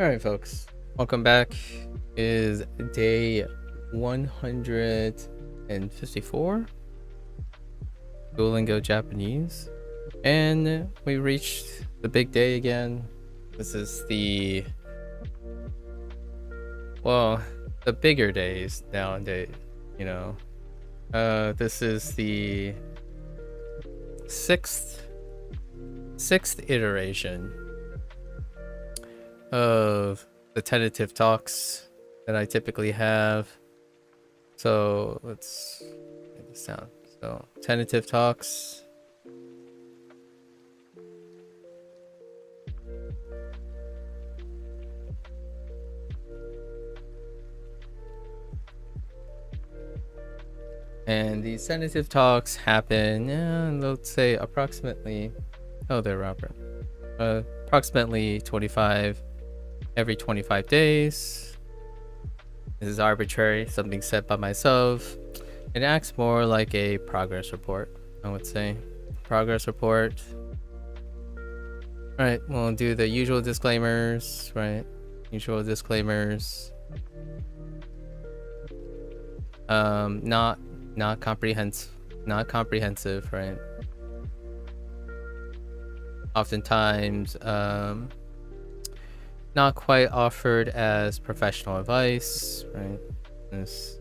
All right, folks, welcome back. It is day 154 Duolingo Japanese, and we reached the big day again. This is the bigger days nowadays, you know. This is the sixth iteration of the tentative talks that I typically have. So let's get this down. So tentative talks. And these tentative talks happen, let's say approximately, approximately 25 every 25 days. This is arbitrary, something set by myself. It acts more like a progress report, I would say. Progress report. Right, we'll do the usual disclaimers, right? Usual disclaimers. Not comprehensive, right? Oftentimes, not quite offered as professional advice, right? It's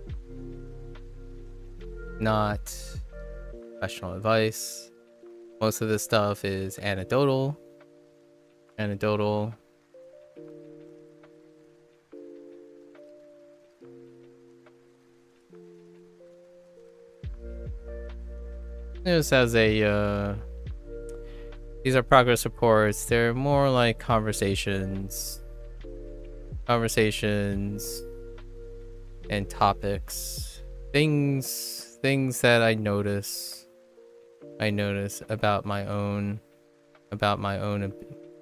not professional advice. Most of this stuff is anecdotal. Just as a these are progress reports. They're more like conversations and topics, things that I notice about my own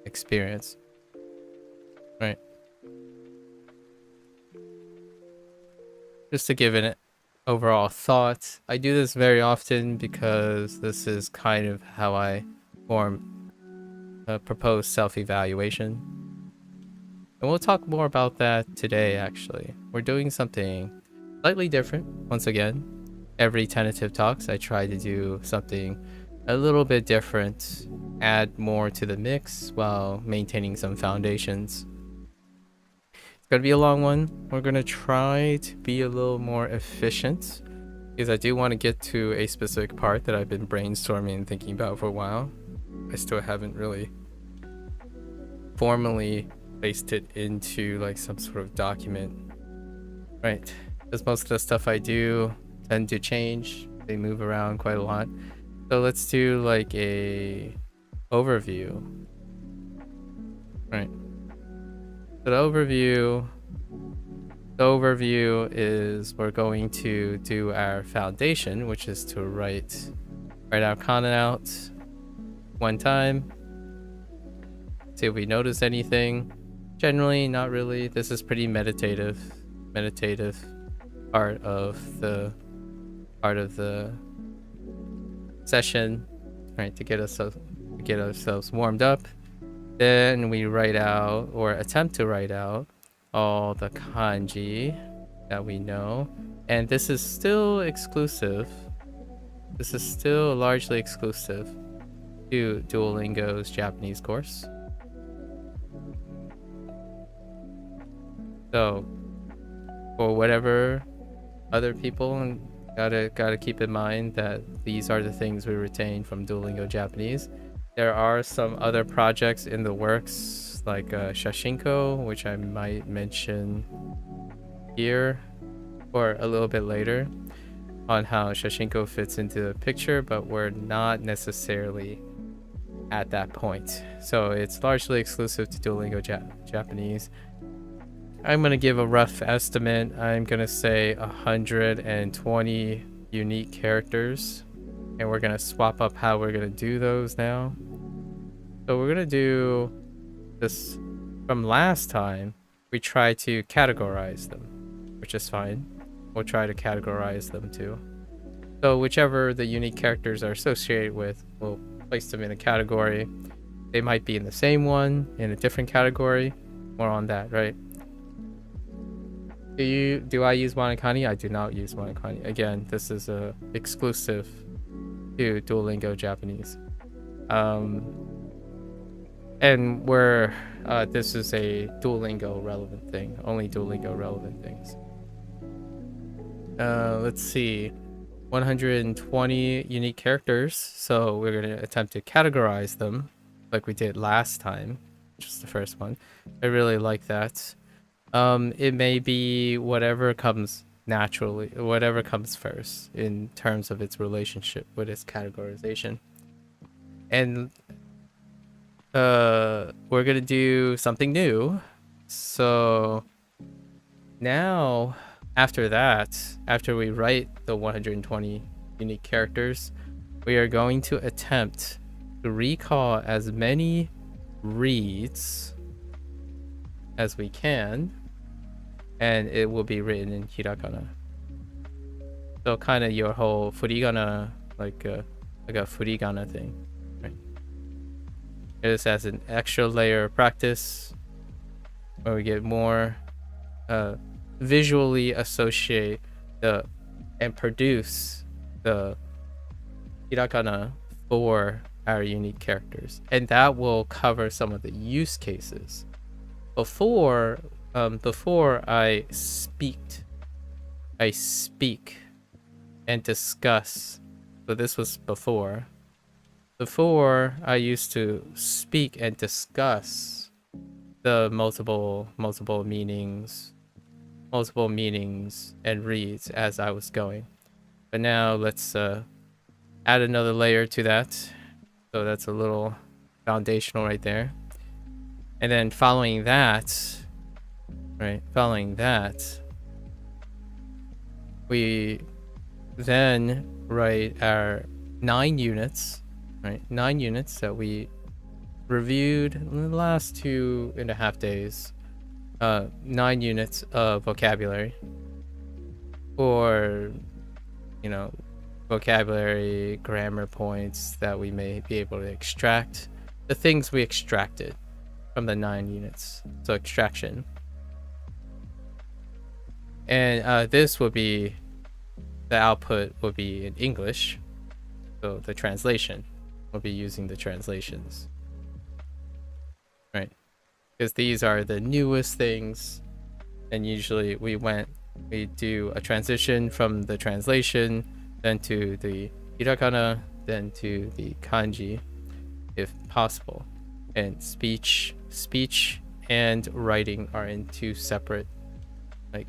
experience, right? Just to give an overall thought. I do this very often because this is kind of how I form a proposed self-evaluation. And we'll talk more about that today, actually. We're doing something slightly different, once again. Every tentative talks, I try to do something a little bit different, add more to the mix while maintaining some foundations. It's going to be a long one. We're going to try to be a little more efficient because I do want to get to a specific part that I've been brainstorming and thinking about for a while. I still haven't really formally placed it into like some sort of document, right? Because most of the stuff I do tend to change. They move around quite a lot. So let's do like a overview, right? So the overview is we're going to do our foundation, which is to write our content out one time. See if we notice anything. Generally, not really. This is pretty meditative part of the session, right? To get ourselves warmed up. Then we write out, or attempt to write out, all the kanji that we know. And this is still exclusive. This is still largely exclusive to Duolingo's Japanese course. So, for whatever other people, gotta keep in mind that these are the things we retain from Duolingo Japanese. There are some other projects in the works, like Shashinko, which I might mention here or a little bit later on how Shashinko fits into the picture, but we're not necessarily at that point. So it's largely exclusive to Duolingo Japanese. I'm going to give a rough estimate. I'm going to say 120 unique characters, and we're going to swap up how we're going to do those now. So we're going to do this from last time. We tried to categorize them, which is fine. We'll try to categorize them too. So whichever the unique characters are associated with, we'll place them in a category. They might be in the same one, in a different category. more on that, right? Do I use Wanakani? I do not use Wanakani. Again, this is a exclusive to Duolingo Japanese. And we're this is a Duolingo relevant thing. Only Duolingo relevant things. Let's see. 120 unique characters. So we're gonna attempt to categorize them like we did last time, which is the first one. I really like that. It may be whatever comes naturally, whatever comes first in terms of its relationship with its categorization. And we're gonna do something new. So now after that, after we write the 120 unique characters, we are going to attempt to recall as many reads as we can, and it will be written in hiragana. So kind of your whole furigana, like a furigana thing, right? This as an extra layer of practice where we get more visually associate and produce the hiragana for our unique characters, and that will cover some of the use cases. Before I speak and discuss. So this was before. Before I used to speak and discuss the multiple meanings and reads as I was going. But now let's add another layer to that. So that's a little foundational right there. And then following that, we then write our 9 units, right? 9 units that we reviewed in the last 2.5 days. 9 units of vocabulary, or vocabulary, grammar points that we may be able to extract, the things we extracted from the 9 units. So extraction. And this will be, the output will be in English. So the translation, we'll be using the translations, right? Because these are the newest things, and usually we do a transition from the translation, then to the hiragana, then to the kanji, if possible. And speech and writing are in 2 separate, like,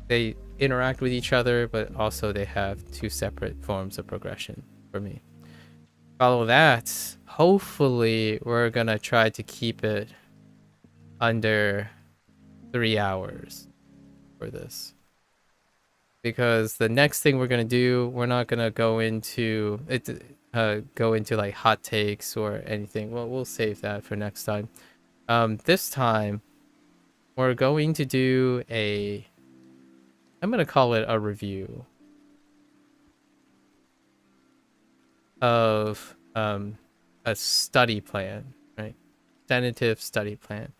they interact with each other, but also they have 2 separate forms of progression for me. Follow that. Hopefully we're gonna try to keep it under 3 hours for this, because the next thing we're gonna do, we're not gonna go into it, like hot takes or anything. Well, we'll save that for next time. This time we're going to do I'm gonna call it a review of a study plan, right? Tentative study plan.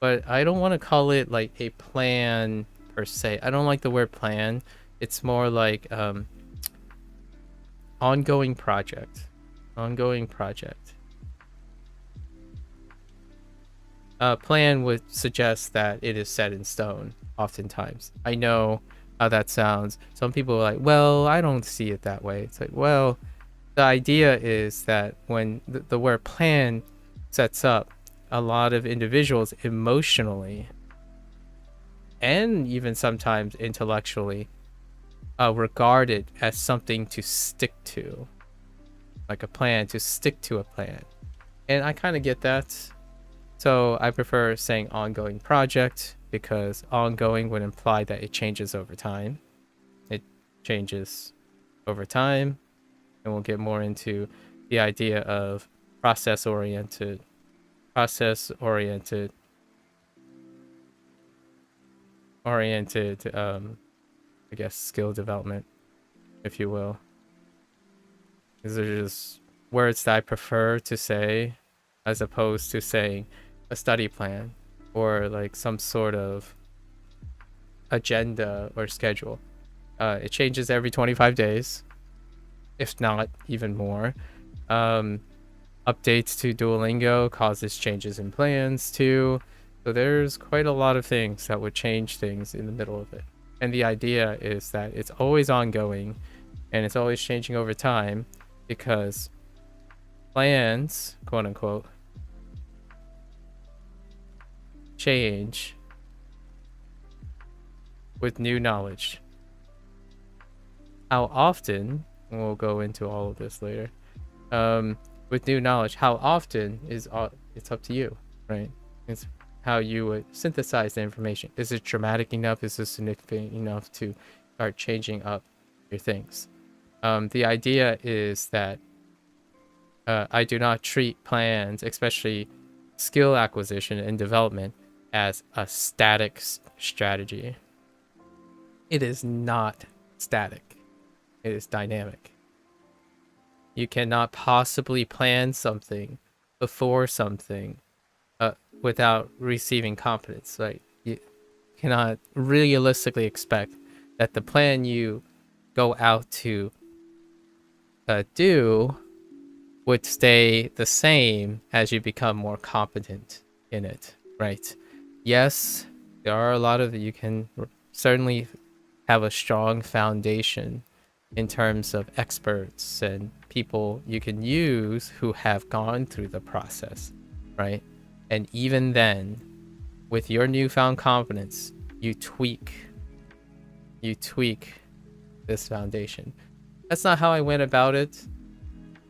But I don't want to call it like a plan per se. I don't like the word plan. It's more like ongoing project. Plan would suggest that it is set in stone oftentimes. I know how that sounds. Some people are like, well, I don't see it that way. It's like, well, the idea is that when the word plan sets up, a lot of individuals emotionally and even sometimes intellectually regard it as something to stick to, like a plan, to stick to a plan. And I kind of get that. So I prefer saying ongoing project, because ongoing would imply that it changes over time. It changes over time, and we'll get more into the idea of process oriented, I guess, skill development, if you will. These are just words that I prefer to say as opposed to saying a study plan. or like some sort of agenda or schedule. It changes every 25 days, if not even more. Updates to Duolingo causes changes in plans too. So there's quite a lot of things that would change things in the middle of it. And the idea is that it's always ongoing and it's always changing over time, because plans, quote unquote, change with new knowledge. How often, we'll go into all of this later, with new knowledge, how often is it's up to you, right? It's how you would synthesize the information. Is it dramatic enough? Is it significant enough to start changing up your things? The idea is that I do not treat plans, especially skill acquisition and development, as a static strategy. It is not static. It is dynamic. You cannot possibly plan something before something without receiving competence. Like, you cannot realistically expect that the plan you go out to do would stay the same as you become more competent in it, right? Yes, there are a lot of you can certainly have a strong foundation in terms of experts and people you can use who have gone through the process, right? And even then, with your newfound confidence, you tweak this foundation. That's not how I went about it.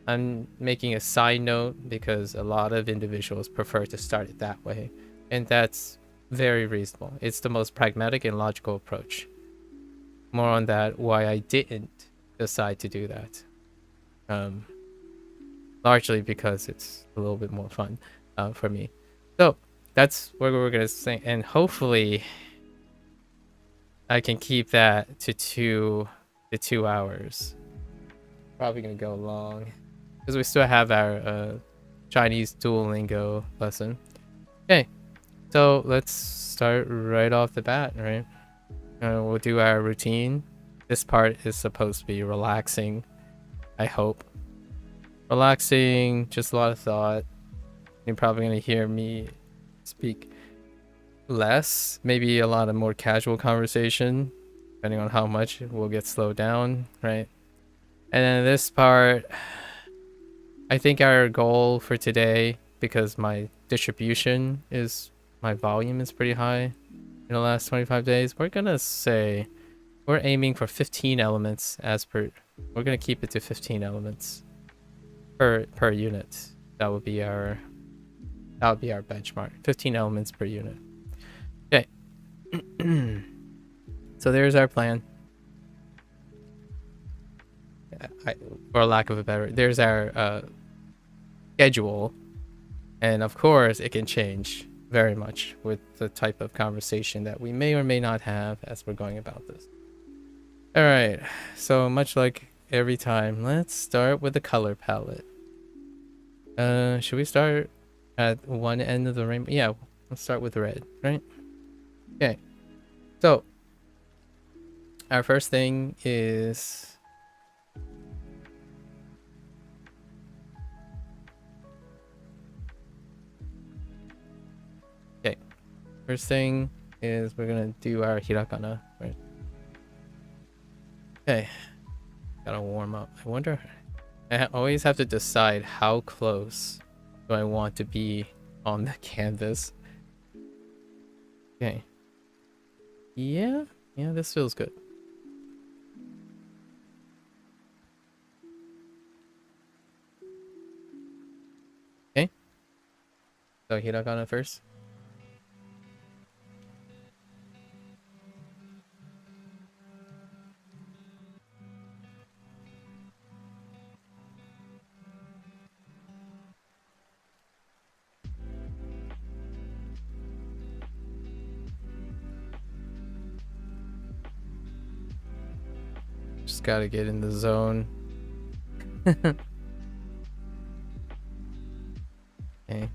I'm making a side note because a lot of individuals prefer to start it that way, and that's very reasonable. It's the most pragmatic and logical approach. More on that, why I didn't decide to do that. Largely because it's a little bit more fun for me. So that's what we're gonna say, and hopefully I can keep that to 2 hours. Probably gonna go long because we still have our Chinese Duolingo lesson. Okay, so let's start right off the bat, right? We'll do our routine. This part is supposed to be relaxing, I hope. Relaxing, just a lot of thought. You're probably going to hear me speak less, maybe a lot of more casual conversation, depending on how much we'll get slowed down, right? And then this part, I think our goal for today, because my distribution is, my volume is pretty high in the last 25 days, we're gonna say we're aiming for 15 elements we're gonna keep it to 15 elements per unit. That would be our benchmark. 15 elements per unit. Okay. So there's our plan. For lack of a better, there's our schedule, and of course it can change very much with the type of conversation that we may or may not have as we're going about this. All right, so much like every time, let's start with the color palette. Should we start at one end of the rainbow? Yeah, let's start with red, right? Okay, so our first thing is we're gonna do our hiragana, right? Okay, gotta warm up. I wonder, I always have to decide how close do I want to be on the canvas. Okay. Yeah, this feels good. Okay. So hiragana first. Just gotta get in the zone. Okay.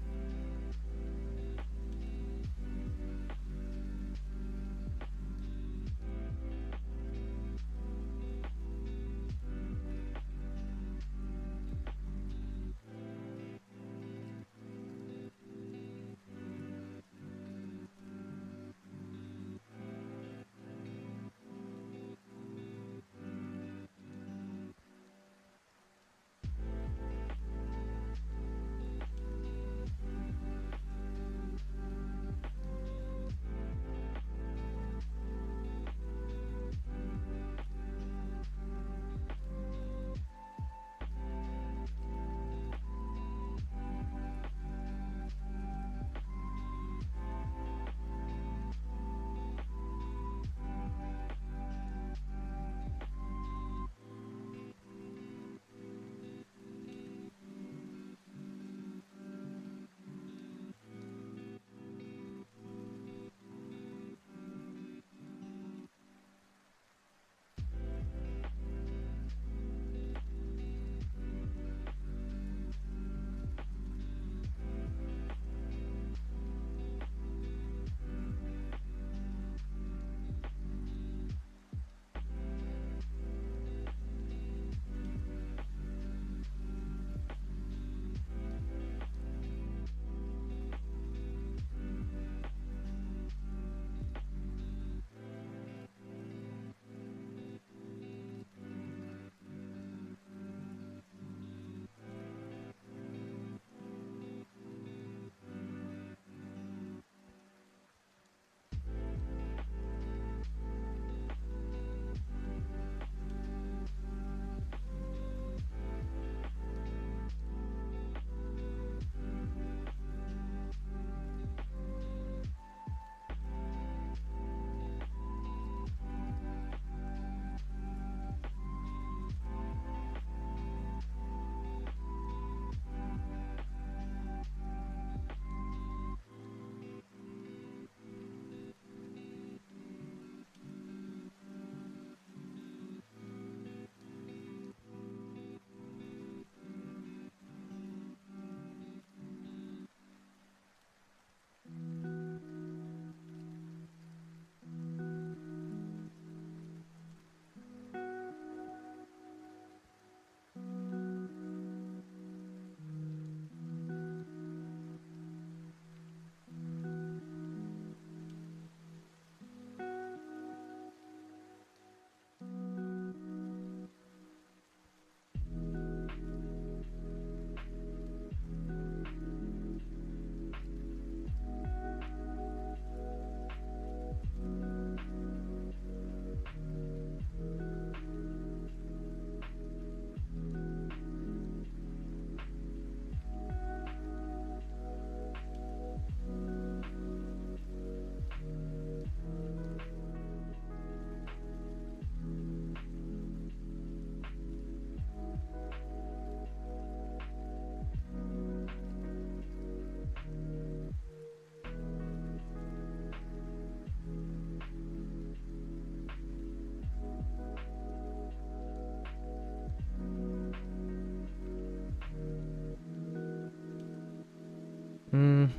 Fine.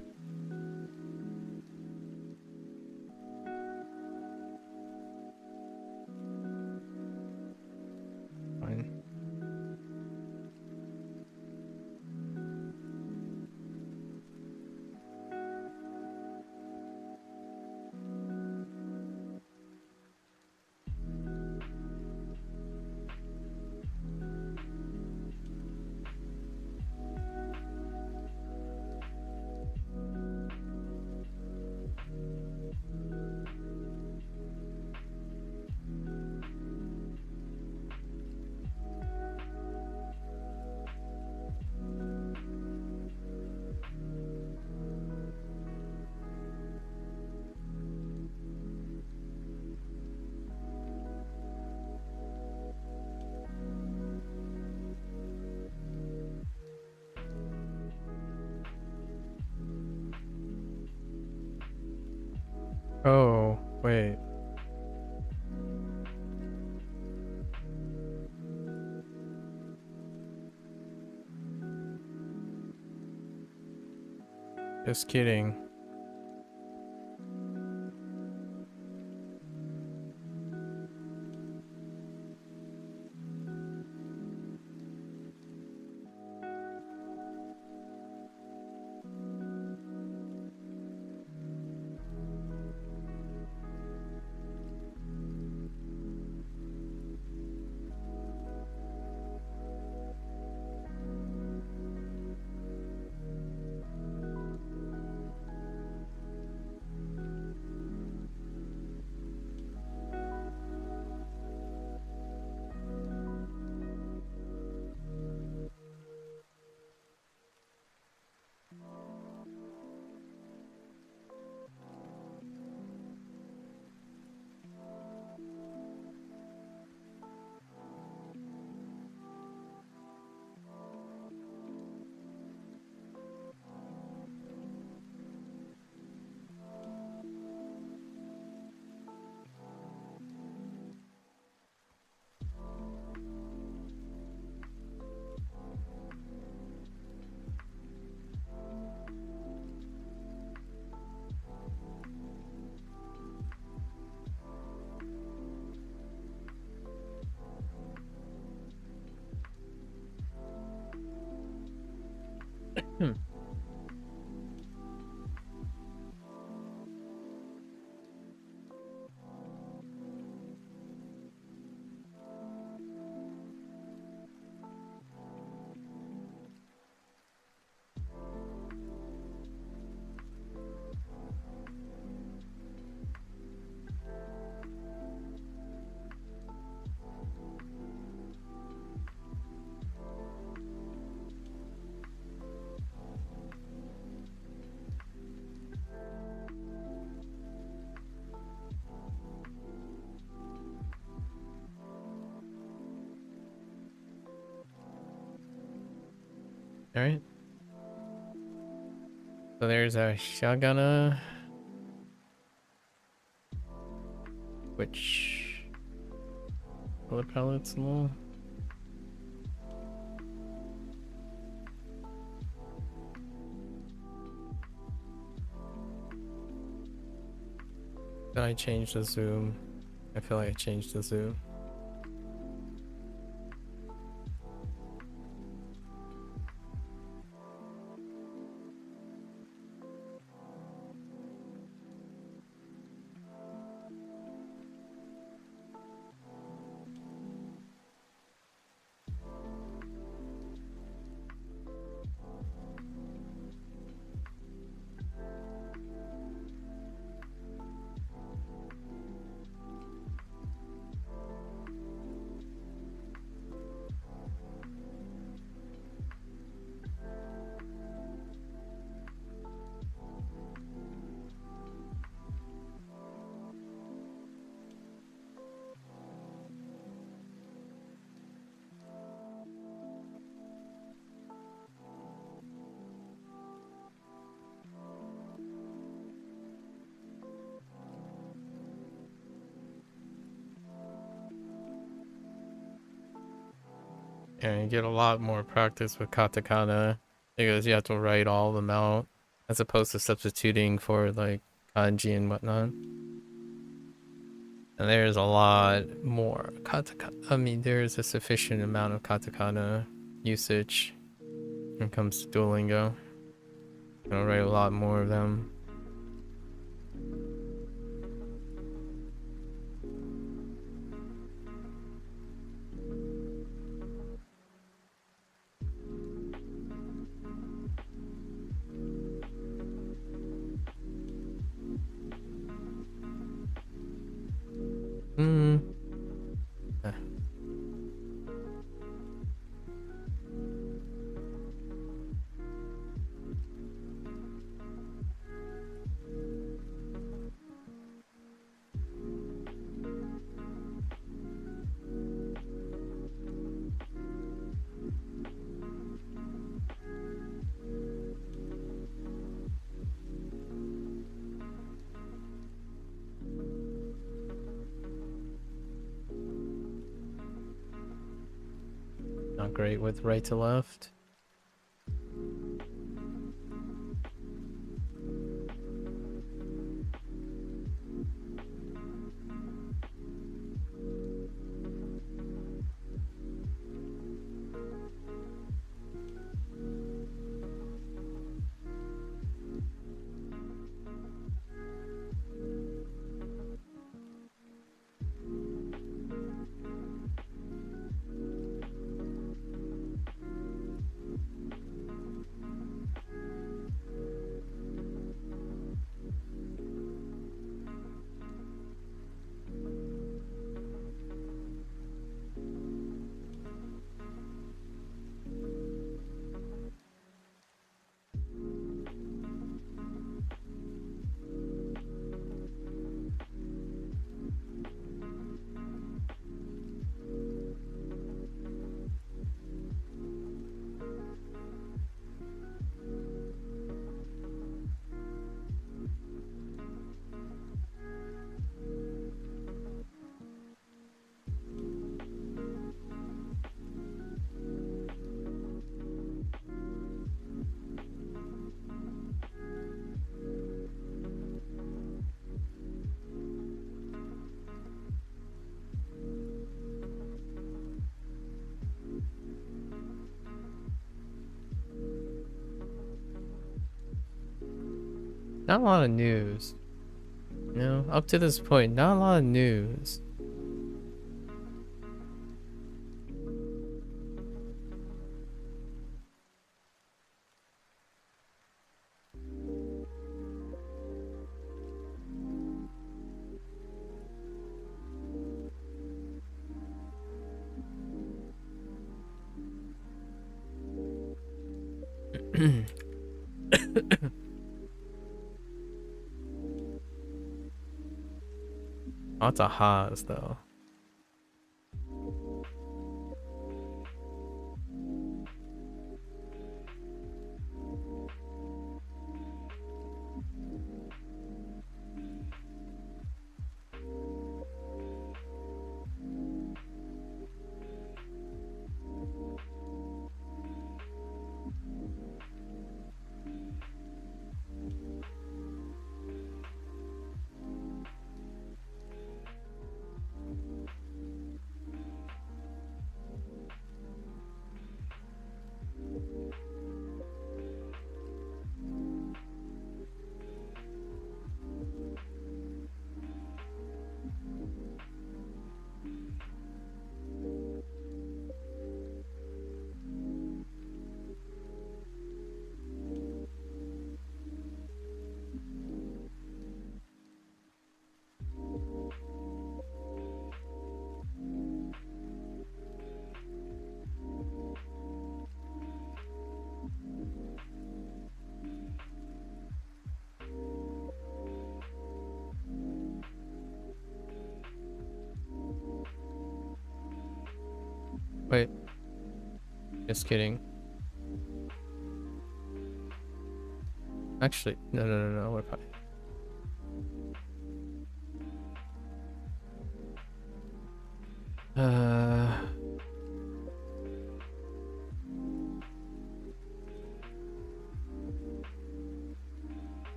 Oh, wait. Just kidding. Hmm. All right. So there's a shotgunna, which bullet pellets low. Did I change the zoom? I feel like I changed the zoom. And you get a lot more practice with katakana because you have to write all of them out as opposed to substituting for like kanji and whatnot. And there's a lot more katakana. I mean, there's a sufficient amount of katakana usage when it comes to Duolingo. I'm gonna write a lot more of them. Eh. Not great with right to left. Not a lot of news. You know, up to this point, not a lot of news. Lots of ha's though. Wait. Just kidding. Actually, no, we're fine.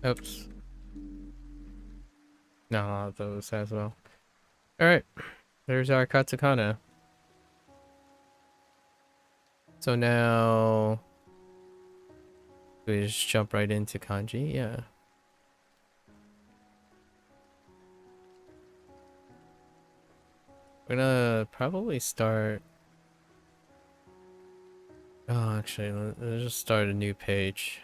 Oops. No, not those as well. Alright. There's our katakana. So now we just jump right into kanji. Yeah. We're gonna probably start. Oh, actually, let's just start a new page.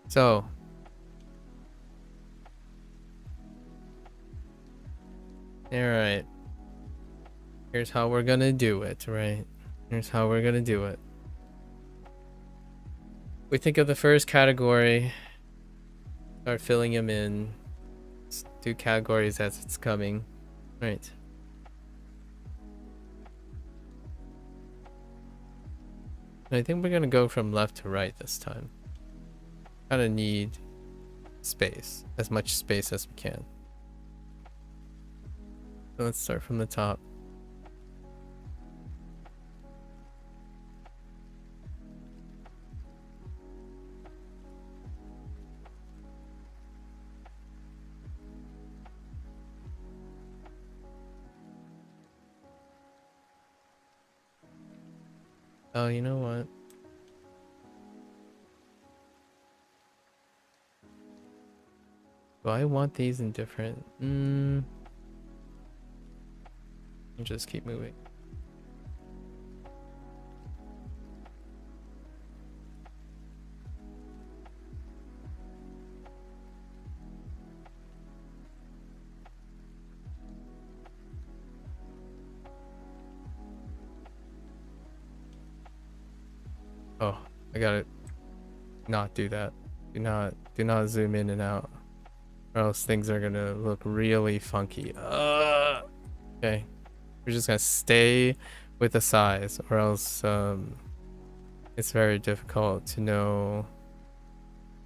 So, alright. Here's how we're gonna do it, right? Here's how we're gonna do it. We think of the first category, start filling them in. Let's do categories as it's coming. Right. I think we're gonna go from left to right this time. Kinda need space, as much space as we can. So let's start from the top. Oh, you know what? Do I want these in different? Just keep moving. Oh, I gotta not do that. Do not zoom in and out, or else things are gonna look really funky. Okay, we're just gonna stay with the size, or else it's very difficult to know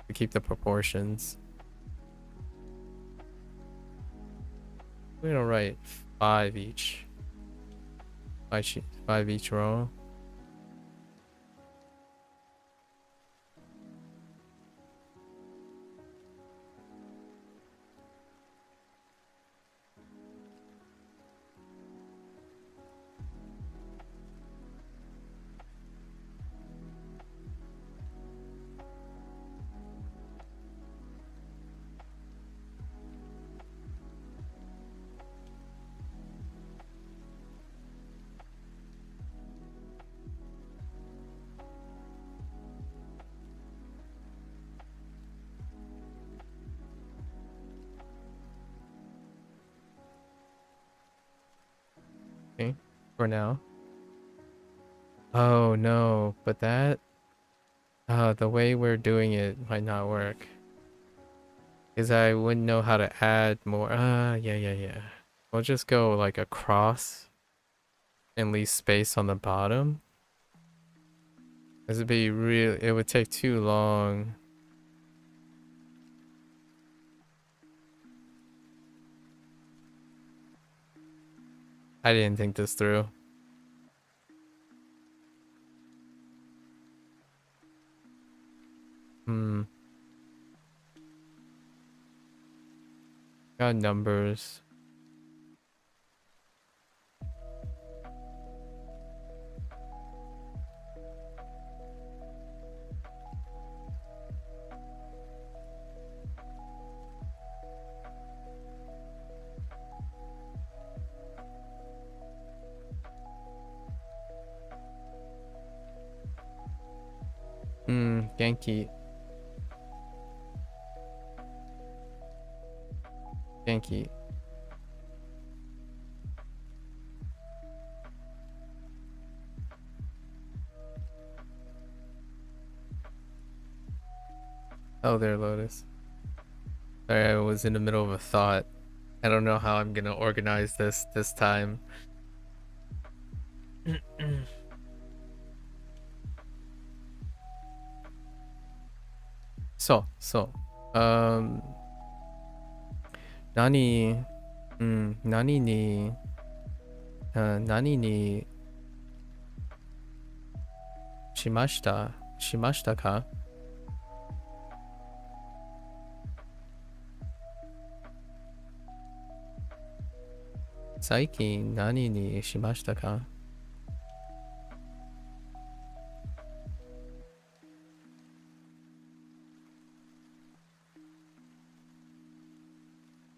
to keep the proportions. We're gonna write 5 each. 5 each row. Okay, for now. Oh no, but that the way we're doing it might not work. Because I wouldn't know how to add more. Yeah. We'll just go like across and leave space on the bottom. This would be real. It would take too long. I didn't think this through. Got numbers. Genki. Genki. Oh, there, Lotus. Sorry, I was in the middle of a thought. I don't know how I'm gonna organize this time. So, nani, nani ni, nani ni shimashita? shimashita ka? Saikin nani ni shimashita ka?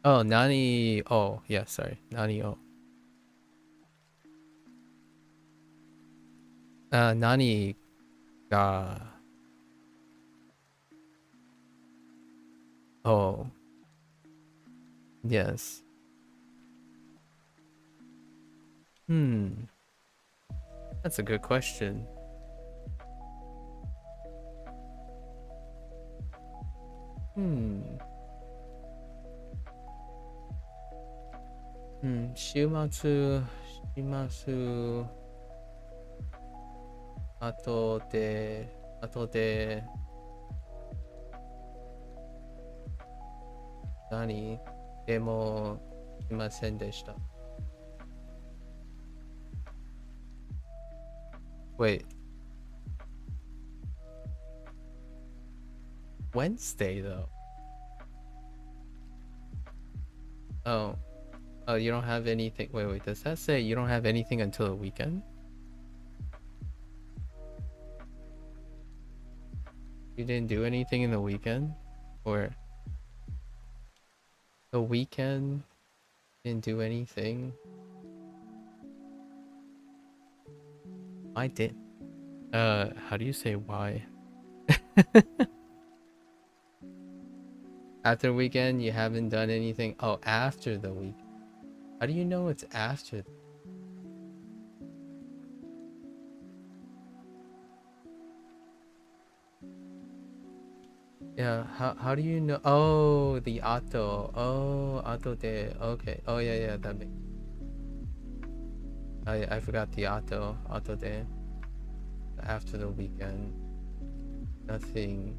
Oh, nani. Oh, yeah, sorry. Nani o. Nani ga. Oh, yes. Hmm. That's a good question. Hmm. Shimatsu. Shimatsu. Ato de. Ato de. Nani. Demo. Shimasen deshita. Wait. Wednesday, though. Oh. Oh, you don't have anything. Wait. Does that say you don't have anything until the weekend? You didn't do anything in the weekend? Or the weekend didn't do anything? I did. How do you say why? After the weekend, you haven't done anything? Oh, after the week. How do you know it's after? Yeah, how do you know? Oh, the ato. Oh, ato de. Okay. Oh, yeah, that makes. I forgot the ato. Ato de. After the weekend. Nothing.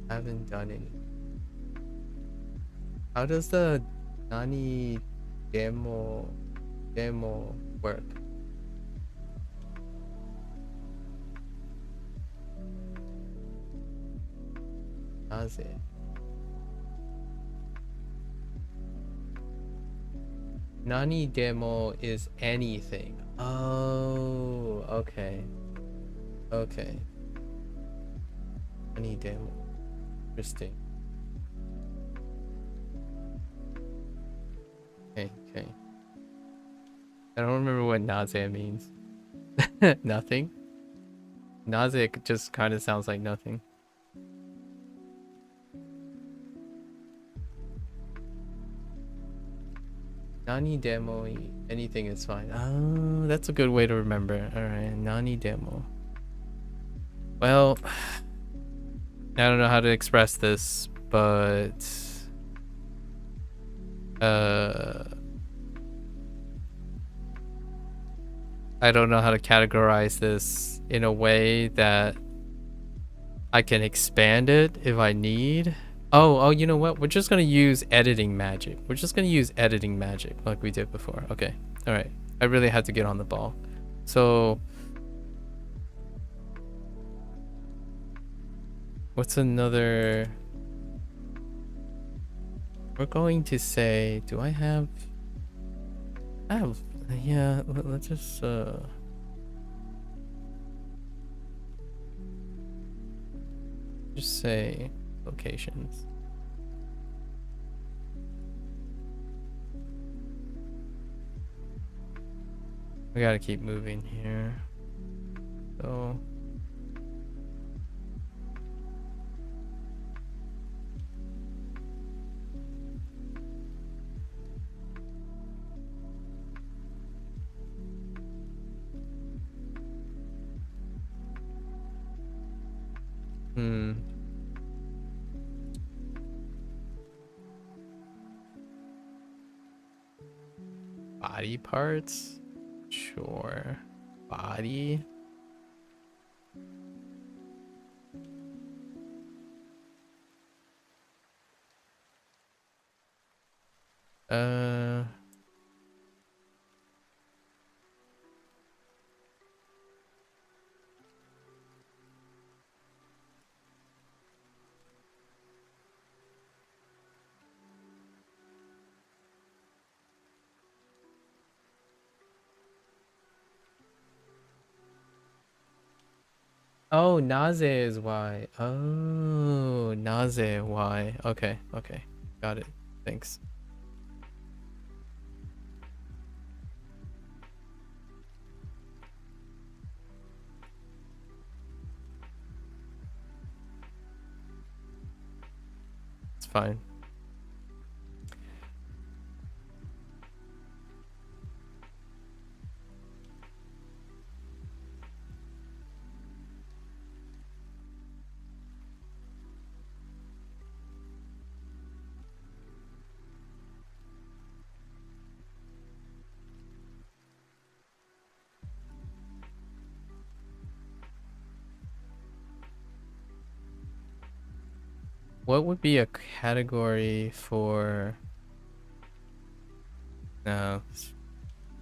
Haven't done any. How does the nani demo work? Does it? Nani demo is anything. Oh, okay. Okay. Nani demo. Interesting. Okay. I don't remember what nausea means. Nothing? Nausea just kind of sounds like nothing. Nani demo, anything is fine. Oh, that's a good way to remember. Alright, nani demo. Well, I don't know how to express this, but I don't know how to categorize this in a way that I can expand it if I need. Oh, you know what? We're just gonna use editing magic. We're just gonna use editing magic like we did before. Okay. All right. I really had to get on the ball. So what's another? We're going to say, do I have? Yeah, let's just say locations. We gotta keep moving here. So body parts? Sure. Body. Oh, nausea is why. Oh, nausea why. Okay, okay. Got it. Thanks. It's fine. What would be a category for... No.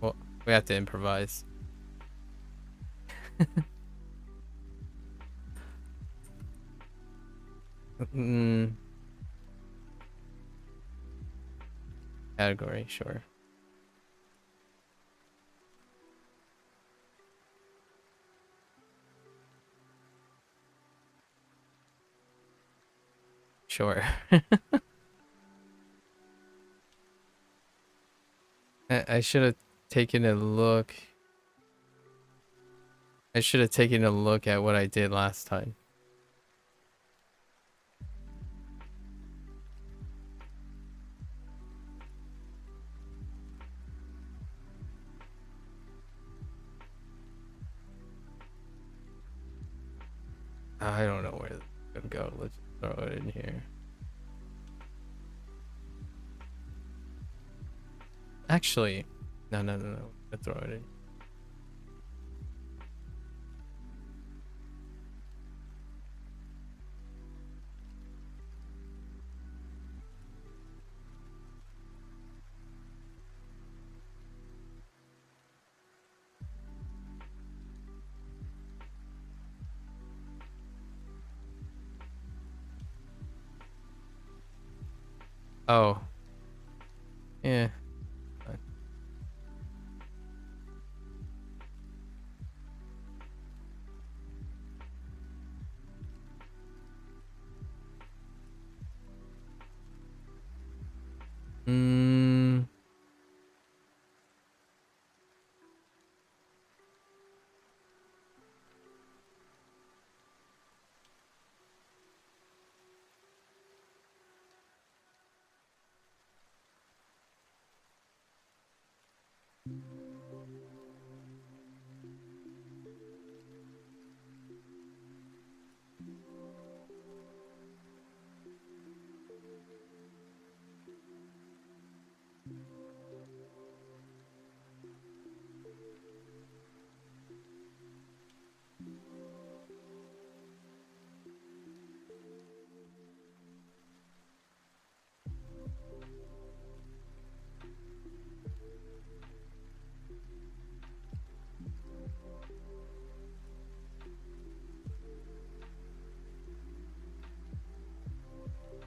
Well, we have to improvise. Mm, category, sure. Sure. I should have taken a look. I should have taken a look at what I did last time. I don't know where it's gonna go. Let's throw it in here. Actually, no, no, no, no. Let's throw it in. Oh, yeah. Mm,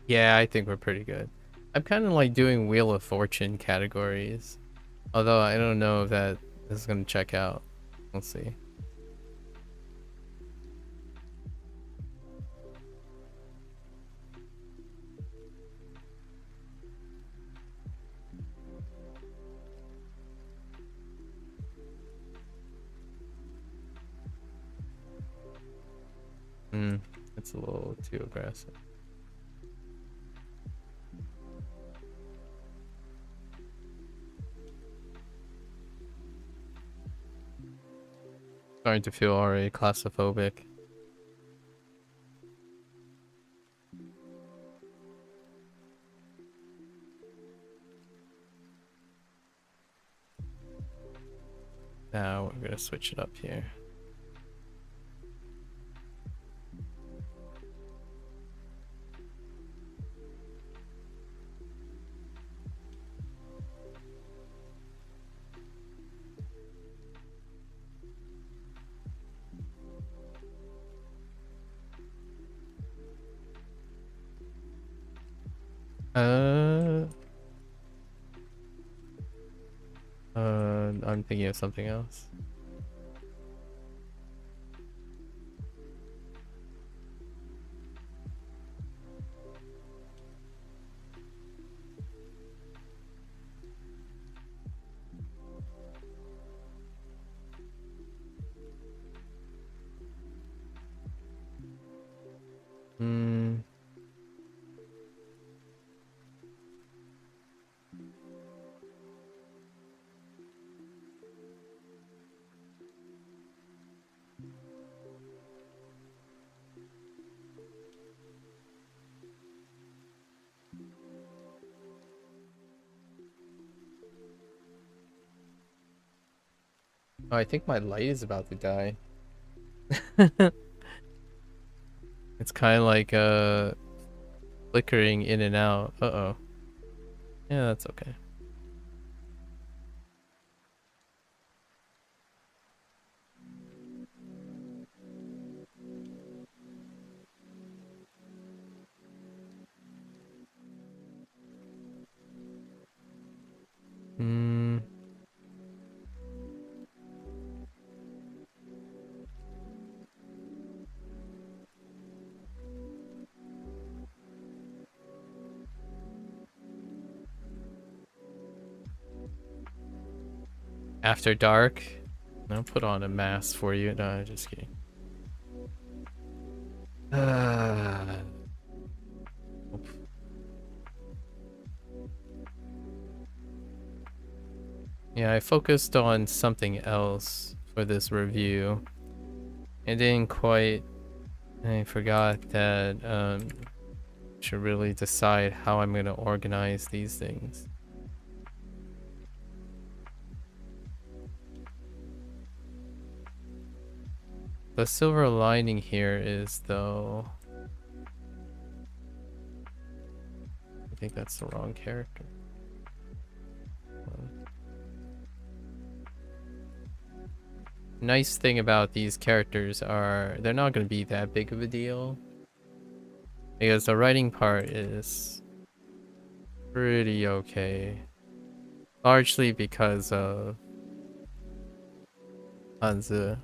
yeah, I think we're pretty good. I'm kind of like doing Wheel of Fortune categories. Although I don't know if that is gonna check out. We'll see. Hmm, it's a little too aggressive. Starting to feel already claustrophobic. Now we're gonna switch it up here. Uh, I'm thinking of something else. Oh, I think my light is about to die. It's kind of like flickering in and out. Uh-oh. Yeah, that's okay. Hmm. After dark. I'll put on a mask for you. No, just kidding. Yeah, I focused on something else for this review. I didn't quite. I forgot that should really decide how I'm gonna organize these things. The silver lining here is, though, I think that's the wrong character. Nice thing about these characters are they're not going to be that big of a deal because the writing part is pretty okay, largely because of Hanzi.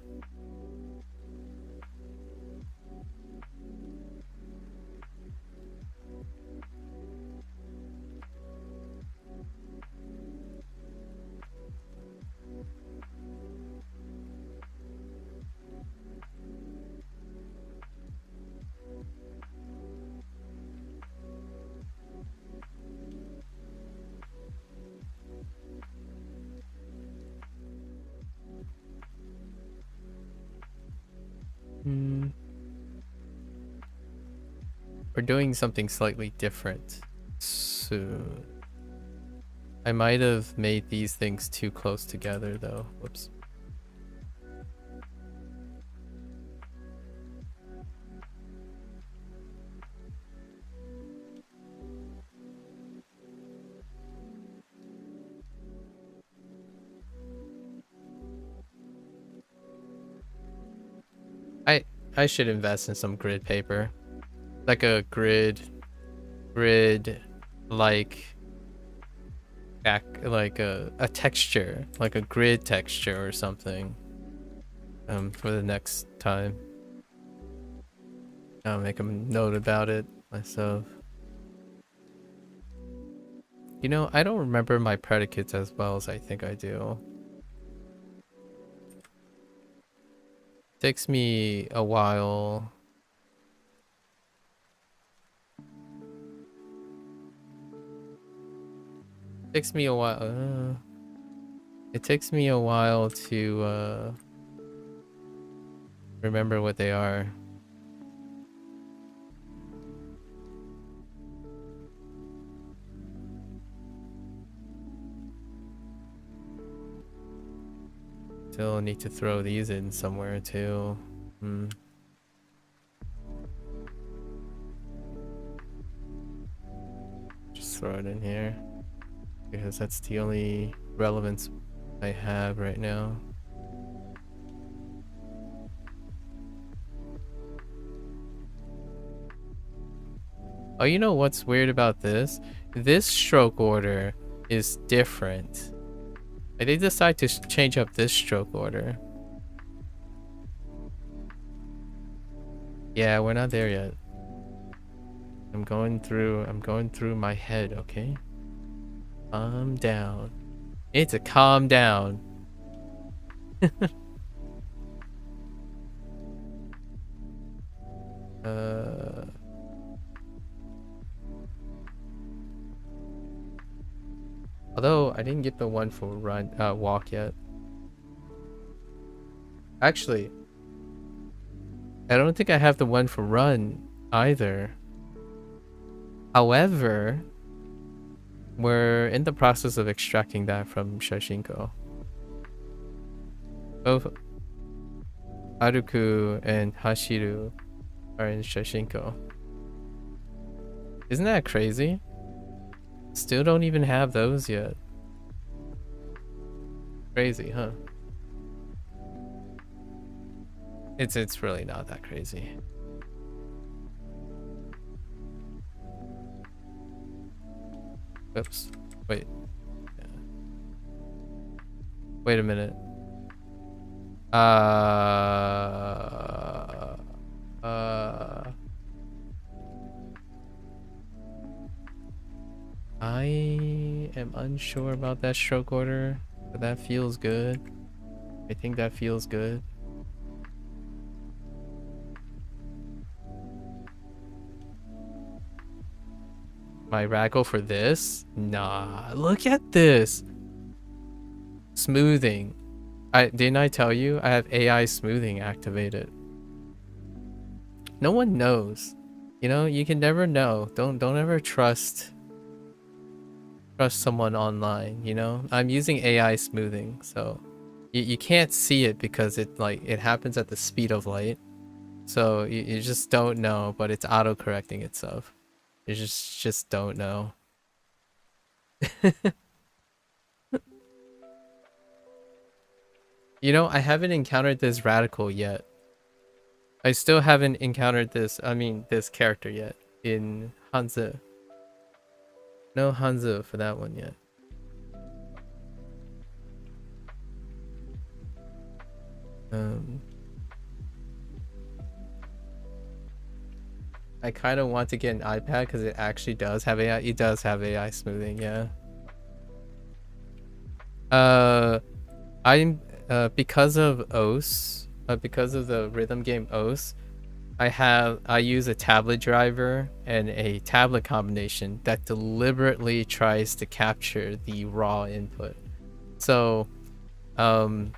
We're doing something slightly different soon. I might have made these things too close together, though. Whoops. I should invest in some grid paper, like a grid like back, like a texture, like a grid texture or something. For the next time, I'll make a note about it myself. You know, I don't remember my predicates as well as I think I do. Takes me a while. Takes me a while. It takes me a while to remember what they are. Still need to throw these in somewhere too. Just throw it in here because that's the only relevance I have right now. Oh, you know what's weird about this? This stroke order is different. Like, they decide to change up this stroke order. Yeah, we're not there yet. I'm going through my head, okay? Calm down. It's a calm down. Although I didn't get the one for walk yet. Actually, I don't think I have the one for run either. However, we're in the process of extracting that from Shashinko. Both Haruku and Hashiru are in Shoshinko. Isn't that crazy? Still don't even have those yet. Crazy, huh? It's really not that crazy. Oops. Wait. Yeah. Wait a minute. I am unsure about that stroke order, but that feels good. I think that feels good. My raggle for this? Nah, look at this. Smoothing. Didn't I tell you I have AI smoothing activated? No one knows. You know, you can never know. Don't ever trust someone online, you know? I'm using AI smoothing, so you can't see it because it happens at the speed of light. So you just don't know, but it's auto-correcting itself. You just don't know. You know, I haven't encountered this radical yet. I still haven't encountered this character yet in Hanzo. No Hanzo for that one yet. I kind of want to get an iPad because it actually does have AI. It does have AI smoothing, yeah. I'm because of OS, because of the rhythm game OS, I use a tablet driver and a tablet combination that deliberately tries to capture the raw input. So, I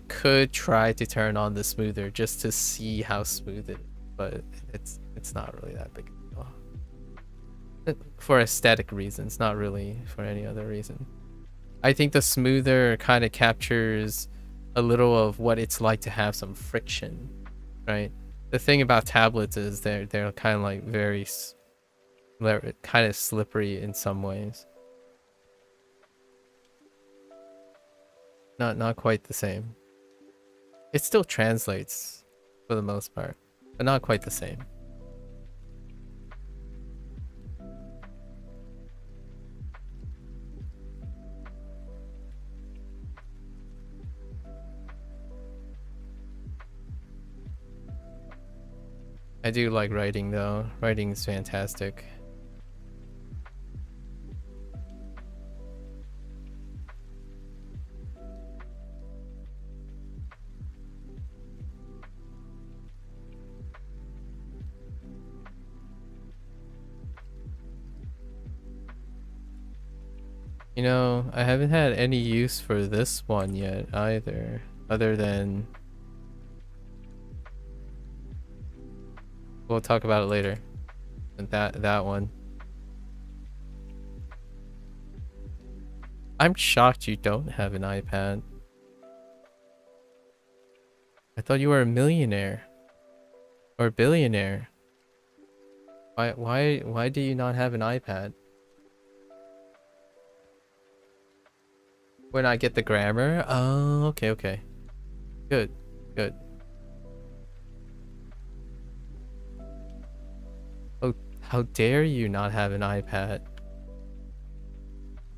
could try to turn on the smoother just to see how smooth it is, but it's not really that big of a deal. For aesthetic reasons, not really for any other reason. I think the smoother kind of captures a little of what it's like to have some friction, right? The thing about tablets is they're kind of like they're kind of slippery in some ways. Not quite the same. It still translates for the most part, but not quite the same. I do like writing though. Writing is fantastic. You know, I haven't had any use for this one yet either, other than we'll talk about it later. That one. I'm shocked you don't have an iPad. I thought you were a millionaire or billionaire. Why do you not have an iPad? When I get the grammar? Oh, okay. Good. Oh, how dare you not have an iPad?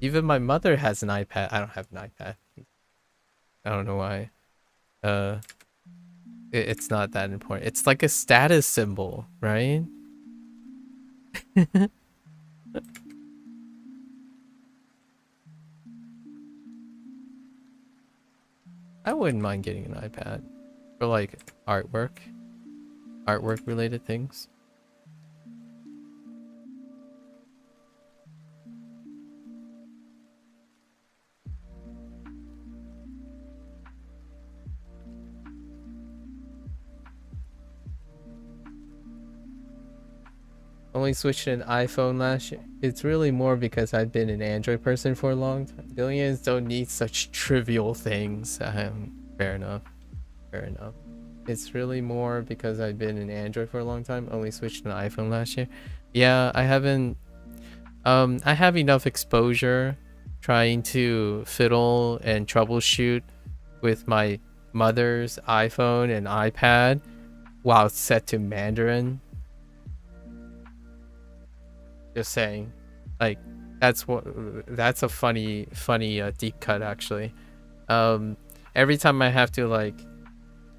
Even my mother has an iPad. I don't have an iPad. I don't know why. Uh, it's not that important. It's like a status symbol, right? I wouldn't mind getting an iPad for like artwork related things. Only switched to an iPhone last year. It's really more because I've been an Android person for a long time. Billions don't need such trivial things. Fair enough. Fair enough. It's really more because I've been an Android for a long time. Only switched to an iPhone last year. Yeah, I haven't. I have enough exposure trying to fiddle and troubleshoot with my mother's iPhone and iPad while set to Mandarin. Just saying, like, that's a funny deep cut actually. Every time I have to, like,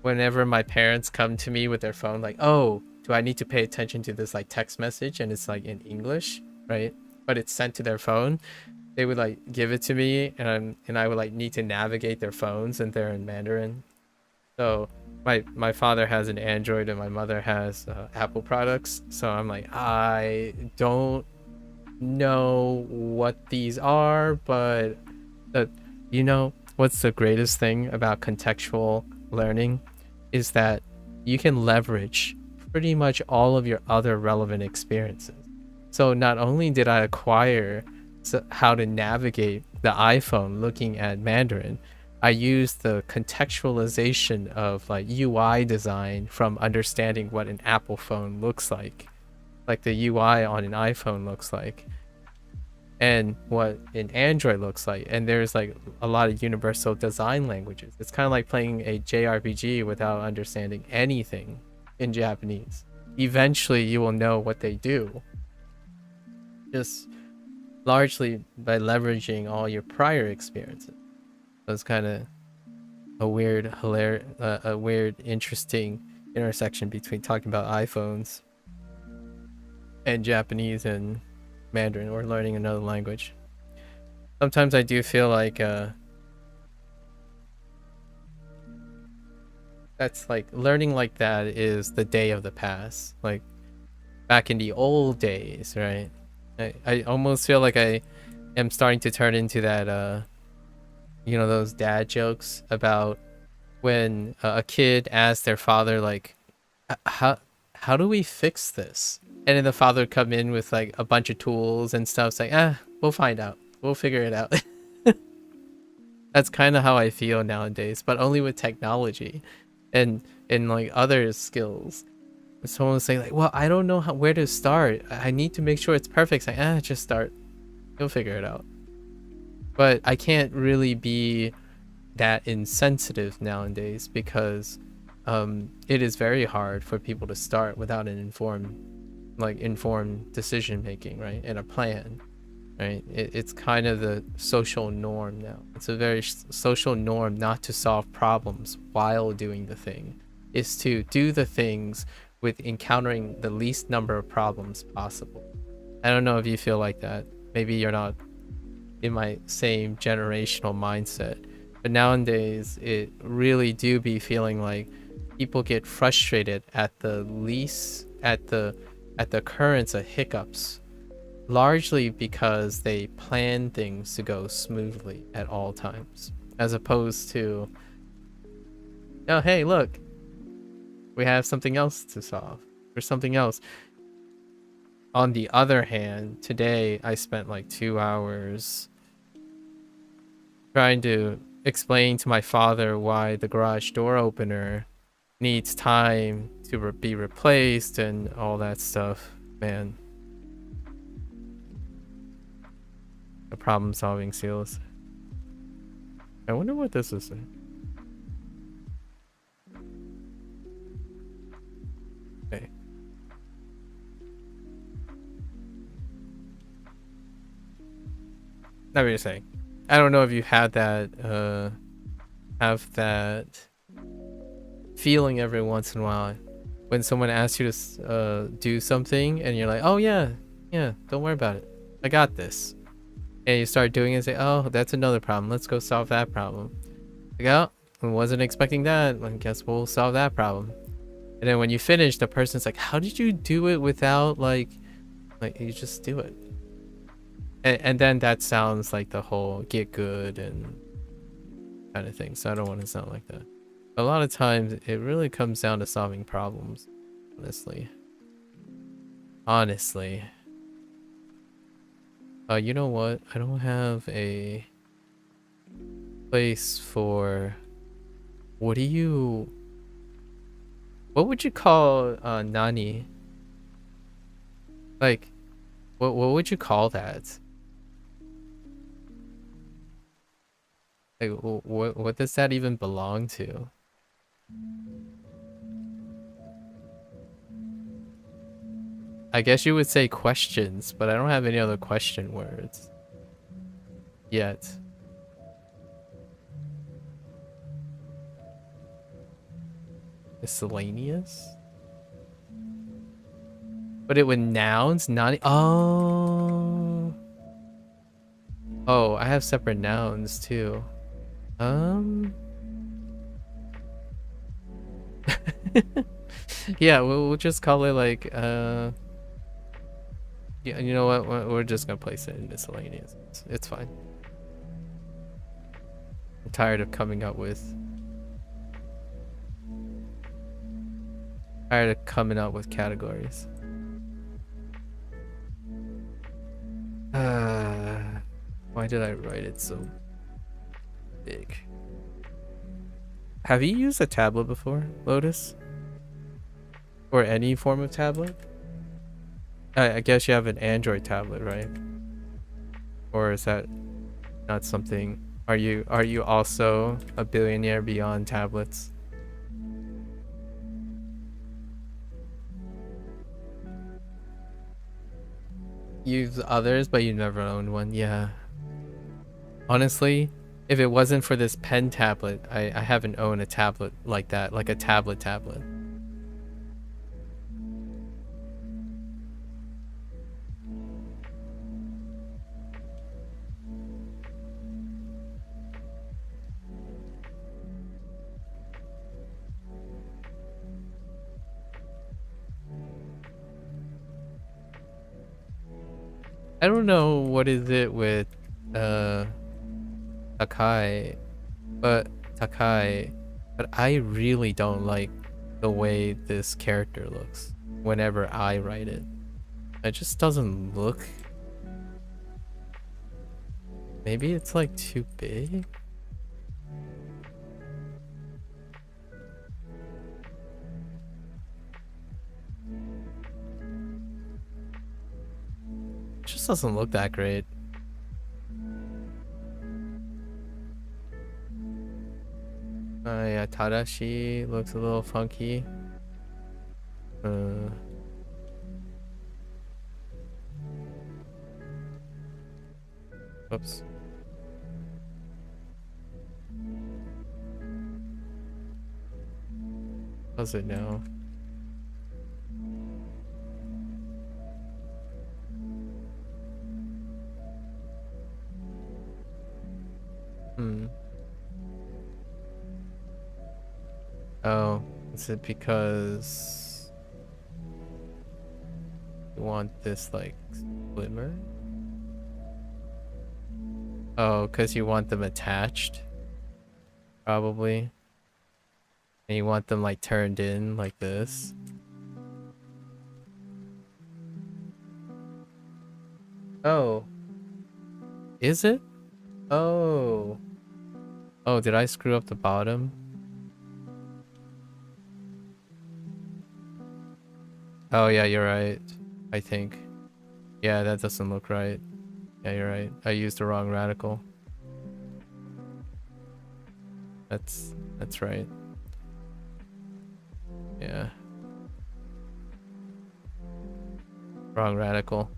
whenever my parents come to me with their phone, like, oh, do I need to pay attention to this, like, text message, and it's like in English, right, but it's sent to their phone, they would like give it to me, and I would like need to navigate their phones, and they're in Mandarin. So my father has an Android and my mother has Apple products, so I'm like, I don't know what these are, but you know what's the greatest thing about contextual learning is that you can leverage pretty much all of your other relevant experiences. So not only did I acquire how to navigate the iPhone looking at Mandarin, I used the contextualization of like UI design from understanding what an Apple phone looks like the UI on an iPhone looks like, and what an Android looks like. And there's like a lot of universal design languages. It's kind of like playing a JRPG without understanding anything in Japanese. Eventually you will know what they do, just largely by leveraging all your prior experiences. So it's kind of a weird, interesting intersection between talking about iPhones and Japanese and Mandarin, or learning another language. Sometimes I do feel like that's like learning like that is the day of the past, like back in the old days, right? I almost feel like I am starting to turn into that you know, those dad jokes about when a kid asks their father, like, how do we fix this? And then the father would come in with like a bunch of tools and stuff. It's like, we'll find out. We'll figure it out. That's kind of how I feel nowadays, but only with technology and like other skills. Someone will say like, well, I don't know where to start. I need to make sure it's perfect. It's like, just start. You'll figure it out. But I can't really be that insensitive nowadays because it is very hard for people to start without an informed decision making, right, and a plan, right? It's kind of the social norm now. It's a very social norm not to solve problems while doing the thing. It's to do the things with encountering the least number of problems possible. I don't know if you feel like that. Maybe you're not in my same generational mindset, but nowadays it really do be feeling like people get frustrated at the occurrence of hiccups, largely because they plan things to go smoothly at all times, as opposed to, oh hey, look, we have something else to solve or something else. On the other hand, today I spent like 2 hours trying to explain to my father why the garage door opener needs time to be replaced and all that stuff. Man, the problem solving skills. I wonder what this is. Okay. Not really saying. I don't know if you had that have that feeling every once in a while when someone asks you to do something and you're like, oh yeah, don't worry about it, I got this, and you start doing it and say, oh, that's another problem, let's go solve that problem. Like, oh, I wasn't expecting that, I guess we'll solve that problem. And then when you finish, the person's like, how did you do it without like you just do it? And then that sounds like the whole get good and kind of thing. So I don't want to sound like that. A lot of times it really comes down to solving problems, honestly. Honestly. You know what? I don't have a place for... What would you call Nani? Like, what would you call that? Like, what does that even belong to? I guess you would say questions, but I don't have any other question words yet. Miscellaneous? But it with nouns, not... Oh. Oh, I have separate nouns too. Yeah, we'll just call it like, yeah, you know what? We're just gonna place it in miscellaneous. It's fine. I'm tired of coming up with... categories. Why did I write it so big? Have you used a tablet before, Lotus? Or any form of tablet? I guess you have an Android tablet, right? Or is that not something? Are you also a billionaire beyond tablets? Use others, but you never owned one. Yeah. Honestly, if it wasn't for this pen tablet, I haven't owned a tablet like that, like a tablet. I don't know what is it with Takai, but I really don't like the way this character looks whenever I write it. It just doesn't look... Maybe it's like too big? It just doesn't look that great. Yeah, Tadashi looks a little funky. Oops. Does it now? Oh, is it because you want this like slimmer? Oh, because you want them attached? Probably. And you want them like turned in like this? Oh. Is it? Oh. Oh, did I screw up the bottom? Oh yeah, you're right. I think. Yeah, that doesn't look right. Yeah, you're right. I used the wrong radical. That's right. Yeah. Wrong radical.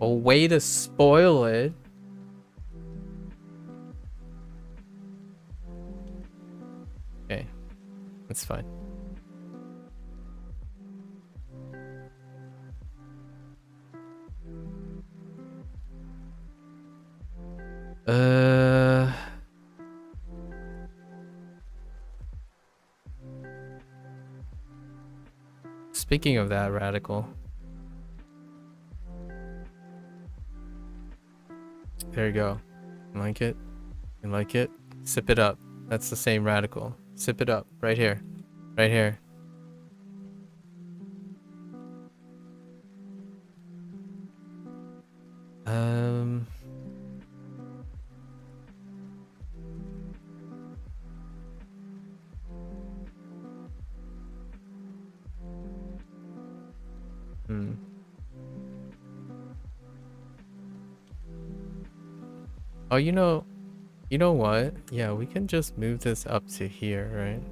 A way to spoil it. Okay. That's fine. Speaking of that radical. There you go. You like it? You like it? Sip it up. That's the same radical. Sip it up. Right here. Right here. Um. Hmm. Oh, you know what? Yeah, we can just move this up to here, right?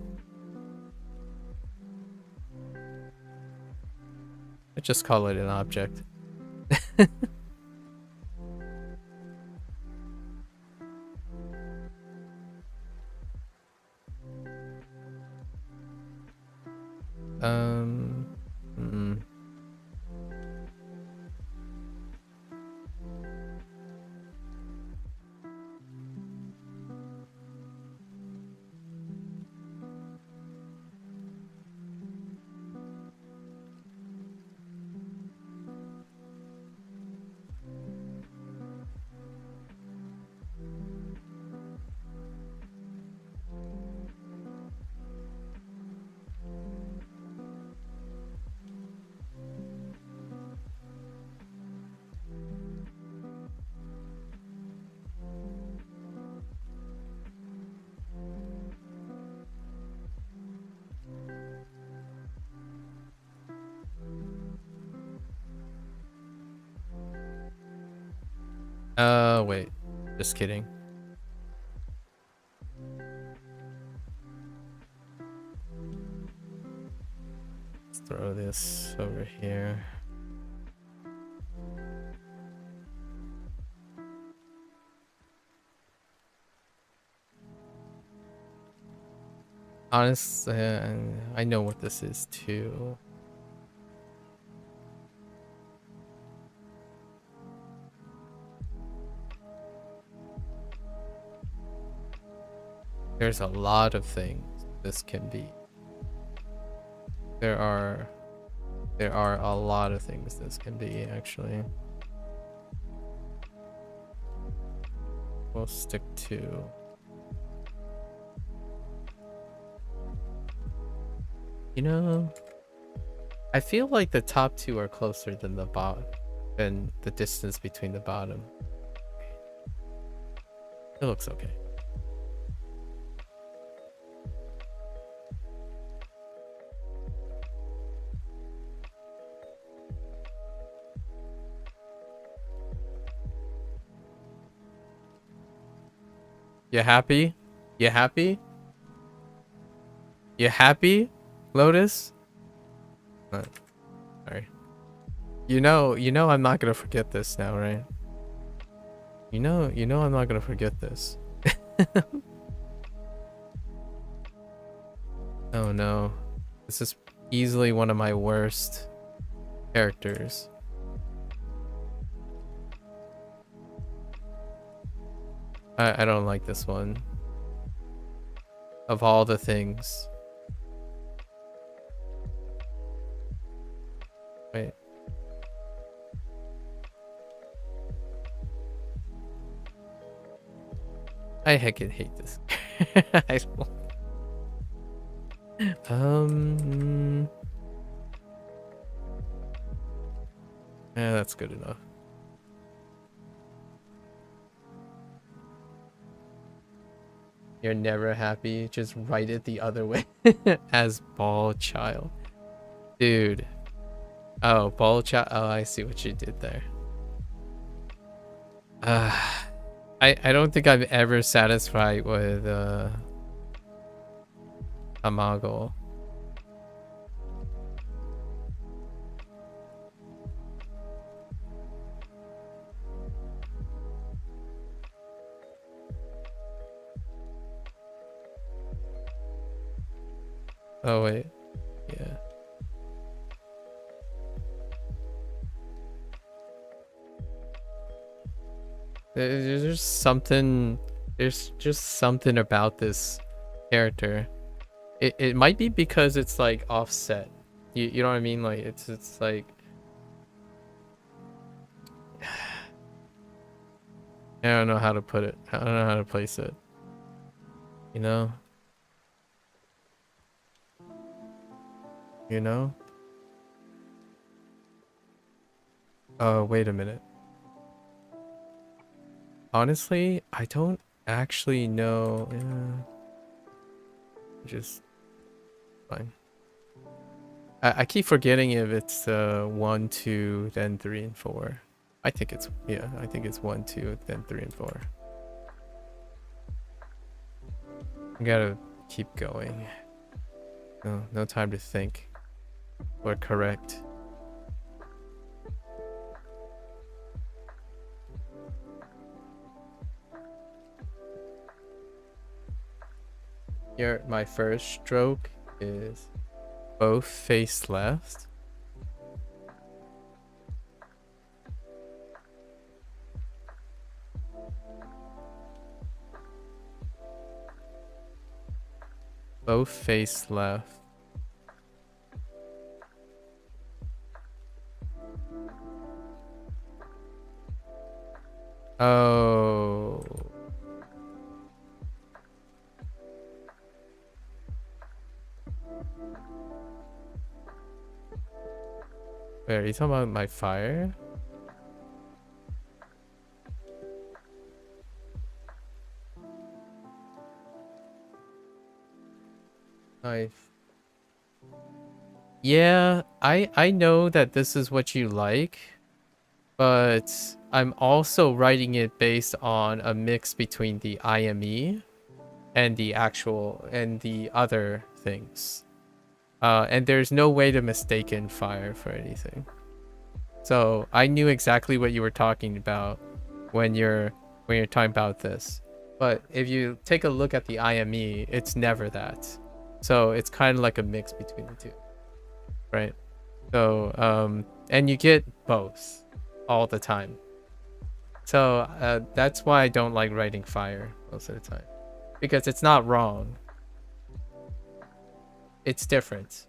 Let's just call it an object. Um. Mm. Wait. Just kidding. Let's throw this over here. Honestly, I know what this is too. There's a lot of things this can be. There are a lot of things this can be, actually. We'll stick to I feel like the top two are closer than than the distance between the bottom. It looks okay. You happy? You happy? You happy, Lotus? Sorry. You know I'm not gonna forget this now, right? You know I'm not gonna forget this. Oh no. This is easily one of my worst characters. I don't like this one. Of all the things. Wait. I heckin' hate this. I don't. Yeah, that's good enough. You're never happy. Just write it the other way. As ball child. Dude. Oh, ball child. Oh, I see what you did there. I don't think I'm ever satisfied with Amago. Oh wait. Yeah. There's just something about this character. It might be because it's like offset. You know what I mean? Like it's like I don't know how to put it. I don't know how to place it. You know? You know? Oh, wait a minute. Honestly, I don't actually know. Just fine. I keep forgetting if it's 1, 2, then 3 and 4. I think it's, yeah, I think it's 1, 2, then 3 and 4. I gotta keep going. No time to think. We're correct. Here, my first stroke is both face left. Both face left. Oh. Wait, are you talking about my fire? Knife. Yeah, I know that this is what you like, but I'm also writing it based on a mix between the IME and the actual and the other things. And there's no way to mistaken fire for anything. So I knew exactly what you were talking about when you're talking about this. But if you take a look at the IME, it's never that. So it's kind of like a mix between the two, right? So and you get both all the time. So that's why I don't like writing fire most of the time, because it's not wrong. It's different.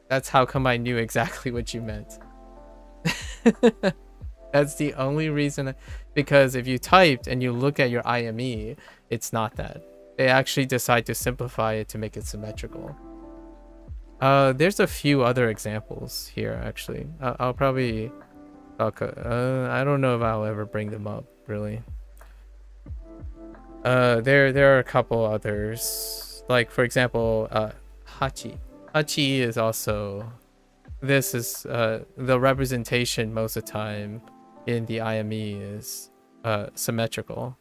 That's how come I knew exactly what you meant. That's the only reason, because if you typed and you look at your IME, it's not that. They actually decide to simplify it to make it symmetrical. There's a few other examples here, actually. I'll probably talk. I don't know if I'll ever bring them up, really. There are a couple others. Like, for example, hachi. Hachi is also... This is the representation most of the time in the IME is symmetrical.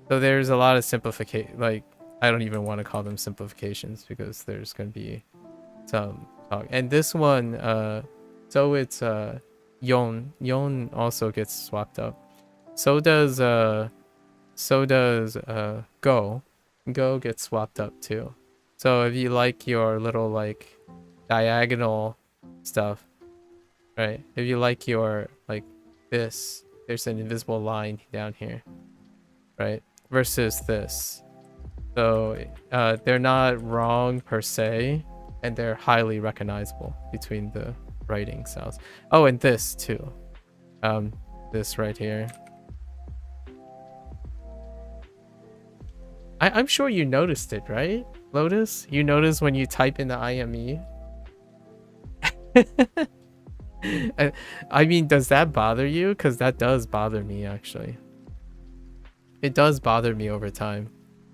So there's a lot of simplification. Like, I don't even want to call them simplifications because there's going to be some talk. And this one, so it's yon. Yon also gets swapped up. So does go. Go gets swapped up too. So if you like your little like diagonal stuff, right? If you like your like this, there's an invisible line down here, right? Versus this. So they're not wrong per se, and they're highly recognizable between the writing styles. Oh, and this too. This right here. I'm sure you noticed it, right, Lotus? You notice when you type in the IME? I mean, does that bother you? Because that does bother me, actually. It does bother me over time.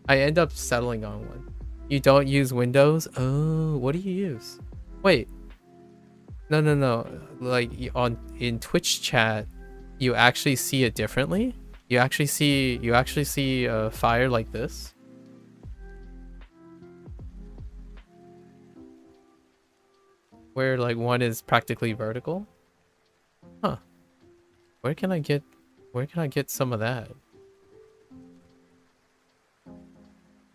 I end up settling on one. You don't use Windows? Oh, what do you use? Wait. No. Like, in Twitch chat, you actually see it differently? You actually see fire like this? Where like one is practically vertical? Huh. Where can I get some of that?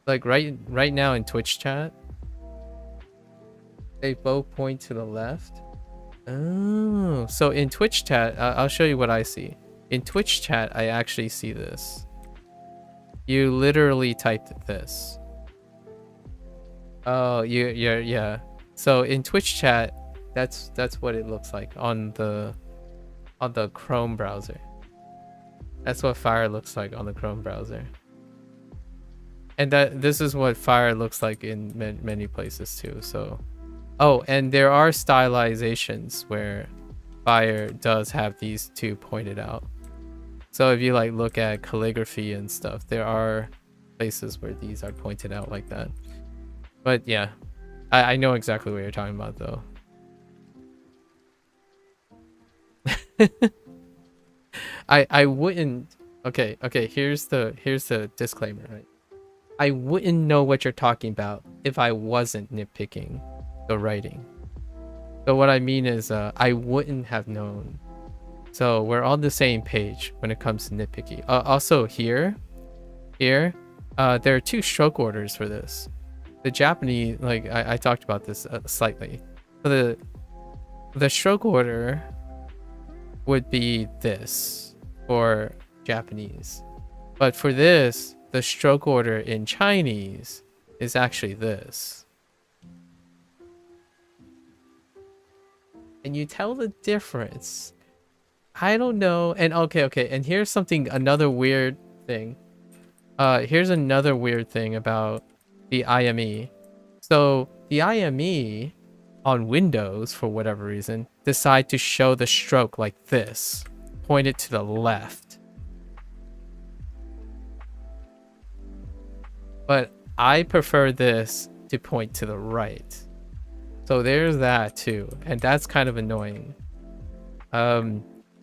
Like right now in Twitch chat, they both point to the left. Oh, so in Twitch chat, I'll show you what I see. In Twitch chat, I actually see this. You literally typed this. Oh, yeah. So in Twitch chat, that's what it looks like on the Chrome browser. That's what fire looks like on the Chrome browser. And this is what fire looks like in many places too. So, oh, and there are stylizations where fire does have these two pointed out. So if you like look at calligraphy and stuff, there are places where these are pointed out like that. But yeah, I know exactly what you're talking about though. I wouldn't. Okay, here's the disclaimer, right? I wouldn't know what you're talking about if I wasn't nitpicking the writing. So what I mean is I wouldn't have known. So we're on the same page when it comes to nitpicky. Also here, there are 2 stroke orders for this. The Japanese, like I talked about this slightly. So the stroke order would be this for Japanese, but for this, the stroke order in Chinese is actually this. And you tell the difference. I don't know. And okay. And here's another weird thing. Here's another weird thing about the IME. So the IME on Windows, for whatever reason, decide to show the stroke like this, pointed to the left. But I prefer this to point to the right. So there's that too, and that's kind of annoying.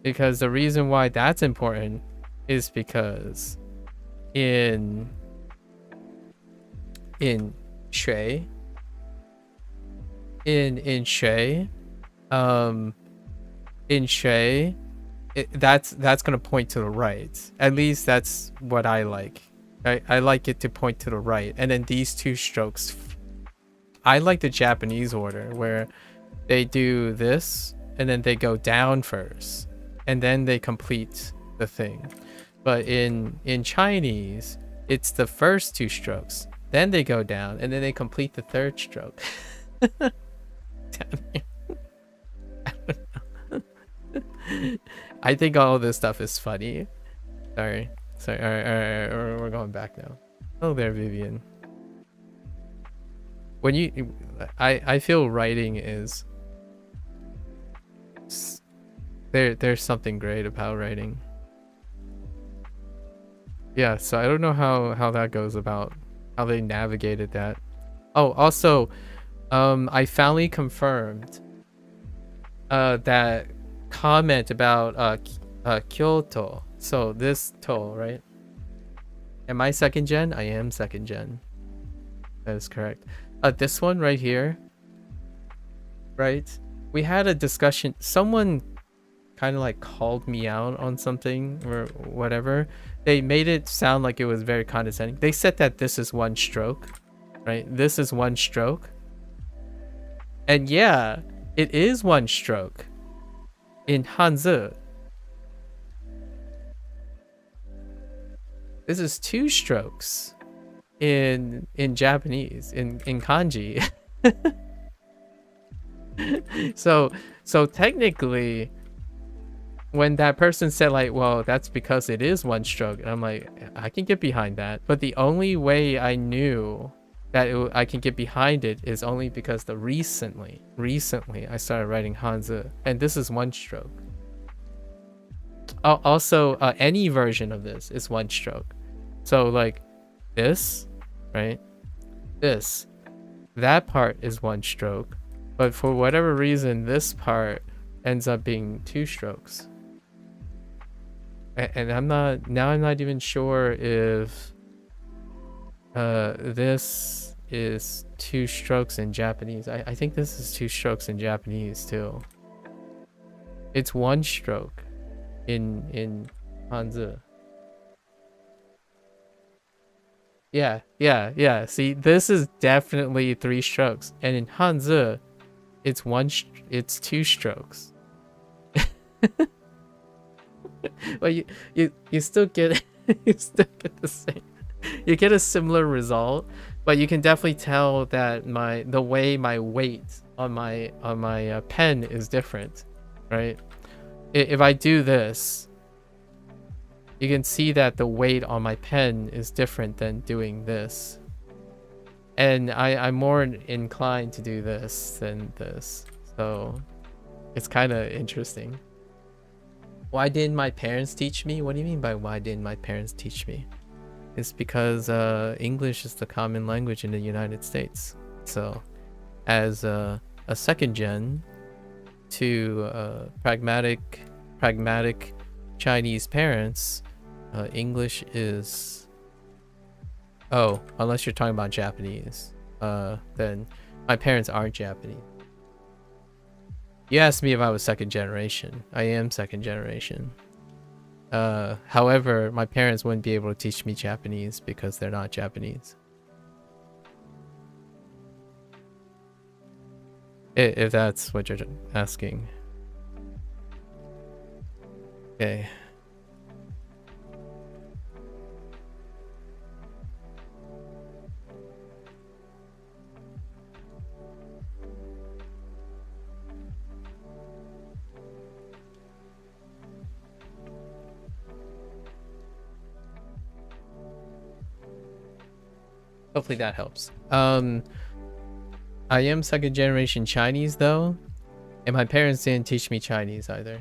Because the reason why that's important is because in Shui, in Shui, that's gonna point to the right. At least that's what I like. I like it to point to the right, and then these 2 strokes. I like the Japanese order where they do this and then they go down first and then they complete the thing. But in Chinese, it's the first 2 strokes, then they go down and then they complete the 3rd stroke. I think all this stuff is funny. Sorry. All right, we're going back now. Oh, there, Vivian. When I feel writing is there's something great about writing. Yeah, so I don't know how that goes about, how they navigated that. Oh, also, I finally confirmed that comment about Kyoto. So this to, right? Am I 2nd gen? I am 2nd gen. That is correct. This one right here, right? We had a discussion. Someone kind of like called me out on something or whatever. They made it sound like it was very condescending. They said that this is 1 stroke, right? This is 1 stroke. And yeah, it is 1 stroke in Hanzi. This is 2 strokes in Japanese, in kanji. so technically, when that person said like, well, that's because it is 1 stroke, and I'm like, I can get behind that. But the only way I knew that I can get behind it is only because recently I started writing Hanzi, and this is 1 stroke. Also, any version of this is 1 stroke. So like this, right? That part is 1 stroke, but for whatever reason, this part ends up being 2 strokes. And I'm not even sure if this is 2 strokes in Japanese. I think this is 2 strokes in Japanese too. It's 1 stroke in Hanzi. Yeah. See, this is definitely 3 strokes, and in Hanzi, it's 2 strokes. Well, you still get you still get the same. You get a similar result, but you can definitely tell that the way my weight on my pen is different, right? If I do this, you can see that the weight on my pen is different than doing this. And I'm more inclined to do this than this. So it's kind of interesting. Why didn't my parents teach me? What do you mean by why didn't my parents teach me? It's because English is the common language in the United States. So as a second gen to pragmatic Chinese parents, English is... Oh, unless you're talking about Japanese, then my parents aren't Japanese. You asked me if I was second generation. I am second generation. However, my parents wouldn't be able to teach me Japanese because they're not Japanese. If that's what you're asking. Okay. Hopefully that helps. I am second generation Chinese though, and my parents didn't teach me Chinese either.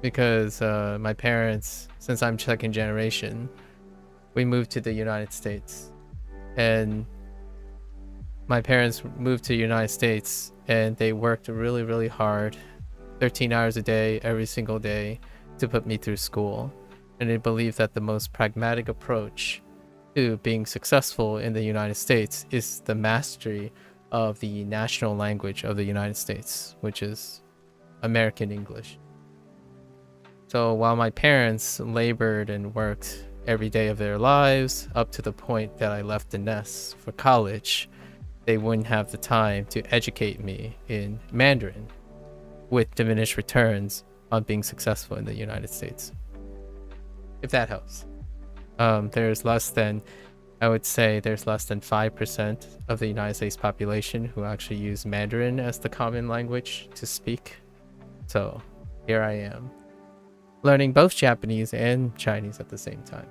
Because my parents, since I'm second generation, we moved to the United States. And my parents moved to the United States and they worked really, really hard, 13 hours a day, every single day, to put me through school. And they believe that the most pragmatic approach to being successful in the United States is the mastery of the national language of the United States, which is American English. So while my parents labored and worked every day of their lives up to the point that I left the nest for college, they wouldn't have the time to educate me in Mandarin with diminished returns on being successful in the United States. If that helps. There's less than 5% of the United States population who actually use Mandarin as the common language to speak. So here I am, learning both Japanese and Chinese at the same time.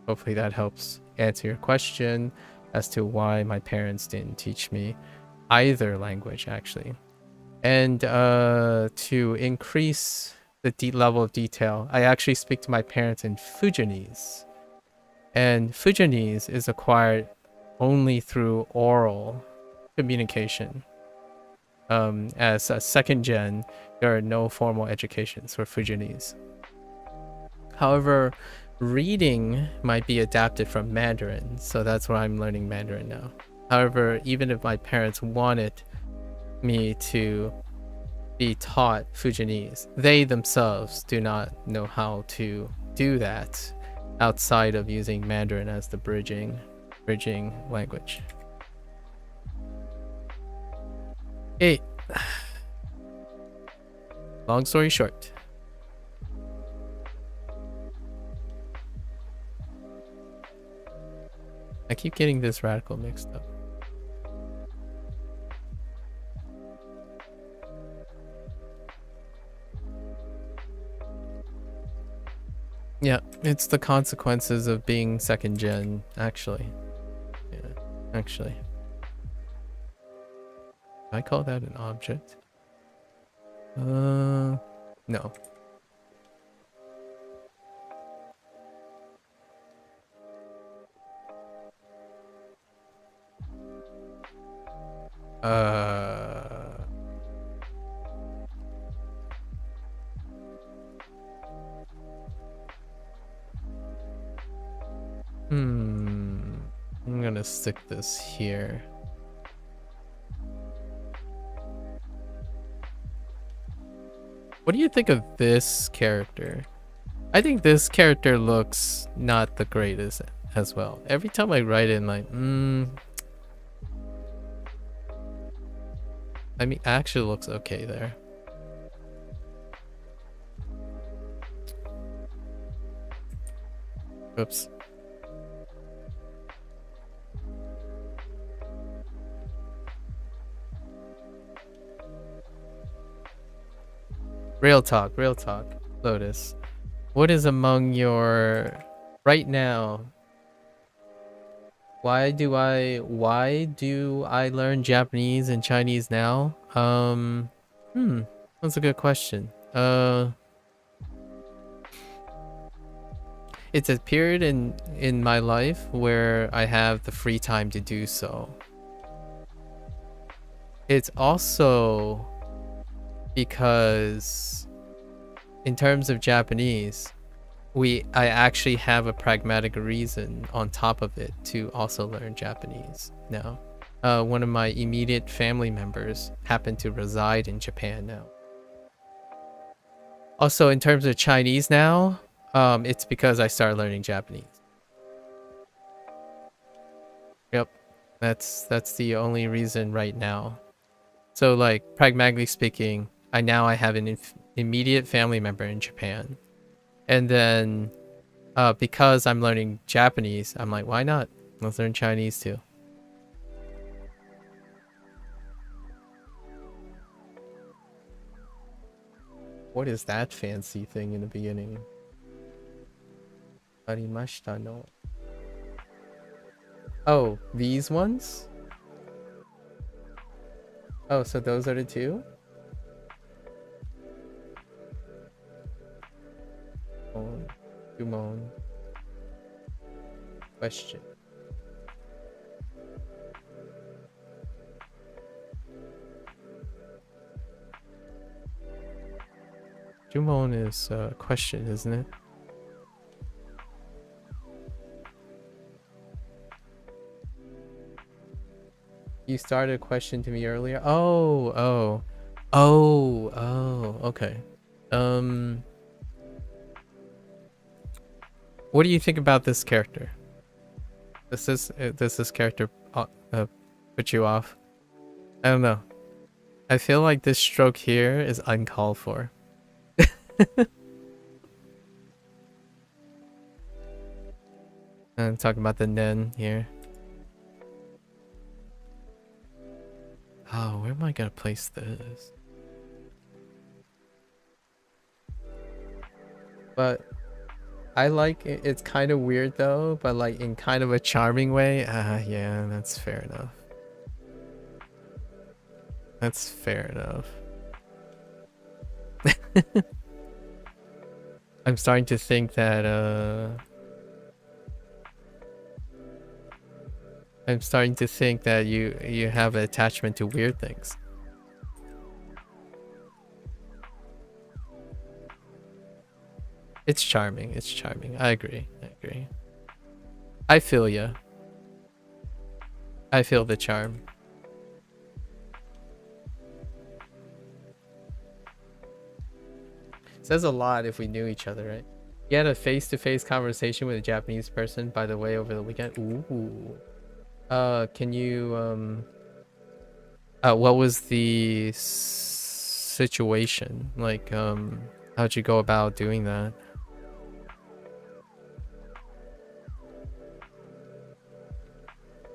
Hopefully that helps answer your question as to why my parents didn't teach me either language, actually. And to increase the level of detail, I actually speak to my parents in Fujianese. And Fujianese is acquired only through oral communication. As a second gen, there are no formal educations for Fujianese. However, reading might be adapted from Mandarin, so that's why I'm learning Mandarin now. However, even if my parents wanted me to be taught Fujianese, they themselves do not know how to do that outside of using Mandarin as the bridging language. Hey, long story short, I keep getting this radical mixed up. Yeah, it's the consequences of being second gen, actually. Yeah, actually. I call that an object? No. I'm gonna stick this here. What do you think of this character? I think this character looks not the greatest as well. Every time I write it, I'm like, I mean, actually looks okay there. Oops. Real talk, Lotus. What is among your right now? Why do I learn Japanese and Chinese now? That's a good question. it's a period in my life where I have the free time to do so. It's also because in terms of Japanese, I actually have a pragmatic reason on top of it to also learn Japanese now. One of my immediate family members happen to reside in Japan now. Also, in terms of Chinese now, it's because I started learning Japanese. Yep, that's the only reason right now. So, like, pragmatically speaking, I have an immediate family member in Japan, and then because I'm learning Japanese, I'm like, why not? Let's learn Chinese too. What is that fancy thing in the beginning? Arimashita no. Oh, these ones? Oh, so those are the two? Jumon. Question. Jumon is a question, isn't it? You started a question to me earlier. Oh, okay. What do you think about this character? Does this character put you off? I don't know. I feel like this stroke here is uncalled for. I'm talking about the nen here. Oh, where am I gonna place this? But I like it. It's kind of weird though, but like in kind of a charming way. Yeah, that's fair enough. That's fair enough. I'm starting to think that you have an attachment to weird things. It's charming. It's charming. I agree. I feel ya. I feel the charm. Says a lot if we knew each other, right? You had a face-to-face conversation with a Japanese person, by the way, over the weekend. Ooh. Can you what was the situation? Like, how'd you go about doing that?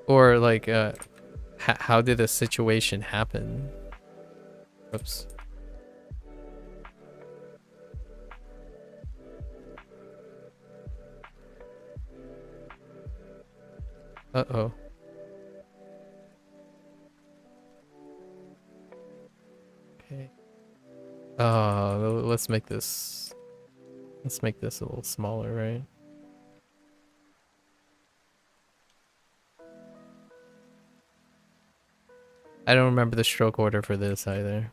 Or like, how did the situation happen? Oops. Uh-oh. Okay. Let's make this a little smaller, right? I don't remember the stroke order for this either.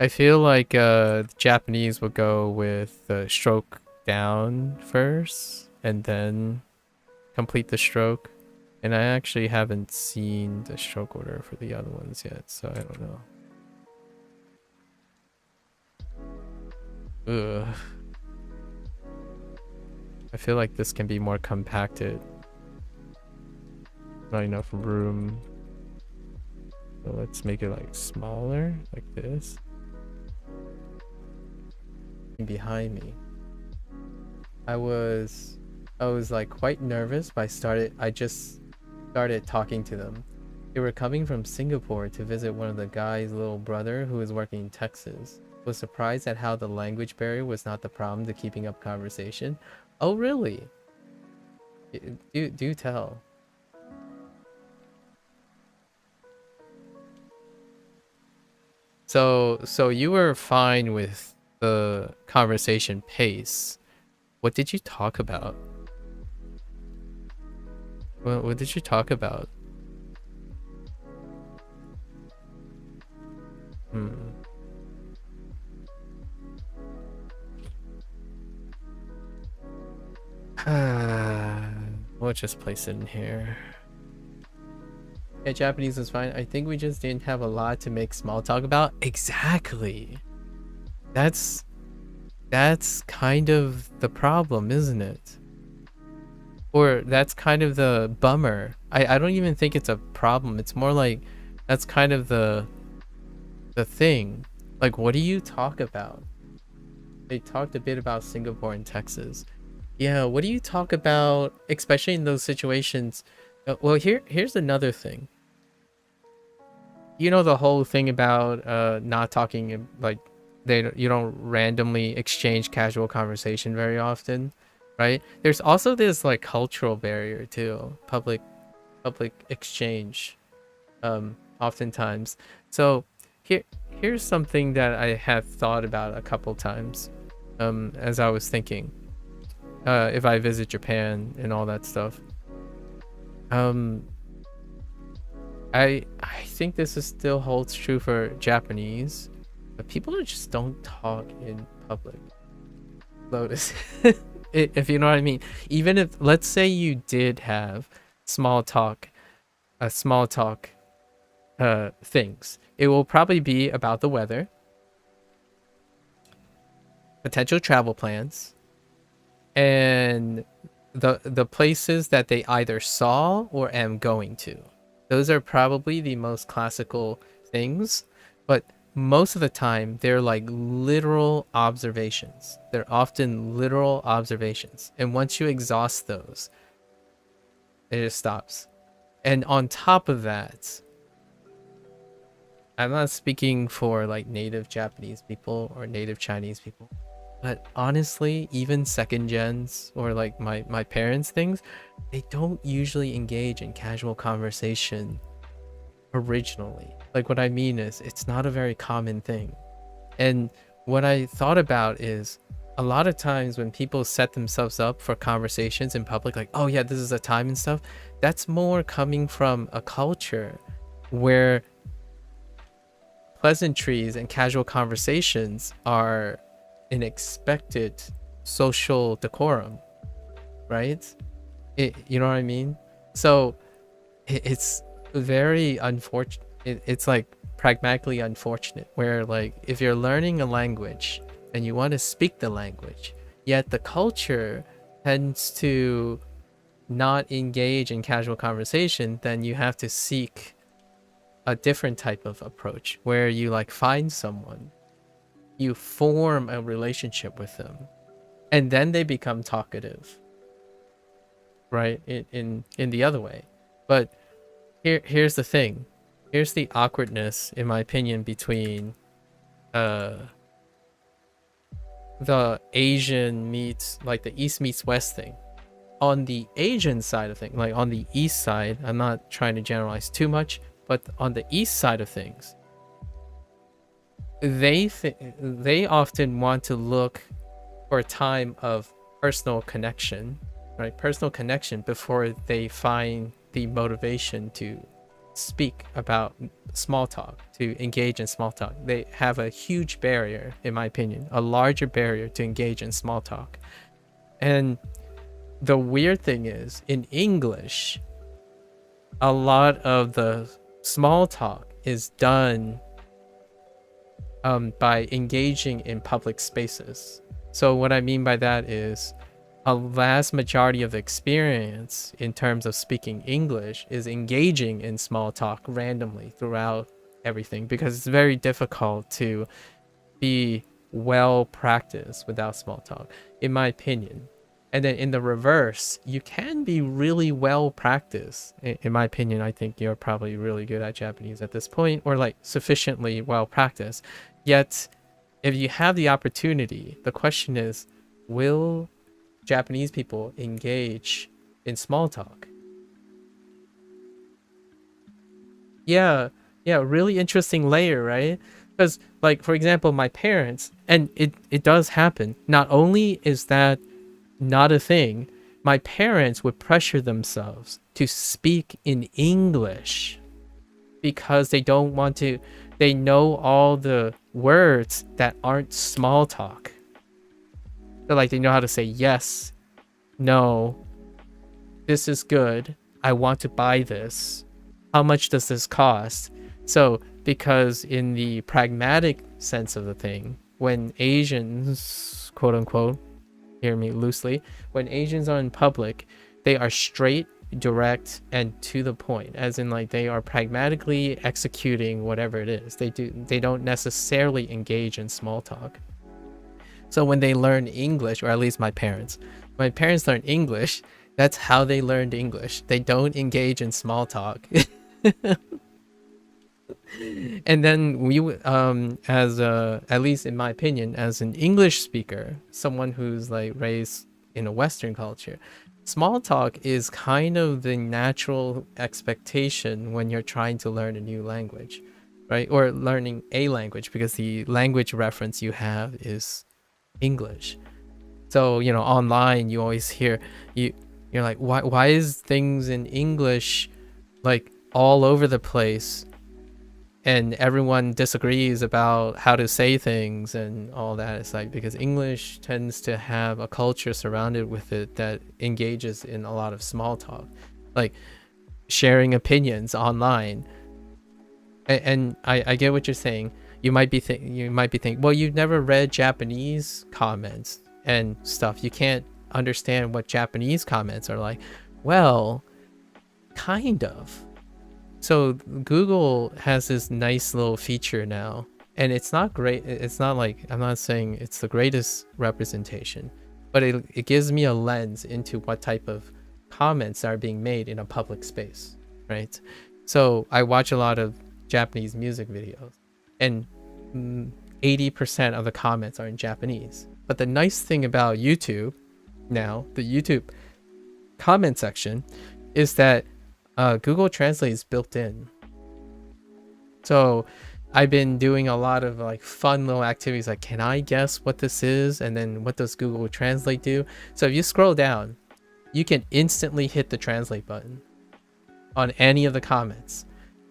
I feel like the Japanese would go with the stroke down first and then complete the stroke. And I actually haven't seen the stroke order for the other ones yet, so I don't know. Ugh. I feel like this can be more compacted. Not enough room. So let's make it like smaller, like this. Behind me. I was like quite nervous, but I just started talking to them. They were coming from Singapore to visit one of the guy's little brother who was working in Texas. Was surprised at how the language barrier was not the problem to keeping up conversation. Oh really? Do tell. So you were fine with the conversation pace. What did you talk about? What did you talk about? We'll just place it in here. Yeah, Japanese is fine. I think we just didn't have a lot to make small talk about. Exactly. That's kind of the problem, isn't it? Or that's kind of the bummer. I don't even think it's a problem. It's more like that's kind of the thing. Like, what do you talk about? They talked a bit about Singapore and Texas. Yeah, what do you talk about, especially in those situations? Well, here's another thing. You know the whole thing about not talking, like you don't randomly exchange casual conversation very often, right? There's also this like cultural barrier too, public exchange, oftentimes. So here's something that I have thought about a couple times, as I was thinking, if I visit Japan and all that stuff. I think this is still holds true for Japanese, but people just don't talk in public. Lotus, if you know what I mean. Even if, let's say you did have small talk things, it will probably be about the weather, potential travel plans, and the places that they either saw or am going to. Those are probably the most classical things, but most of the time they're like literal observations. They're often literal observations, and once you exhaust those, it just stops. And on top of that, I'm not speaking for like native Japanese people or native Chinese people, but honestly, even second gens or like my parents' things, they don't usually engage in casual conversation originally. Like, what I mean is, it's not a very common thing. And what I thought about is, a lot of times when people set themselves up for conversations in public, like, oh yeah, this is a time and stuff, that's more coming from a culture where pleasantries and casual conversations are an expected social decorum, right? You know what I mean? So it's very unfortunate. It's like pragmatically unfortunate, where like if you're learning a language and you want to speak the language, yet the culture tends to not engage in casual conversation, then you have to seek a different type of approach where you like find someone, you form a relationship with them, and then they become talkative, right? In the other way. But here's the thing. Here's the awkwardness, in my opinion, between the Asian meets, like the East meets West thing. On the Asian side of things, like on the East side, I'm not trying to generalize too much, but on the East side of things, they often want to look for a time of personal connection, right? Personal connection before they find the motivation to speak about small talk, to engage in small talk. They have a huge barrier, in my opinion, a larger barrier to engage in small talk. And the weird thing is, in English, a lot of the small talk is done by engaging in public spaces. So what I mean by that is, a vast majority of the experience in terms of speaking English is engaging in small talk randomly throughout everything, because it's very difficult to be well practiced without small talk, in my opinion. And then in the reverse, you can be really well practiced. In my opinion, I think you're probably really good at Japanese at this point, or like sufficiently well practiced. Yet, if you have the opportunity, the question is, will Japanese people engage in small talk? Yeah, really interesting layer, right? Because, like, for example, my parents, and it does happen. Not only is that not a thing. My parents would pressure themselves to speak in English because they don't want to, they know all the words that aren't small talk. They're like, they know how to say yes, no, this is good, I want to buy this, how much does this cost? So, because in the pragmatic sense of the thing, when Asians, quote unquote, hear me loosely, when Asians are in public, they are straight, direct, and to the point, as in like they are pragmatically executing whatever it is. They don't necessarily engage in small talk. So when they learn English, or at least my parents learn English, that's how they learned English. They don't engage in small talk. And then we, as at least in my opinion, as an English speaker, someone who's like raised in a Western culture, small talk is kind of the natural expectation when you're trying to learn a new language, right? Or learning a language, because the language reference you have is English. So, you know, online you always hear, you're like, why is things in English like all over the place, and everyone disagrees about how to say things and all that? It's like, because English tends to have a culture surrounded with it that engages in a lot of small talk, like sharing opinions online. And I get what you're saying. You might be thinking, well, you've never read Japanese comments and stuff, you can't understand what Japanese comments are like. Well, kind of. So Google has this nice little feature now, and it's not great. It's not like, I'm not saying it's the greatest representation, but it gives me a lens into what type of comments are being made in a public space, right? So I watch a lot of Japanese music videos, and 80% of the comments are in Japanese. But the nice thing about YouTube now, the YouTube comment section, is that Google Translate is built in. So I've been doing a lot of like fun little activities, like, can I guess what this is? And then what does Google Translate do? So if you scroll down, you can instantly hit the translate button on any of the comments.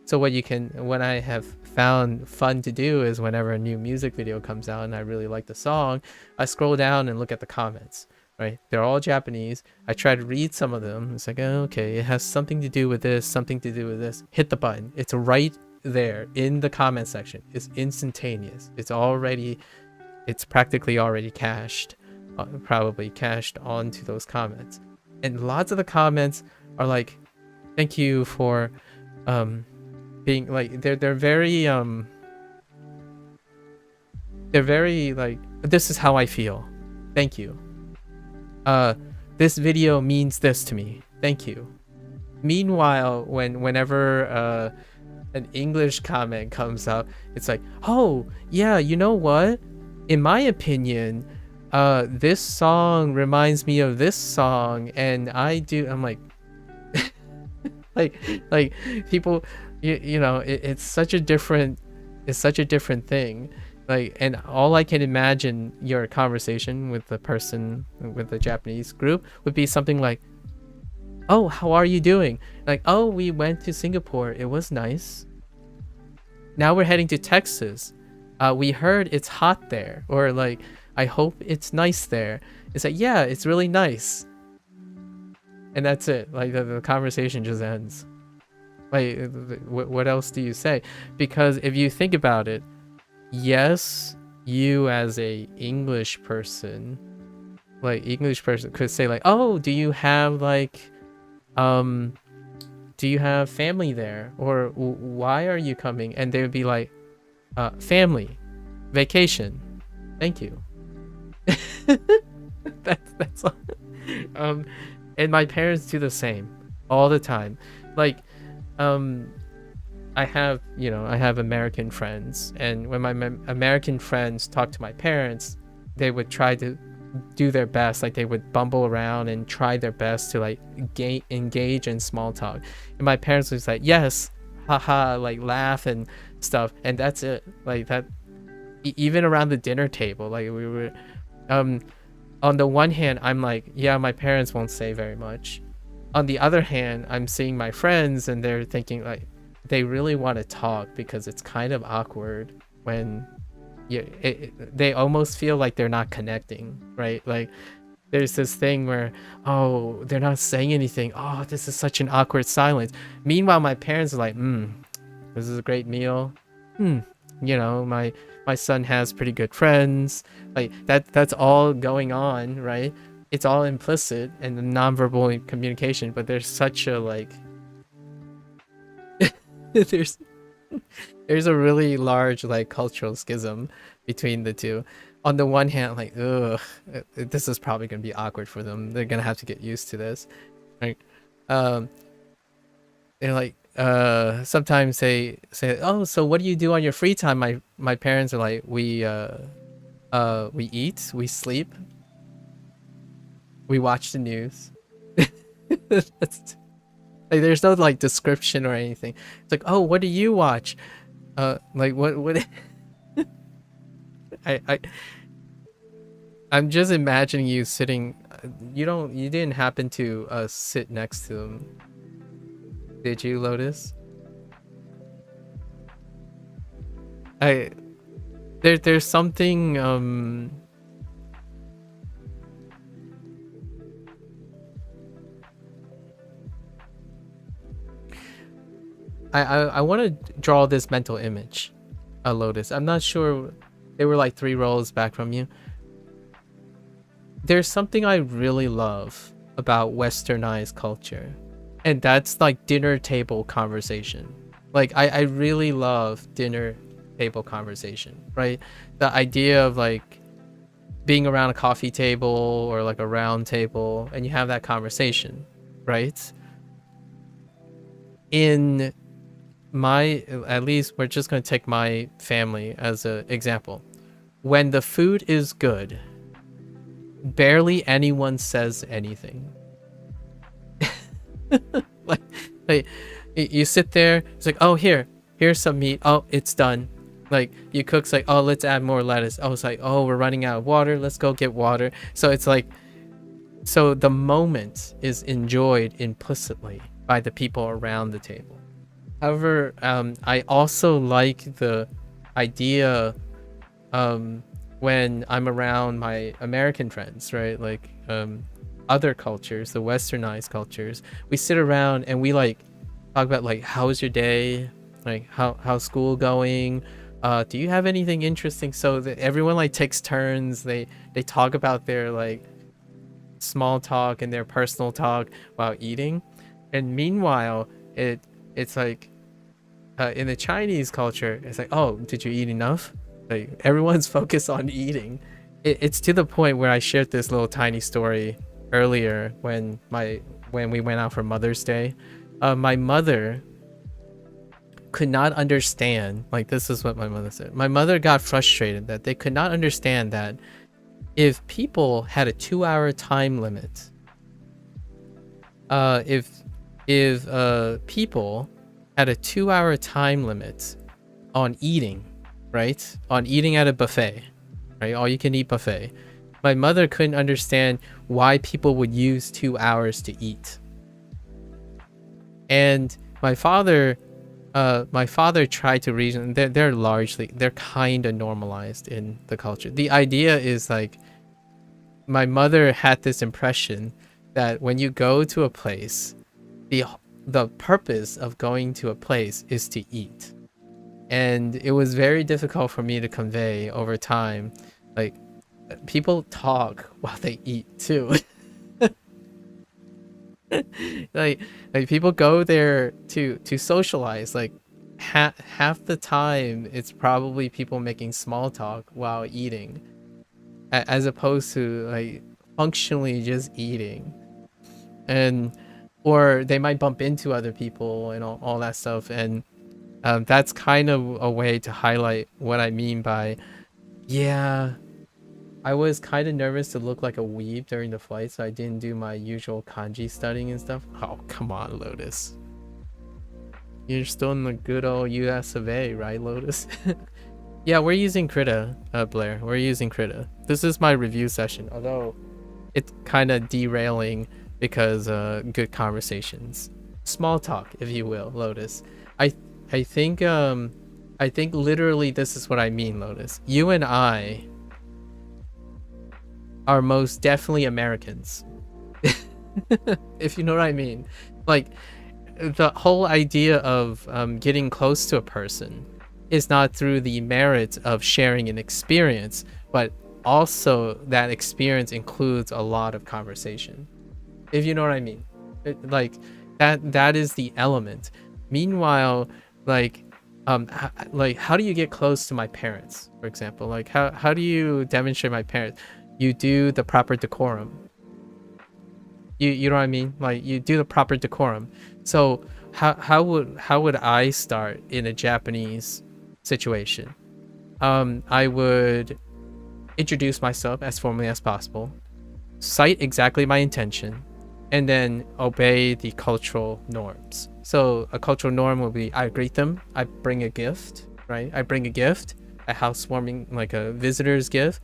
So what I have found fun to do is, whenever a new music video comes out and I really like the song, I scroll down and look at the comments, right? They're all Japanese. I try to read some of them. It's like, oh, okay, it has something to do with this, something to do with this. Hit the button. It's right there in the comment section. It's instantaneous. It's practically already cached, probably cached onto those comments. And lots of the comments are like, thank you for being like, they're very like, this is how I feel, thank you. This video means this to me, thank you. Meanwhile, whenever an English comment comes up, it's like, oh yeah, you know what, in my opinion, this song reminds me of this song, and I'm like like people, you know, it's such a different thing. Like, and all I can imagine your conversation with the person, with the Japanese group, would be something like, oh, how are you doing? Like, oh, we went to Singapore, it was nice. Now we're heading to Texas. We heard it's hot there. Or like, I hope it's nice there. It's like, yeah, it's really nice. And that's it. Like, the conversation just ends. Like, what else do you say? Because if you think about it, yes, you as a English person could say like, oh, do you have family there? Or why are you coming? And they would be like, family, vacation, thank you. that's all. And my parents do the same all the time. Like, I have American friends, and when my American friends talk to my parents, they would try to do their best. Like, they would bumble around and try their best to like engage in small talk. And my parents was like, yes, haha, like laugh and stuff, and that's it. Like that, even around the dinner table, like we were, on the one hand, I'm like, yeah, my parents won't say very much. On the other hand, I'm seeing my friends and they're thinking like they really want to talk because it's kind of awkward when they almost feel like they're not connecting, right? Like there's this thing where, oh, they're not saying anything. Oh, this is such an awkward silence. Meanwhile, my parents are like, this is a great meal. My son has pretty good friends. Like that's all going on, right? It's all implicit in the nonverbal communication, but there's such a like there's a really large like cultural schism between the two. On the one hand, like, ugh, this is probably gonna be awkward for them. They're gonna have to get used to this, right? They're like, sometimes they say, "Oh, so what do you do on your free time?" My parents are like, we eat, we sleep, we watch the news." That's, like, there's no like description or anything. It's like, "Oh, what do you watch?" Like what? I'm just imagining you sitting. You didn't happen to sit next to them, did you, Lotus? There's something I want to draw this mental image, Lotus. I'm not sure. They were like 3 rows back from you. There's something I really love about westernized culture, and that's like dinner table conversation. Like I really love dinner table conversation, right? The idea of like being around a coffee table or like a round table and you have that conversation, right? In my, at least we're just going to take my family as an example. When the food is good, barely anyone says anything. like you sit there, it's like, oh, here's some meat, oh, it's done. Like you cook's like, oh, let's add more lettuce. Oh, it's like, oh, we're running out of water, let's go get water. So it's like, so the moment is enjoyed implicitly by the people around the table. However, I also like the idea when I'm around my American friends, right? Like other cultures, the westernized cultures, we sit around and we like talk about like, how was your day? Like how's school going? Do you have anything interesting? So that everyone like takes turns. They talk about their like small talk and their personal talk while eating. And meanwhile, it's like in the Chinese culture, it's like, oh, did you eat enough? Like everyone's focused on eating. It's to the point where I shared this little tiny story earlier when we went out for Mother's Day. My mother could not understand, like this is what my mother said. My mother got frustrated that they could not understand that if people had a 2-hour time limit, if people had a 2-hour time limit on eating, right? On eating at a buffet, right? All you can eat buffet. My mother couldn't understand why people would use 2 hours to eat. And my father tried to reason. They're kind of normalized in the culture. The idea is like, my mother had this impression that when you go to a place, the purpose of going to a place is to eat. And it was very difficult for me to convey over time. Like, people talk while they eat too. like people go there to socialize. Like half the time it's probably people making small talk while eating, as opposed to like functionally just eating. And or they might bump into other people and all that stuff. And that's kind of a way to highlight what I mean by, yeah, I was kind of nervous to look like a weeb during the flight, so I didn't do my usual kanji studying and stuff. Oh, come on, Lotus. You're still in the good old US of A, right, Lotus? Yeah, we're using Krita, Blair. We're using Krita. This is my review session, although it's kind of derailing because good conversations, small talk, if you will, Lotus. I I think I think literally this is what I mean, Lotus. You and I are most definitely Americans. If you know what I mean. Like, the whole idea of getting close to a person is not through the merit of sharing an experience, but also that experience includes a lot of conversation. If you know what I mean. Like, that is the element. Meanwhile, like, like, how do you get close to my parents, for example? Like, how do you demonstrate my parents? You do the proper decorum. You know what I mean? Like, you do the proper decorum. So how would I start in a Japanese situation? I would introduce myself as formally as possible, cite exactly my intention, and then obey the cultural norms. So a cultural norm will be, I greet them, I bring a gift, right? I bring a gift, a housewarming, like a visitor's gift.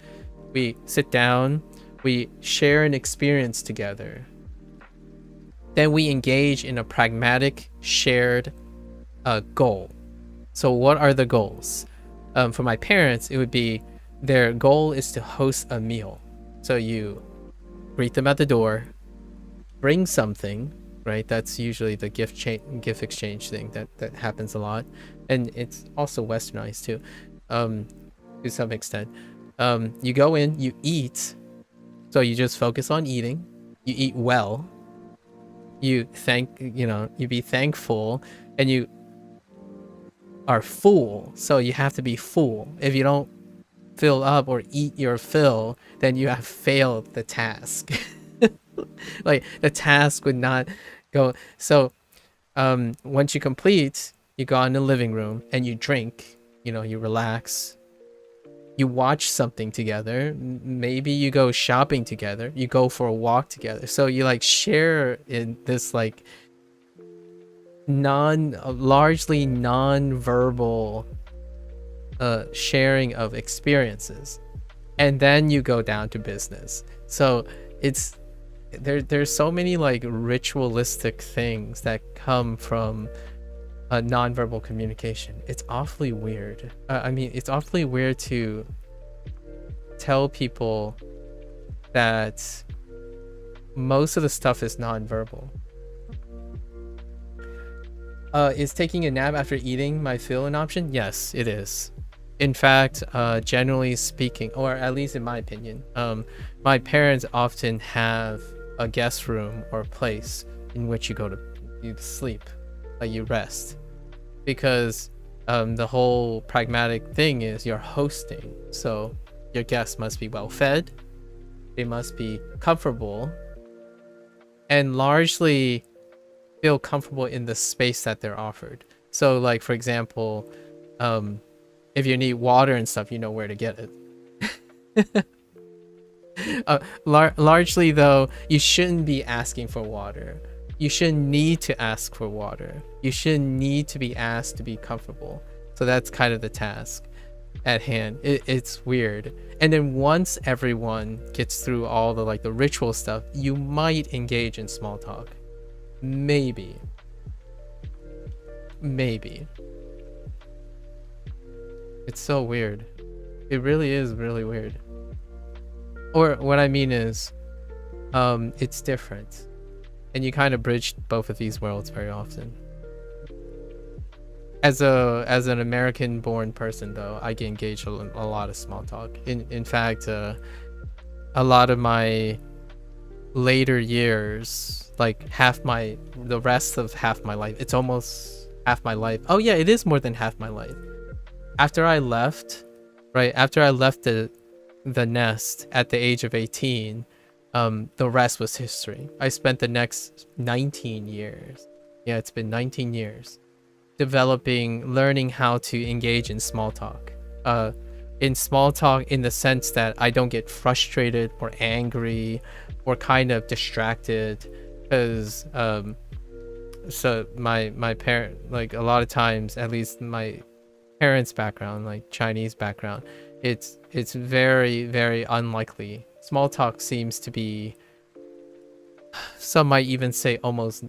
We sit down, we share an experience together. Then we engage in a pragmatic shared goal. So what are the goals? For my parents, it would be, their goal is to host a meal. So you greet them at the door, bring something, right? That's usually the gift exchange thing that happens a lot, and it's also westernized too, to some extent. You go in, you eat, so you just focus on eating. You eat well. You be thankful, and you are full. So you have to be full. If you don't fill up or eat your fill, then you have failed the task. Like, the task would not go. So once you complete, you go in the living room and you drink, you relax, you watch something together, maybe you go shopping together, you go for a walk together. So you like share in this like largely non-verbal sharing of experiences, and then you go down to business. So it's there's so many like ritualistic things that come from non-verbal communication. It's awfully weird. It's awfully weird to tell people that most of the stuff is non-verbal. Is taking a nap after eating my fill an option? Yes, it is. In fact, generally speaking, or at least in my opinion, my parents often have a guest room or place in which you sleep, like you rest, because the whole pragmatic thing is you're hosting, so your guests must be well fed, they must be comfortable, and largely feel comfortable in the space that they're offered. So like, for example, if you need water and stuff, you know where to get it. Largely though, you shouldn't be asking for water. You shouldn't need to ask for water. You shouldn't need to be asked to be comfortable. So that's kind of the task at hand. It's weird. And then once everyone gets through all the like the ritual stuff, you might engage in small talk. Maybe. It's so weird. It really is really weird. Or what I mean is, it's different. And you kind of bridge both of these worlds very often. As an American-born person, though, I get engaged in a lot of small talk. In fact, a lot of my later years, like the rest of half my life, it's almost half my life. Oh yeah, it is more than half my life. After I left the nest at the age of 18, the rest was history. I spent the next 19 years. Yeah, it's been 19 years learning how to engage in small talk. In small talk in the sense that I don't get frustrated or angry or kind of distracted, because so my parent, like a lot of times, at least my parents' background, like Chinese background, it's very, very unlikely small talk seems to be, some might even say, almost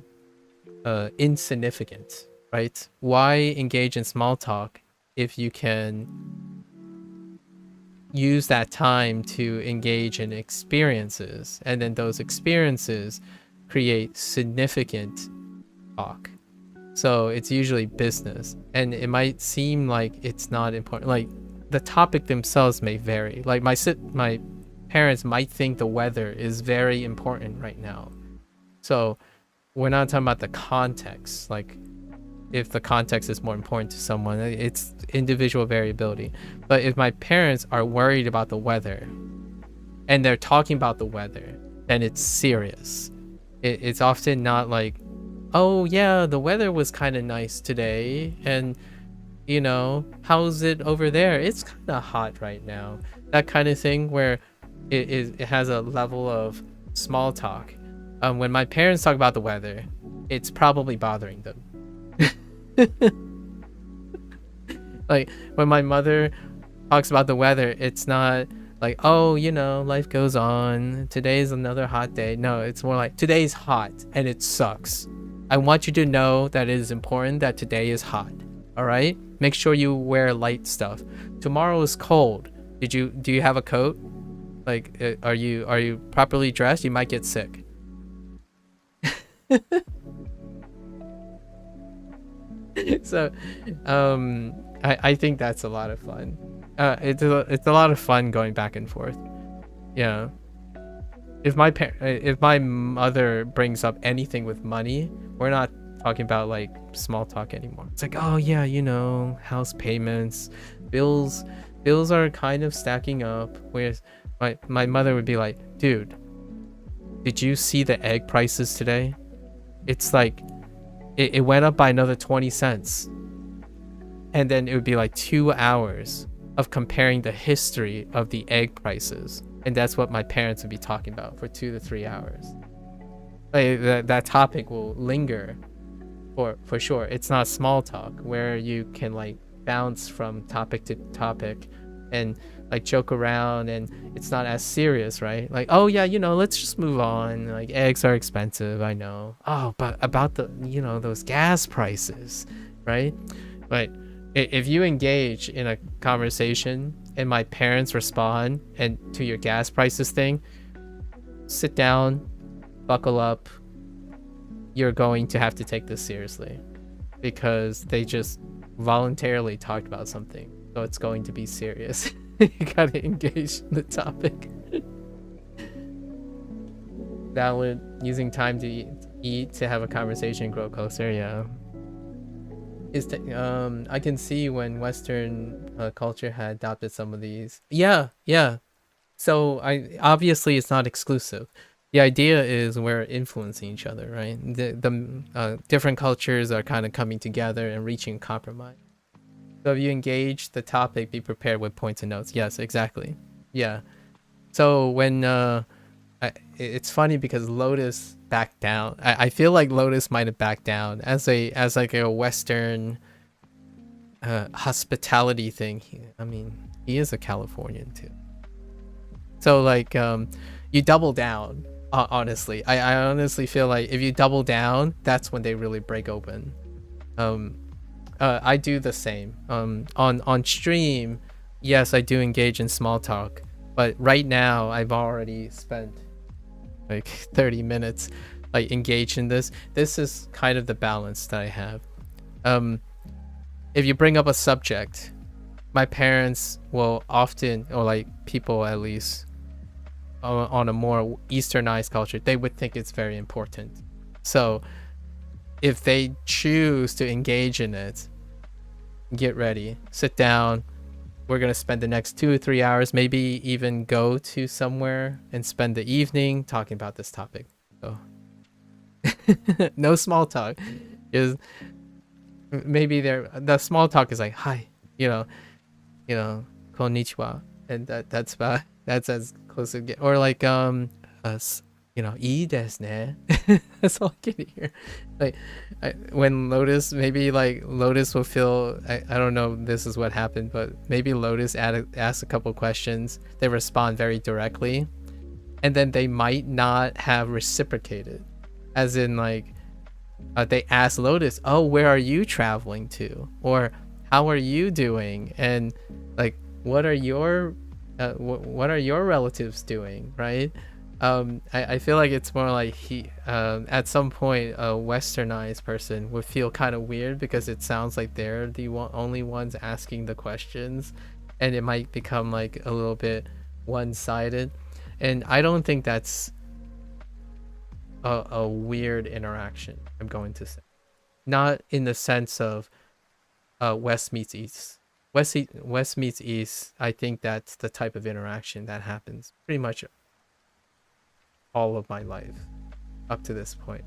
insignificant, right? Why engage in small talk if you can use that time to engage in experiences, and then those experiences create significant talk? So it's usually business, and it might seem like it's not important. Like, the topic themselves may vary. Like, my parents might think the weather is very important right now. So we're not talking about the context. Like, if the context is more important to someone, it's individual variability. But if my parents are worried about the weather and they're talking about the weather, then it's serious. It's often not like, oh yeah, the weather was kind of nice today, and you know, how's it over there? It's kind of hot right now. That kind of thing, where it has a level of small talk. When my parents talk about the weather, it's probably bothering them. Like, when my mother talks about the weather, it's not like, oh, you know, life goes on, today's another hot day. No, it's more like, today's hot and it sucks. I want you to know that it is important that today is hot. All right, make sure you wear light stuff. Tomorrow is cold. Do you have a coat? Like, are you properly dressed? You might get sick. So I think that's a lot of fun. It's a lot of fun going back and forth. Yeah. If my mother brings up anything with money, we're not talking about like small talk anymore. It's like, oh yeah, you know, house payments, bills are kind of stacking up. Whereas my mother would be like, dude, did you see the egg prices today? It's like, it went up by another 20 cents. And then it would be like 2 hours of comparing the history of the egg prices. And that's what my parents would be talking about for 2 to 3 hours. Like, that topic will linger for sure. It's not small talk where you can like bounce from topic to topic and like joke around, and it's not as serious, right? Like, oh yeah, you know, let's just move on. Like, eggs are expensive, I know. Oh, but about the, you know, those gas prices, right? But if you engage in a conversation and my parents respond and to your gas prices thing, sit down, buckle up. You're going to have to take this seriously, because they just voluntarily talked about something, so it's going to be serious. You gotta engage in the topic. Valid. Using time to eat to have a conversation, grow closer. Yeah. I can see when Western culture had adopted some of these. Yeah. So obviously it's not exclusive. The idea is we're influencing each other, right? The different cultures are kind of coming together and reaching compromise. So if you engage the topic, be prepared with points and notes. Yes, exactly. Yeah. So when it's funny because Lotus backed down. I feel like Lotus might have backed down as like a Western hospitality thing. I mean, he is a Californian too. So like you double down. Honestly, I honestly feel like if you double down, that's when they really break open. I do the same. On stream, yes, I do engage in small talk, but right now I've already spent like 30 minutes like engaged in this. This is kind of the balance that I have. If you bring up a subject, my parents will often, or like people at least on a more Easternized culture, they would think it's very important. So if they choose to engage in it, get ready, sit down. We're going to spend the next 2 or 3 hours, maybe even go to somewhere and spend the evening talking about this topic. So no small talk. Is maybe the small talk is like, hi, you know, konnichiwa, and that's about, that's as close as get. Or like ii desu ne. That's all I can hear. Like when Lotus, maybe like Lotus will feel, I don't know if this is what happened, but maybe Lotus asks a couple questions, they respond very directly, and then they might not have reciprocated, as in like they asked Lotus, oh, where are you traveling to, or how are you doing, and like what are your what are your relatives doing, right? I feel like it's more like he at some point a westernized person would feel kind of weird because it sounds like they're the only ones asking the questions, and it might become like a little bit one-sided, and I don't think that's a weird interaction. I'm going to say, not in the sense of west meets east. West meets east. I think that's the type of interaction that happens pretty much all of my life up to this point.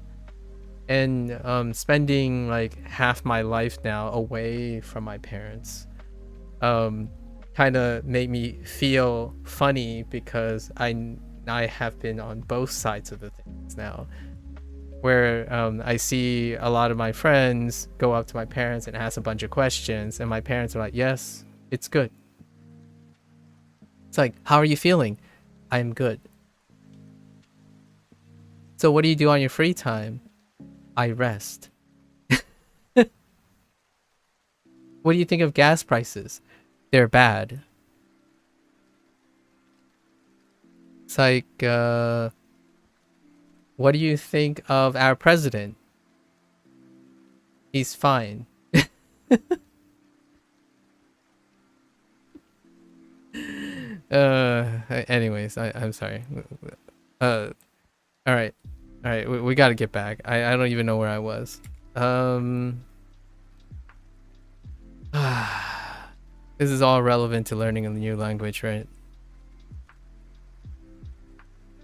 And spending like half my life now away from my parents kind of made me feel funny because I have been on both sides of the things now, where I see a lot of my friends go up to my parents and ask a bunch of questions, and my parents are like, yes, it's good. It's like, how are you feeling? I'm good. So what do you do on your free time? I rest. What do you think of gas prices? They're bad. It's like, what do you think of our president? He's fine. Anyways, I'm sorry. All right. We got to get back. I don't even know where I was. This is all relevant to learning a new language, right?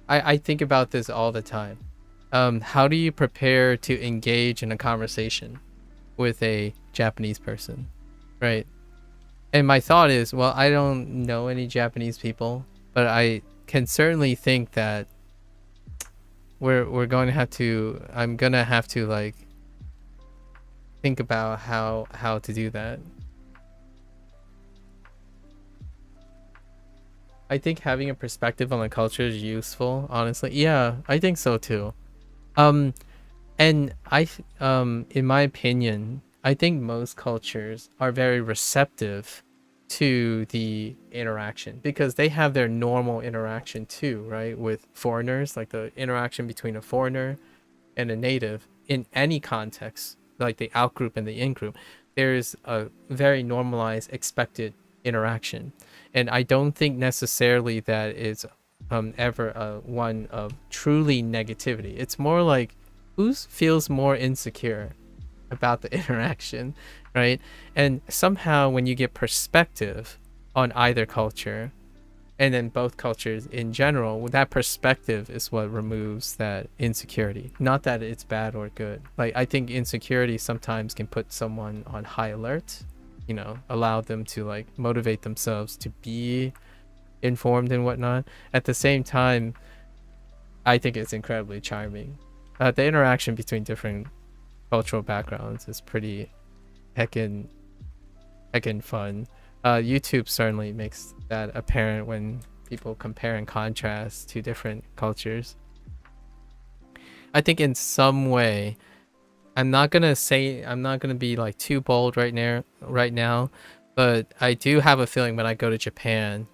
I think about this all the time. How do you prepare to engage in a conversation with a Japanese person, right? And my thought is, well, I don't know any Japanese people, but I can certainly think that we're going to have to, I'm gonna have to like think about how to do that. I think having a perspective on the culture is useful, honestly. Yeah, I think so too. And in my opinion, I think most cultures are very receptive to the interaction because they have their normal interaction too, right? With foreigners, like the interaction between a foreigner and a native in any context, like the out group and the in group, there's a very normalized expected interaction. And I don't think necessarily that it's ever one of truly negativity. It's more like who feels more insecure about the interaction, right? And somehow when you get perspective on either culture, and then both cultures in general, that perspective is what removes that insecurity. Not that it's bad or good. Like, I think insecurity sometimes can put someone on high alert, you know, allow them to like motivate themselves to be informed and whatnot. At the same time, I think it's incredibly charming. The interaction between different cultural backgrounds is pretty heckin' fun. YouTube certainly makes that apparent when people compare and contrast to different cultures. I think in some way, I'm not gonna be like too bold right now, but I do have a feeling when I go to Japan,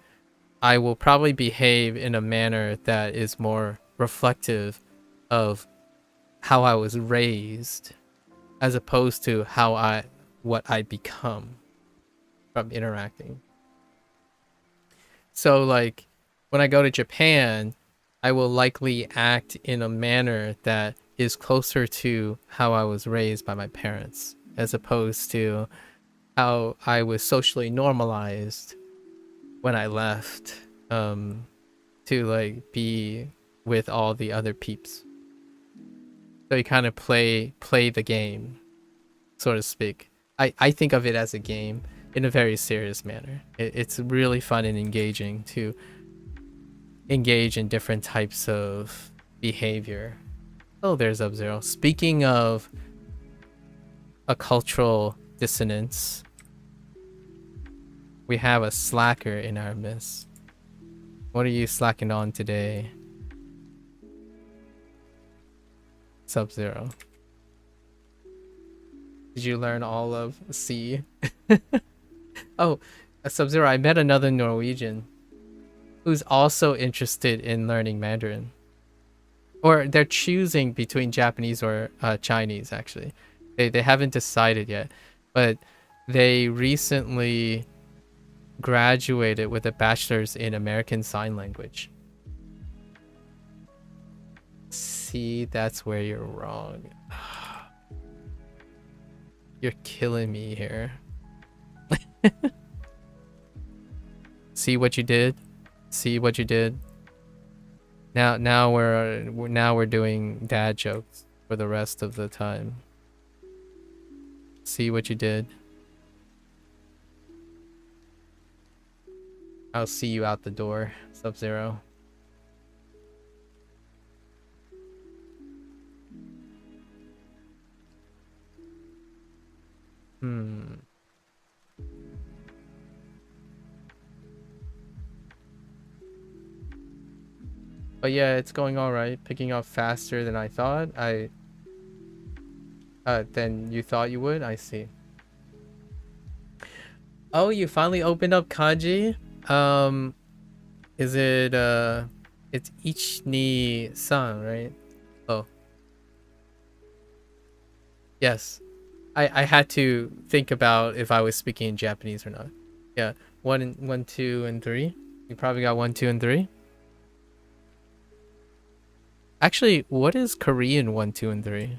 I will probably behave in a manner that is more reflective of how I was raised, as opposed to what I become from interacting. So like when I go to Japan, I will likely act in a manner that is closer to how I was raised by my parents, as opposed to how I was socially normalized when I left to like be with all the other peeps. So you kind of play the game, so to speak. I think of it as a game in a very serious manner. It's really fun and engaging to engage in different types of behavior. Oh, there's Up-Zero. Speaking of a cultural dissonance, we have a slacker in our midst. What are you slacking on today? Sub-Zero? Did you learn all of C? Oh, Sub-Zero, I met another Norwegian who's also interested in learning Mandarin. Or they're choosing between Japanese or Chinese, actually. They haven't decided yet. But they recently graduated with a bachelor's in American Sign Language. See, that's where you're wrong. You're killing me here. See what you did? See what you did? Now we're doing dad jokes for the rest of the time. See what you did? I'll see you out the door, Sub-Zero. But yeah, it's going all right. Picking up faster than I thought. Than you thought you would. I see. Oh, you finally opened up kanji. Is it it's Ichni-san, right? Oh. Yes. I had to think about if I was speaking in Japanese or not. Yeah. 1, 2, and 3. You probably got 1, 2, and 3. Actually, what is Korean 1, 2, and 3?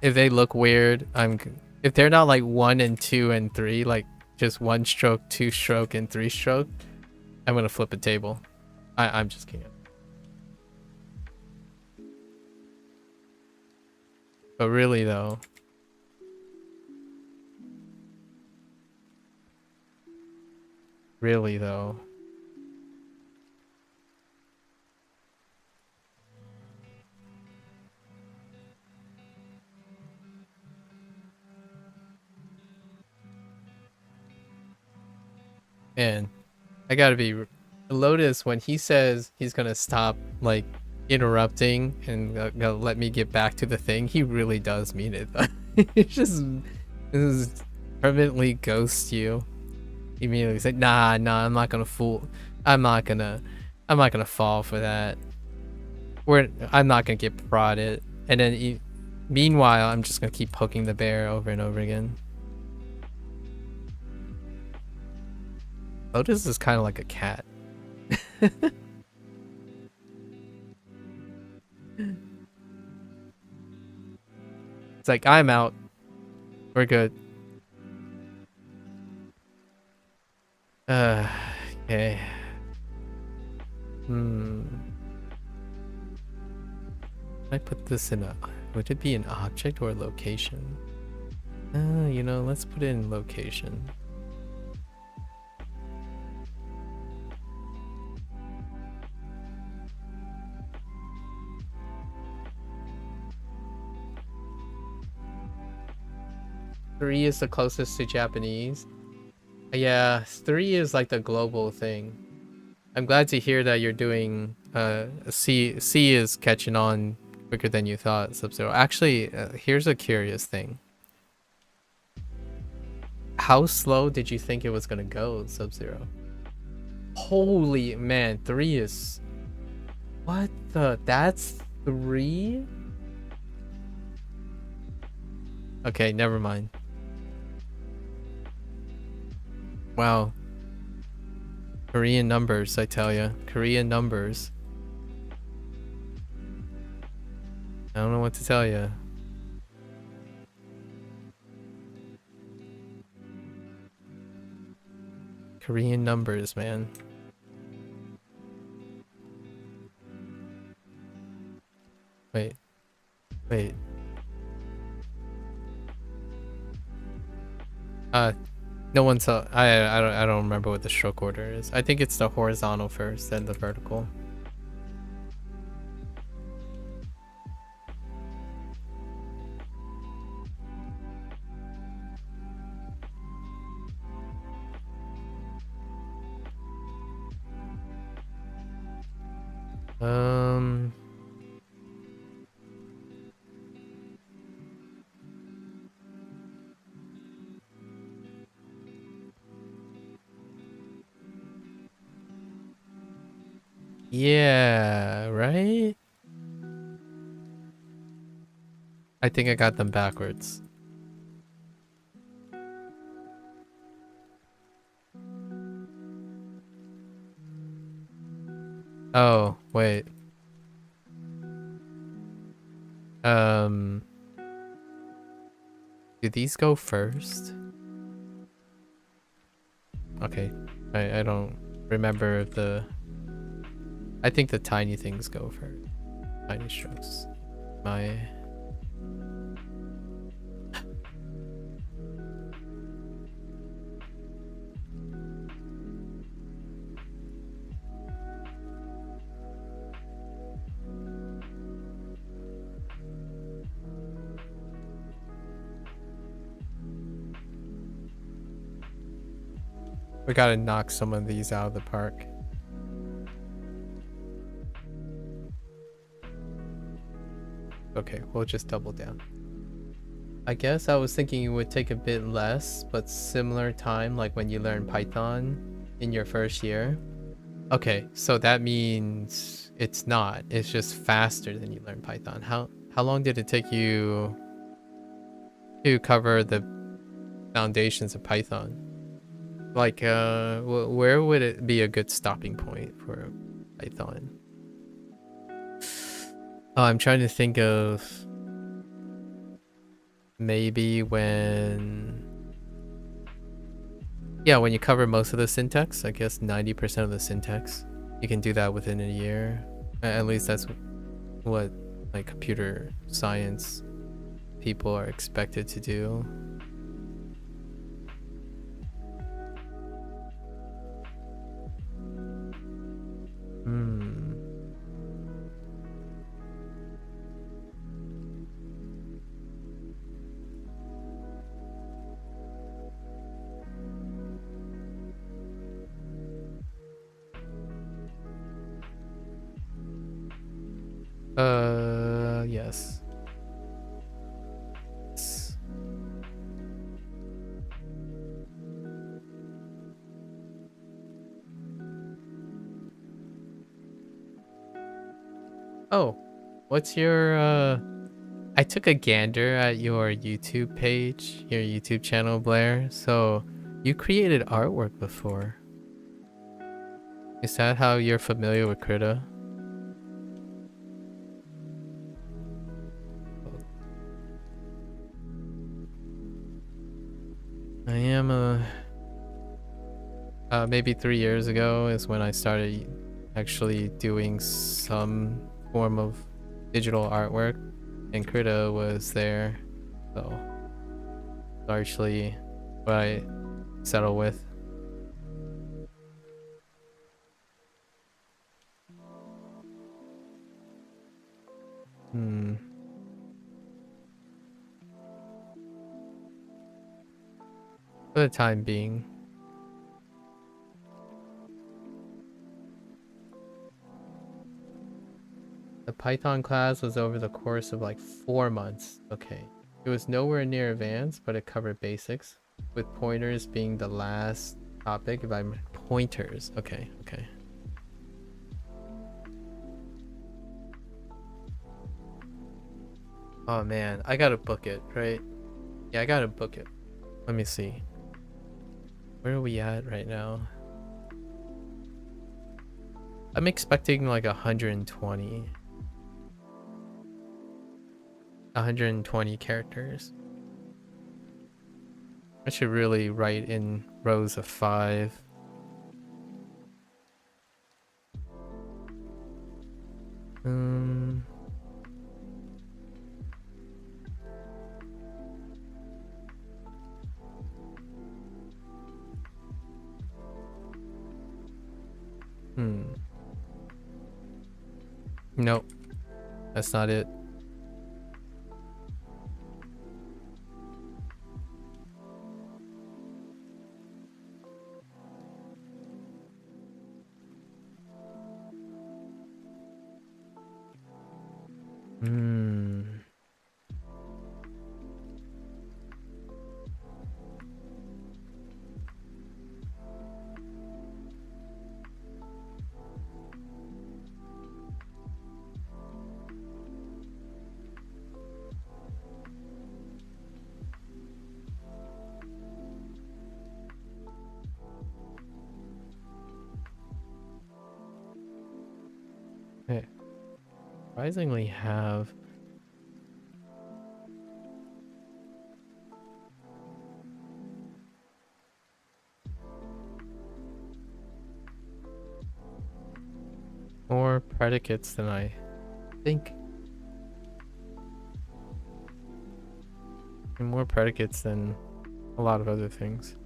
If they look weird, if they're not like 1 and 2 and 3, like just 1 stroke, 2 stroke, and 3 stroke, I'm gonna flip a table. I'm just kidding. But really though, man, I gotta be Lotus when he says he's gonna stop like interrupting and gonna let me get back to the thing. He really does mean it. He just permanently ghosts you. Immediately say, nah, I'm not gonna fool. I'm not gonna fall for that. I'm not gonna get prodded. And then meanwhile, I'm just gonna keep poking the bear over and over again. Lotus is kind of like a cat. It's like, I'm out. We're good. Okay. I put this in would it be an object or a location? You know, let's put it in location. Three is the closest to Japanese. Yeah, 3 is like the global thing. I'm glad to hear that you're doing C is catching on quicker than you thought, Sub-Zero. Actually, here's a curious thing. How slow did you think it was gonna go, Sub-Zero? Holy man, 3 is... What the... That's 3? Okay, never mind. Wow. Korean numbers, I tell ya. Korean numbers. I don't know what to tell ya. Korean numbers, man. Wait. No one saw. I don't remember what the stroke order is. I think it's the horizontal first, then the vertical. Um. Yeah, right? I think I got them backwards. Oh, wait. Um, do these go first? Okay. I don't remember if the... I think the tiny things go first. Tiny strokes. My... We gotta knock some of these out of the park. Okay, we'll just double down. I guess I was thinking it would take a bit less, but similar time like when you learn Python in your first year. Okay, so that means it's not. It's just faster than you learn Python. How long did it take you to cover the foundations of Python? Like, where would it be a good stopping point for Python? Oh, I'm trying to think of maybe when... Yeah, when you cover most of the syntax, I guess 90% of the syntax, you can do that within a year. At least that's what like computer science people are expected to do. Hmm. Yes. Oh, what's your I took a gander at your YouTube page, your YouTube channel, Blair. So you created artwork before. Is that how you're familiar with Krita? I am maybe 3 years ago is when I started actually doing some form of digital artwork, and Krita was there, so largely what I settle with. Hmm. For the time being. The Python class was over the course of like 4 months. Okay. It was nowhere near advanced, but it covered basics, with pointers being the last topic. If I'm pointers. Okay, okay. Oh man, I gotta book it, right? Yeah, I gotta book it. Let me see. Where are we at right now? I'm expecting like 120. 120 characters. I should really write in rows of 5. Um... Hmm. Nope. That's not it. Hmm. Okay. Surprisingly have more predicates than I think. And more predicates than a lot of other things.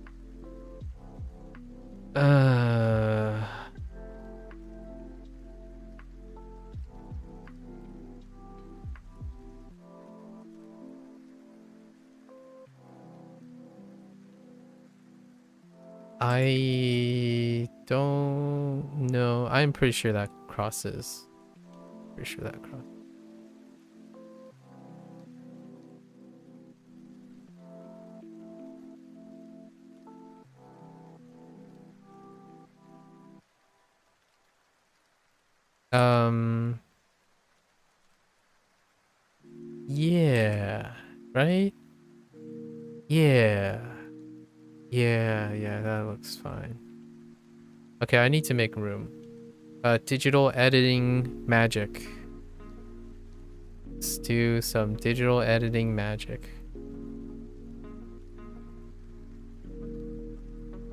I don't know. I'm pretty sure that crosses. Pretty sure that crosses. Yeah, right? Yeah. Yeah, that looks fine. Okay, I need to make room. Digital editing magic. Let's do some digital editing magic.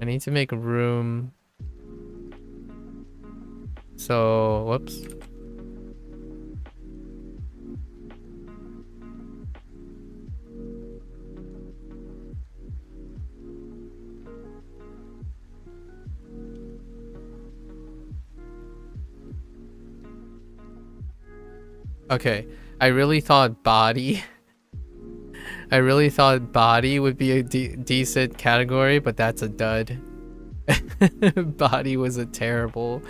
I need to make room. So, whoops. Okay, I really thought body. I really thought body would be a decent category, but that's a dud. Body was a terrible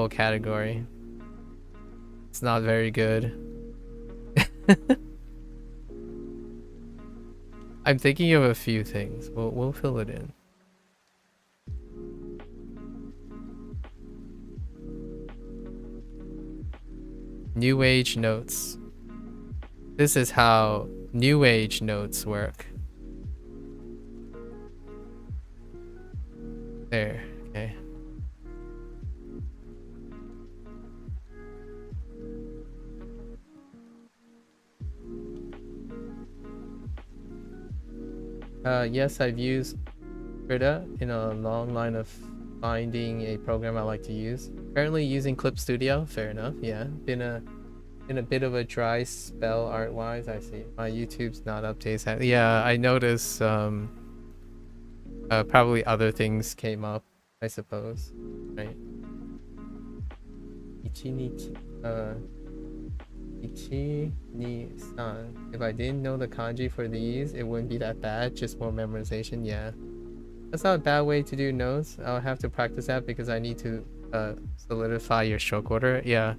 category. It's not very good. I'm thinking of a few things. We'll fill it in. New Age notes. This is how New Age notes work. There, okay. Yes, I've used Krita in a long line of finding a program I like to use. Currently using Clip Studio, fair enough, yeah. Been a bit of a dry spell art-wise, I see. My YouTube's not up to date. Yeah, I noticed probably other things came up, I suppose. Right. Ichi ni san. If I didn't know the kanji for these, it wouldn't be that bad, just more memorization, yeah. That's not a bad way to do notes. I'll have to practice that because I need to solidify your stroke order. Yeah,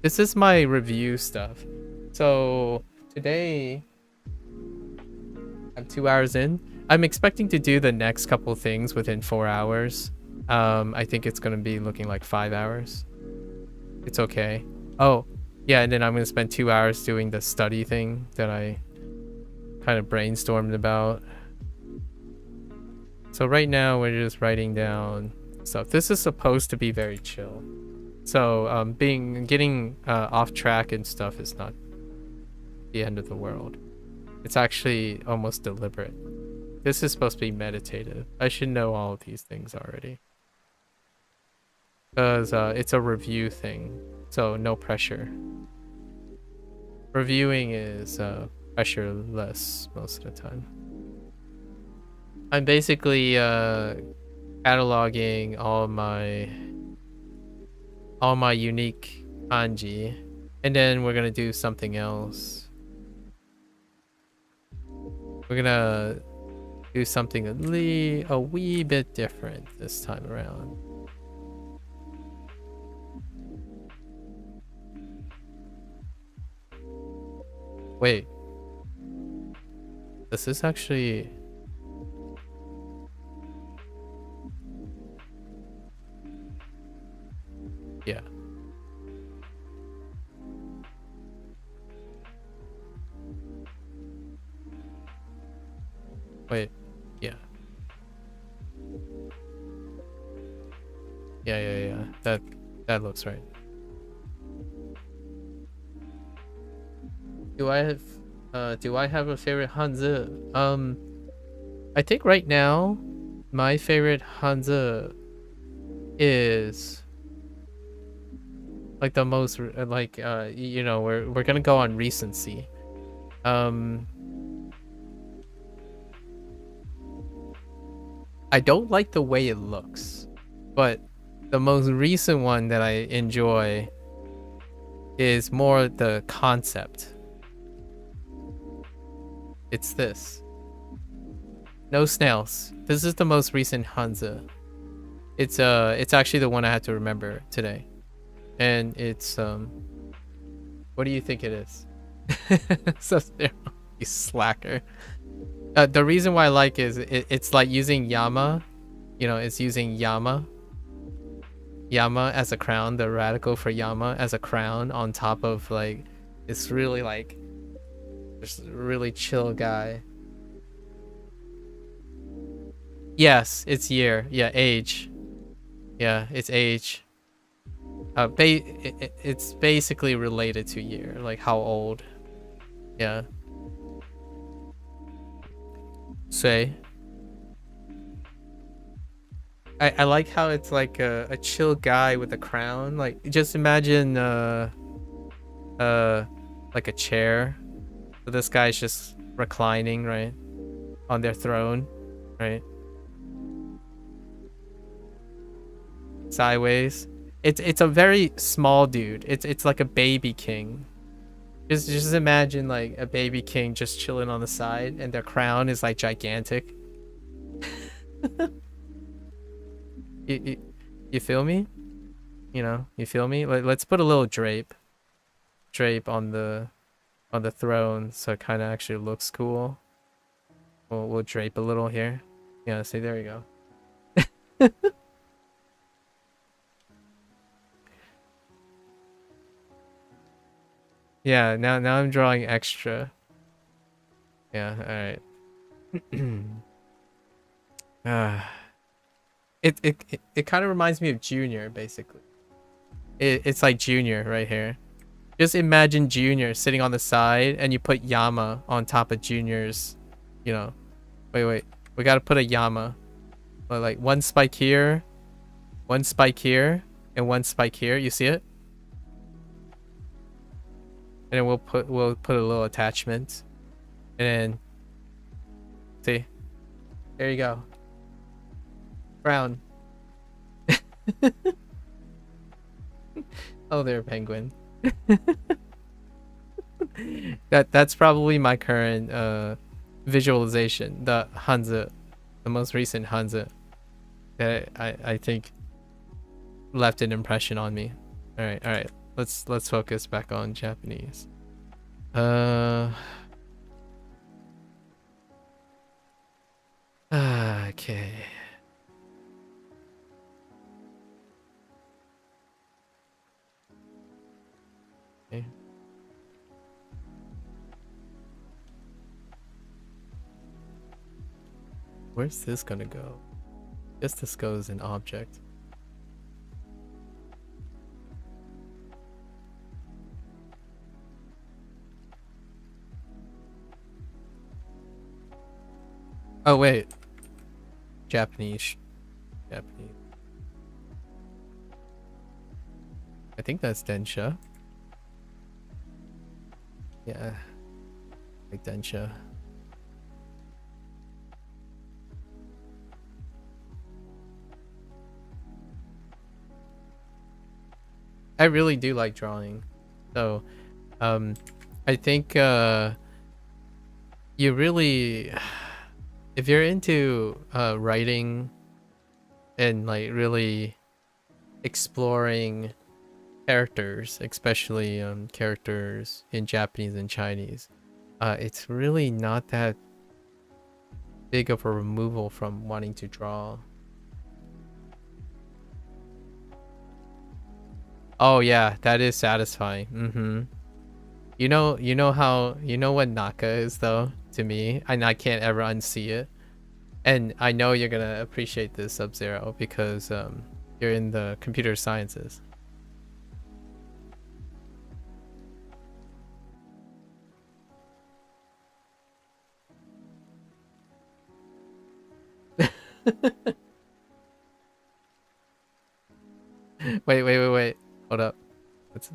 this is my review stuff. So today, I'm 2 hours in. I'm expecting to do the next couple things within 4 hours. I think it's gonna be looking like 5 hours. It's okay. Oh, yeah, and then I'm gonna spend 2 hours doing the study thing that I kind of brainstormed about. So right now we're just writing down stuff. This is supposed to be very chill. So getting off track and stuff is not the end of the world. It's actually almost deliberate. This is supposed to be meditative. I should know all of these things already. Because it's a review thing, so no pressure. Reviewing is pressureless most of the time. I'm basically cataloging all my unique kanji, and then we're gonna do something else. We're gonna do something a wee bit different this time around. Wait. This is actually... Yeah. Wait. Yeah. Yeah. That looks right. Do I have a favorite Hanzi? I think right now my favorite Hanzi is like the most like you know, we're gonna go on recency. I don't like the way it looks, but the most recent one that I enjoy is more the concept. It's this. No snails. This is the most recent Hanzi. It's actually the one I had to remember today. And it's what do you think it is? So you slacker. The reason why I like is it's like using Yama, you know, it's using Yama as a crown, the radical for Yama as a crown on top of like this really like just really chill guy. Yes, it's year. Yeah, age. Yeah, it's age. It's basically related to year, like how old. Yeah. Say. I like how it's like a chill guy with a crown. Like just imagine like a chair. So this guy's just reclining, right? On their throne, right? Sideways. It's a very small dude. It's like a baby king. Just imagine like a baby king just chilling on the side and their crown is like gigantic. You feel me? You know, you feel me? Let's put a little drape on the throne so it kind of actually looks cool. We'll drape a little here. Yeah, see, there you go. Yeah, now I'm drawing extra. Yeah, all right. It kind of reminds me of Junior, basically. It's like Junior right here. Just imagine Junior sitting on the side and you put Yama on top of Junior's, you know. Wait. We gotta put a Yama. Like one spike here, and one spike here. You see it? And then we'll put a little attachment. And then see? There you go. Brown. Oh, there, penguin. That's probably my current visualization. The Hanzi, the most recent Hanzi that I think left an impression on me. All right. Let's focus back on Japanese. Okay. Okay. Where's this gonna go? Guess this goes in object. Oh wait. Japanese. I think that's Densha. Yeah. Like Densha. I really do like drawing. So, I think you really, if you're into writing and like really exploring characters, especially characters in Japanese and Chinese, It's really not that big of a removal from wanting to draw. Oh yeah, that is satisfying. You know how, you know what Naka is though to me, and I can't ever unsee it. And I know you're gonna appreciate this, Sub-Zero, because you're in the computer sciences. Wait. Hold up. What's...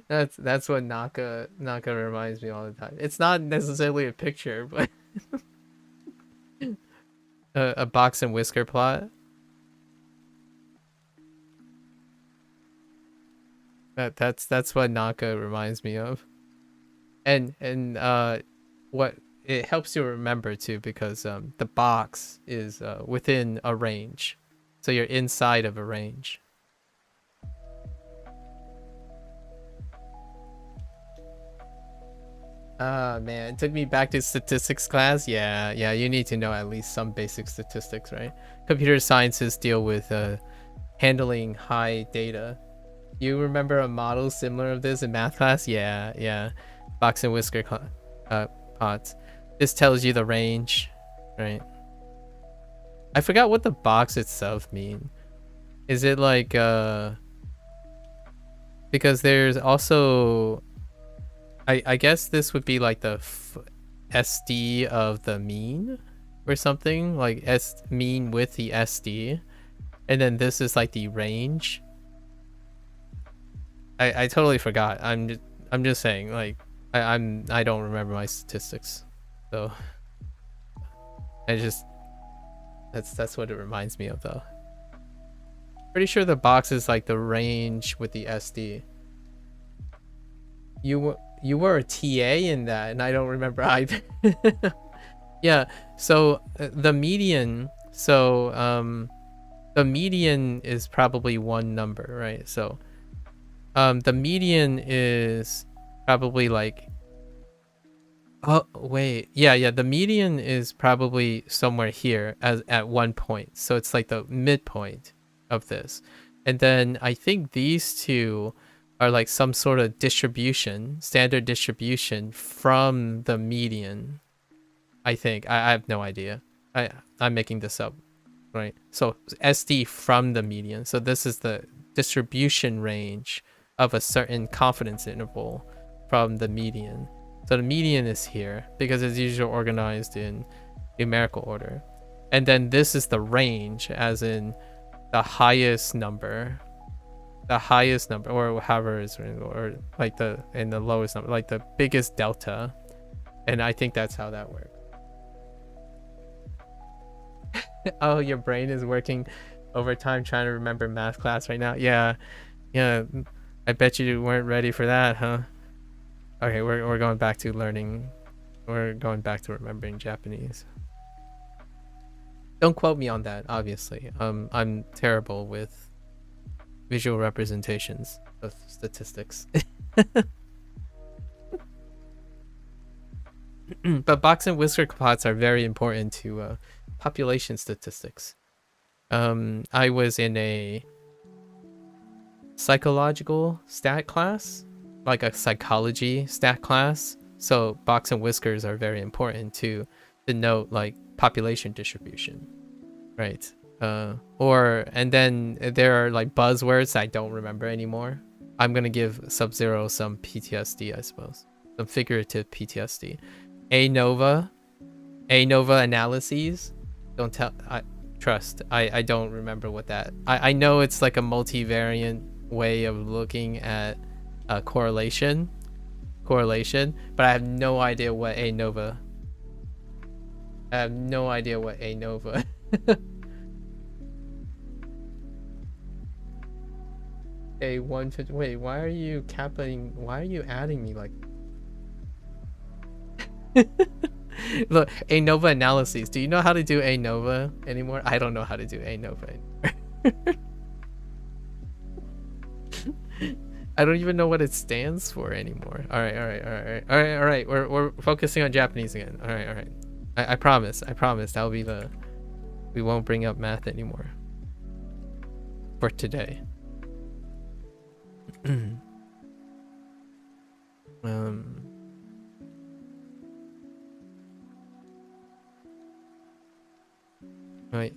that's what Naka reminds me all the time. It's not necessarily a picture, but a box and whisker plot. That's what Naka reminds me of. And what it helps you remember too, because the box is within a range, so you're inside of a range. Man, it took me back to statistics class. Yeah, you need to know at least some basic statistics, right? Computer sciences deal with handling high data. You remember a model similar of this in math class? Yeah. Box and whisker pots. This tells you the range, right? I forgot what the box itself mean. Is it like because there's also, I guess this would be like the SD of the mean or something, like mean with the SD, and then this is like the range. I totally forgot. I'm just saying, like I don't remember my statistics, so that's what it reminds me of though. Pretty sure the box is like the range with the SD. You were a TA in that, and I don't remember either. Yeah. So the median. So the median is probably one number, right? So the median is probably like, oh wait, yeah, the median is probably somewhere here as at one point, so it's like the midpoint of this. And then I think these two are like some sort of distribution, standard distribution from the median. I think I have no idea. I'm making this up, right? So SD from the median, so this is the distribution range of a certain confidence interval from the median. So the median is here because it's usually organized in numerical order. And then this is the range, as in the highest number, or however is, or like the lowest number, like the biggest delta. And I think that's how that works. Oh, your brain is working overtime trying to remember math class right now. Yeah. I bet you weren't ready for that, huh? Okay, we're going back to learning. We're going back to remembering Japanese. Don't quote me on that, obviously. I'm terrible with visual representations of statistics. But box and whisker pots are very important to population statistics. I was in a psychological stat class, like a psychology stat class. So box and whiskers are very important to denote like population distribution, right? And then there are like buzzwords I don't remember anymore. I'm gonna give Sub-Zero some PTSD, I suppose, some figurative PTSD. ANOVA analyses. Don't tell. I don't remember what that. I know it's like a multivariant way of looking at correlation, but I have no idea what ANOVA. I have no idea what ANOVA. A150. Wait, why are you capping? Why are you adding me like? Look, ANOVA analyses. Do you know how to do ANOVA anymore? I don't know how to do ANOVA anymore. I don't even know what it stands for anymore. All right, all right, all right, all right, all right. We're focusing on Japanese again. All right, all right. I promise. I promise. That'll be the. We won't bring up math anymore. For today. um. Right.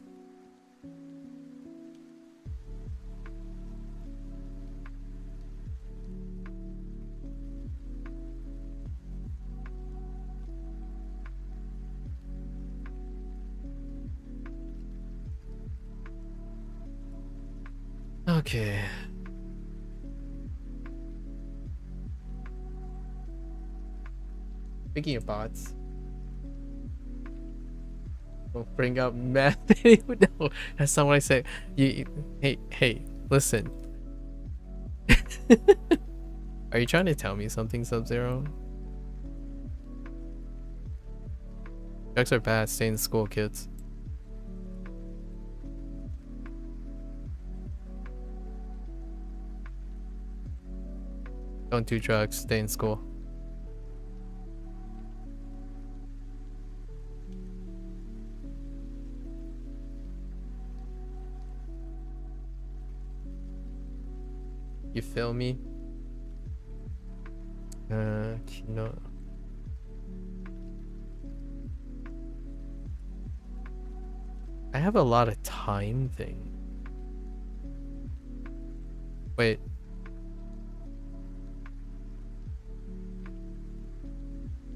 Okay. Speaking of bots, we'll bring up math. No, that's not what I said. Hey, listen. Are you trying to tell me something, Sub-Zero? Drugs are bad. Stay in school, kids. Don't do drugs. Stay in school. You feel me? No. I have a lot of time thing. Wait.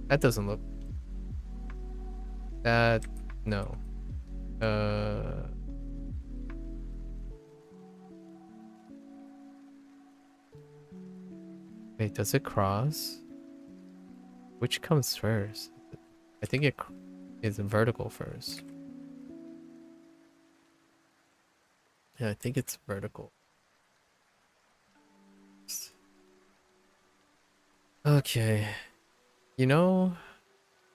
That doesn't look. That no. Wait, does it cross? Which comes first? I think it is vertical first. Yeah, I think it's vertical. Okay. You know,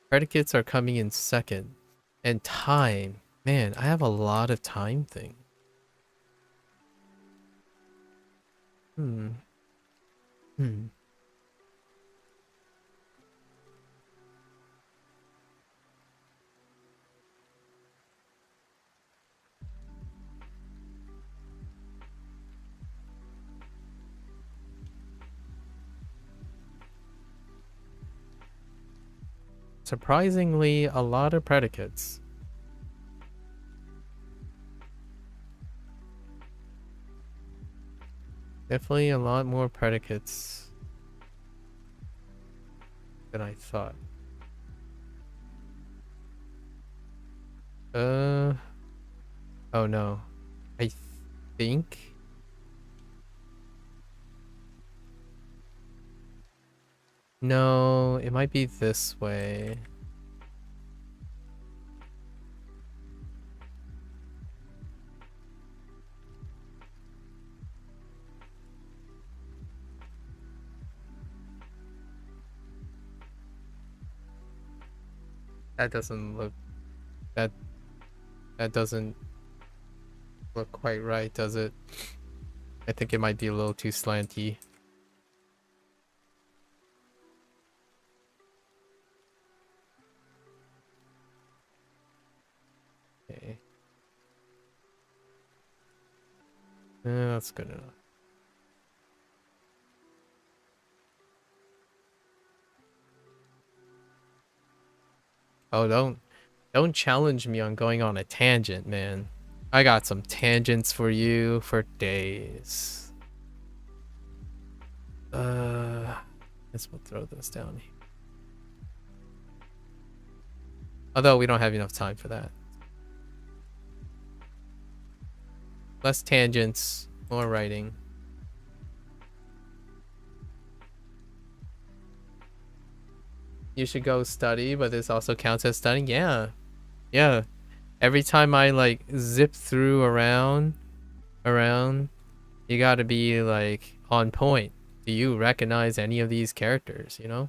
predicates are coming in second. And time. Man, I have a lot of time thing. Hmm. Surprisingly, a lot of predicates. Definitely a lot more predicates than I thought. Oh no. I think. No, it might be this way. That doesn't look that doesn't look quite right, does it? I think it might be a little too slanty. Okay. That's good enough. Oh, don't challenge me on going on a tangent, man. I got some tangents for you for days. Guess we'll throw this down here. Although we don't have enough time for that. Less tangents, more writing. You should go study, but this also counts as studying. Yeah. Yeah. Every time I like zip through around, you gotta be like on point. Do you recognize any of these characters, you know?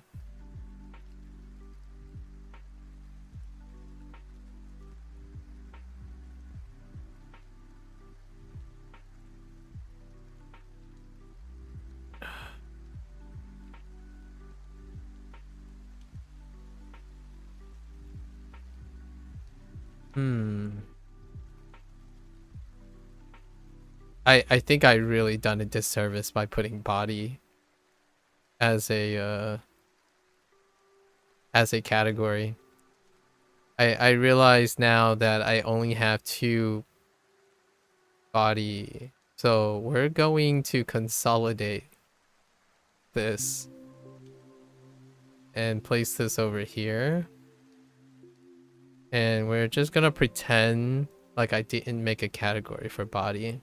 Hmm. I think I really done a disservice by putting body as a category. I realize now that I only have 2 body. So we're going to consolidate this and place this over here. And we're just gonna pretend like I didn't make a category for body.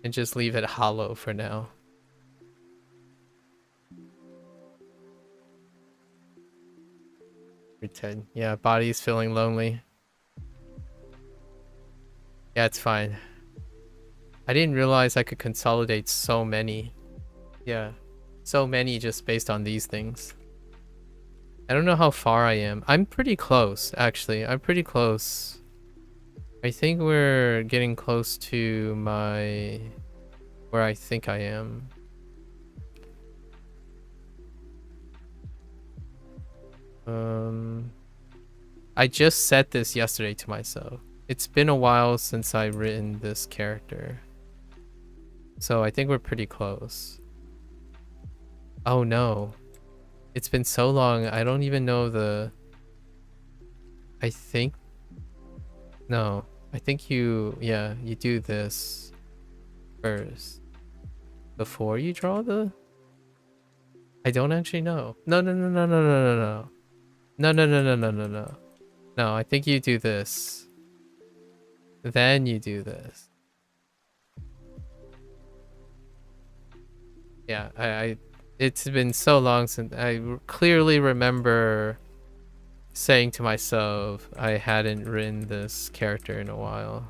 And just leave it hollow for now. Pretend. Yeah, body's feeling lonely. Yeah, it's fine. I didn't realize I could consolidate so many. Yeah. So many just based on these things. I don't know how far I am. I'm pretty close, actually. I'm pretty close. I think we're getting close to where I think I am. I just said this yesterday to myself. It's been a while since I've written this character. So I think we're pretty close. Oh no. It's been so long, I don't even know I think... No. I think you do this first. Before you draw I don't actually know. No, no, no, no, no, no, no, no. No, no, no, no, no, no, no. No, I think you do this. Then you do this. Yeah, it's been so long since I clearly remember saying to myself I hadn't written this character in a while.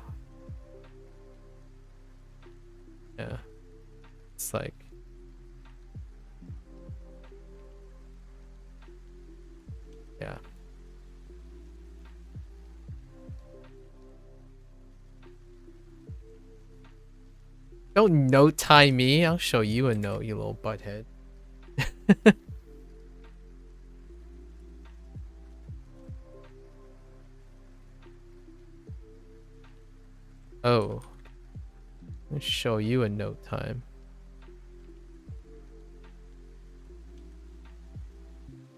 Yeah. It's like... Yeah. Don't note tie me. I'll show you a note, you little butthead. Oh. I'll show you a note time.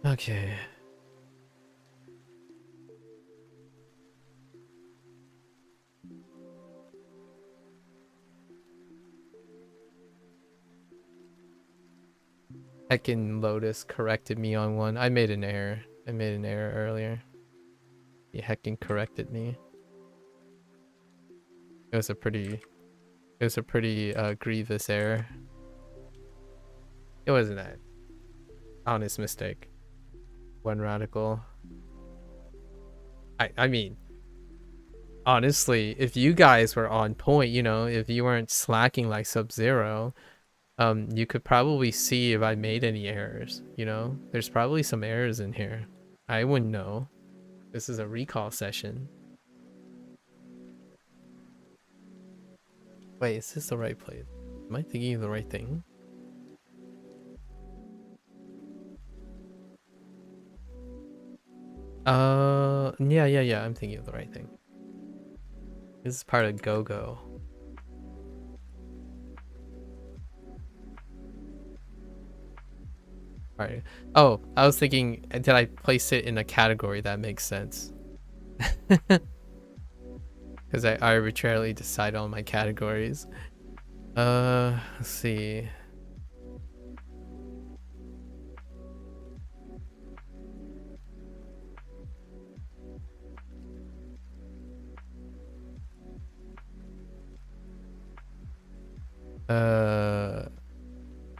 Okay. Heckin' Lotus corrected me on one. I made an error. I made an error earlier. He heckin' corrected me. It was a pretty grievous error. It wasn't an honest mistake. One radical. I mean, honestly, if you guys were on point, you know, if you weren't slacking like Sub-Zero, you could probably see if I made any errors, you know? There's probably some errors in here. I wouldn't know. This is a recall session. Wait, is this the right place? Am I thinking of the right thing? Yeah, I'm thinking of the right thing. This is part of Go-Go. Alright. Oh, I was thinking, did I place it in a category that makes sense? Because I arbitrarily decide on my categories. Let's see.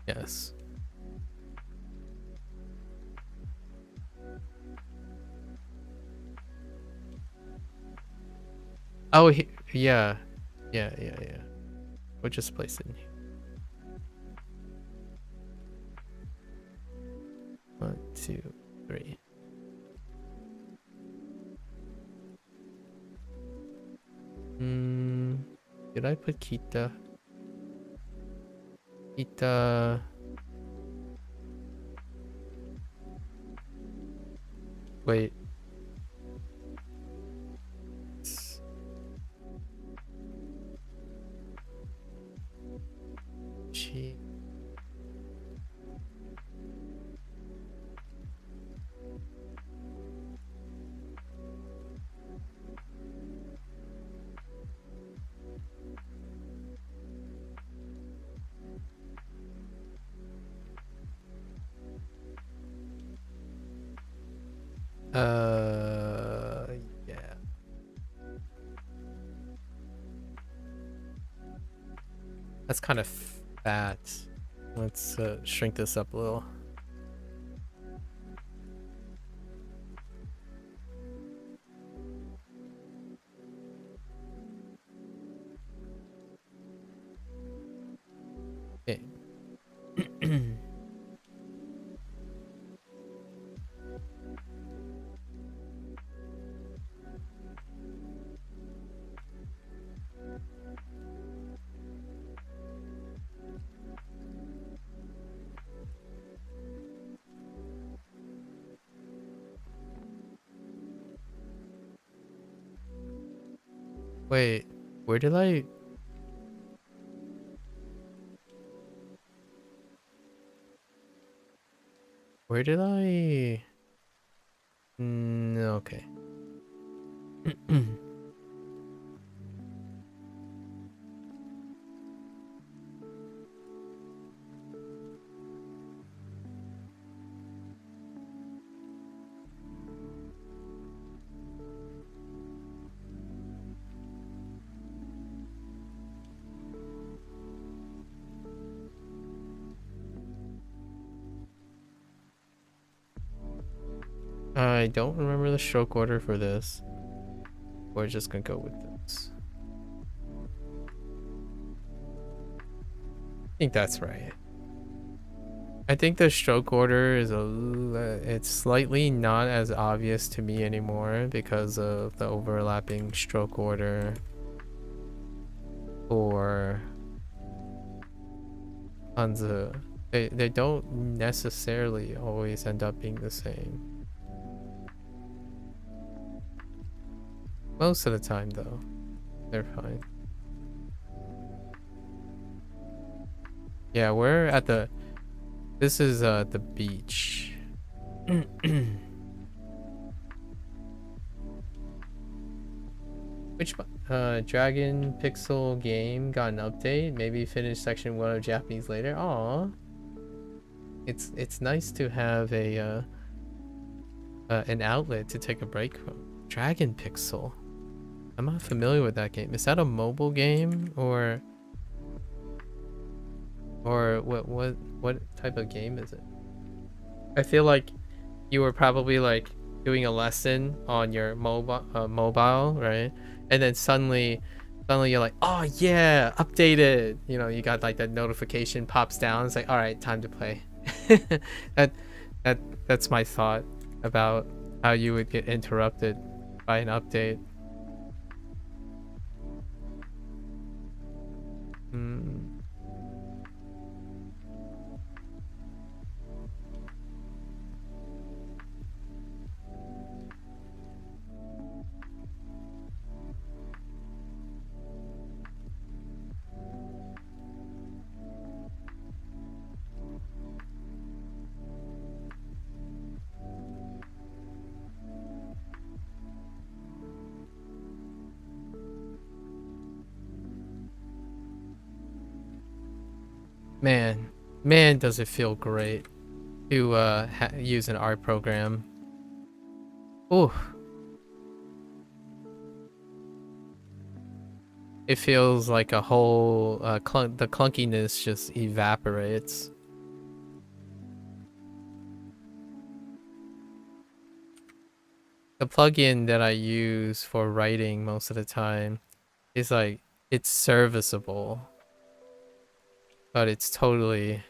Yes. Oh, yeah. Yeah. We'll just place it in here. 1, 2, 3. Did I put Kita? Kita. Wait. Gee. Yeah. That's kind of fat. Let's shrink this up a little. Okay. Wait, where did I... Where did I... Okay. I don't remember the stroke order for this. We're just gonna go with this. I think that's right. I think the stroke order is it's slightly not as obvious to me anymore because of the overlapping stroke order for Hanzi. They don't necessarily always end up being the same. Most of the time though, they're fine. Yeah, we're at the... This is the beach. Which Dragon Pixel game got an update? Maybe finish section 1 of Japanese later. Aw. It's nice to have a an outlet to take a break from. Dragon Pixel. I'm not familiar with that game. Is that a mobile game or what type of game is it? I feel like you were probably like doing a lesson on your mobile, right? And then suddenly you're like, oh yeah, updated. You know, you got like that notification pops down. It's like, all right, time to play. that that's my thought about how you would get interrupted by an update. Man, does it feel great to use an art program. Ooh. It feels like a whole the clunkiness just evaporates. The plugin that I use for writing most of the time is like, it's serviceable, but it's totally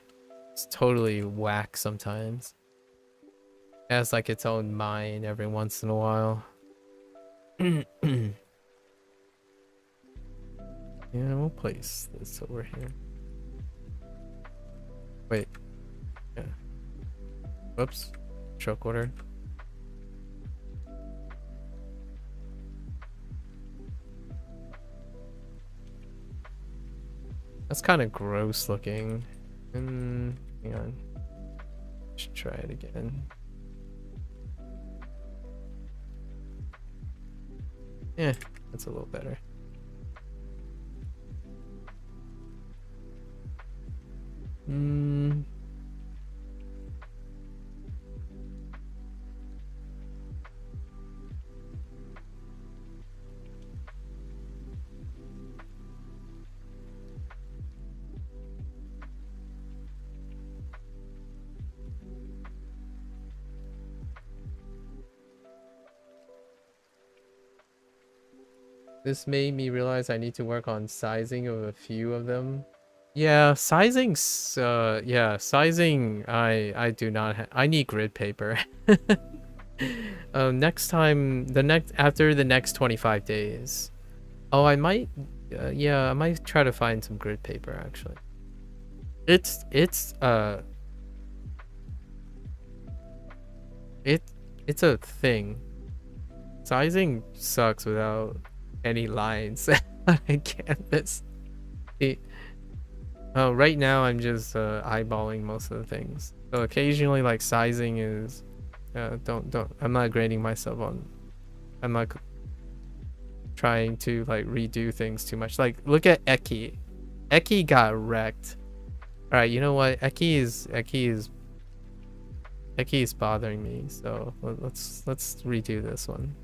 whack sometimes. It has like its own mind every once in a while. Yeah, we'll place this over here. Wait. Yeah. Whoops. Stroke order. That's kind of gross looking. Hang on. Let's try it again. Yeah, that's a little better. This made me realize I need to work on sizing of a few of them. Yeah, sizing's yeah, sizing I do not I need grid paper. Next time after the next 25 days. Oh, I might yeah, I might try to find some grid paper actually. It's a thing. Sizing sucks without any lines on a canvas. Right now I'm just eyeballing most of the things. So occasionally, like, sizing is don't I'm not grading myself on. I'm not trying to like redo things too much. Like, look at Eki. Eki got wrecked. All right, you know what? Eki is bothering me. So let's redo this one.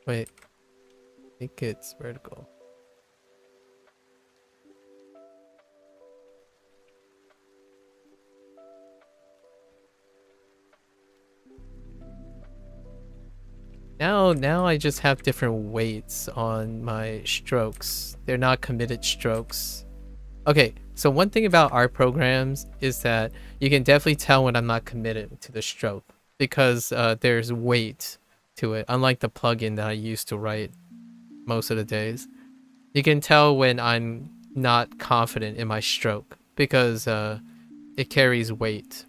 Wait, I think it's vertical. Now I just have different weights on my strokes. They're not committed strokes. Okay, so one thing about art programs is that you can definitely tell when I'm not committed to the stroke because there's weight to it, unlike the plugin that I use to write most of the days. You can tell when I'm not confident in my stroke because it carries weight.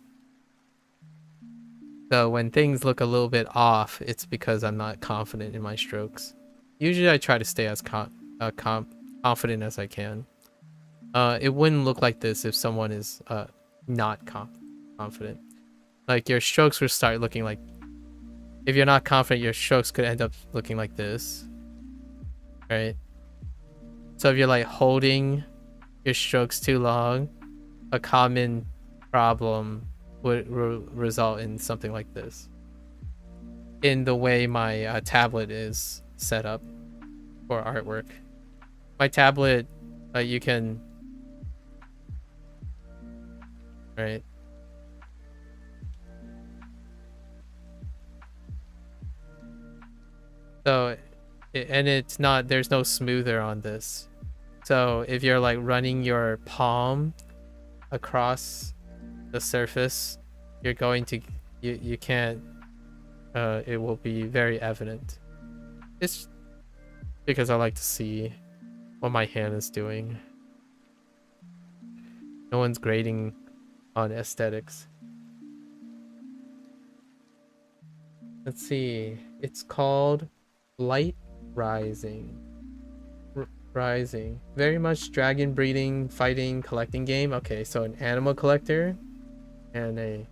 So when things look a little bit off, it's because I'm not confident in my strokes. Usually I try to stay as confident as I can. It wouldn't look like this if someone is not confident. Like, your strokes would start looking like... If you're not confident, your strokes could end up looking like this. Right? So if you're like holding your strokes too long, a common problem would result in something like this. In the way my tablet is set up for artwork. My tablet, you can... Right? So, and it's not... There's no smoother on this. So if you're like running your palm across the surface, you're going to... You can't... it will be very evident. It's because I like to see what my hand is doing. No one's grading on aesthetics. Let's see. It's called Light Rising. Rising. Very much dragon breeding, fighting, collecting game. Okay, so an animal collector and a...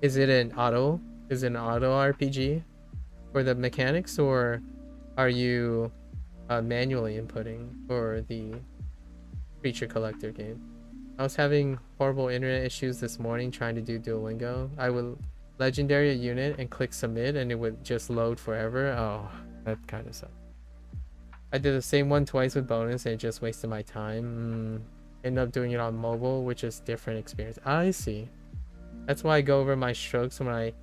Is it an auto? Is it an auto RPG for the mechanics, or are you manually inputting for the creature collector game? I was having horrible internet issues this morning trying to do Duolingo. I would legendary a unit and click submit and it would just load forever. Oh, that kind of sucks. I did the same one twice with bonus and it just wasted my time. Ended up doing it on mobile, which is different experience. I see. That's why I go over my strokes when I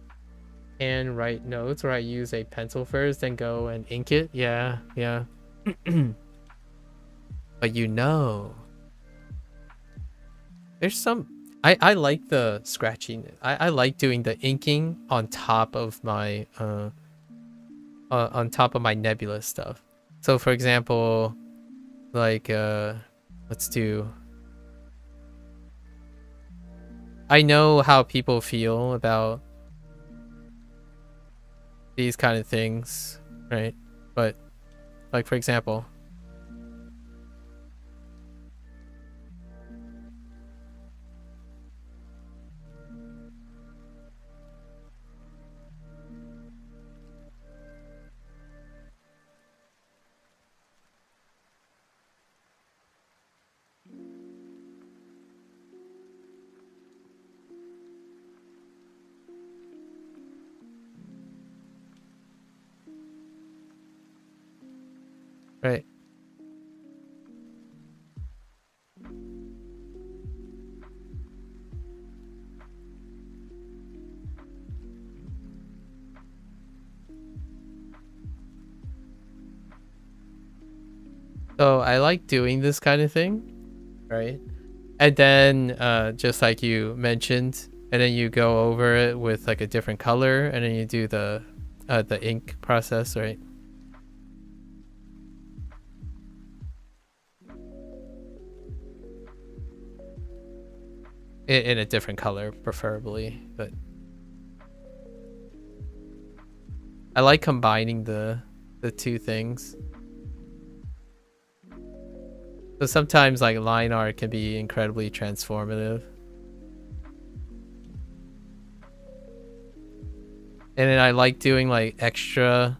can write notes, where I use a pencil first, then go and ink it. Yeah. But you know, there's some... I like the scratching. I like doing the inking on top of my nebula stuff. So for example, like let's do... I know how people feel about these kind of things, right? But like for example, right? So I like doing this kind of thing, right? And then just like you mentioned, and then you go over it with like a different color, and then you do the ink process, right? In a different color, preferably, but I like combining the two things. So sometimes like line art can be incredibly transformative. And then I like doing like extra.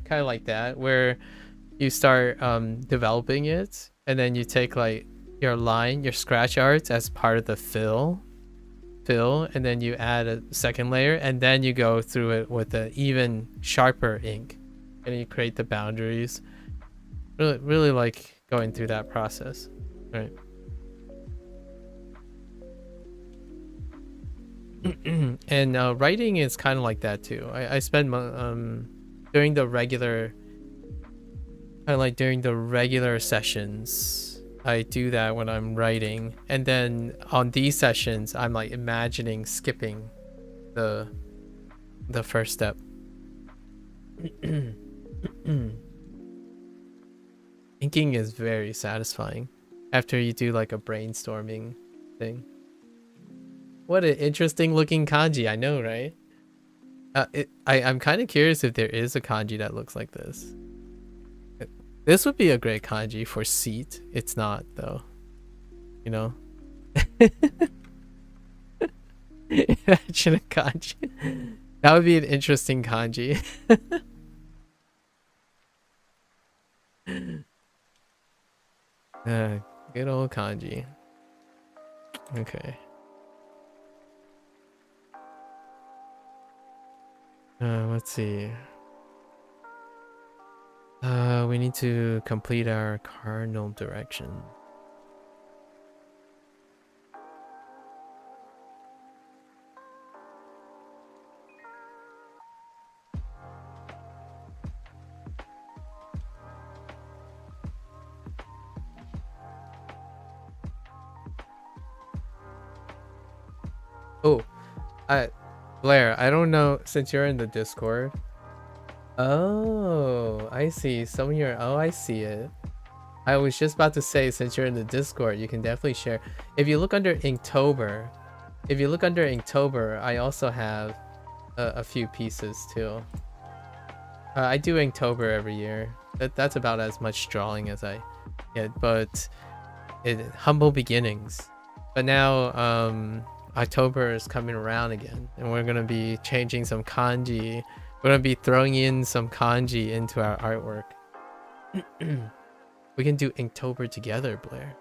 Kind of like that, where you start developing it, and then you take like your scratch art as part of the fill, and then you add a second layer, and then you go through it with an even sharper ink, and you create the boundaries. Really like going through that process, right? And writing is kind of like that too. I spend during the regular, kind of like during the regular sessions, I do that when I'm writing, and then on these sessions I'm like imagining skipping the first step. Inking is very satisfying after you do like a brainstorming thing. What an interesting looking kanji, I know, right? I'm kind of curious if there is a kanji that looks like this. This would be a great kanji for seat. It's not though, you know. Imagine a kanji. That would be an interesting kanji. Good old kanji. Okay. Let's see. We need to complete our cardinal direction. Oh, Blair, I don't know, since you're in the Discord. Oh, I see. Some of your, oh, I see it. I was just about to say, since you're in the Discord, you can definitely share. If you look under Inktober, I also have a few pieces too. I do Inktober every year. That's about as much drawing as I get, but humble beginnings. But now October is coming around again, and we're gonna be changing some kanji. We're gonna be throwing in some kanji into our artwork. We can do Inktober together, Blair.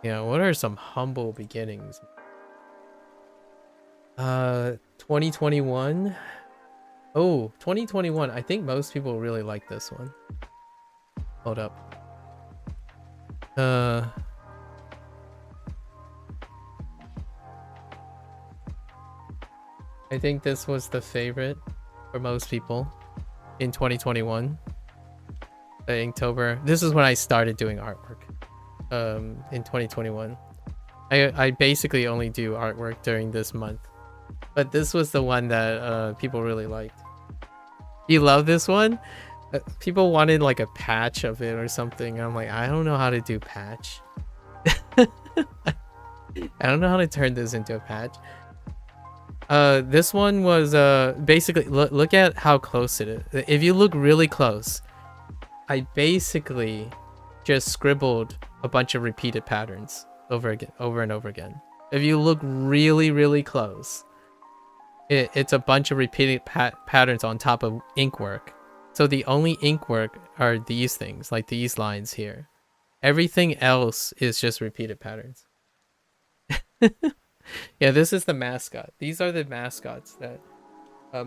Yeah, what are some humble beginnings? 2021. Oh, 2021. I think most people really like this one. Hold up. I think this was the favorite for most people in 2021. Inktober. This is when I started doing artwork. In 2021. I basically only do artwork during this month. But this was the one that people really liked. You love this one? People wanted like a patch of it or something. I'm like, I don't know how to do patch. I don't know how to turn this into a patch. This one was basically look at how close it is. If you look really close, I basically just scribbled a bunch of repeated patterns over and over again. If you look really, really close, it's a bunch of repeated patterns on top of ink work. So the only ink work are these things, like these lines here. Everything else is just repeated patterns. Yeah, this is the mascot. These are the mascots that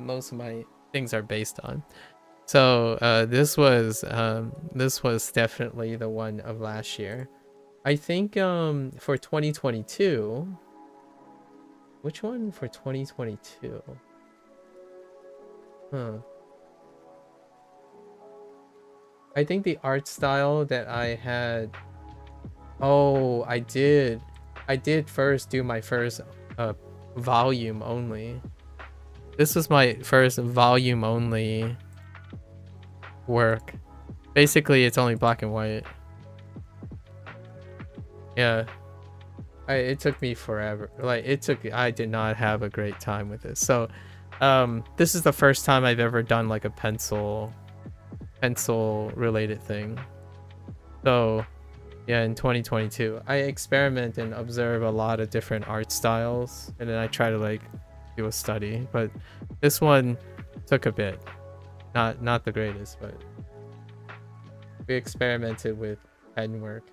most of my things are based on. So this was definitely the one of last year. I think for 2022, which one for 2022? I think the art style that I had. Oh, I did first do my first volume only. This was my first volume only work. Basically, it's only black and white. Yeah. It took me forever. Like, I did not have a great time with this. So, this is the first time I've ever done like a pencil related thing. So, yeah, in 2022, I experiment and observe a lot of different art styles, and then I try to like do a study. But this one took a bit. Not the greatest, but we experimented with pen work.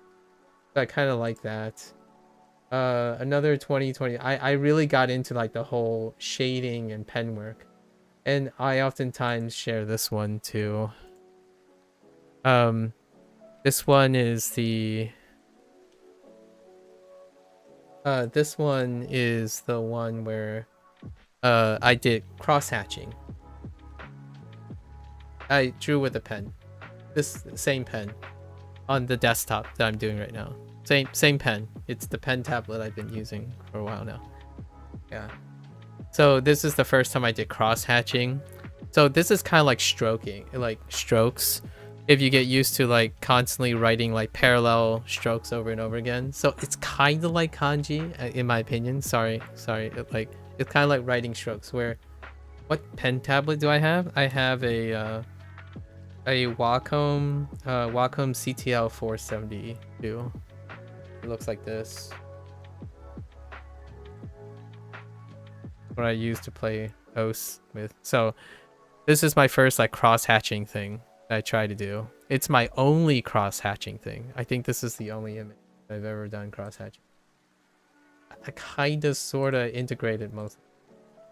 So I kind of like that. Another 2020, I really got into like the whole shading and pen work, and I oftentimes share this one too. This one is the one where I did cross hatching. I drew with a pen, this same pen on the desktop that I'm doing right now. Same pen. It's the pen tablet I've been using for a while now. Yeah. So this is the first time I did cross hatching. So this is kind of like stroking, like strokes. If you get used to like constantly writing like parallel strokes over and over again. So it's kind of like kanji, in my opinion. Sorry. It's kind of like writing strokes. Where, what pen tablet do I have? I have a Wacom CTL 472. It looks like this. What I use to play OS with. So this is my first like cross hatching thing I try to do. It's my only cross hatching thing. I think this is the only image I've ever done cross hatching. I kind of sort of integrated most.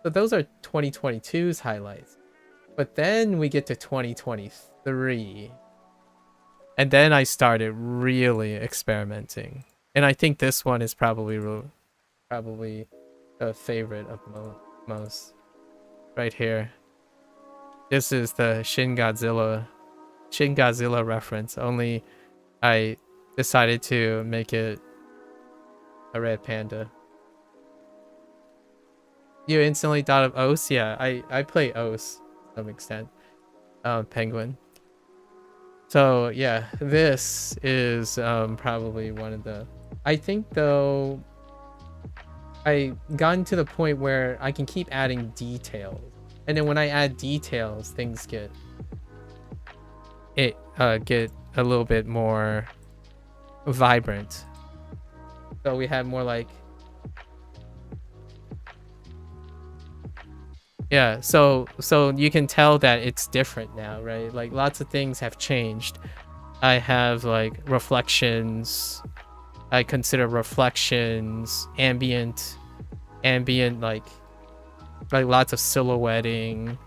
So those are 2022's highlights. But then we get to 2023. And then I started really experimenting. And I think this one is probably the favorite of most. Right here. This is the Shin Godzilla reference, only I decided to make it a red panda. You instantly thought of OS? Yeah, I play OS to some extent. Penguin. So yeah, this is probably one of the... I think though, I gotten to the point where I can keep adding details. And then when I add details, things get a little bit more vibrant. So we have more like, yeah, so you can tell that it's different now, right? Like lots of things have changed. I have like reflections. I consider reflections, ambient like lots of silhouetting.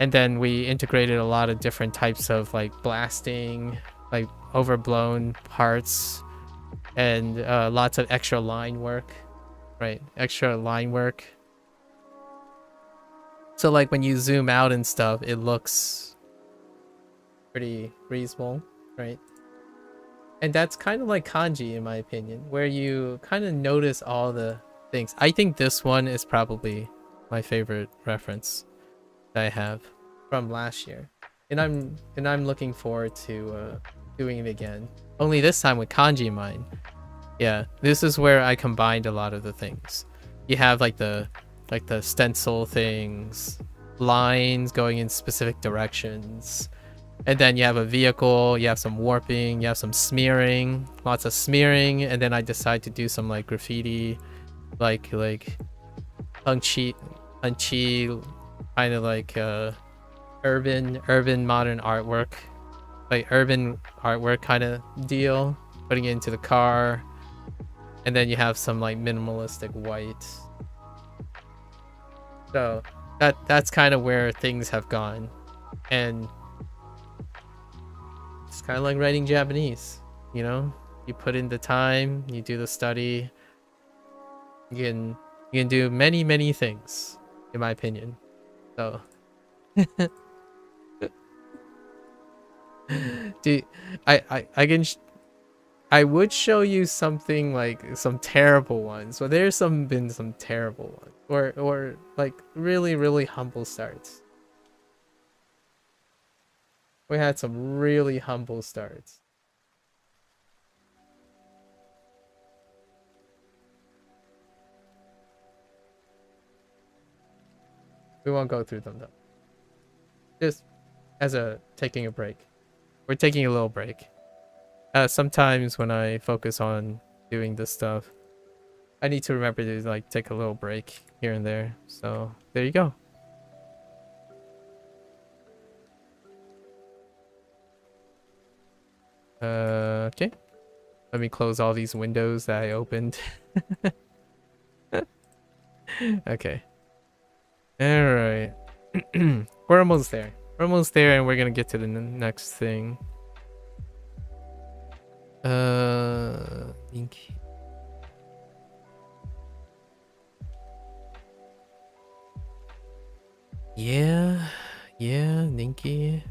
And then we integrated a lot of different types of like blasting, like overblown parts, and lots of extra line work, right? Extra line work. So like when you zoom out and stuff, it looks pretty reasonable, right? And that's kind of like kanji in my opinion, where you kind of notice all the things. I think this one is probably my favorite reference that I have from last year. And I'm looking forward to doing it again. Only this time with kanji in mind. Yeah, this is where I combined a lot of the things. You have like the stencil things, lines going in specific directions, and then you have a vehicle, you have some warping, you have some smearing, lots of smearing, and then I decide to do some like graffiti, like punchy, kind of like urban modern artwork, like urban artwork kind of deal, putting it into the car, and then you have some like minimalistic white. So that's kind of where things have gone, and it's kind of like writing Japanese, you know? You put in the time, you do the study, you can do many things, in my opinion. So, do I can I would show you something like some terrible ones, but there's been some terrible ones, or like really humble starts. We had some really humble starts. We won't go through them though. Just as a taking a break. We're taking a little break. Sometimes when I focus on doing this stuff, I need to remember to like take a little break here and there. So there you go. Okay. Let me close all these windows that I opened. Okay. All right. We're almost there. We're almost there, and we're gonna get to the next thing. Inky. Yeah, Ninky.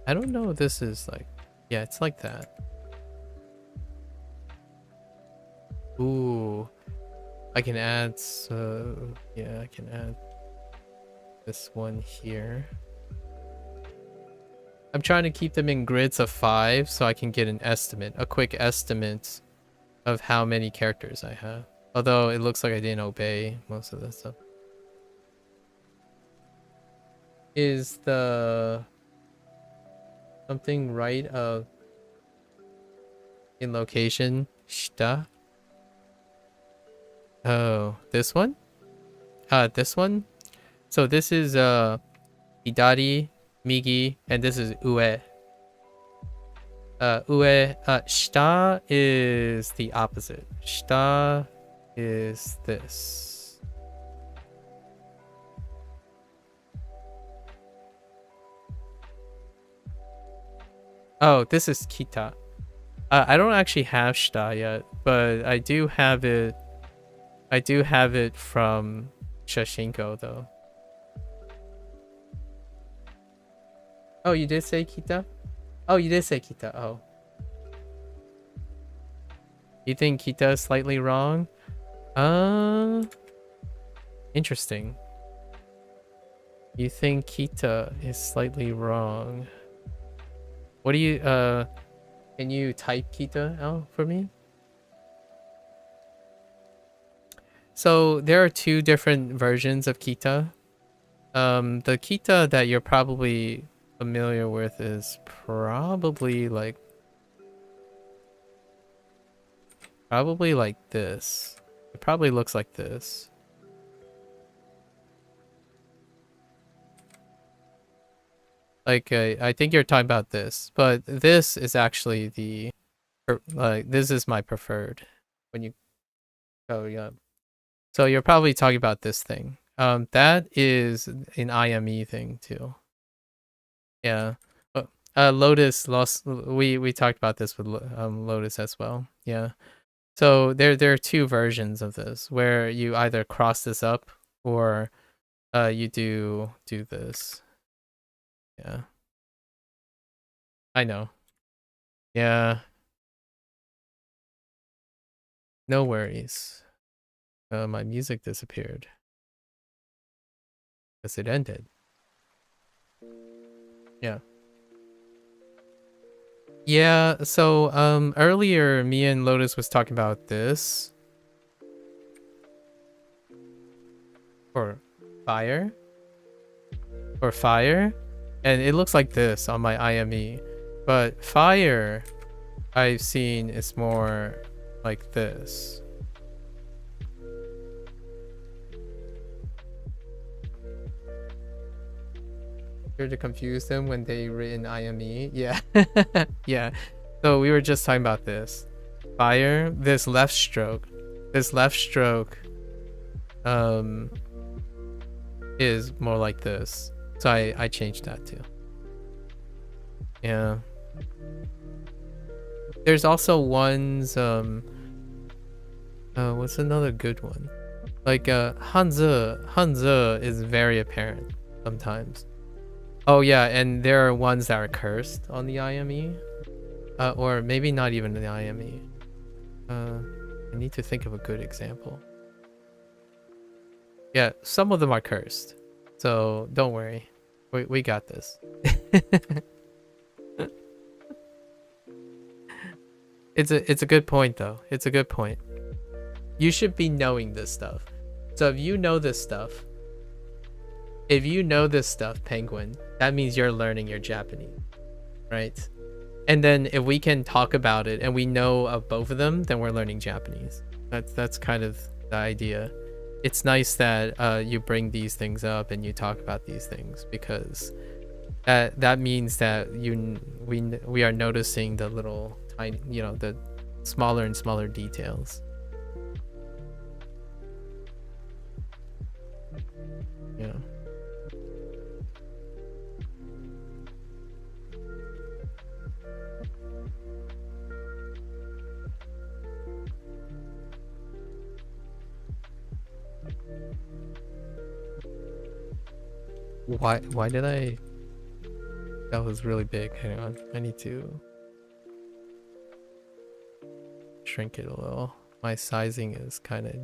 I don't know if this is like, yeah, it's like that. Ooh, I can add, yeah, I can add this one here. I'm trying to keep them in grids of 5 so I can get an estimate, a quick estimate of how many characters I have. Although it looks like I didn't obey most of this stuff. Is the something right of in location shita? Oh, this one? This one? So this is hidari, migi, and this is ue. Shita is the opposite. Shita is this. Oh, this is kita. I don't actually have shita yet, but I do have it. I do have it from Shashinko though. Oh, you did say kita? Oh, you did say kita. Oh. You think kita is slightly wrong? Interesting. You think kita is slightly wrong. What do you, can you type kita out for me? So there are 2 different versions of kita. The kita that you're probably familiar with is probably like this. It probably looks like this. Like I think you're talking about this, but this is actually the like this is my preferred when you yeah. So you're probably talking about this thing. That is an IME thing too. Yeah. Lotus lost. We talked about this with Lotus as well. Yeah. So there are two versions of this where you either cross this up or you do this. Yeah. I know. Yeah. No worries. My music disappeared because it ended. Yeah. Yeah, so earlier me and Lotus was talking about this. For fire. For fire. And it looks like this on my IME. But fire I've seen is more like this. Here to confuse them when they written IME. Yeah. Yeah. So we were just talking about this. Fire, this left stroke. This left stroke is more like this. So I changed that too. Yeah. There's also ones what's another good one? Like Hanze is very apparent sometimes. Oh yeah, and there are ones that are cursed on the IME. Or maybe not even the IME. I need to think of a good example. Yeah, some of them are cursed. So don't worry. We got this. It's a good point though. It's a good point. You should be knowing this stuff. So if you know this stuff, Penguin, that means you're learning your Japanese, right? And then if we can talk about it and we know of both of them, then we're learning Japanese. That's kind of the idea. It's nice that you bring these things up and you talk about these things, because that means that we are noticing the little tiny, the smaller and smaller details. Yeah. Why did I? That was really big. Hang on, I need to shrink it a little. My sizing is kind of.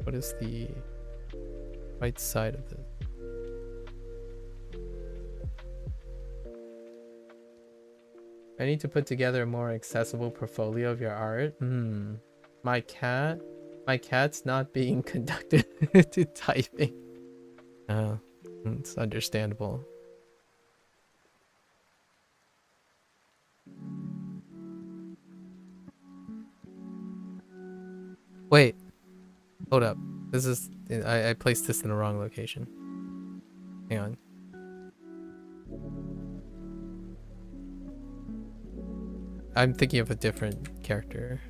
What is the right side of this? I need to put together a more accessible portfolio of your art. My cat's not being conducted to typing. It's understandable. Wait, hold up. This is I placed this in the wrong location. Hang on. I'm thinking of a different character.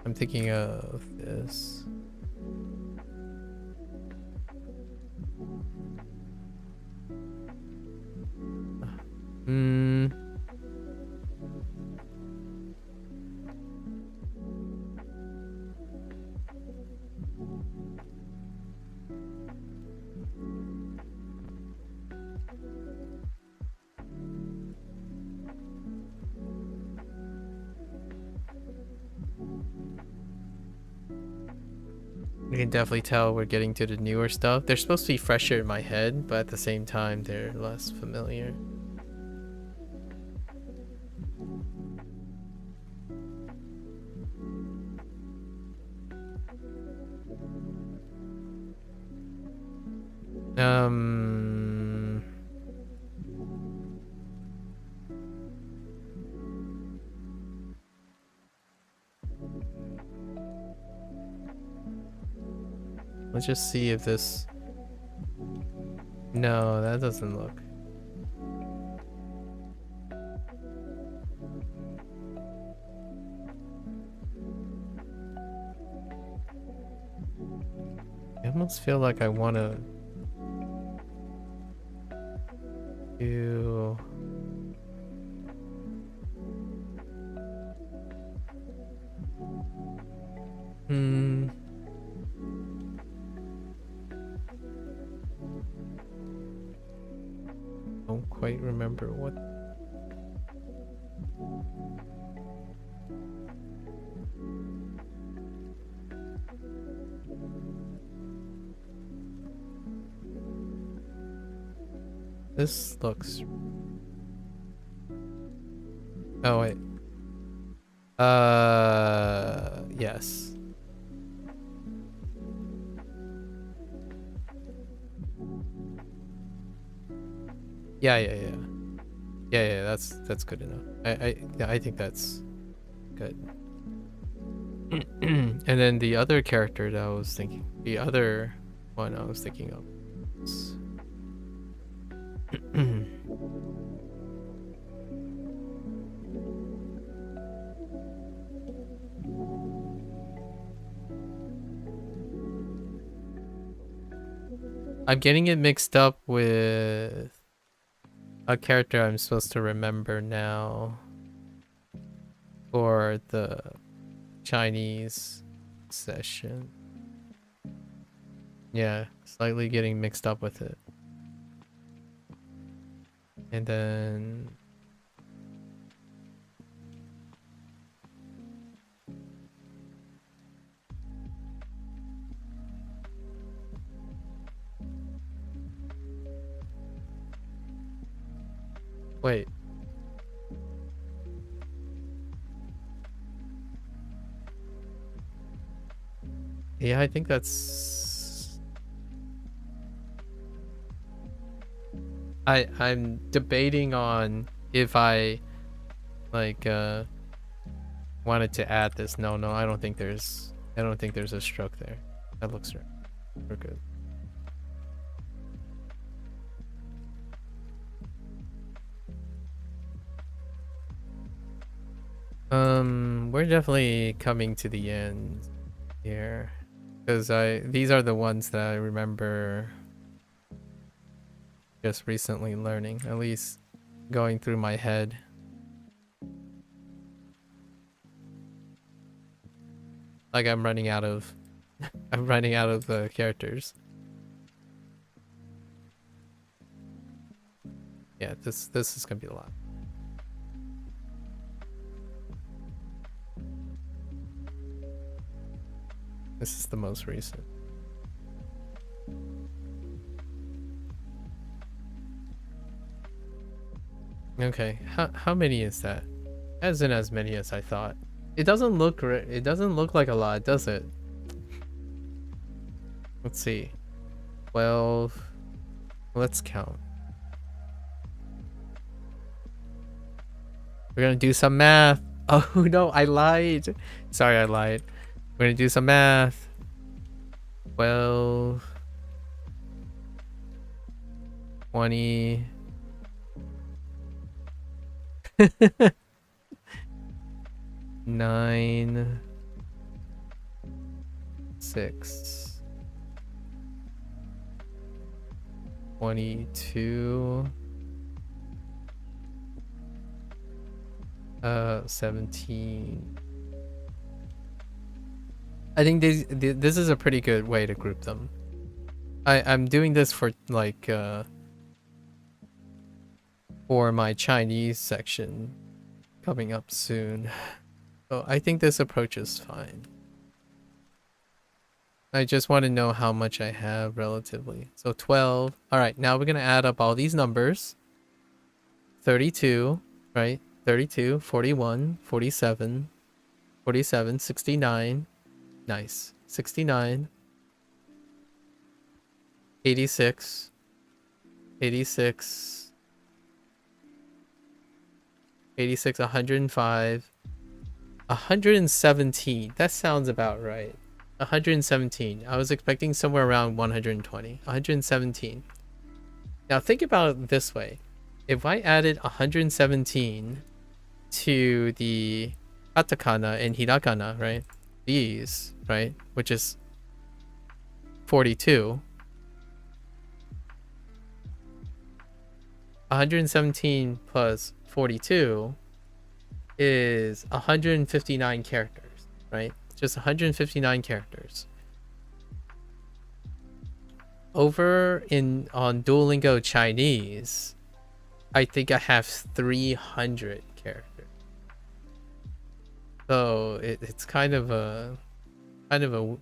I'm thinking of this. You can definitely tell we're getting to the newer stuff. They're supposed to be fresher in my head, but at the same time, they're less familiar. Let's just see if this No, that doesn't look. I almost feel like I want to do... Don't quite remember what. This looks... Oh, wait. Yes. Yeah, that's good enough. I think that's good. And then the other character that I was thinking, the other one I was thinking of was... I'm getting it mixed up with a character I'm supposed to remember now for the Chinese session. Yeah, slightly getting mixed up with it. And then... Wait. Yeah, I think that's... I'm debating on if I like wanted to add this. No, I don't think there's a stroke there. That looks right. We're good. We're definitely coming to the end here, because these are the ones that I remember just recently learning, at least going through my head. Like I'm running out of the characters. Yeah, this is gonna be a lot. This is the most recent. Okay, how many is that? Isn't as many as I thought. It doesn't look like a lot, does it? Let's see. 12. Let's count. We're gonna do some math. Oh no, I lied. Sorry, I lied. We're gonna do some math. 12, 20. 9, 6, 22, 17. I think this is a pretty good way to group them. I'm doing this for like for my Chinese section coming up soon. So I think this approach is fine. I just want to know how much I have relatively. So 12. All right, now we're going to add up all these numbers. 32, right? 32, 41, 47, 47, 69. Nice. 69. 86. 86. 86, 105. 117. That sounds about right. 117. I was expecting somewhere around 120. 117. Now think about it this way. If I added 117 to the katakana and hiragana, right? These, right? Which is 42. 117 plus 42 is 159 characters, right? Just 159 characters. Over on Duolingo Chinese, I think I have 300 characters. So it's kind of a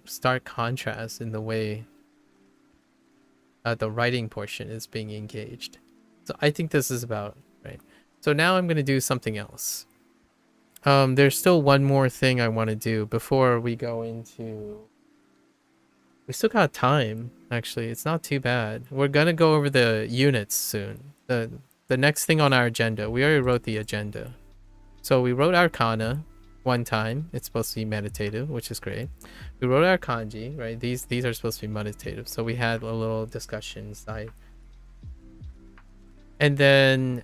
stark contrast in the way the writing portion is being engaged. So I think this is about right. So now I'm gonna do something else. There's still one more thing I want to do before we go into. We still got time, actually. It's not too bad. We're gonna go over the units soon. The next thing on our agenda. We already wrote the agenda. So we wrote our kana one time. It's supposed to be meditative, which is great. We wrote our kanji, right? These are supposed to be meditative. So we had a little discussion side. And then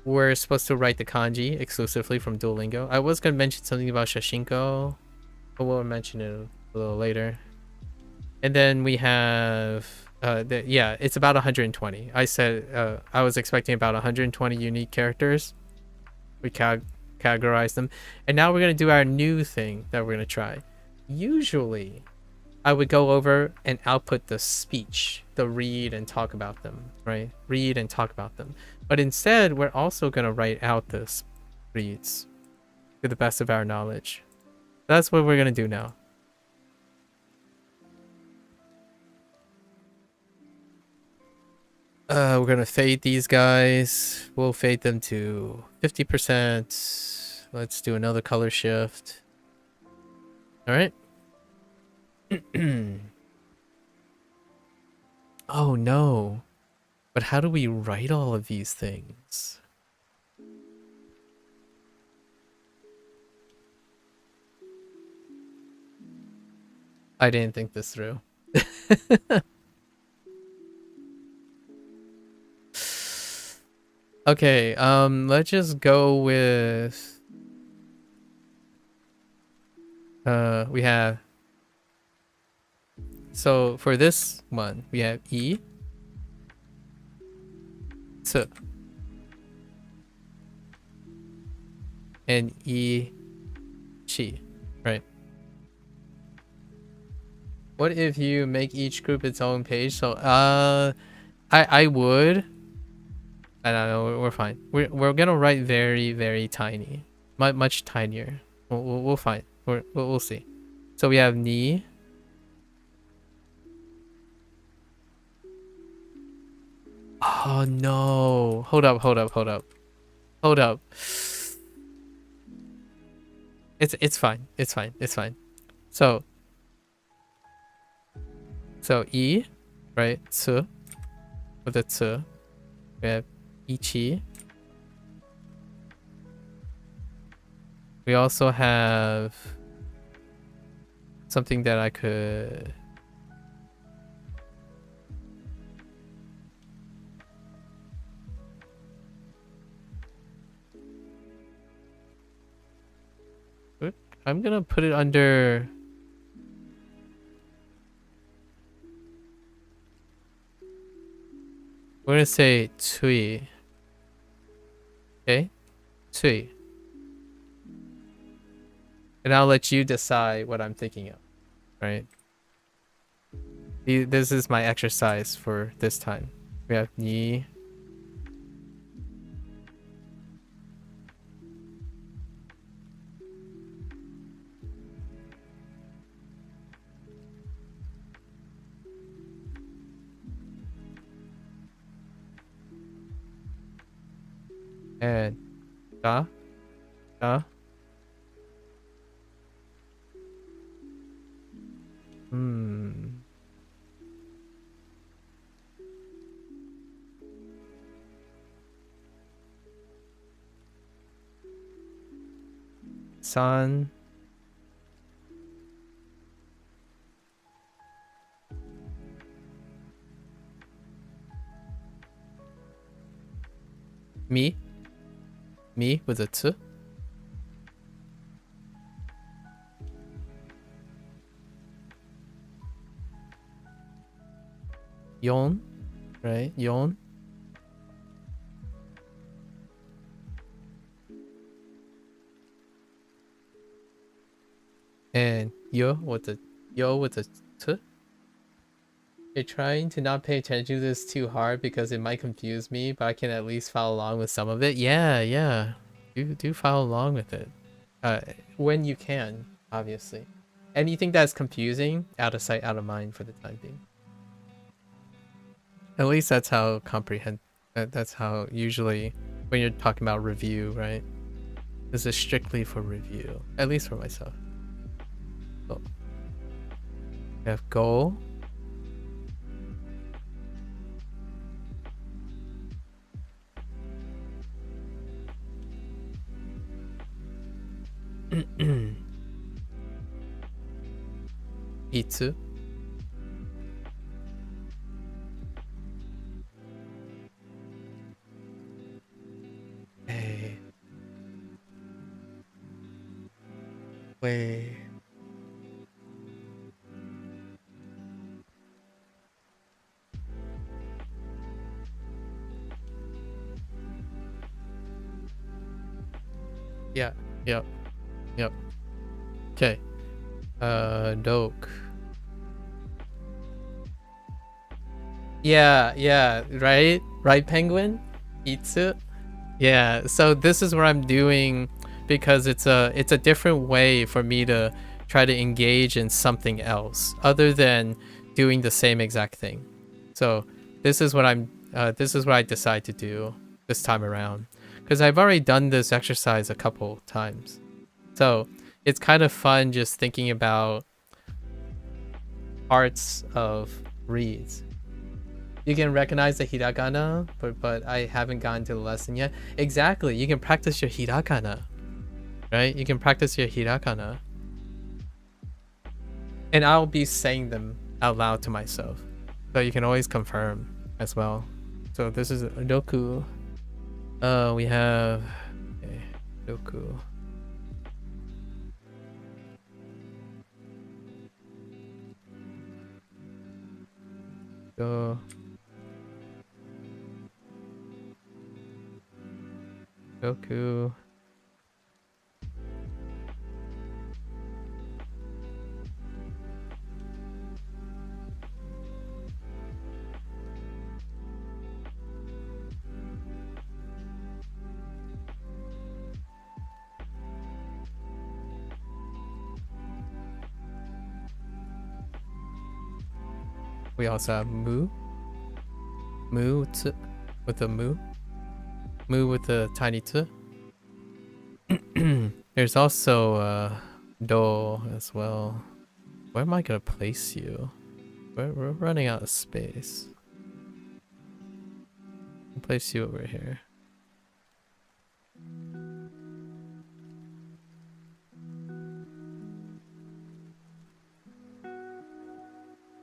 we're supposed to write the kanji exclusively from Duolingo. I was gonna mention something about Shashinko, but we'll mention it a little later. And then we have yeah, it's about 120. I said I was expecting about 120 unique characters. We categorize them, and now we're gonna do our new thing that we're gonna try. Usually I would go over and output the speech, the read and talk about them, right? Read and talk about them. But instead, we're also gonna write out the reads to the best of our knowledge. That's what we're gonna do now. We're gonna fade these guys. We'll fade them to 50%. Let's do another color shift. All right. Oh no. But how do we write all of these things? I didn't think this through. Okay, let's just go with we have, so for this one we have E, T, and E, Chi, right? What if you make each group its own page? So I would. I don't know. We're fine. We're gonna write very, very tiny, much tinier. We'll find. We'll see. So we have ni. Oh no! Hold up! It's fine. It's fine. So E, right? Tsu, with the tsu. We have ichi. We also have something that I could. I'm gonna put it under. We're gonna say tui. Okay? Tui. And I'll let you decide what I'm thinking of. Right? This is my exercise for this time. We have ni. And da. Da. San. Me? Me with a t? Yon, right? Yon. And yo with a t. You're trying to not pay attention to this too hard because it might confuse me, but I can at least follow along with some of it. Yeah, yeah. Do follow along with it. When you can, obviously. Anything that's confusing, out of sight, out of mind for the time being. At least that's how that's how usually when you're talking about review, right? This is strictly for review, at least for myself. So we have goal. Itsu. Hey. Wait. Yeah. Yep. Yep. Okay. Doke. Yeah, yeah, right? Right, Penguin? Itsu? Yeah, so this is what I'm doing because it's a different way for me to try to engage in something else other than doing the same exact thing. So this is what I decide to do this time around because I've already done this exercise a couple times. So it's kind of fun just thinking about parts of reads. You can recognize the hiragana, but I haven't gotten to the lesson yet. Exactly, you can practice your hiragana, right? You can practice your hiragana. And I'll be saying them out loud to myself. So you can always confirm as well. So this is Roku. We have okay, Roku. Go. Goku. We also have Mu. Mu with a Mu. Mu with a tiny t. There's also Do as well. Where am I gonna place you? We're running out of space. I'll place you over here.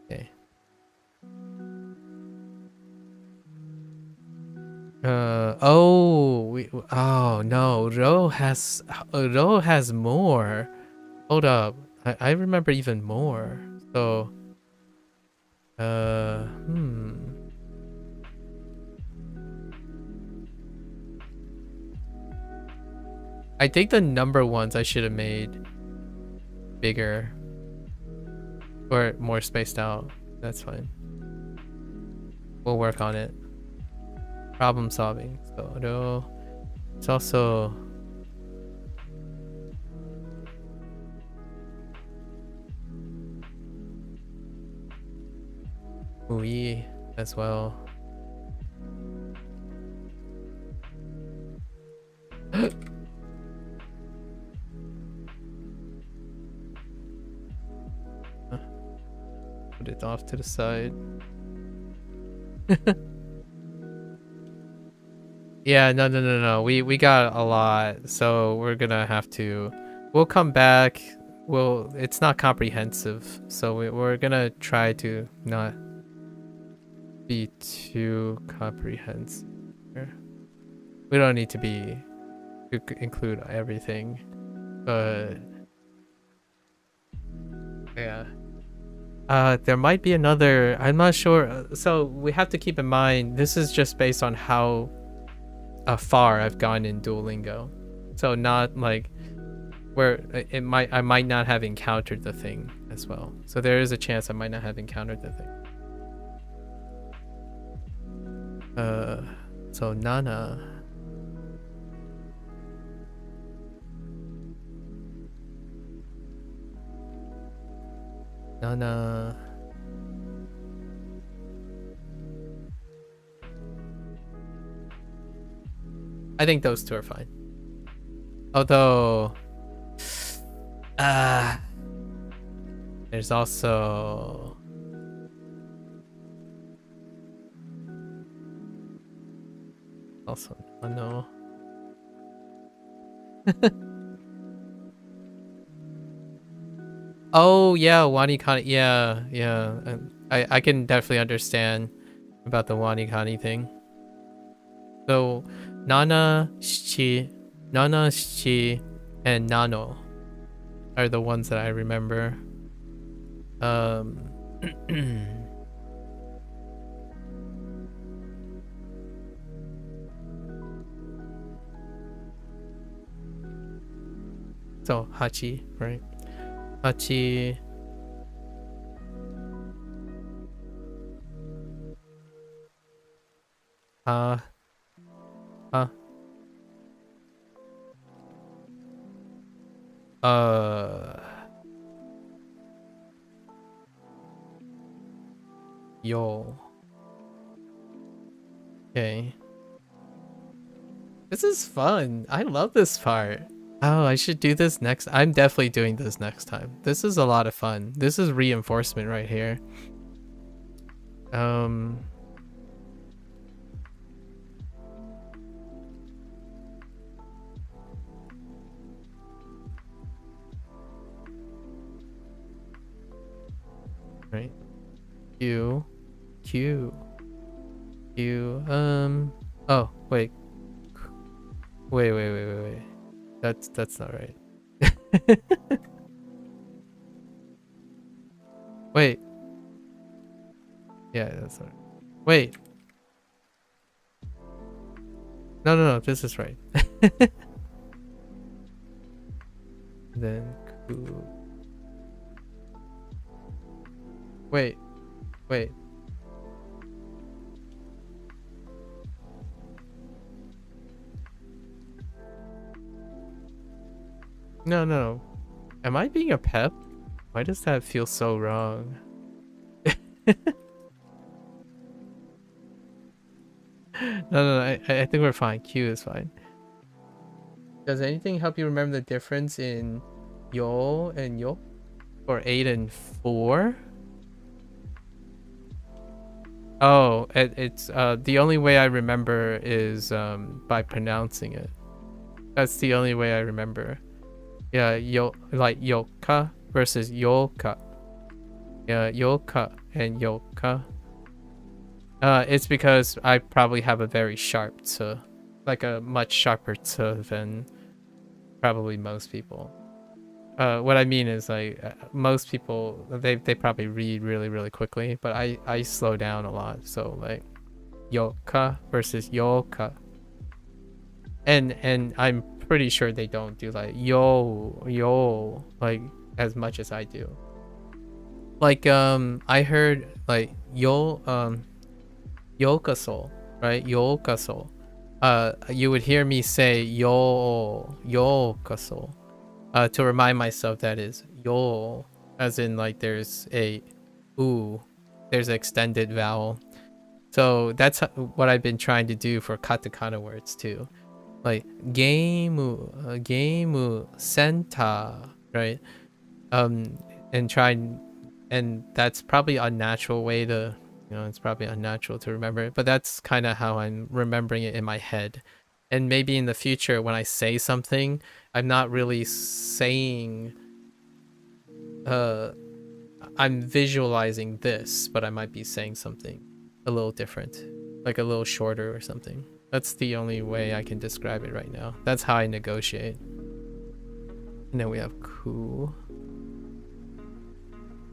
Okay. Oh no, Ro has more. Hold up. I remember even more. So I think the number ones I should have made bigger or more spaced out. That's fine. We'll work on it. Problem solving. So no, it's also Ui as well. Put it off to the side. Yeah, no. We got a lot, so we're gonna have to. We'll come back. It's not comprehensive, so we're gonna try to not be too comprehensive. We don't need to include everything, but yeah. There might be another. I'm not sure. So we have to keep in mind this is just based on how far I've gone in Duolingo. So not like where I might not have encountered the thing as well. So there is a chance I might not have encountered the thing. So Nana. Nana. I think those two are fine. Although, there's also no. Oh yeah, Wanikani. Yeah. I can definitely understand about the Wanikani thing. So, Nana, Shi, and Nano are the ones that I remember. So Hachi, right? Hachi. Yo. Okay. This is fun. I love this part. Oh, I should do this next. I'm definitely doing this next time. This is a lot of fun. This is reinforcement right here. Right. Q. Oh, wait. Wait. That's not right. Wait. Yeah, that's not right. Wait. No, this is right. Then Ku. Wait. No. Am I being a pep? Why does that feel so wrong? No, I think we're fine. Q is fine. Does anything help you remember the difference in yo and yo? Or 8 and 4? Oh, it's the only way I remember is by pronouncing it. That's the only way I remember. Yeah, like yoka versus yoka. Yeah, yoka and yoka. It's because I probably have a very sharp t, like a much sharper t than probably most people. What I mean is like most people they probably read really quickly, but I slow down a lot. So like yoka versus yoka. And I'm pretty sure they don't do like yo like as much as I do. Like I heard like yokaso, right? Yokaso. You would hear me say yokaso. To remind myself that is yo, as in like there's a ooh, there's an extended vowel. So that's what I've been trying to do for katakana words too. Like game center, right? And that's probably a unnatural way to, it's probably unnatural to remember it, but that's kind of how I'm remembering it in my head. And maybe in the future when I say something, I'm not really saying I'm visualizing this, but I might be saying something a little different, like a little shorter or something. That's the only way I can describe it right now. That's how I negotiate. And then we have ku.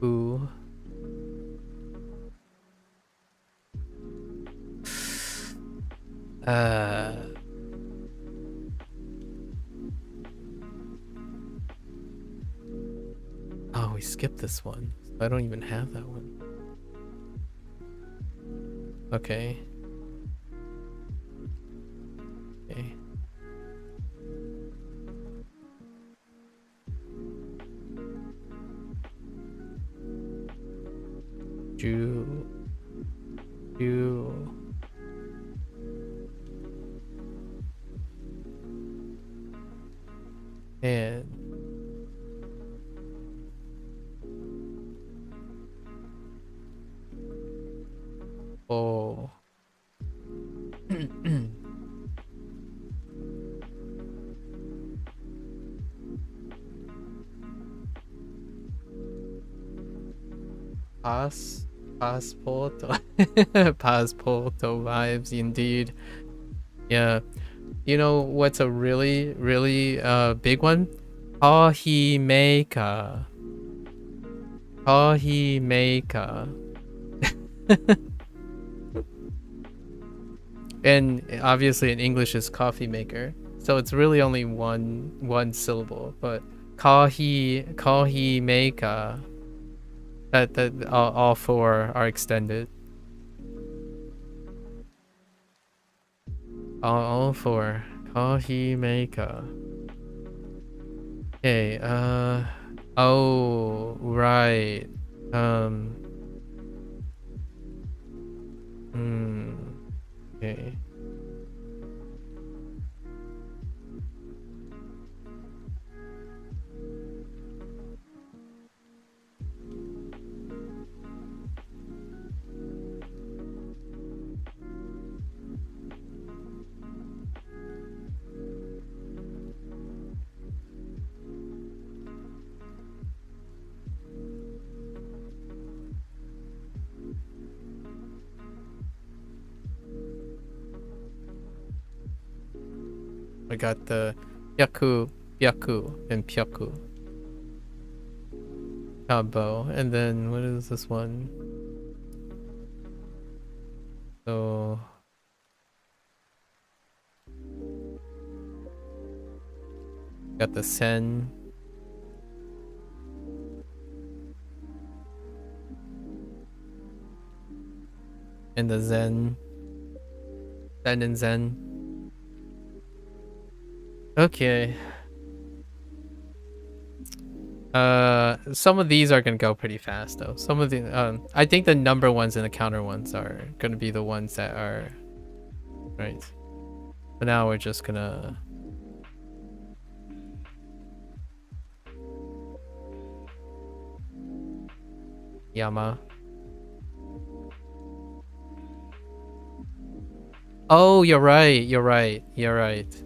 Ku. Oh, we skipped this one. I don't even have that one. Okay. Okay. Ju. And oh. Passporto. Passporto vibes indeed. Yeah. You know what's a really, really big one? Kahimeka. Kahimeka. And obviously in English is coffee maker. So it's really only one syllable, but kahimeka. That all four are extended. All four. Kahimeka. Okay, oh, right. Okay. I got the yaku, and pyaku combo. And then what is this one? So got the sen. And the zen. Sen and zen. Okay. Some of these are gonna go pretty fast though. Some of the I think the number ones and the counter ones are gonna be the ones that are right. But now we're just gonna Yama. Oh, you're right. You're right. You're right.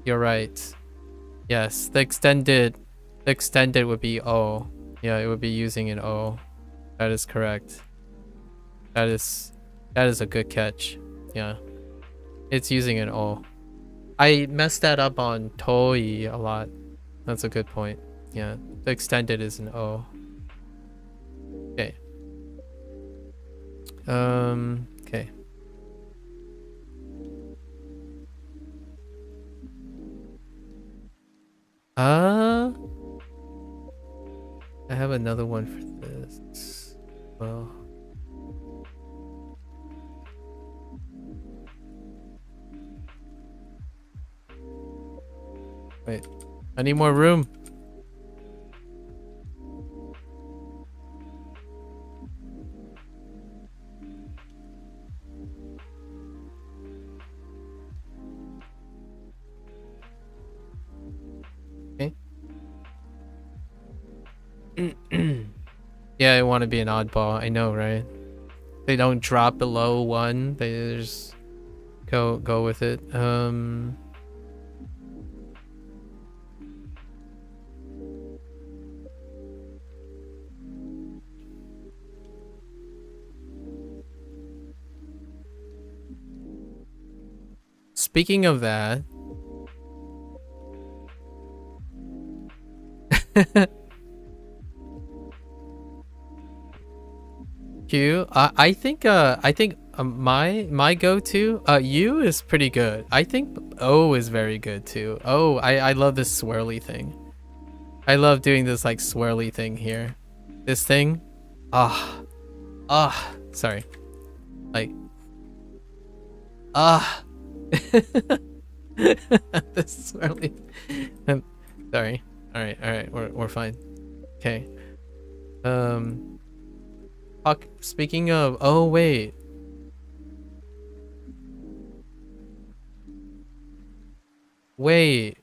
You're right. Yes, the extended would be O. Yeah, it would be using an O. That is correct. That is a good catch. Yeah. It's using an O. I messed that up on Toi a lot. That's a good point. Yeah. The extended is an O. Okay. Okay. I have another one for this. Well. Wait. I need more room. Okay. Yeah, I want to be an oddball. I know, right? They don't drop below 1. They just go with it. speaking of that, Q, I think my go-to U is pretty good. I think O is very good too. Oh, I love this swirly thing. I love doing this like swirly thing here. This thing. Ah. Sorry. Like this swirly. Sorry. All right. We're fine. Okay. Speaking of, oh wait. Wait.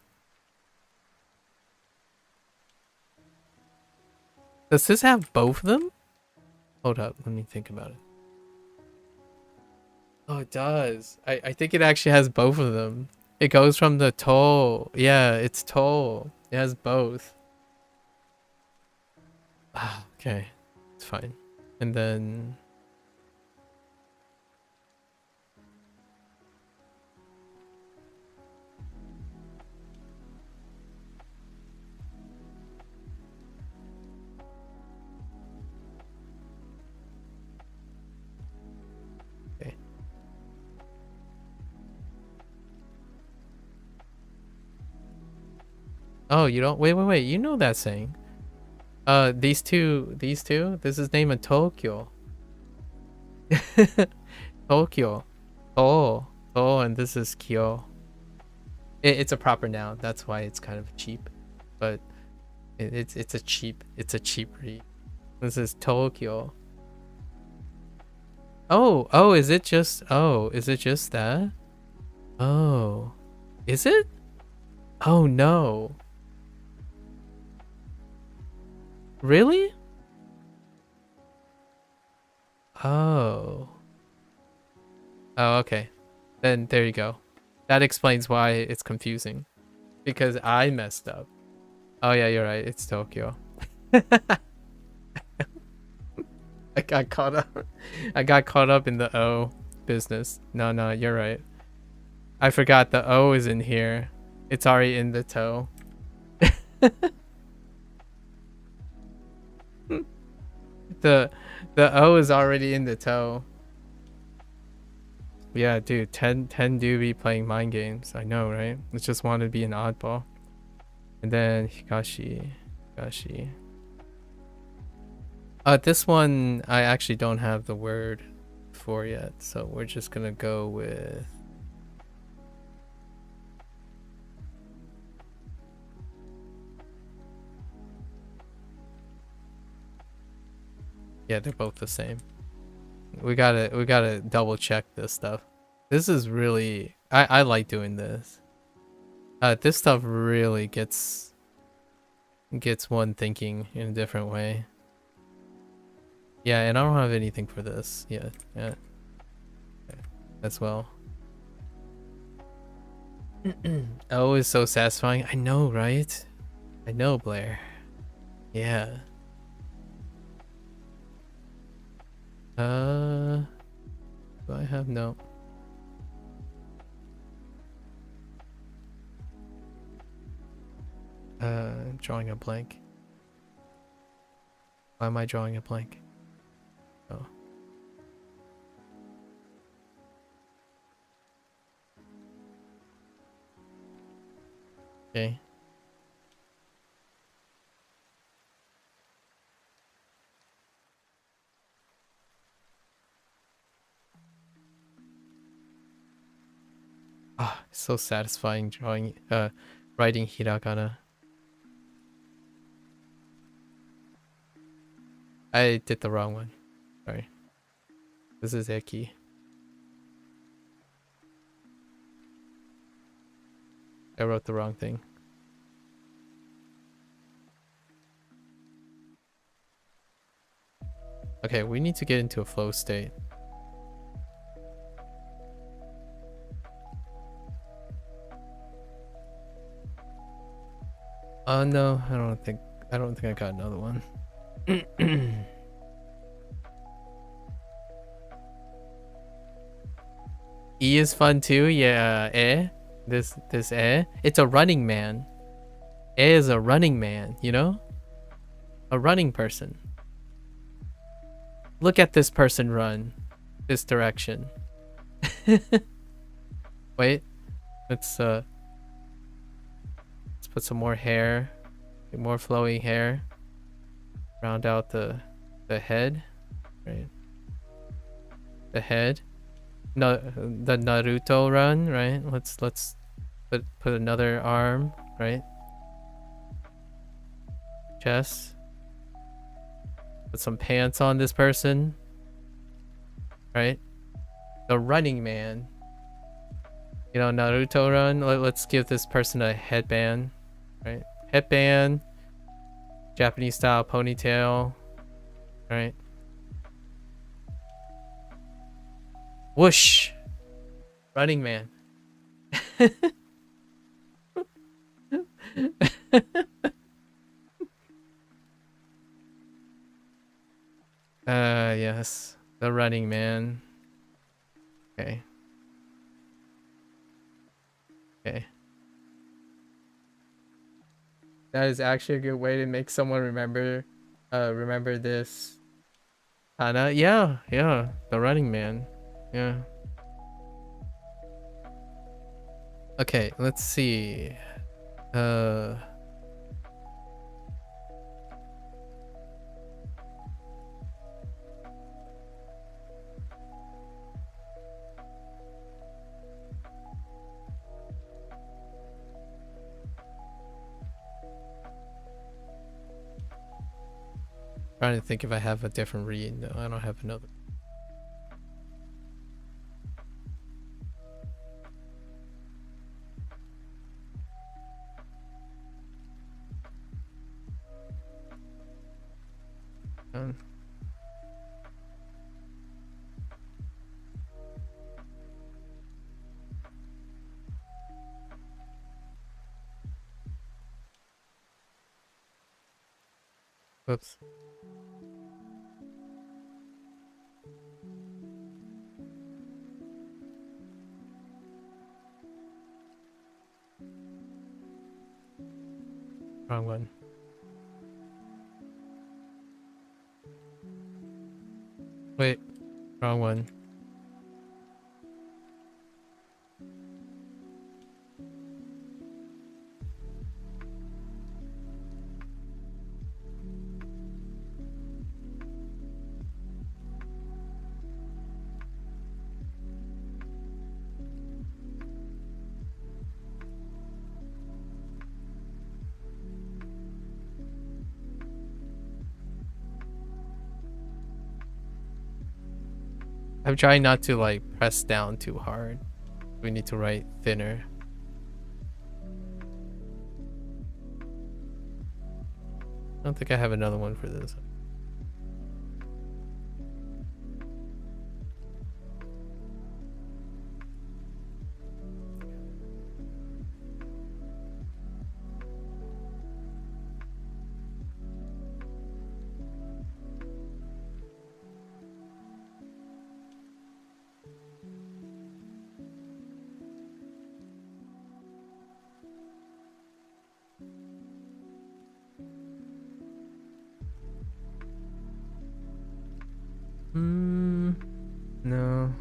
Does this have both of them? Hold up, let me think about it. Oh, it does. I think it actually has both of them. It goes from the toe. Yeah, it's toe. It has both. Ah, okay. It's fine. And then... Okay. Oh, you don't? Wait. You know that saying. These two, this is named Tokyo. Tokyo. Oh, and this is Kyo. It's a proper noun. That's why it's kind of cheap, but it's a cheap read. This is Tokyo. Oh, is it just that? Oh, is it? Oh no. Really? Oh. Oh, okay. Then there you go. That explains why it's confusing. Because I messed up. Oh yeah, you're right. It's Tokyo. I got caught up. I got caught up in the O business. No, you're right. I forgot the O is in here. It's already in the toe. The O is already in the toe. Yeah, dude, 10 do be playing mind games. I know, right? Let's just want to be an oddball. And then Higashi. This one I actually don't have the word for yet, so we're just gonna go with yeah, they're both the same. We gotta double check this stuff. This is really I like doing this. This stuff really gets one thinking in a different way. Yeah, and I don't have anything for this. Yeah. Okay. As well. Oh, it's so satisfying. I know, right? I know, Blair. Yeah. Do I have no? Drawing a blank. Why am I drawing a blank? Oh. Okay. Ah, it's so satisfying writing hiragana. I did the wrong one. Sorry. This is Eki. I wrote the wrong thing. Okay, we need to get into a flow state. No, I don't think I got another one. E is fun too. Yeah, this it's a running man. Is a running man, you know? A running person. Look at this person run this direction. Wait, let's put some more hair, more flowing hair. Round out the head, right? The head. No, the Naruto run, right? Let's put another arm, right? Chest. Put some pants on this person, right? The running man. You know, Naruto run. Let's give this person a headband, right? Headband, Japanese style ponytail, right? Whoosh, running man. Yes, the running man. Okay. Okay. That is actually a good way to make someone remember this. Hana, yeah, the running man. Yeah. Okay, let's see. Trying to think if I have a different read. No, I don't have another. Whoops. Wrong one. Wait, wrong one. I'm trying not to like press down too hard. We need to write thinner. I don't think I have another one for this. No.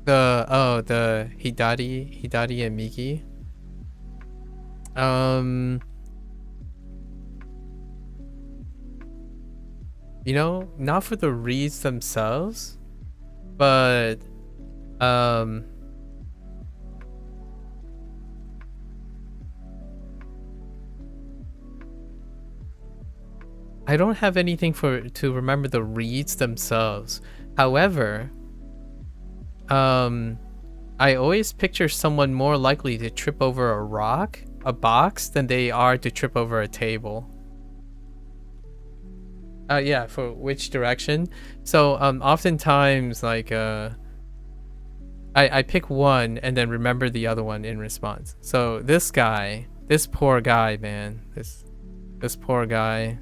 The Hidari and Miki. You know, not for the reads themselves, but I don't have anything to remember the reads themselves. However, I always picture someone more likely to trip over a box, than they are to trip over a table. Yeah, for which direction? So, oftentimes, like, I pick one and then remember the other one in response. So this guy, this poor guy, man. This poor guy.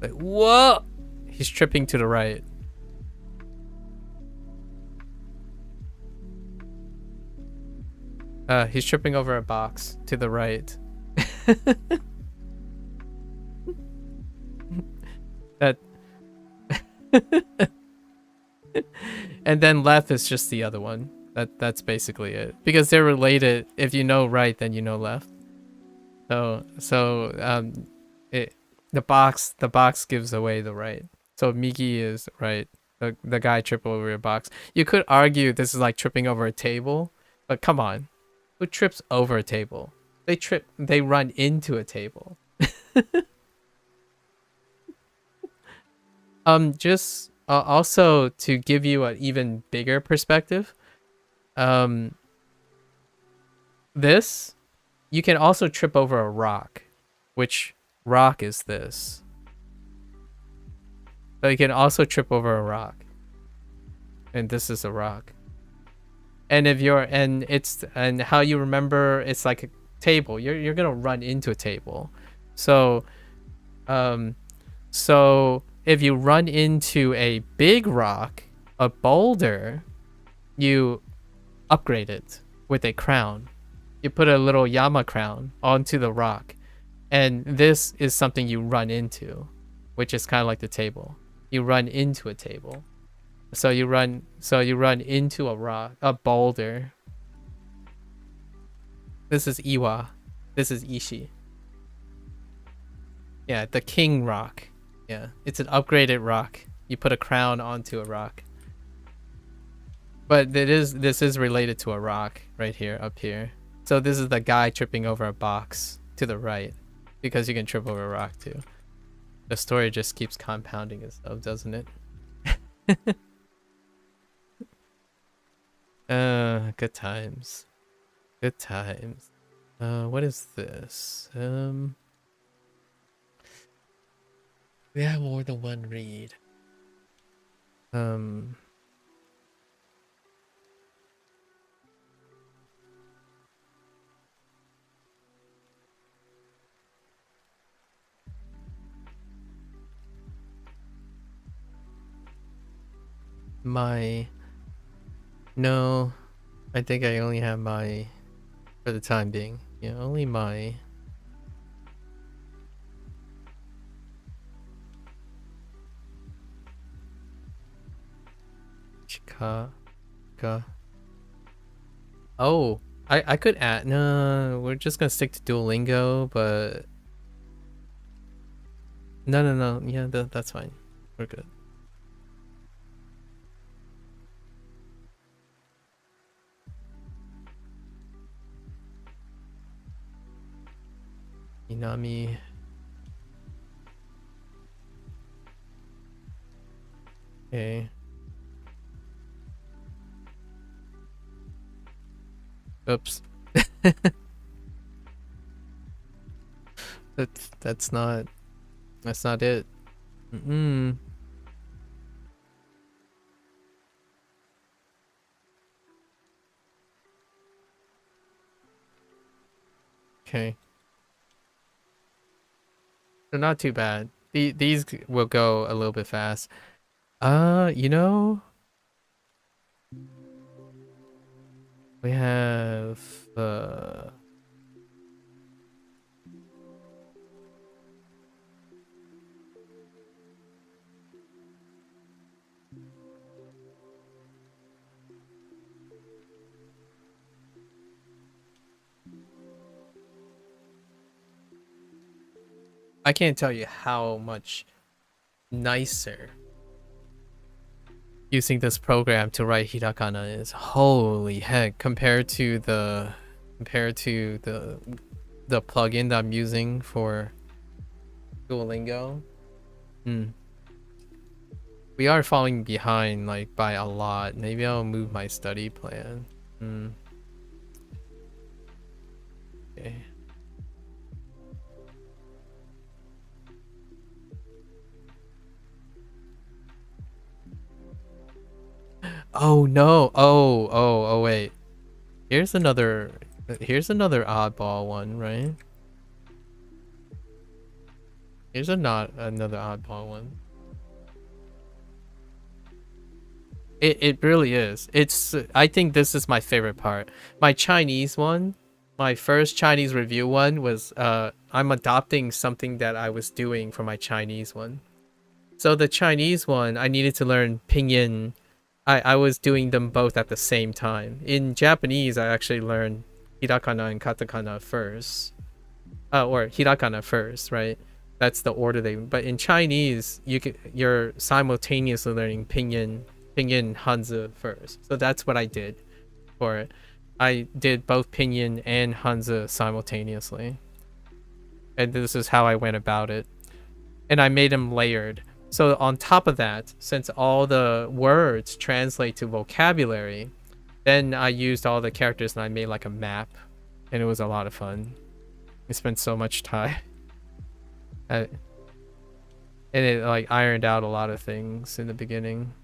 Like, whoa! He's tripping to the right. He's tripping over a box to the right. That. And then left is just the other one. That's basically it. Because they're related. If you know right, then you know left. The box gives away the right. So Miki is right. The guy tripped over a box. You could argue this is like tripping over a table, but come on. Who trips over a table? They run into a table. Just also to give you an even bigger perspective, this, you can also trip over a rock. Which rock is this? So you can also trip over a rock. And this is a rock. And if you're and how you remember it's like a table. You're gonna run into a table. So if you run into a big rock, a boulder, you upgrade it with a crown. You put a little Yama crown onto the rock. And this is something you run into, which is kind of like the table. You run into a table. So you run into a rock, a boulder. This is Iwa. This is Ishi. Yeah, the king rock. Yeah, it's an upgraded rock. You put a crown onto a rock. But this is related to a rock right here, up here. So this is the guy tripping over a box to the right. Because you can trip over a rock too. The story just keeps compounding itself, doesn't it? Good times. Good times. What is this? We have more than one read. No, I think I only have my, for the time being. Yeah, only my. Chika. Oh, I could add. No, we're just gonna stick to Duolingo, but. No. Yeah, that's fine. We're good. Inami. Okay. Oops. That's not it. Okay. So not too bad. These will go a little bit fast. You know, we have I can't tell you how much nicer using this program to write hiragana is. Holy heck, compared to the plugin that I'm using for Duolingo. We are falling behind like by a lot. Maybe I'll move my study plan. Okay. Oh no. Oh wait. Here's another oddball one, right? Here's another oddball one. It really is. It's I think this is my favorite part. My Chinese one, my first Chinese review one was I'm adopting something that I was doing for my Chinese one. So the Chinese one, I needed to learn pinyin. I was doing them both at the same time. In Japanese, I actually learned hiragana and katakana first. Or hiragana first, right? That's the order they. But in Chinese, you're simultaneously learning pinyin Hanzi first. So that's what I did for it. I did both pinyin and Hanzi simultaneously, and this is how I went about it. And I made them layered. So on top of that, since all the words translate to vocabulary, then I used all the characters and I made like a map, and it was a lot of fun. I spent so much time. And it like ironed out a lot of things in the beginning.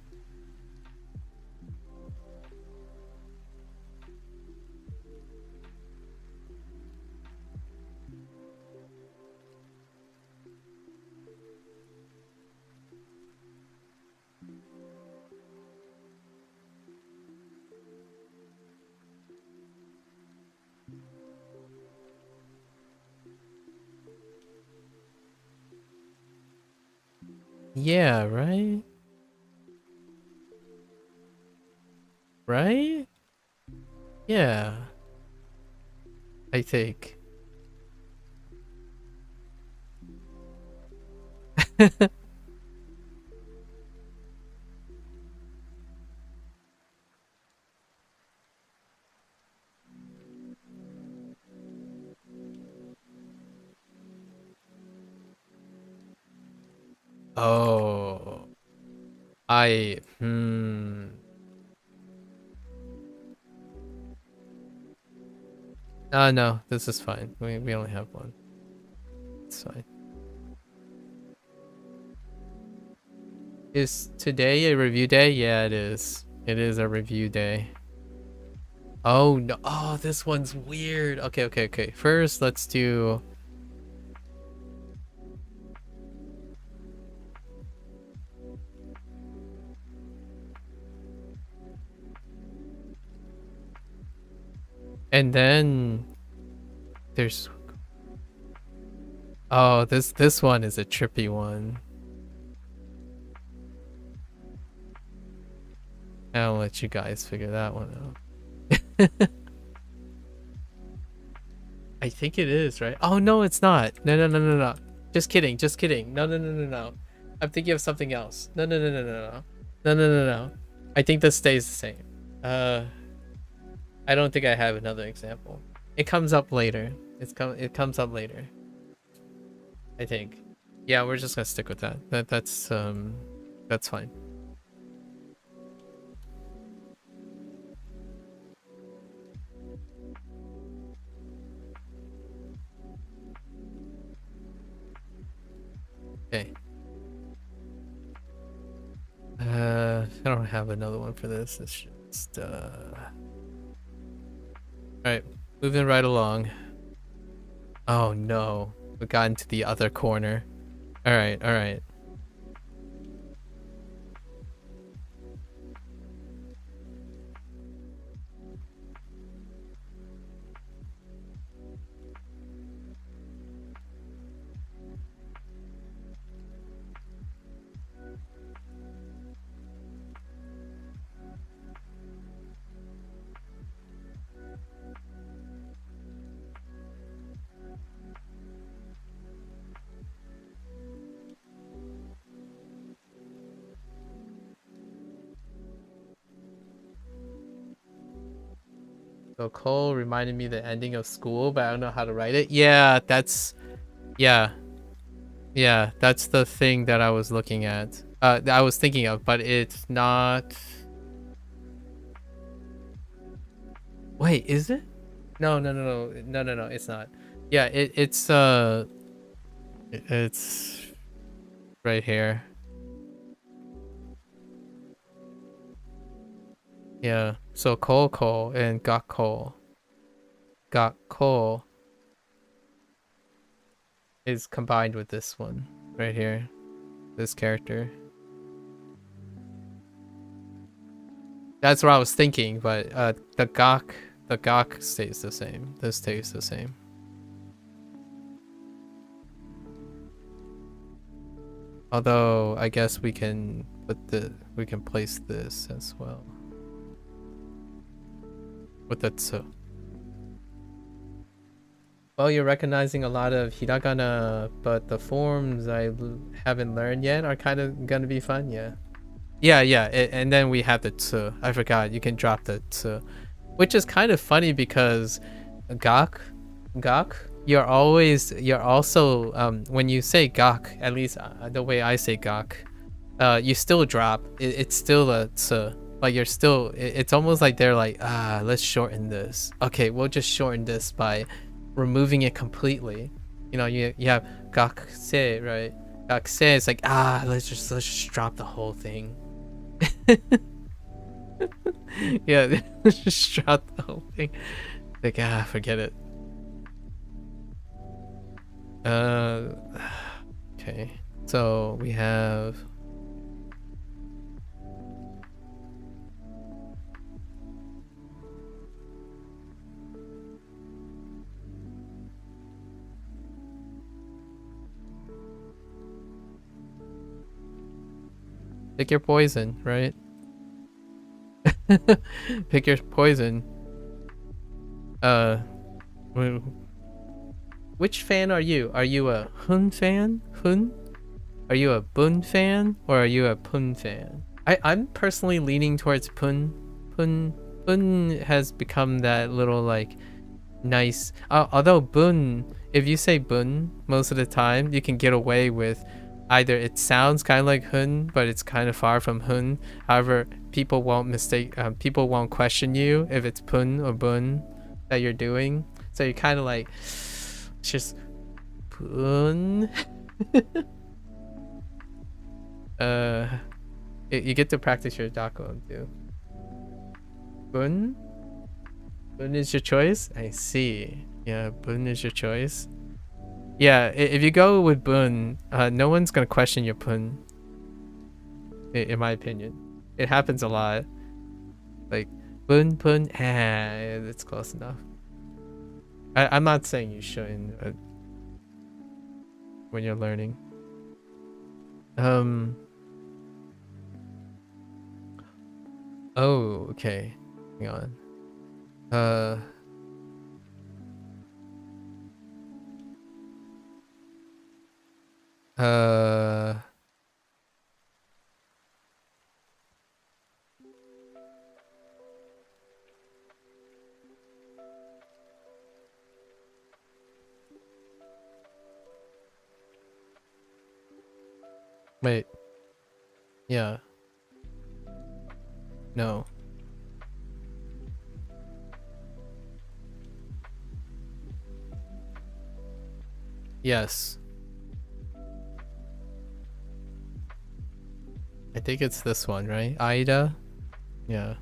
Yeah, right? Right? Yeah, I think. Oh, no, this is fine. We only have one. It's fine. Is today a review day? Yeah, it is. It is a review day. Oh no. Oh, this one's weird. Okay. First, let's do. And then there's. Oh, this one is a trippy one. I'll let you guys figure that one out. I think it is, right? Oh no, it's not. No. Just kidding. No. I'm thinking of something else. No. I think this stays the same. Uh, I don't think I have another example. It comes up later. It comes up later. I think. Yeah, we're just gonna stick with that. That's fine. Okay. I don't have another one for this. It's just Alright, moving right along. Oh no. We got into the other corner. Alright. So Cole reminded me the ending of school, but I don't know how to write it. Yeah, that's the thing that I was looking at. That I was thinking of, but it's not. Wait, is it? No, it's not. Yeah, it's right here. Yeah. So ko and gakko. Gakko is combined with this one right here. This character. That's what I was thinking, but the gak stays the same. This stays the same. Although I guess we can place this as well with the tsu. Well, you're recognizing a lot of hiragana, but the forms I haven't learned yet are kind of gonna be fun. Yeah. Yeah, and then we have the tsu. I forgot you can drop the tsu, which is kind of funny because gak, you're also when you say gak, at least the way I say gak, you still drop. It's still a tsu. Like you're still. It's almost like they're like, let's shorten this. Okay, we'll just shorten this by removing it completely. You know, you have gakse, right? Gakse is like, let's just drop the whole thing. Yeah, just drop the whole thing. Like, forget it. Okay. So we have pick your poison, right? Pick your poison. Which fan are you? Are you a Hun fan? Hun? Are you a Bun fan? Or are you a Pun fan? I'm personally leaning towards Pun. Pun has become that little like nice although Bun, if you say Bun most of the time, you can get away with either it sounds kind of like Hun, but it's kind of far from Hun. However, people won't question you if it's Pun or Bun that you're doing. So you're kind of like, it's just Pun. You get to practice your Dakon too. Bun? Bun is your choice? I see. Yeah, Bun is your choice. Yeah, if you go with Bun, no one's gonna question your Pun. In my opinion. It happens a lot. Like, Bun, Pun, it's close enough. I'm not saying you shouldn't when you're learning. Oh, okay. Hang on. Wait. Yeah. No. Yes. I think it's this one, right? Aida? Yeah.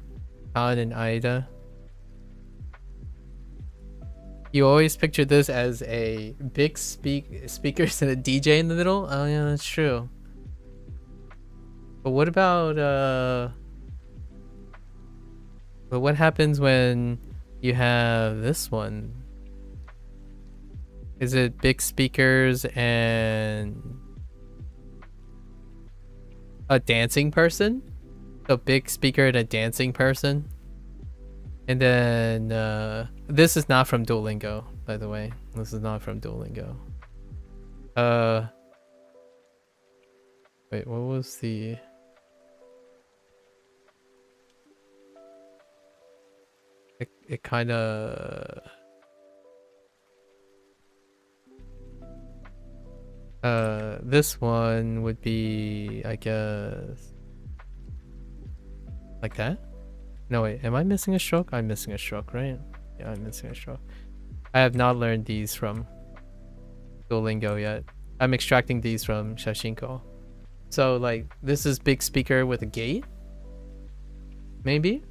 Han and Aida. You always picture this as a big speakers and a DJ in the middle? Oh yeah, that's true. But what about but what happens when you have this one? Is it big speakers and a dancing person? A big speaker and a dancing person? And then this is not from Duolingo, by the way. This is not from Duolingo. Wait, what was the it kind of this one would be, I guess, like that. No, wait, am I missing a stroke? I'm missing a stroke, right? Yeah, I'm missing a stroke. I have not learned these from Duolingo yet. I'm extracting these from Shashinko. So like this is big speaker with a gate, maybe.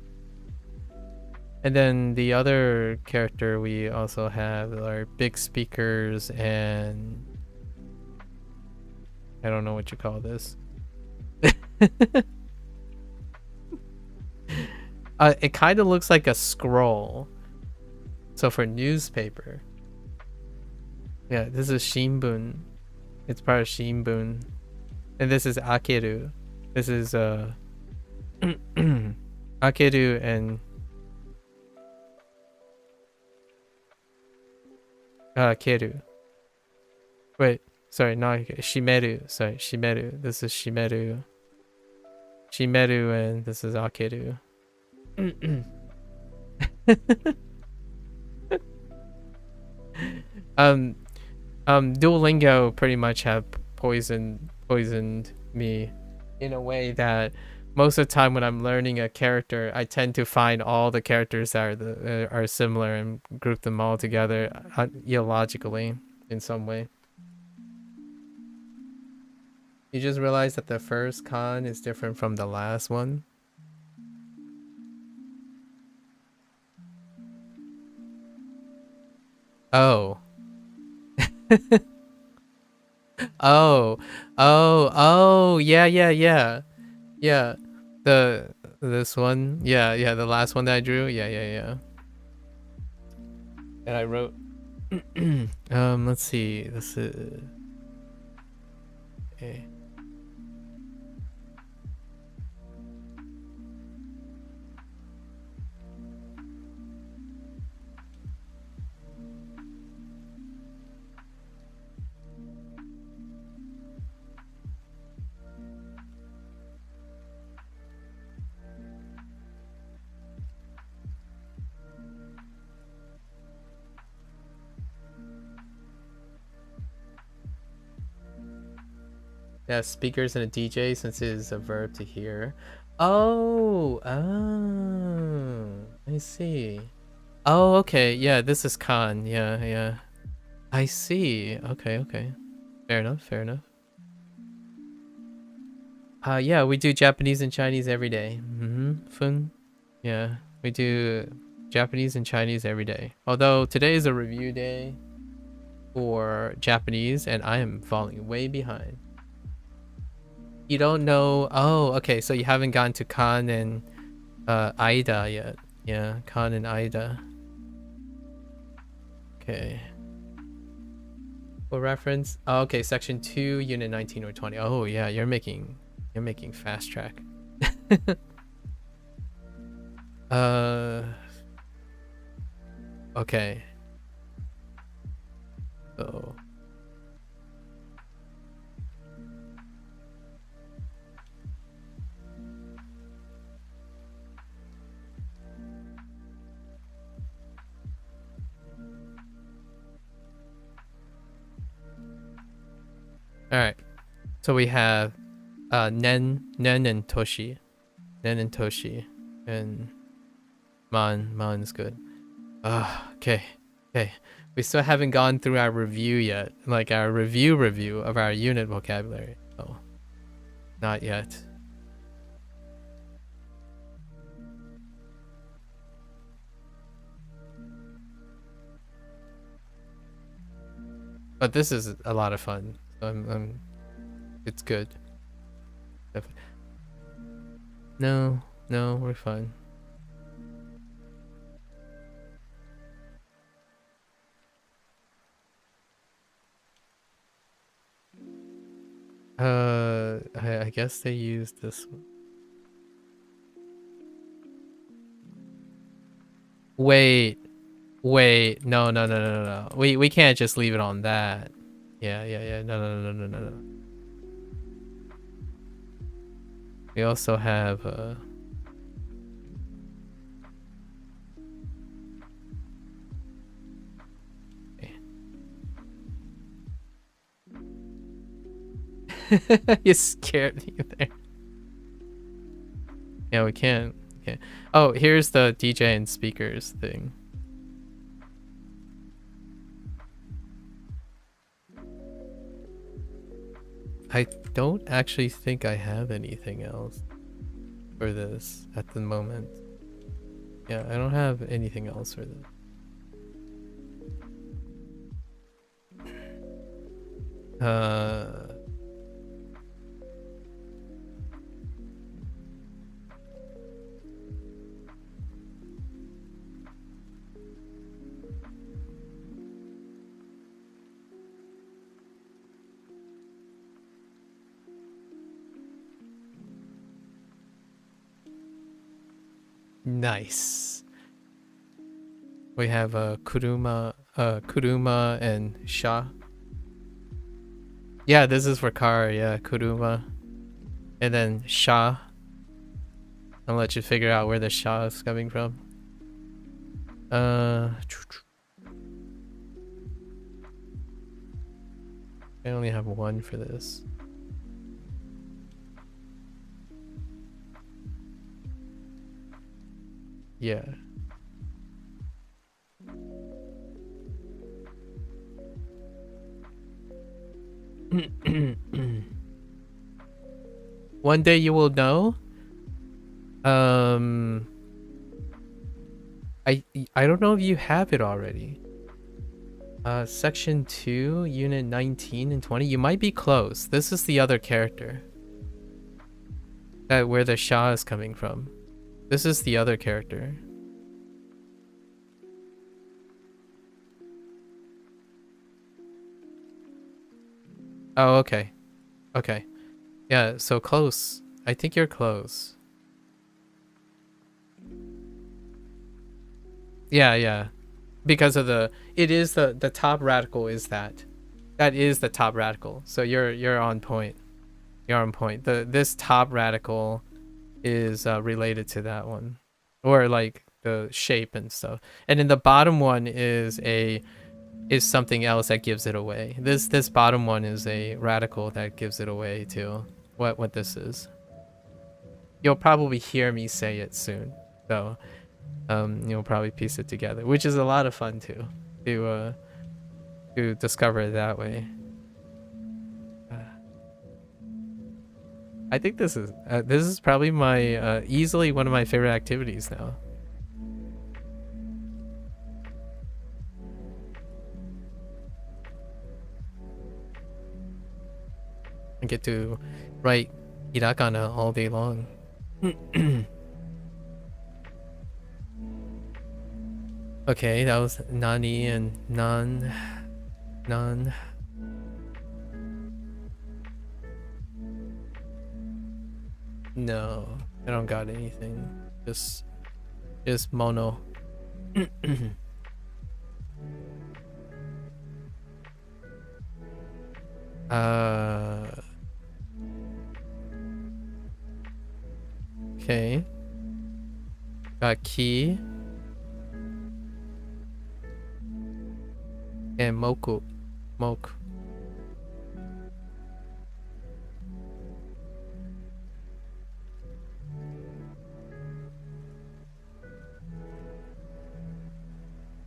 And then the other character we also have are big speakers and I don't know what you call this. It kind of looks like a scroll. So for newspaper. Yeah, this is Shinbun. It's part of Shinbun. And this is Akeru. This is Akeru and Keru. Wait, sorry, not Shimeru. Sorry, Shimeru. This is Shimeru. Shimeru and this is Akeru. Duolingo pretty much have poisoned me in a way that most of the time when I'm learning a character, I tend to find all the characters that are similar and group them all together illogically in some way. You just realize that the first con is different from the last one. Oh. Oh, yeah. Yeah. This one. Yeah, the last one that I drew. Yeah. And I wrote let's see. This is okay. Yeah, speakers and a DJ since it is a verb to hear. Oh, I see. Oh, okay. Yeah, this is con. Yeah. I see. Okay. Fair enough. Yeah, we do Japanese and Chinese every day. Fun. Yeah, we do Japanese and Chinese every day. Although today is a review day for Japanese and I am falling way behind. You don't know. Oh, okay. So you haven't gone to Kan and Aida yet. Yeah, Kan and Aida. Okay. For reference. Oh, okay, section 2, unit 19 or 20. Oh yeah, you're making fast track. Okay. So all right. So we have Nen and Toshi. Nen and Toshi. And Man's good. Okay. We still haven't gone through our review yet. Like our review of our unit vocabulary. Oh. Not yet. But this is a lot of fun. It's good. Definitely. No, we're fine. I guess they used this one. Wait, no. We can't just leave it on that. Yeah. No. We also have you scared me there. Yeah, we can't. Oh, here's the DJ and speakers thing. I don't actually think I have anything else for this at the moment. Yeah, I don't have anything else for this. Nice. We have Kuruma and Sha. Yeah, this is for car. Yeah, Kuruma, and then Sha. I'll let you figure out where the Sha is coming from. I only have one for this. Yeah. One day you will know. I don't know if you have it already. Section 2, Unit 19 and 20. You might be close. This is the other character. Where the Sha is coming from. This is the other character. Oh, okay. Okay. Yeah, so close. I think you're close. Yeah. Because of it is the top radical is that. That is the top radical. So you're on point. You're on point. This top radical is related to that one. Or like the shape and stuff. And then the bottom one is something else that gives it away. This bottom one is a radical that gives it away too. What this is. You'll probably hear me say it soon. So you'll probably piece it together, which is a lot of fun too, to discover it that way. I think this is probably my easily one of my favorite activities now. I get to write hiragana all day long. Okay, that was nani and nan. No, I don't got anything. Just mono. Okay. Got ki and moku.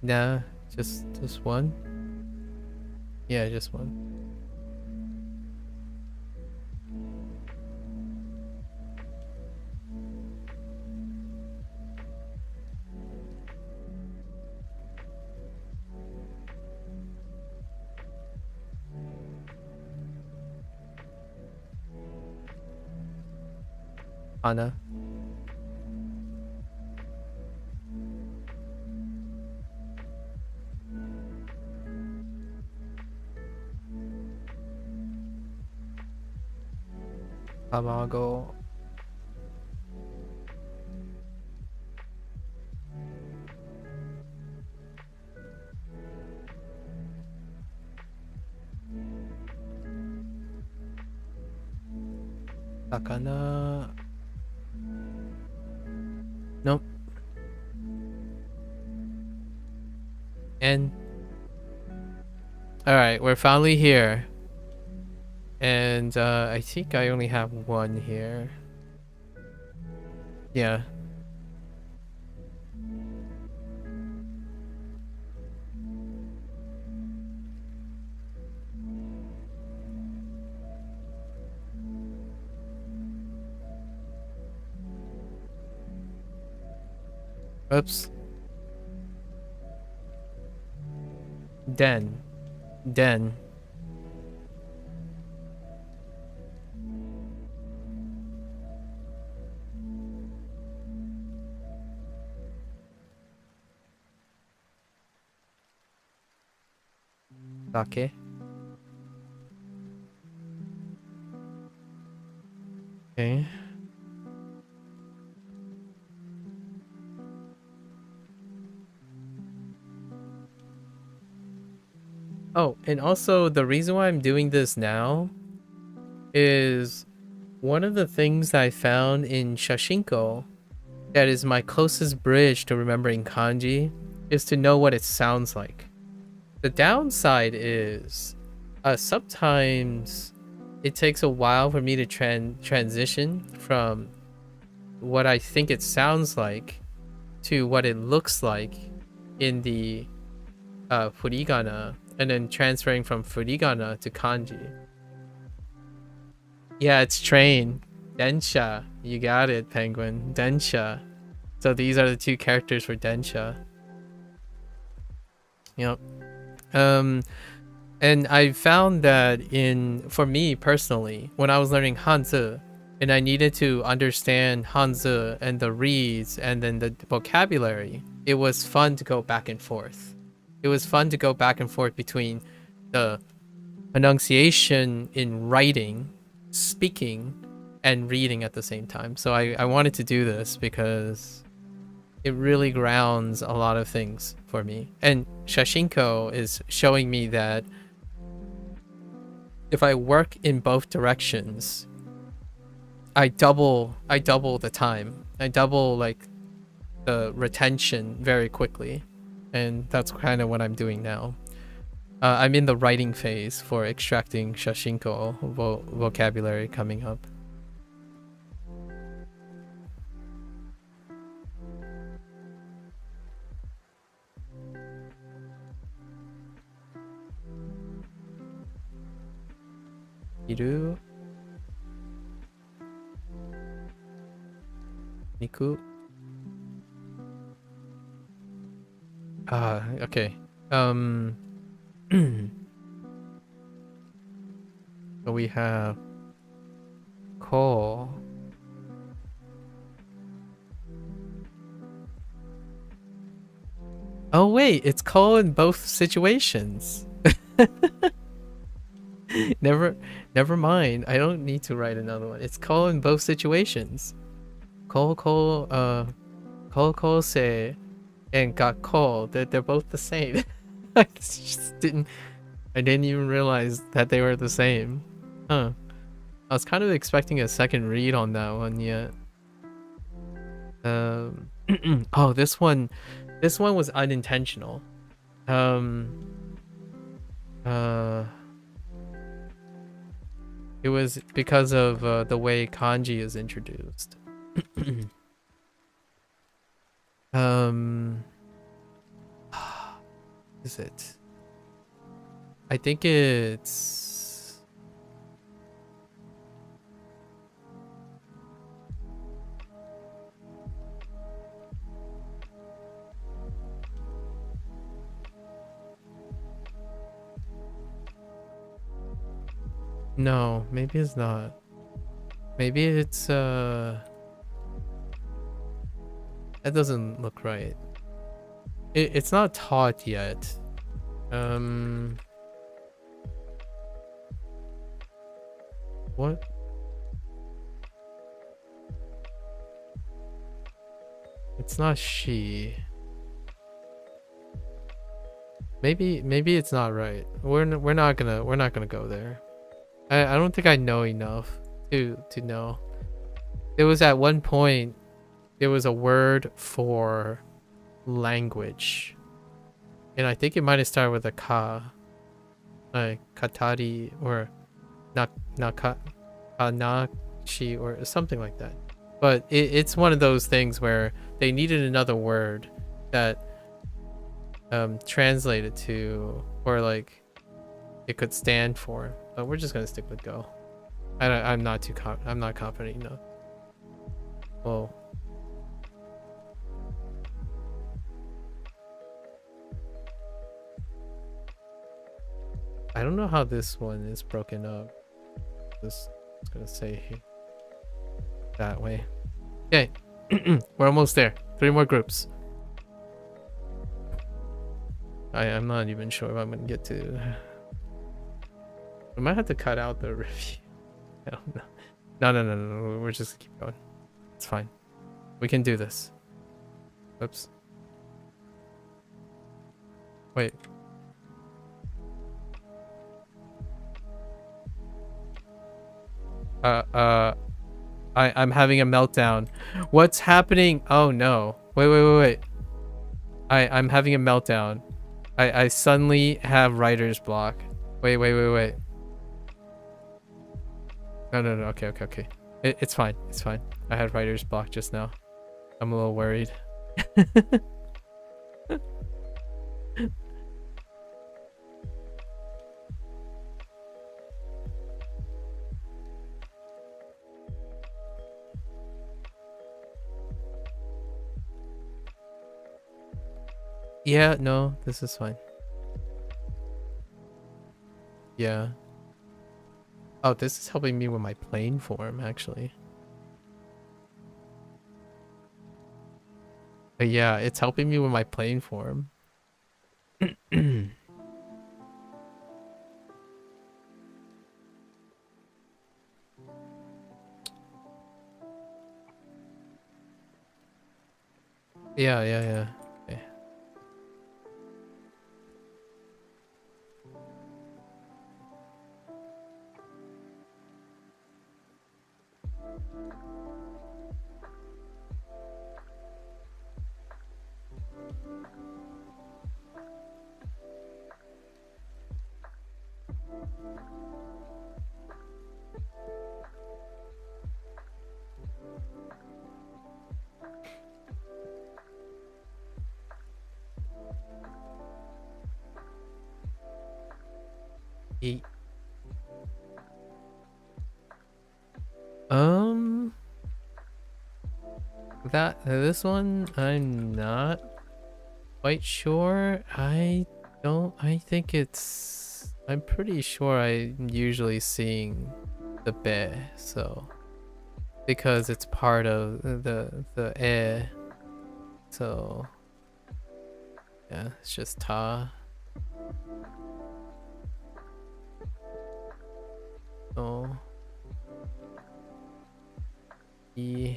Nah, just one. Yeah, just one. Anna. Tamago. Sakana. Nope. And alright, we're finally here. And I think I only have one here. Yeah. Oops. Den. Den. Sake. Okay. Oh, and also the reason why I'm doing this now is one of the things I found in Shashinko that is my closest bridge to remembering kanji is to know what it sounds like. The downside is sometimes it takes a while for me to transition from what I think it sounds like to what it looks like in the furigana, and then transferring from furigana to kanji. Yeah, it's train. Densha. You got it, Penguin. Densha. So these are the two characters for Densha. Yep. And I found that for me personally, when I was learning Hanzi, and I needed to understand Hanzi and the reads and then the vocabulary, it was fun to go back and forth. It was fun to go back and forth between the pronunciation in writing, speaking, and reading at the same time. So I wanted to do this because it really grounds a lot of things for me. And Shashinko is showing me that if I work in both directions, I double the time. I double like the retention very quickly. And that's kind of what I'm doing now. I'm in the writing phase for extracting Shashinko vocabulary coming up. Iru. Niku. Okay. So we have ko. Oh wait, it's ko in both situations. Never mind. I don't need to write another one. It's ko in both situations. Ko se and got ko. They're both the same. I didn't even realize that they were the same. Huh. I was kind of expecting a second read on that one yet. Oh, this one was unintentional. It was because of the way kanji is introduced. Is it? I think it's no, maybe it's not. Maybe it's that doesn't look right. It's not taught yet. What? It's not she. Maybe it's not right. We're not gonna go there. I don't think I know enough to know. There was at one point there was a word for language, and I think it might have started with a ka, like katari or kanachi or something like that. But it's one of those things where they needed another word that translated to, or like it could stand for. But we're just gonna stick with go. I'm not confident enough. Whoa. I don't know how this one is broken up. This is gonna say that way. Okay, we're almost there. 3 more groups. I'm not even sure if I'm gonna get to. We might have to cut out the review. I don't know. No. We're just keep going. It's fine. We can do this. Oops. Wait. I'm having a meltdown. What's happening? Oh no. Wait. I'm having a meltdown. I suddenly have writer's block. Wait. No. Okay. It's fine. It's fine. I had writer's block just now. I'm a little worried. Yeah, no, this is fine. Yeah. Oh, this is helping me with my plane form, actually. But yeah, it's helping me with my plane form. Yeah. Okay. E um this one I'm not quite sure. I'm pretty sure I'm usually seeing the be, so because it's part of the e, so yeah, it's just ta. So e.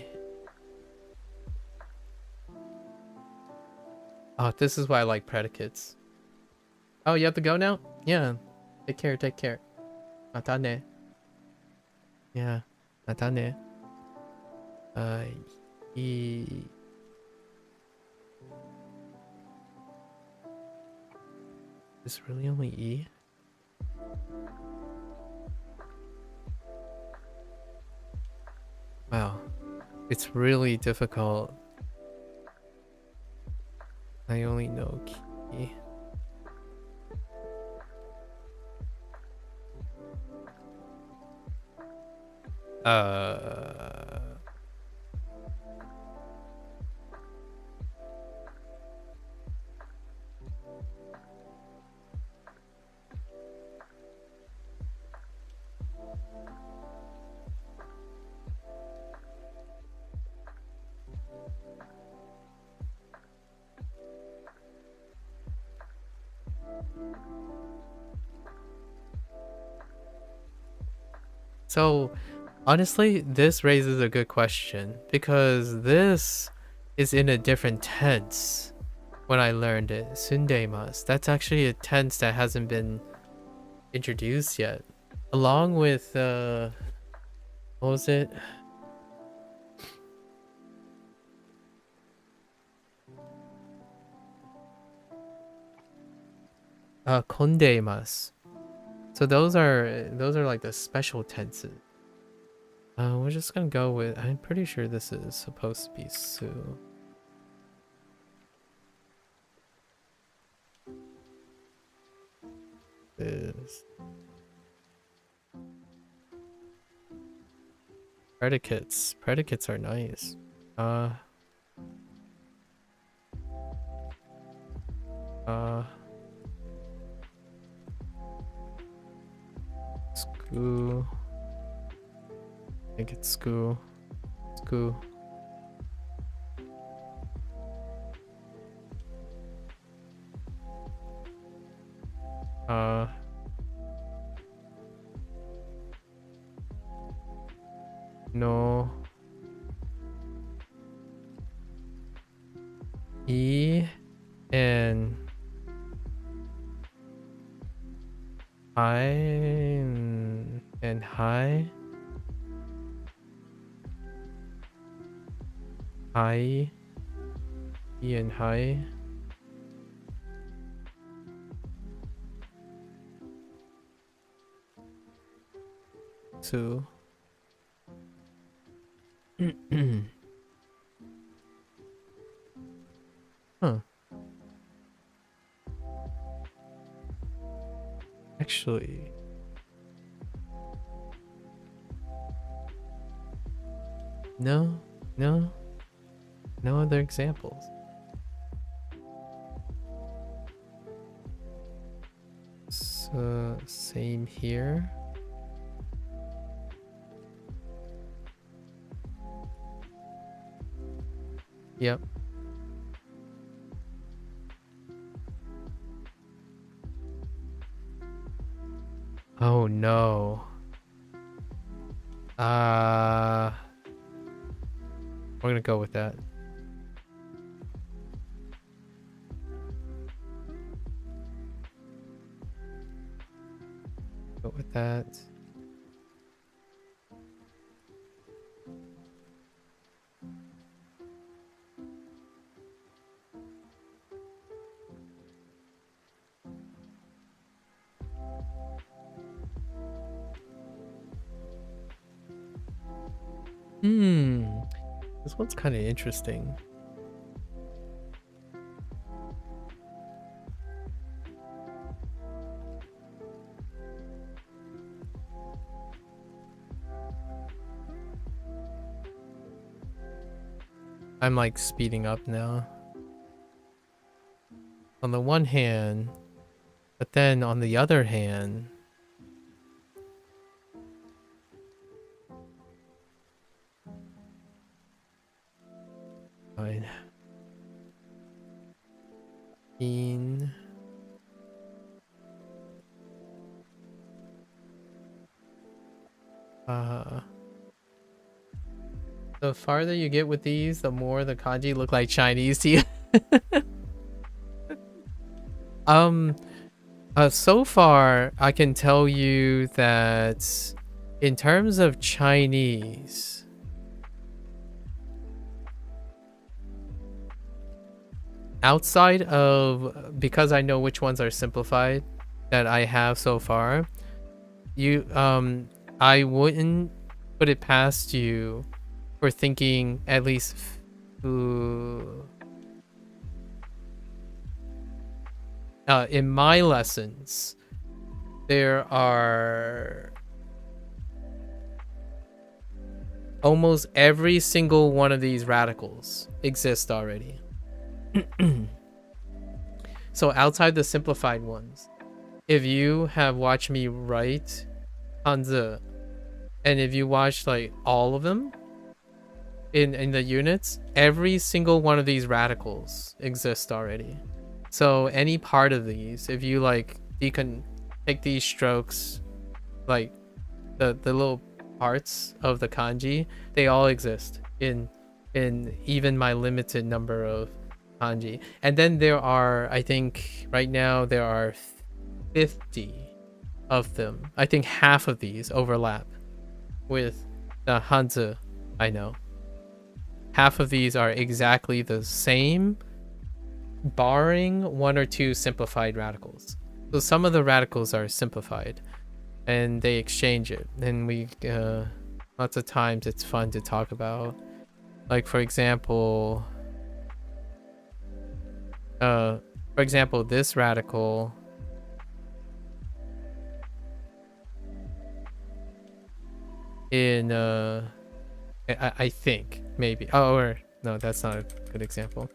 Oh, this is why I like predicates. Oh, you have to go now? Yeah. Take care. Matane. Yeah. Matane. Uh, e. Is this really only E? Wow. It's really difficult. I only know key. So, honestly, this raises a good question because this is in a different tense when I learned it. Sundeimas. That's actually a tense that hasn't been introduced yet. Along with, what was it? Kondeimas. So those are like the special tenses. We're just gonna go with, I'm pretty sure this is supposed to be su. Is predicates. Predicates are nice. School. I think it's school. School. No. E and I and high. High. E and high. Two. Huh. Actually, no other examples. So same here. Yep. Oh no. We're gonna go with that. Go with that. This one's kind of interesting. I'm like speeding up now. On the one hand, but then on the other hand, fine. The farther you get with these, the more the kanji look like Chinese to you. So far, I can tell you that in terms of Chinese, outside of, because I know which ones are simplified that I have so far, I wouldn't put it past you for thinking at least in my lessons, there are almost every single one of these radicals exist already. So outside the simplified ones, if you have watched me write Hanzi, and if you watch like all of them in the units, every single one of these radicals exist already. So any part of these, if you like, you can take these strokes, like the little parts of the kanji, they all exist in even my limited number of kanji. And then there are, I think right now there are 50 of them. I think half of these overlap with the Hanzi I know. Half of these are exactly the same, barring one or two simplified radicals. So some of the radicals are simplified and they exchange it, and we lots of times it's fun to talk about. Like for example, this radical in I think maybe, or no, that's not a good example.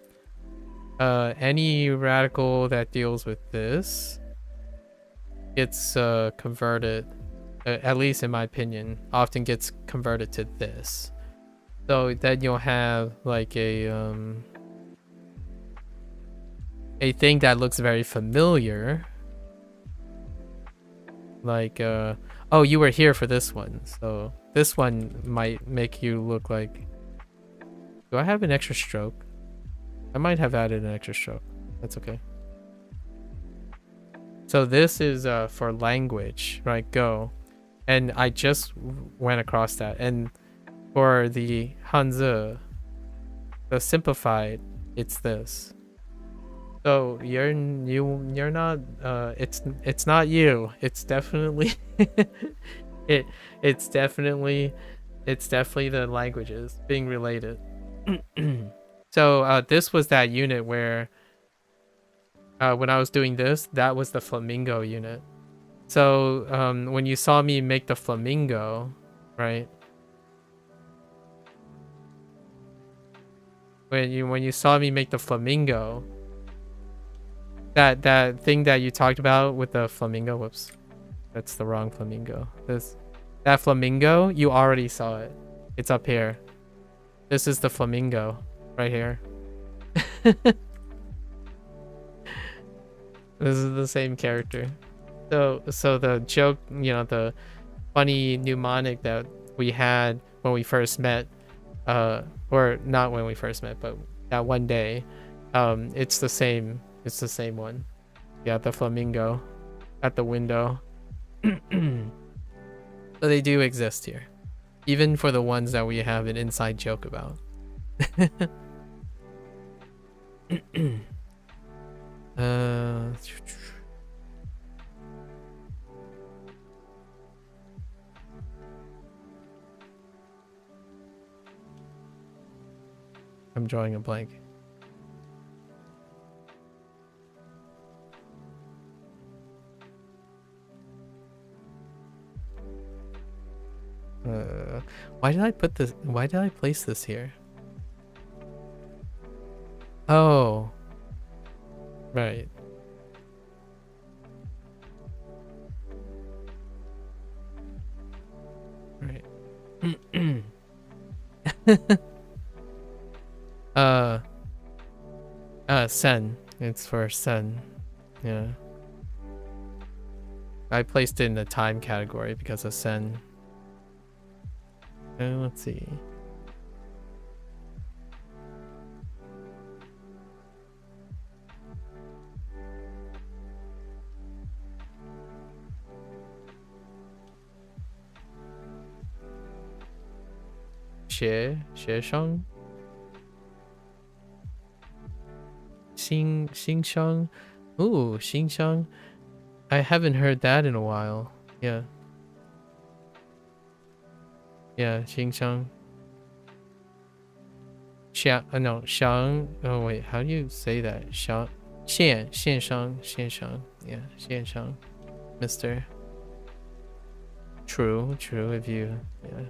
Any radical that deals with this gets converted at least in my opinion, often gets converted to this. So then you'll have like a thing that looks very familiar, like oh, you were here for this one, so this one might make you look like, do I have an extra stroke? I might have added an extra stroke. That's okay. So this is for language, right? Go. And I just went across that. And for the Hanzi, the simplified, it's this. So you're not it's not you. It's definitely it's definitely the languages being related. So this was that unit where when I was doing this, that was the flamingo unit. So when you saw me make the flamingo, right? When you saw me make the flamingo, that thing that you talked about with the flamingo, whoops, that's the wrong flamingo. That flamingo, you already saw it. It's up here. This is the flamingo right here. This is the same character. So the joke, the funny mnemonic that we had when we first met, or not when we first met, but that one day, it's the same one. Yeah, the flamingo at the window. So they do exist here, even for the ones that we have an inside joke about. I'm drawing a blank. Why did I put this? Why did I place this here? Oh, right. Right. Sen. It's for Sen. Yeah. I placed it in the time category because of Sen. Let's see. Xie Sheng? Xing Sheng? Ooh, Xing Sheng. I haven't heard that in a while. Yeah. Yeah, Xing Sheng. No, Shang. Oh wait, how do you say that? Shang. Xian Shang. Yeah, Xian Shang. Mr. True, if you, yeah.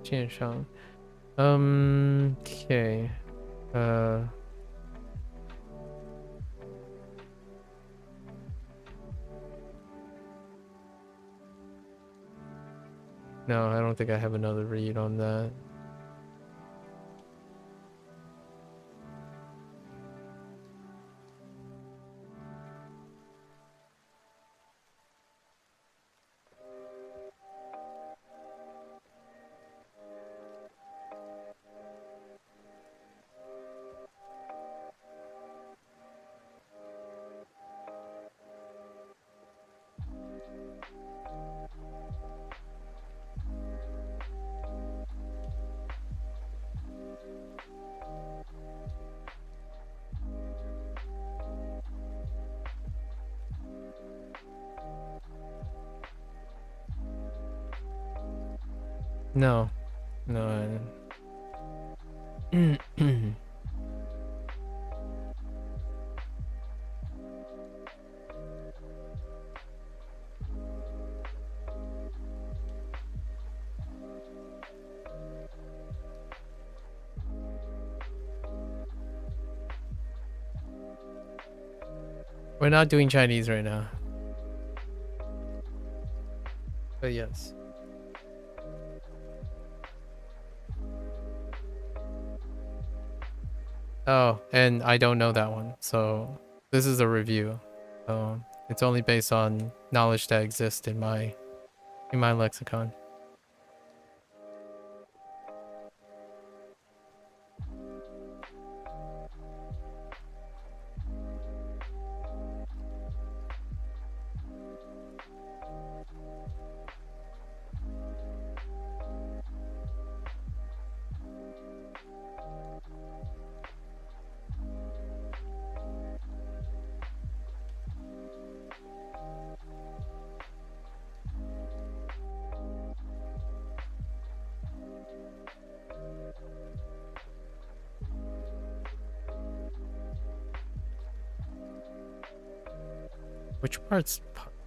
Xian Shang. Okay. No, I don't think I have another read on that. No. We're not doing Chinese right now. But yes. Oh, and I don't know that one. So this is a review. So it's only based on knowledge that exists in my lexicon.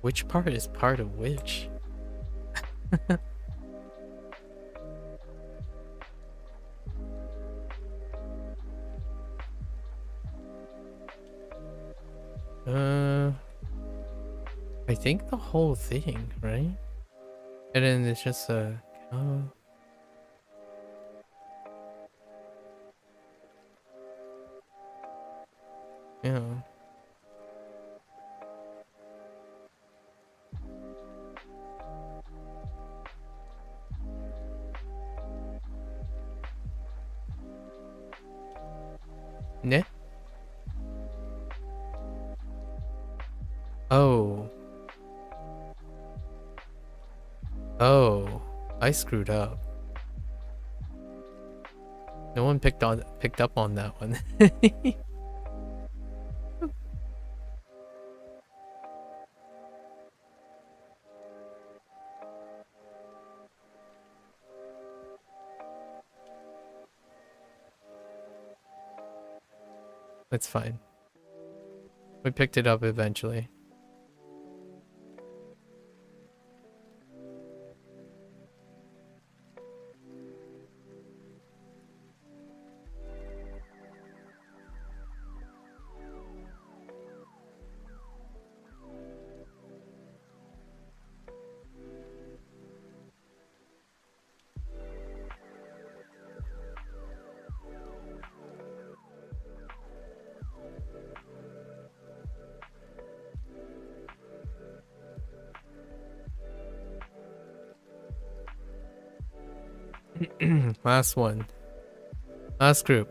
Which part is part of which? I think the whole thing, right? And then it's just a yeah. Ne? Oh. Oh. I screwed up. No one picked up on that one. It's fine. We picked it up eventually. Last one. Last group.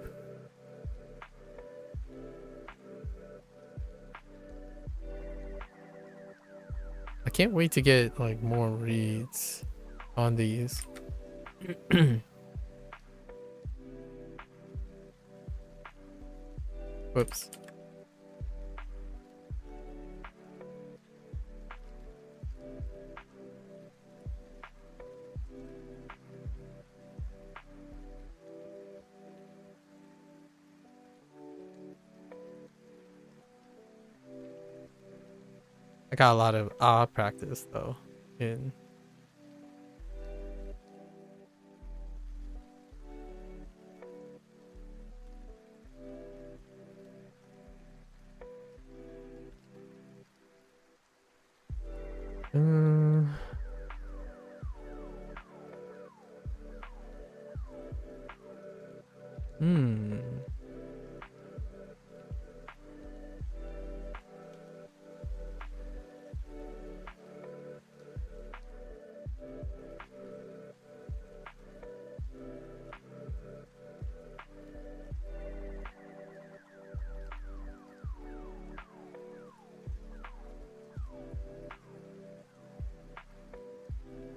I can't wait to get like more reads on these. Whoops. I got a lot of practice though in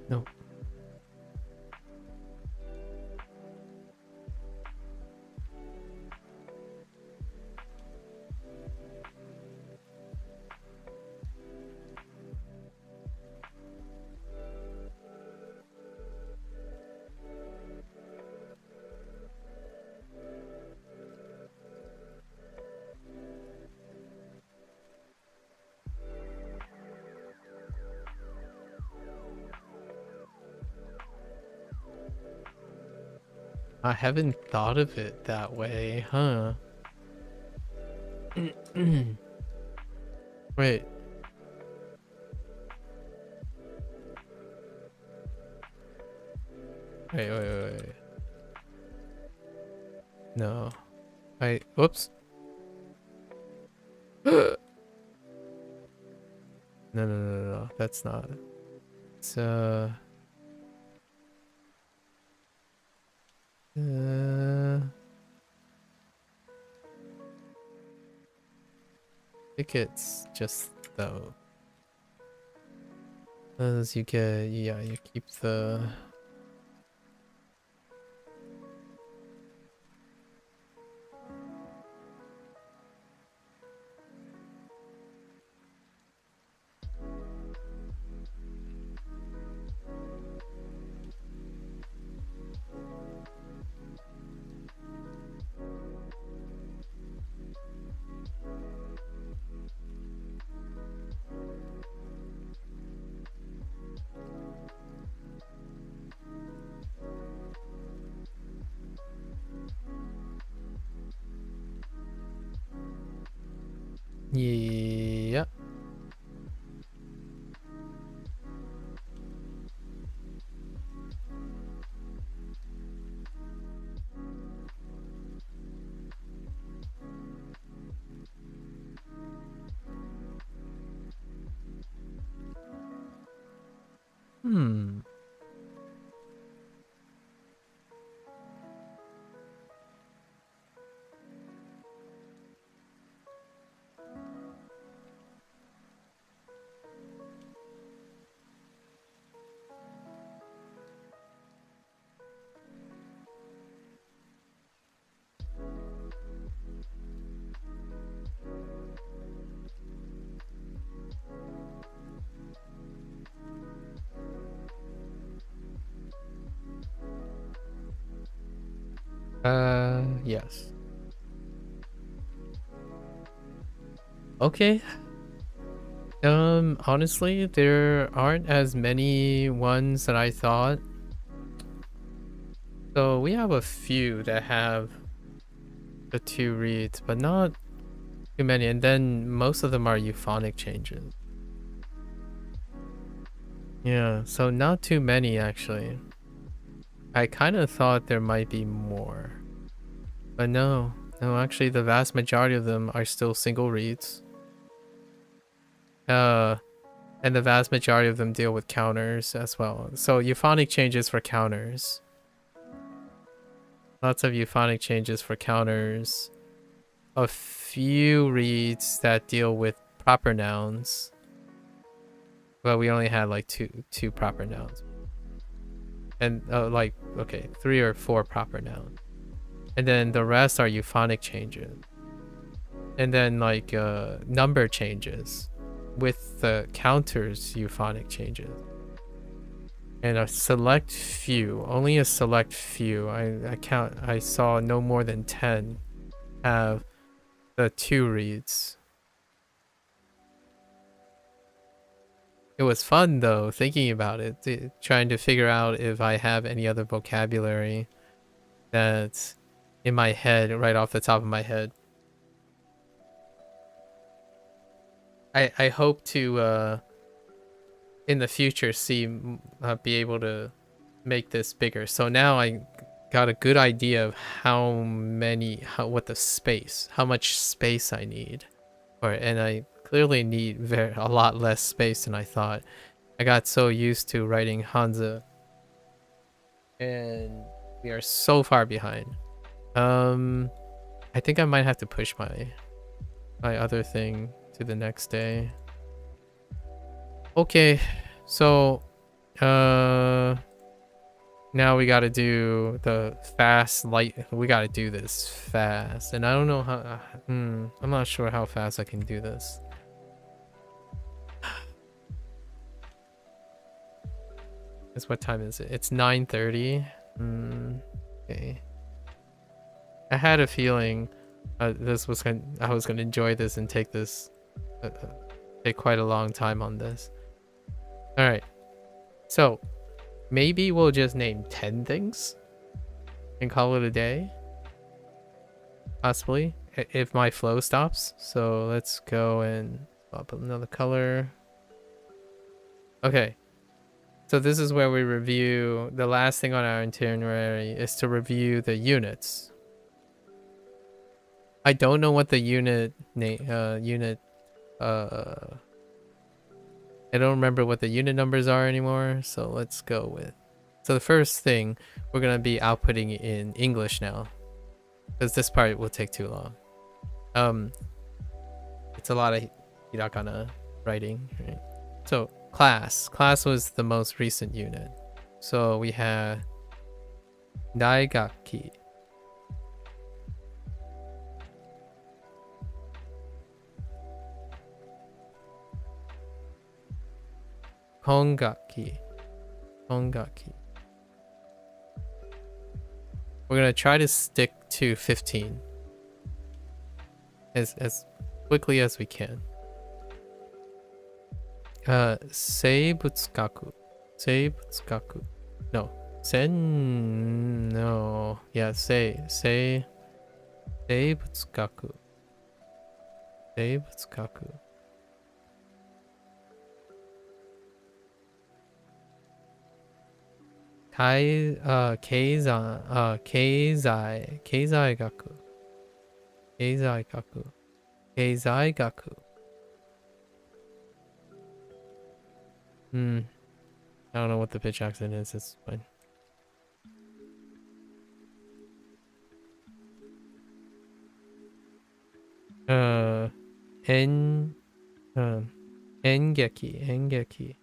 no. I haven't thought of it that way, huh? Wait. Wait. No. Whoops. No. That's not. It's I think it's just though. As you get, yeah, you keep the. Yeah. Hmm. Yes. Okay. Honestly, there aren't as many ones that I thought. So we have a few that have the 2 reads, but not too many. And then most of them are euphonic changes. Yeah, so not too many actually. I kind of thought there might be more. But no, actually the vast majority of them are still single reads. And the vast majority of them deal with counters as well. So euphonic changes for counters. Lots of euphonic changes for counters. A few reads that deal with proper nouns. But we only had like two proper nouns. And like, okay, 3 or 4 proper nouns. And then the rest are euphonic changes. And then like number changes with the counters euphonic changes. And a select few, only a select few, I saw no more than 10 have the 2 reads. It was fun though, thinking about it, trying to figure out if I have any other vocabulary that's in my head, right off the top of my head. I hope to in the future be able to make this bigger. So now I got a good idea of how much space I need, and I clearly need a lot less space than I thought. I got so used to writing Hanzi, and we are so far behind. I think I might have to push my other thing to the next day. Okay, so now we gotta do the fast light. We gotta do this fast, and I don't know how. I'm not sure how fast I can do this. What time is it? It's 9:30. Okay. I had a feeling I was gonna enjoy this and take quite a long time on this. All right, so maybe we'll just name 10 things and call it a day. Possibly, if my flow stops. So let's go and Pop up another color. Okay. So this is where we review, the last thing on our itinerary is to review the units. I don't know what the unit name, I don't remember what the unit numbers are anymore, so let's go with. So the first thing, we're gonna be outputting in English now, because this part will take too long. It's a lot of hiragana writing, right? So class was the most recent unit. So we have daigaki, hongaki. We're gonna try to stick to 15 as quickly as we can. Seibutsukaku. No. No. Yeah, seibutsukaku. Keizaigaku. I don't know what the pitch accent is. It's fine. Engeki.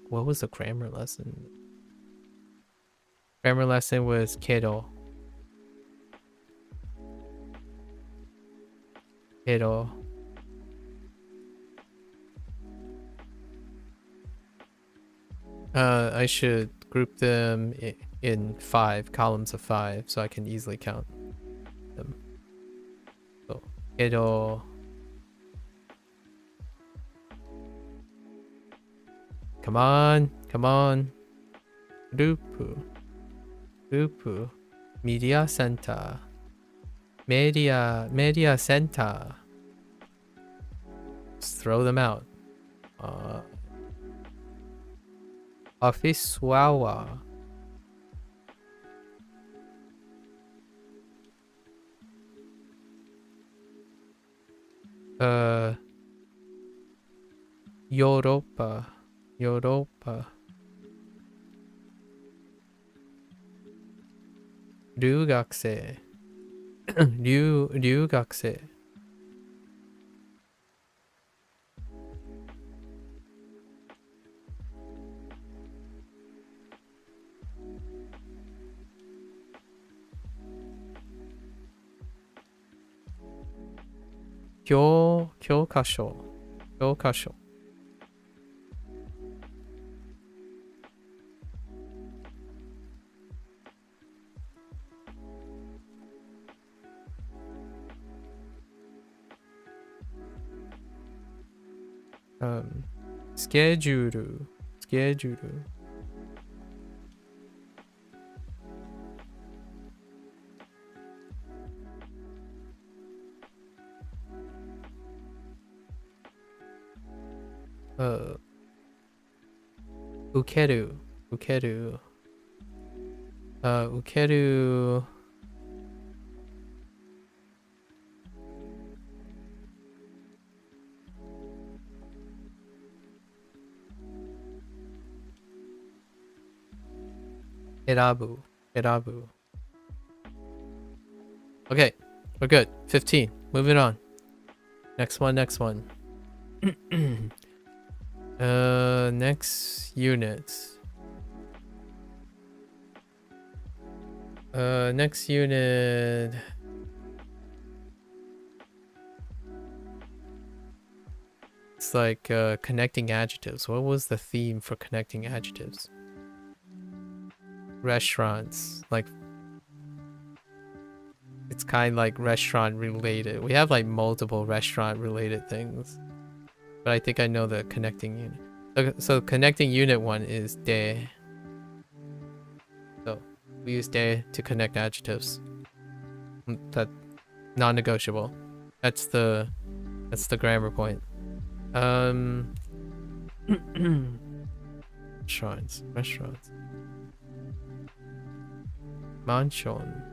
What was the grammar lesson? Grammar lesson was kedo. I should group them in 5 columns of 5 so I can easily count them. So, kedo. Come on. Rupu. Media center. Media center. Just throw them out. Office wawa. Europa. 留学生。留学生。教科書。スケジュール。受ける。受ける。選ぶ。Okay, we're good. 15. Moving on. Next one. Next unit. Next unit. It's like connecting adjectives. What was the theme for connecting adjectives? Restaurants. Like, it's kind of like restaurant related. We have like multiple restaurant related things, but I think I know the connecting unit. So connecting unit 1 is de. So We use de to connect adjectives. That non-negotiable. That's the grammar point. Restaurants. Mansion.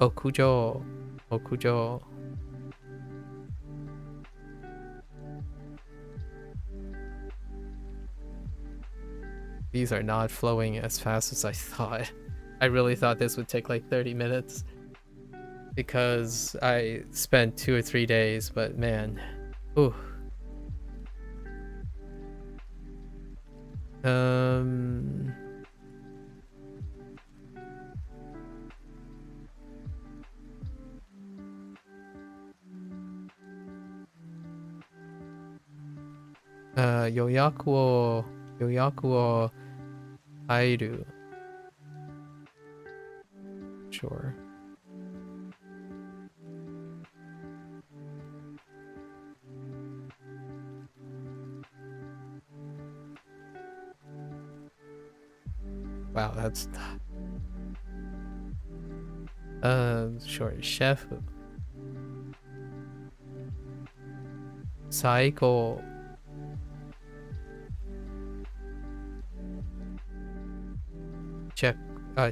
Okujo. These are not flowing as fast as I thought. I really thought this would take like 30 minutes because I spent 2 or 3 days, but man. Ooh. Yoyaku wo airu. Sure. Wow, that's sure. Chef. Saiko.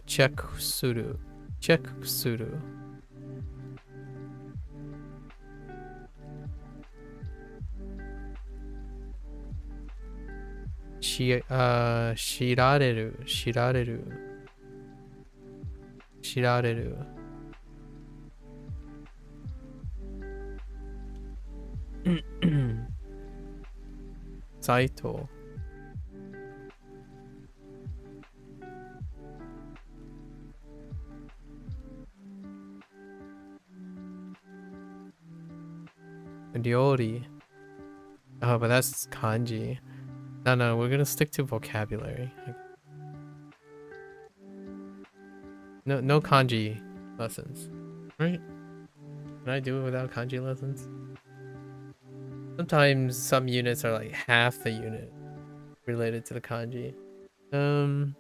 Check suru. Shirareru. Saito. Ryori. Oh, but that's kanji. No, we're gonna stick to vocabulary. No kanji lessons. Right? Can I do it without kanji lessons? Sometimes some units are like half the unit related to the kanji. Man,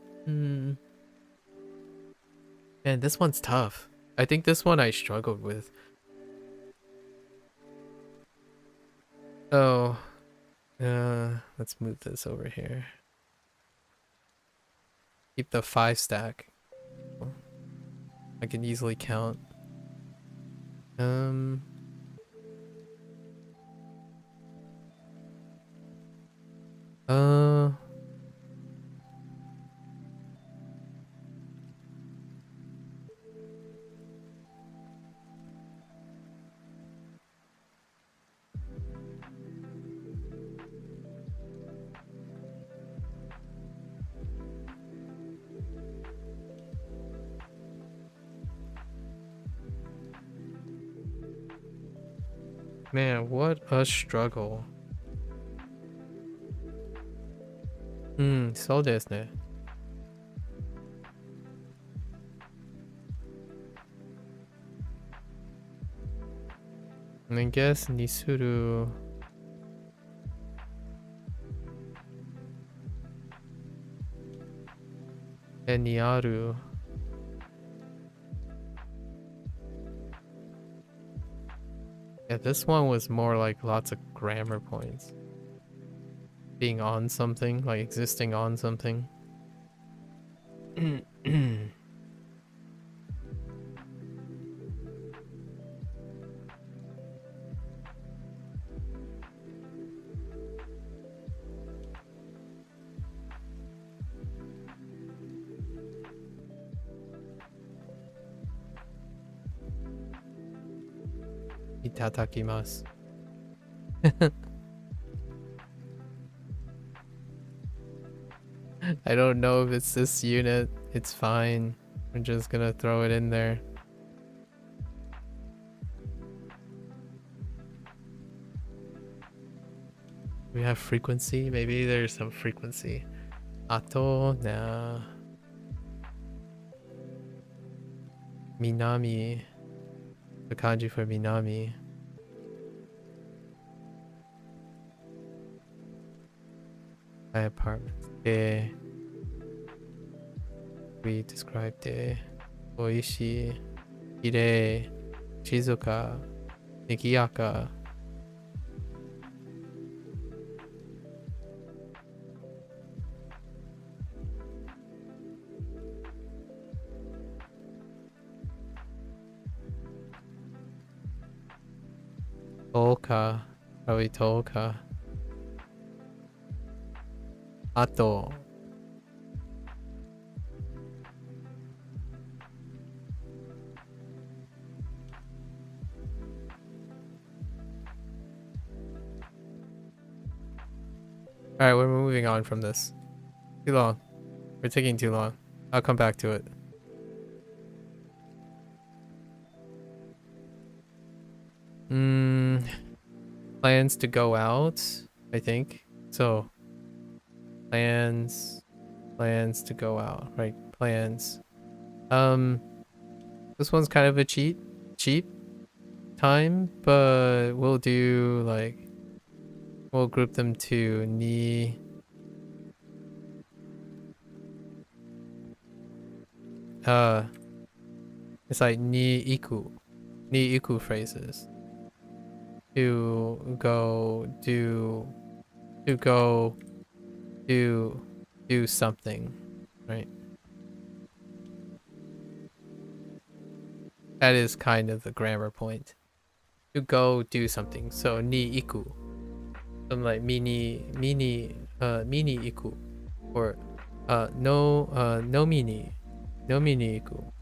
this one's tough. I think this one I struggled with. Oh, let's move this over here. Keep the 5 stack. I can easily count. Man, what a struggle. そうですね。I guess にする。にある。Yeah, this one was more like lots of grammar points. Being on something, like existing on something. Itadakimasu. I don't know if it's this unit. It's fine. We're just gonna throw it in there. We have frequency. Maybe there's some frequency. Ato, nah. Minami. The kanji for Minami. my apartment. We described it. Oishi, kirei, shizuka, nigiyaka. Toka, probably toka. Ato. Alright, we're moving on from this. Too long. We're taking too long. I'll come back to it. Plans to go out, I think. So, plans to go out, right? Plans. This one's kind of a cheap time, but we'll do like, we'll group them to ni. It's like ni iku phrases. To go do something, right? That is kind of the grammar point. To go do something. So ni iku. Something like mini iku, or no mini iku.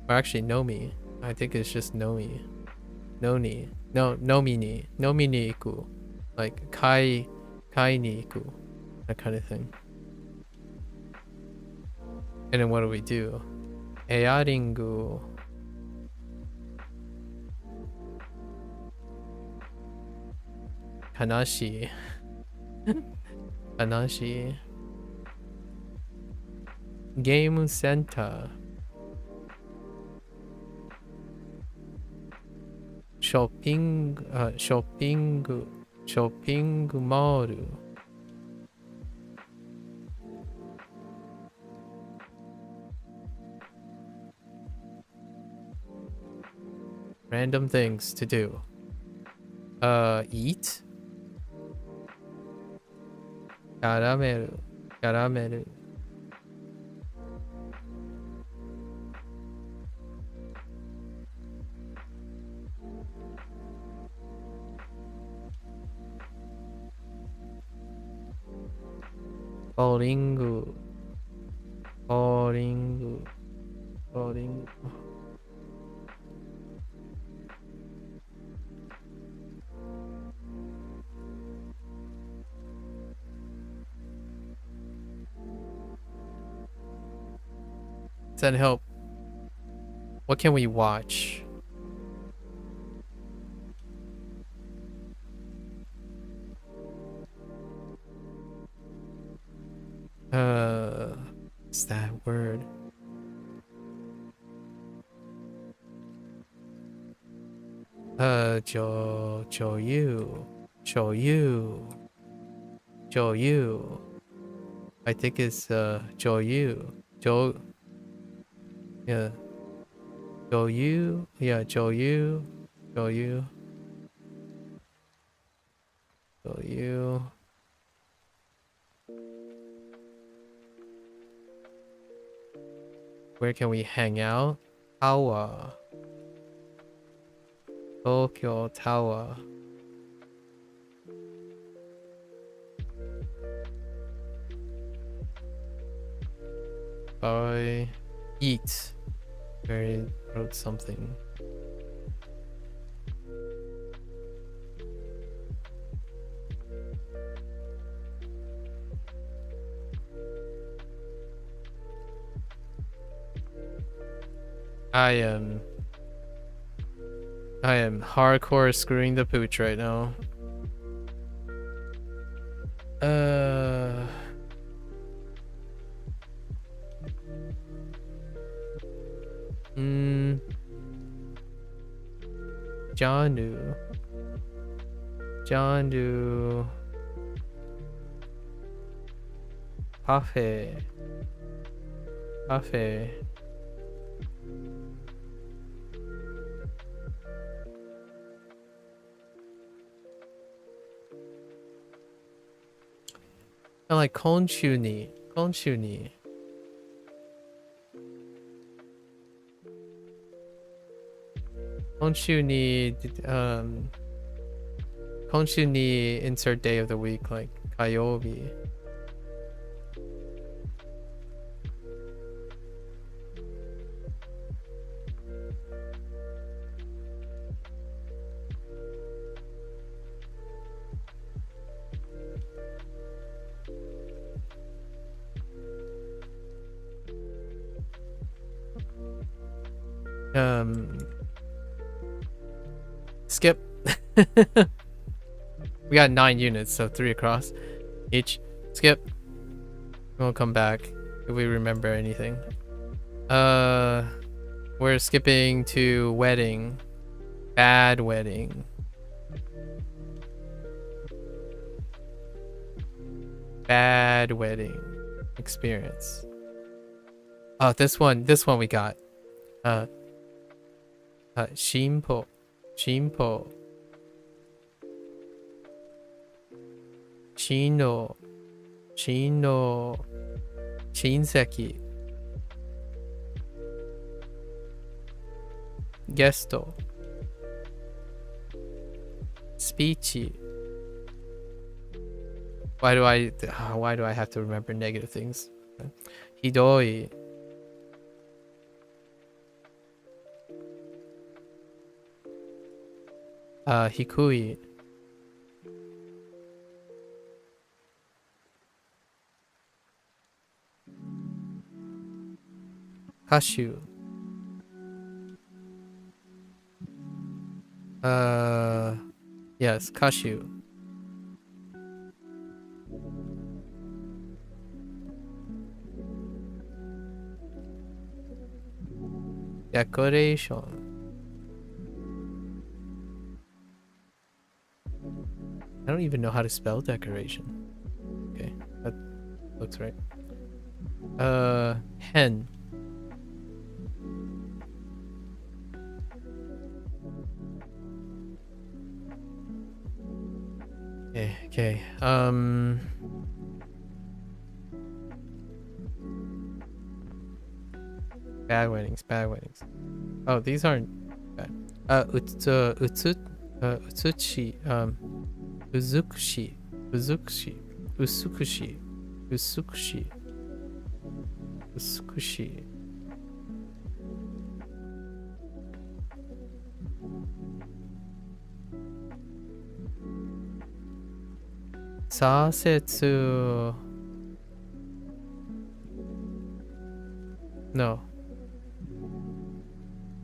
Or actually no mi. I think it's just no mi. No ni. No mini iku. Like kai ni iku. That kind of thing. And then what do we do? Earingu. Kanashi. Kanashi. Game center. Shopping mall. Random things to do. Eat. Caramel. Bolingo. Does that help? What can we watch? What's that word? Joyu. I think it's Joyu. Yeah. Joyu. Yeah, Joyu. Where can we hang out? Tower. Tokyo Tower. I eat. Barry wrote something. I am hardcore screwing the pooch right now. John do. Parfait. Parfait. I like Konshuni. Konshuni. Konshuni. Konshuni insert day of the week like Kayobi. Skip. We got 9 units, so 3 across each. Skip. We'll come back if we remember anything. We're skipping to wedding. Bad wedding. Bad wedding experience. Oh, this one we got. Shimpo. Shimpo. Chino. Chino. Shinseki. Gesto. Speechy. Why do I have to remember negative things? Hidoi. Hikui. Kashu. Yes, Kashu. Decoration. I don't even know how to spell decoration. Okay, that looks right. Hen. Okay. Bad weddings. Oh, these aren't bad. Utsuchi. Uzukushi. Sasetsu. No.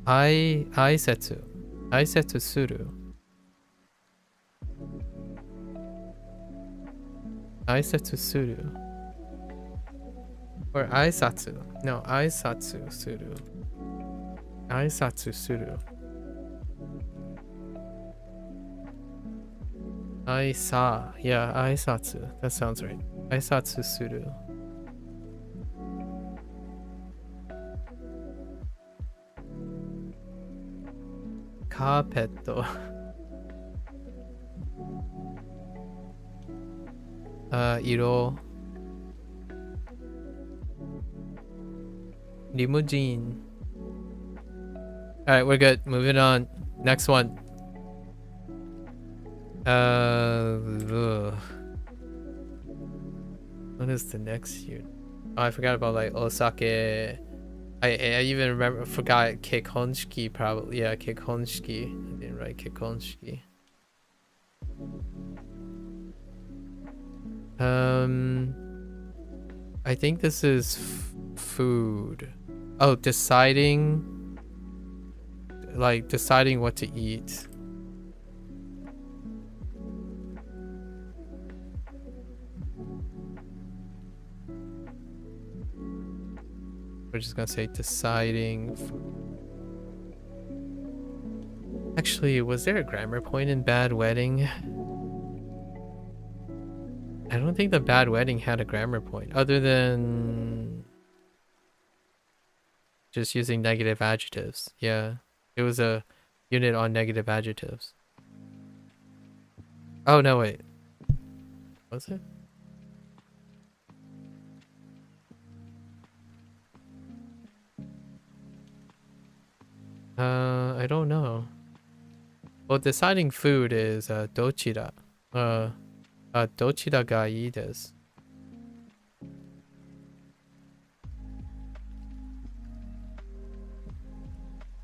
Aisetsu. Aisetsu suru. Aisetsu suru. Or aisatsu. No, aisatsu suru. Aisatsu suru. Aisa. Yeah, aisatsu. That sounds right. Aisatsu suru. Carpet. Iro. Limousine. Alright, we're good. Moving on. Next one. What is the next unit? Oh, I forgot about like Osake. I even forgot Kekonshiki probably. Yeah, Kekonshiki. I didn't write Kekonshiki. I think this is food. Oh, deciding what to eat. We're just gonna say deciding. Actually, was there a grammar point in bad wedding? I don't think the bad wedding had a grammar point other than just using negative adjectives. Yeah, it was a unit on negative adjectives. Oh no, wait. Was it? I don't know. Well, deciding food is dochira. Dochira ga ii desu.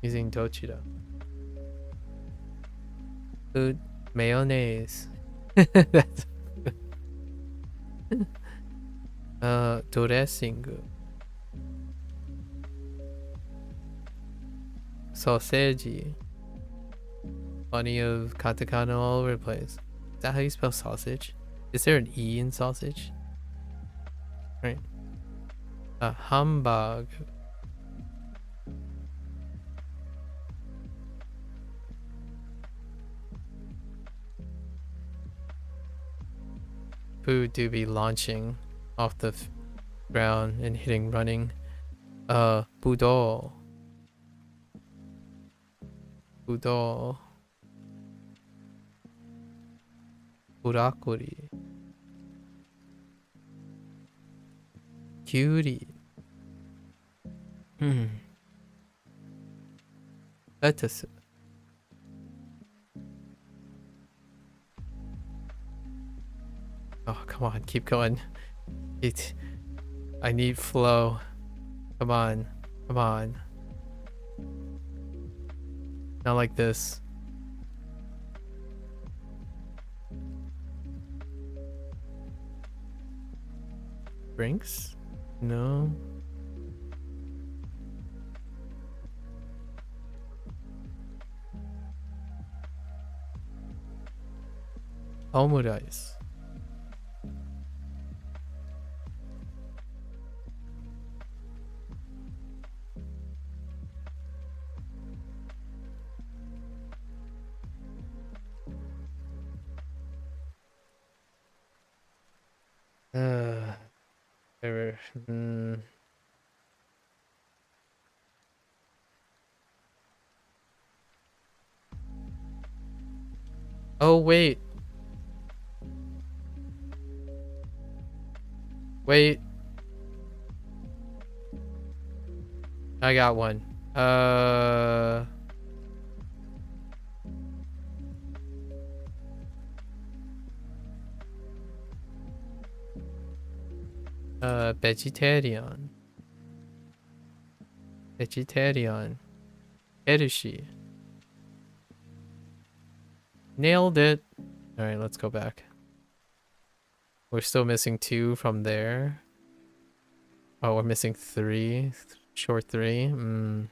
Using dochira. Food, mayonnaise. That's dressing. Sausage. Plenty of katakana all over the place. Is that how you spell sausage? Is there an E in sausage? Right. Hamburg. Food to be launching off the ground and hitting running. Budol. Budol. Burakuri. Cutie. Lettuce. Oh, come on, keep going. I need flow. Come on, come on. Not like this. Drinks? No. Omurice. Whatever. Oh, wait. Wait. I got one. Vegetarian. Vegetarian. Herushi. Nailed it. Alright, let's go back. We're still missing 2 from there. Oh, we're missing 3. Short 3.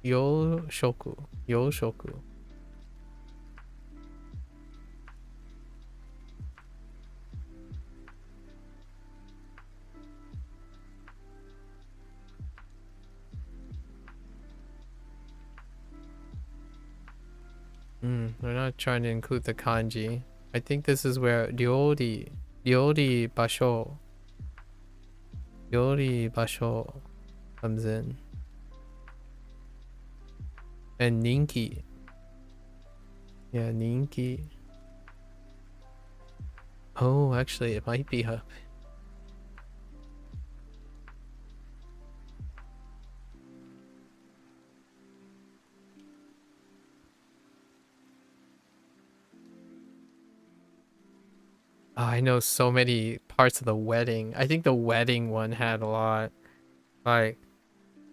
Yo shoku. Yo shoku. We're not trying to include the kanji. I think this is where ryori basho comes in. And ninki. Yeah, ninki. Oh, actually, it might be up. Oh, I know so many parts of the wedding. I think the wedding one had a lot. Like,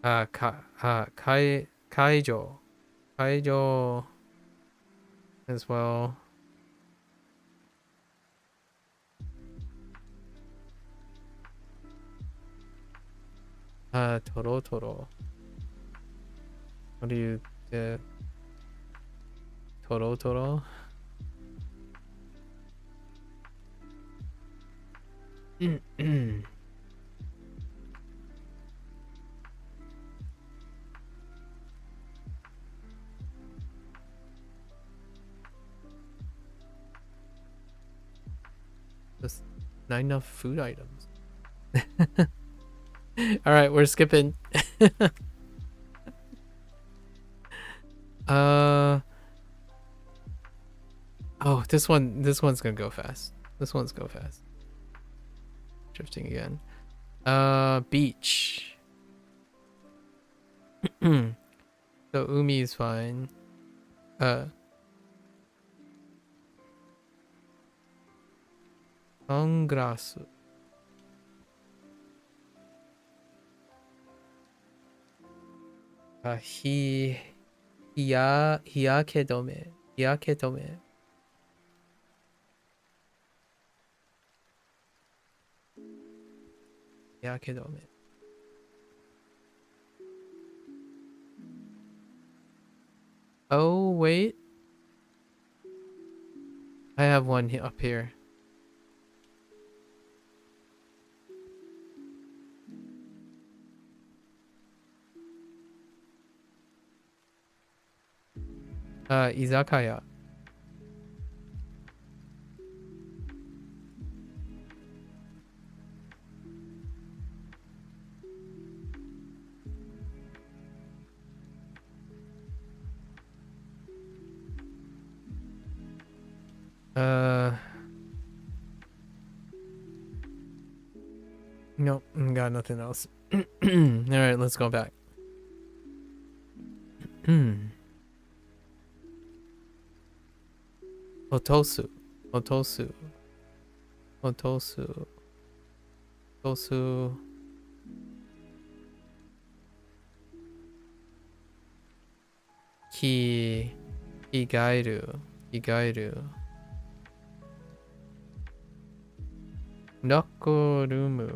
kaijo. Kaijo as well. Toro. What do you Toro? Just not enough food items. All right, we're skipping. Oh, this one's gonna go fast. This one's go fast. Drifting again. Beach. So umi is fine. Sunglass. Hiyakedome. Hiyakedome. Hiyakedome. Oh, wait. I have one up here. Izakaya. Nope, got nothing else. All right, let's go back. Otosu. Higairu. Nakarumu.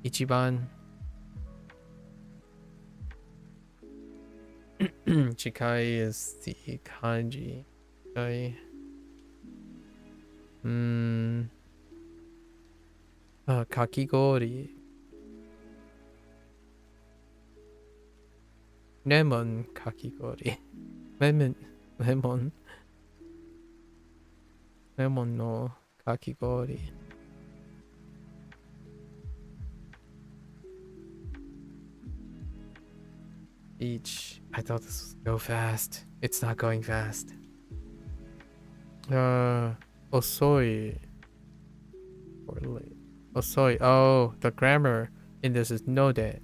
Ichiban. Chikai is the kanji. Chikai. Kakigori. Lemon kakigori. Lemon no kakigori. Beach. I thought this would go fast. It's not going fast. Osoi. Or late. Osoi. Oh, the grammar in this is node.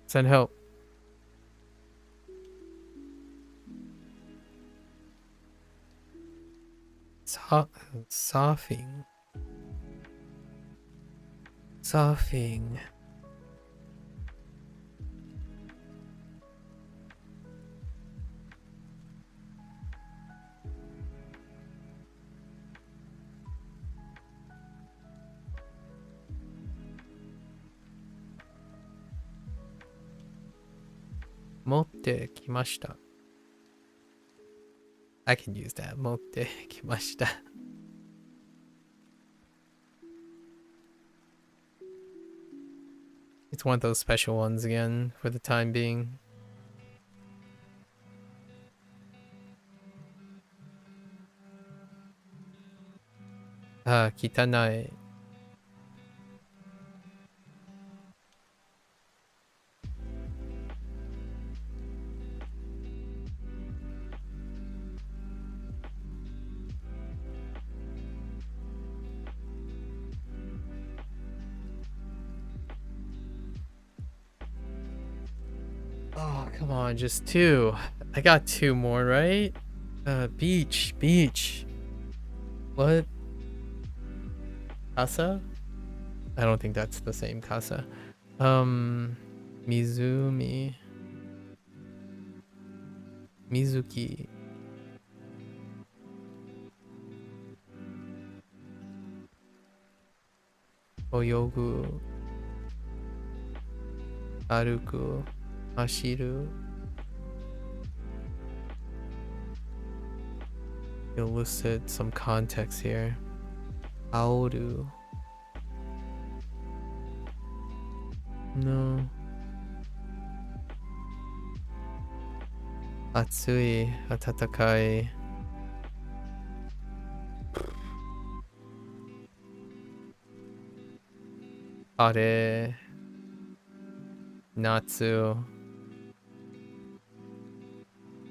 Send help. Surfing. 持ってきました. I can use that. 持ってきました. It's one of those special ones again for the time being. Kitanai. Oh, come on, just two. I got two more, right? Beach. What? Casa? I don't think that's the same casa. Mizumi. Mizuki. Oyogu. Aruku. Ashiru. Elicit some context here. Aoru. No. Atsui. Atatakai. Are. Natsu.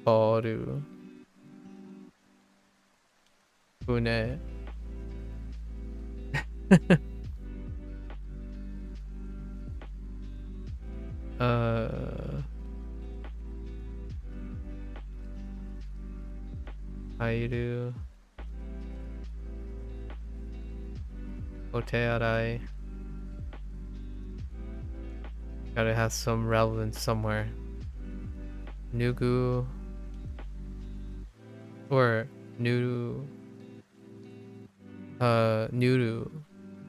Oru. Fune. Airu. Otearai. Gotta have some relevance somewhere. Nugu. Or Nuru. Nuru.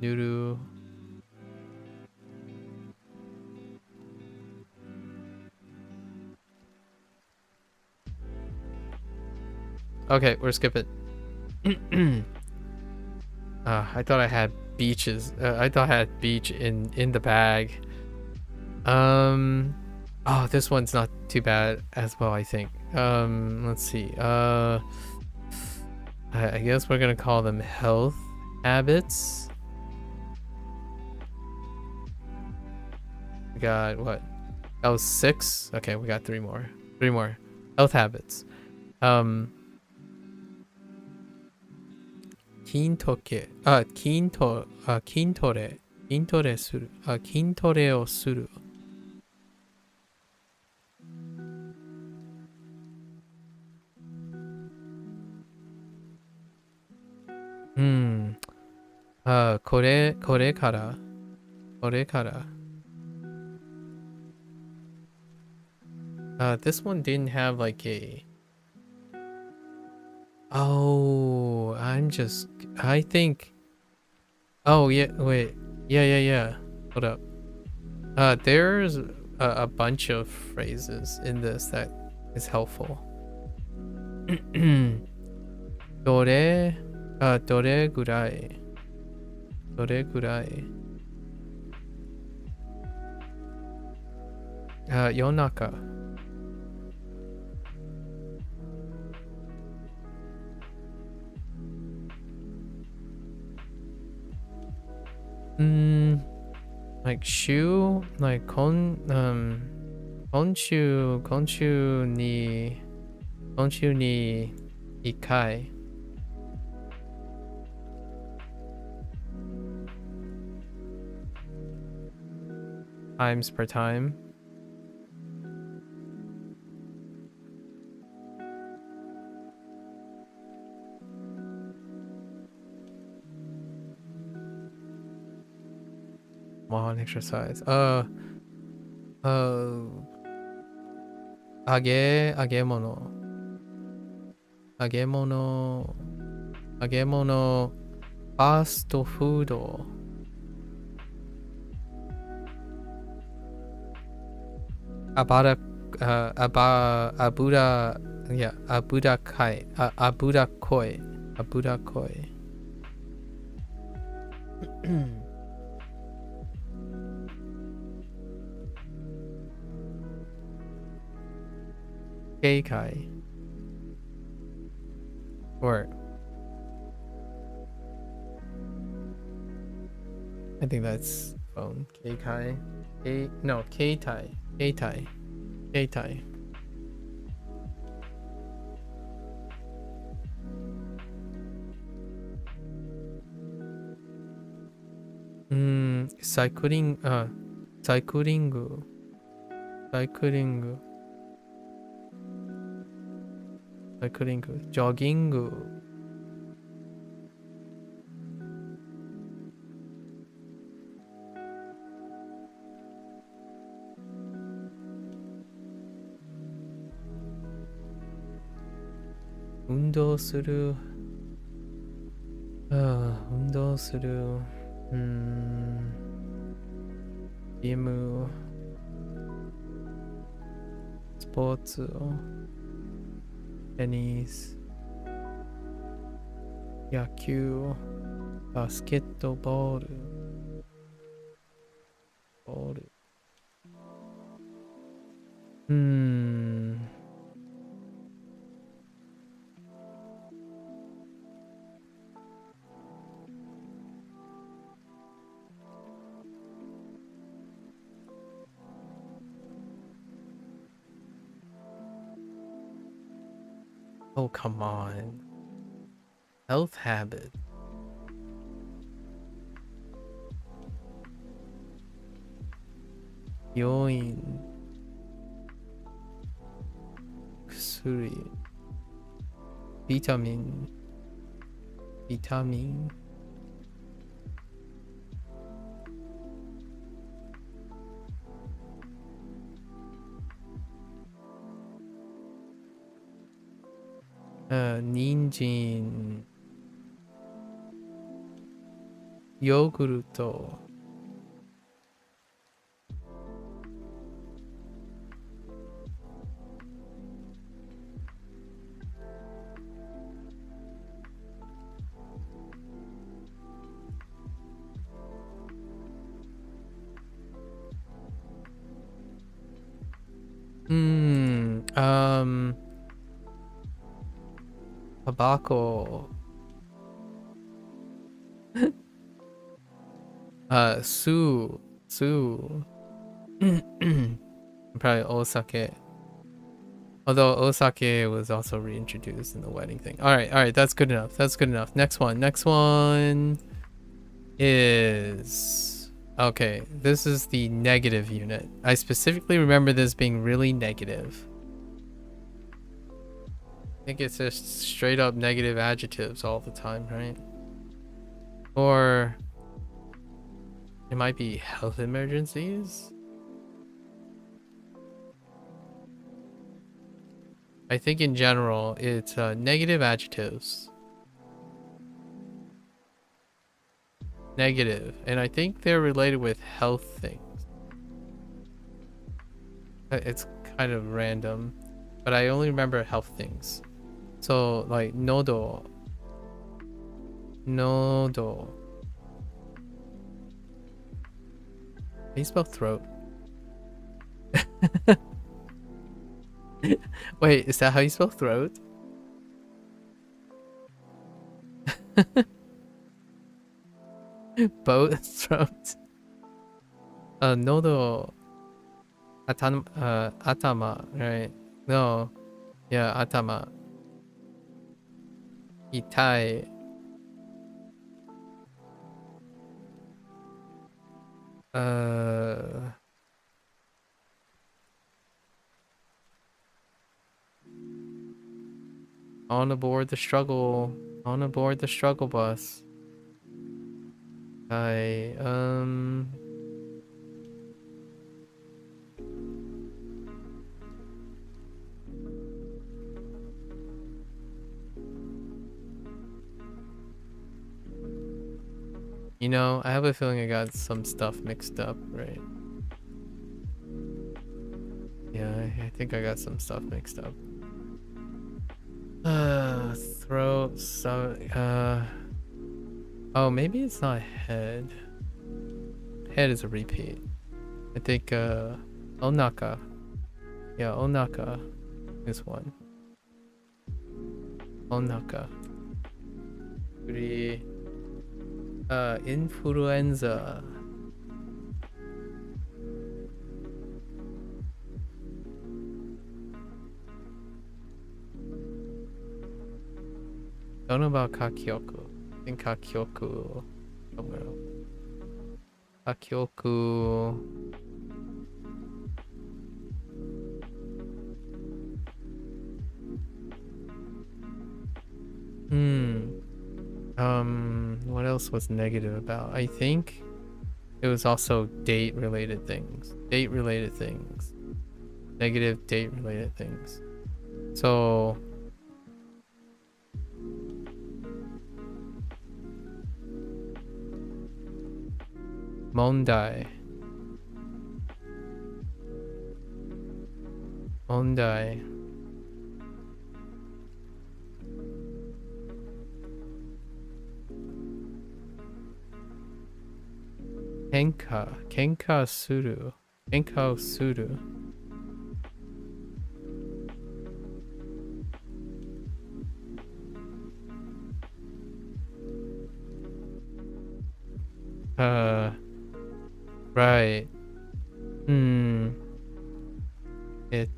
Nuru. Okay, we're skipping. I thought I had beaches. I thought I had beach in the bag. Oh, this one's not too bad as well, I think. Let's see. I guess we're gonna call them health habits. We got what? That was 6. Okay, we got 3 more. 3 more. Health habits. Kintore. Kintore suru. Kintore o suru. Kore kara. This one didn't have like a... Oh, I think... Oh, yeah, wait. Yeah. Hold up. There's a bunch of phrases in this that is helpful. Dore gurai. Dore gurai. Yonaka. Like shu, like konshu ni ikai. Times per time. On exercise. Agemono, fast food. Abuda koi. Keikai. Or I think that's phone. Keikai. No, Keitai. Keitai. Cycling. Jogging. 運動する。運動する。ゲーム、スポーツ、テニス、野球、バスケットボール、Oh, come on. Health habit. Yoin. Kusuri. Vitamin. Ninjin. Yogurt. Tobacco. Sue. Probably osake. Although osake was also reintroduced in the wedding thing. Alright, that's good enough. Next one is... Okay, this is the negative unit. I specifically remember this being really negative. I think it's just straight up negative adjectives all the time, right? Or it might be health emergencies. I think in general it's negative adjectives. Negative, and I think they're related with health things. It's kind of random, but I only remember health things. So like nodo. How do you spell throat? Wait, is that how you spell throat? Boat throat. Nodo. Atama, right? No. Yeah, atama. Itai. On aboard the struggle bus. You know, I have a feeling I got some stuff mixed up, right? Yeah, I think I got some stuff mixed up. Throat, so, oh, maybe it's not head. Head is a repeat. I think, onaka. Yeah, onaka is one. Onaka. Influenza. Don't know about kakyoku. I think kakyoku somewhere else. Kakyoku. What else was negative about? I think it was also date related things. Negative date related things. So Mondai. Mondai. Kenka. Kenka suru. Kenka suru. Right. It.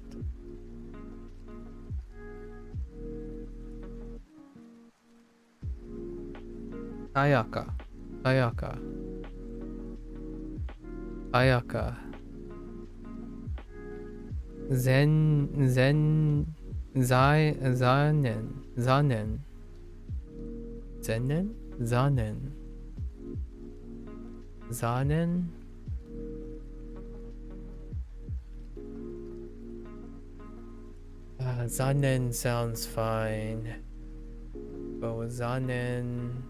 Ayaka. Ayaka. Ayaka. Zanen. Zanen. Zenen? Zanen. Zanen? Zanen sounds fine. But with Zanen...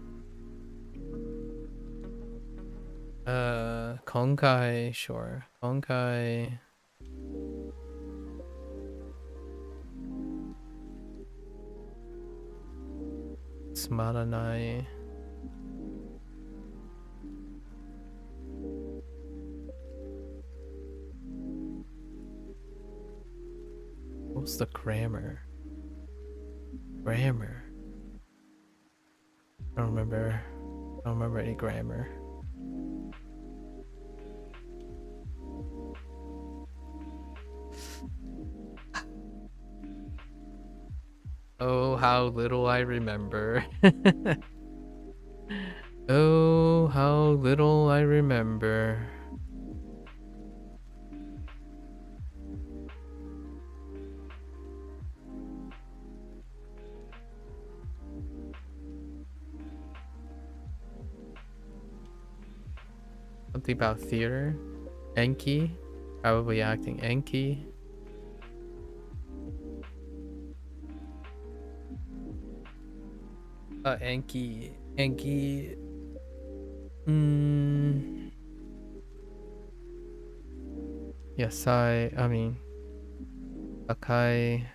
Konkai, sure. Konkai... Smaranai... What's the grammar? Grammar? I don't remember any grammar. Oh, how little I remember. Oh, how little I remember. Something about theater. Enki. Probably acting Enki. Enki. Enki. Yasai. I mean. Akai.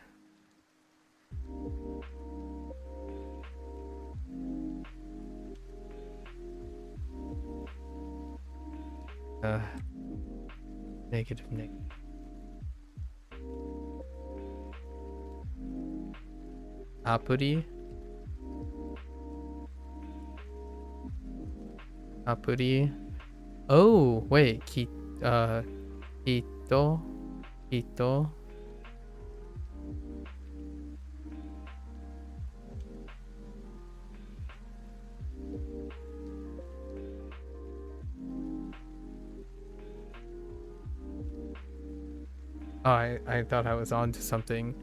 Negative. Apuri. Apuri. Oh, wait. Kito. Kito. Oh, I thought I was on to something.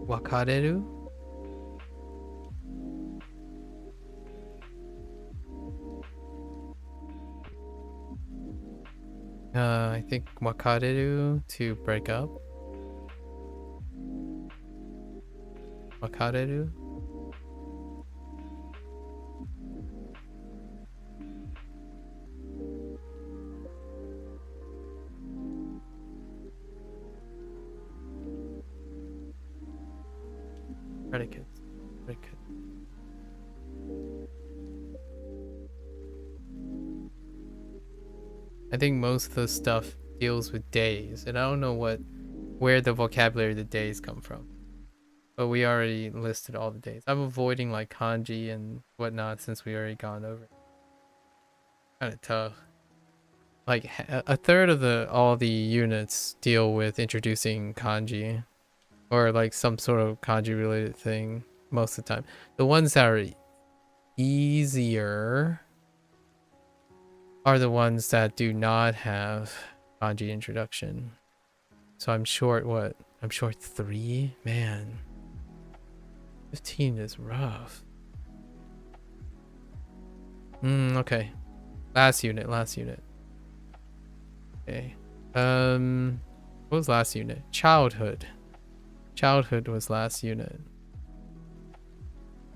Wakareru? I think wakareru, to break up. Wakareru? Predicate. I think most of the stuff deals with days, and I don't know where the vocabulary of the days come from. But we already listed all the days. I'm avoiding like kanji and whatnot since we already gone over it. Kind of tough. Like a third of all the units deal with introducing kanji, or like some sort of kanji related thing most of the time. The ones that are easier are the ones that do not have kanji introduction. So I'm short what? I'm short 3? Man. 15 is rough. Okay. Last unit. Okay. What was last unit? Childhood. Childhood was last unit.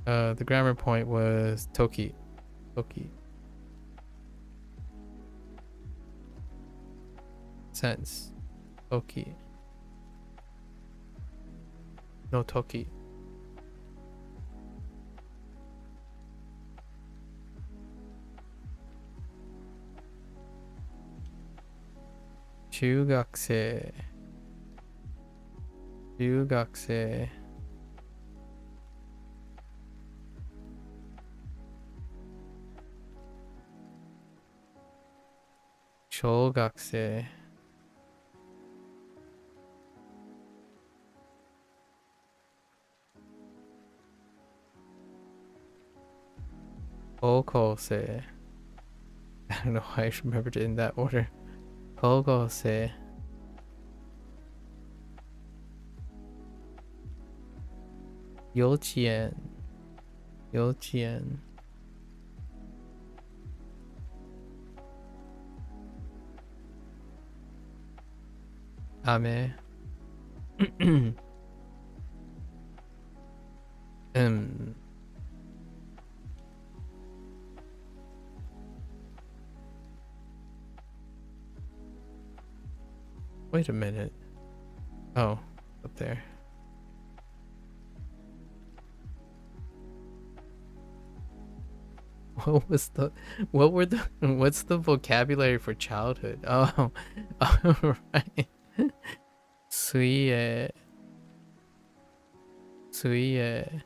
The grammar point was Toki. Toki. Sense. Toki. No Toki. Jugakse. Jugakse. Shogakse. Kokose. I don't know why I remembered it in that order. Kokose. Youchien. Youchien. Ame. Wait a minute. Oh, up there. What's the vocabulary for childhood? Oh, all right. Suie. Suie.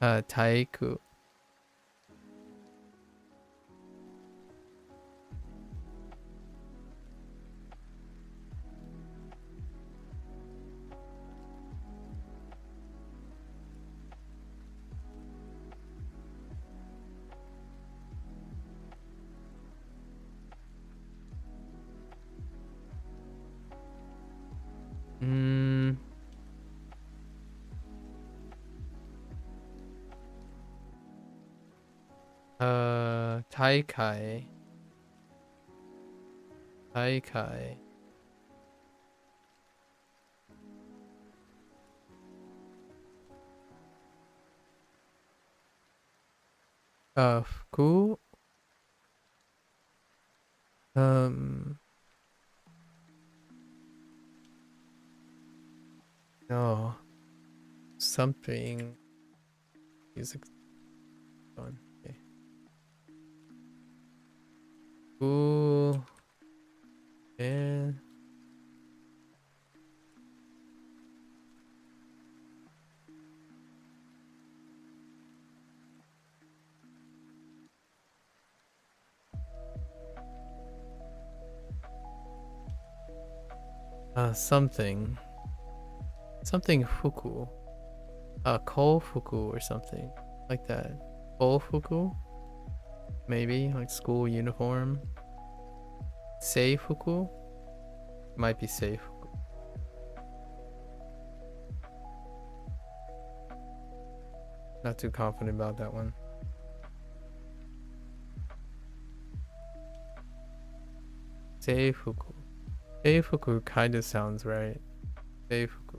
Taiku. Taikai. Taikai. Fuku. No. Something. Music. On. Okay. Ooh. Yeah. Something. Something fuku. Ko fuku or something like that. Ko fuku? Maybe like school uniform. Sei fuku? Might be sei fuku. Not too confident about that one. Sei fuku. Sei fuku kind of sounds right. Sei fuku.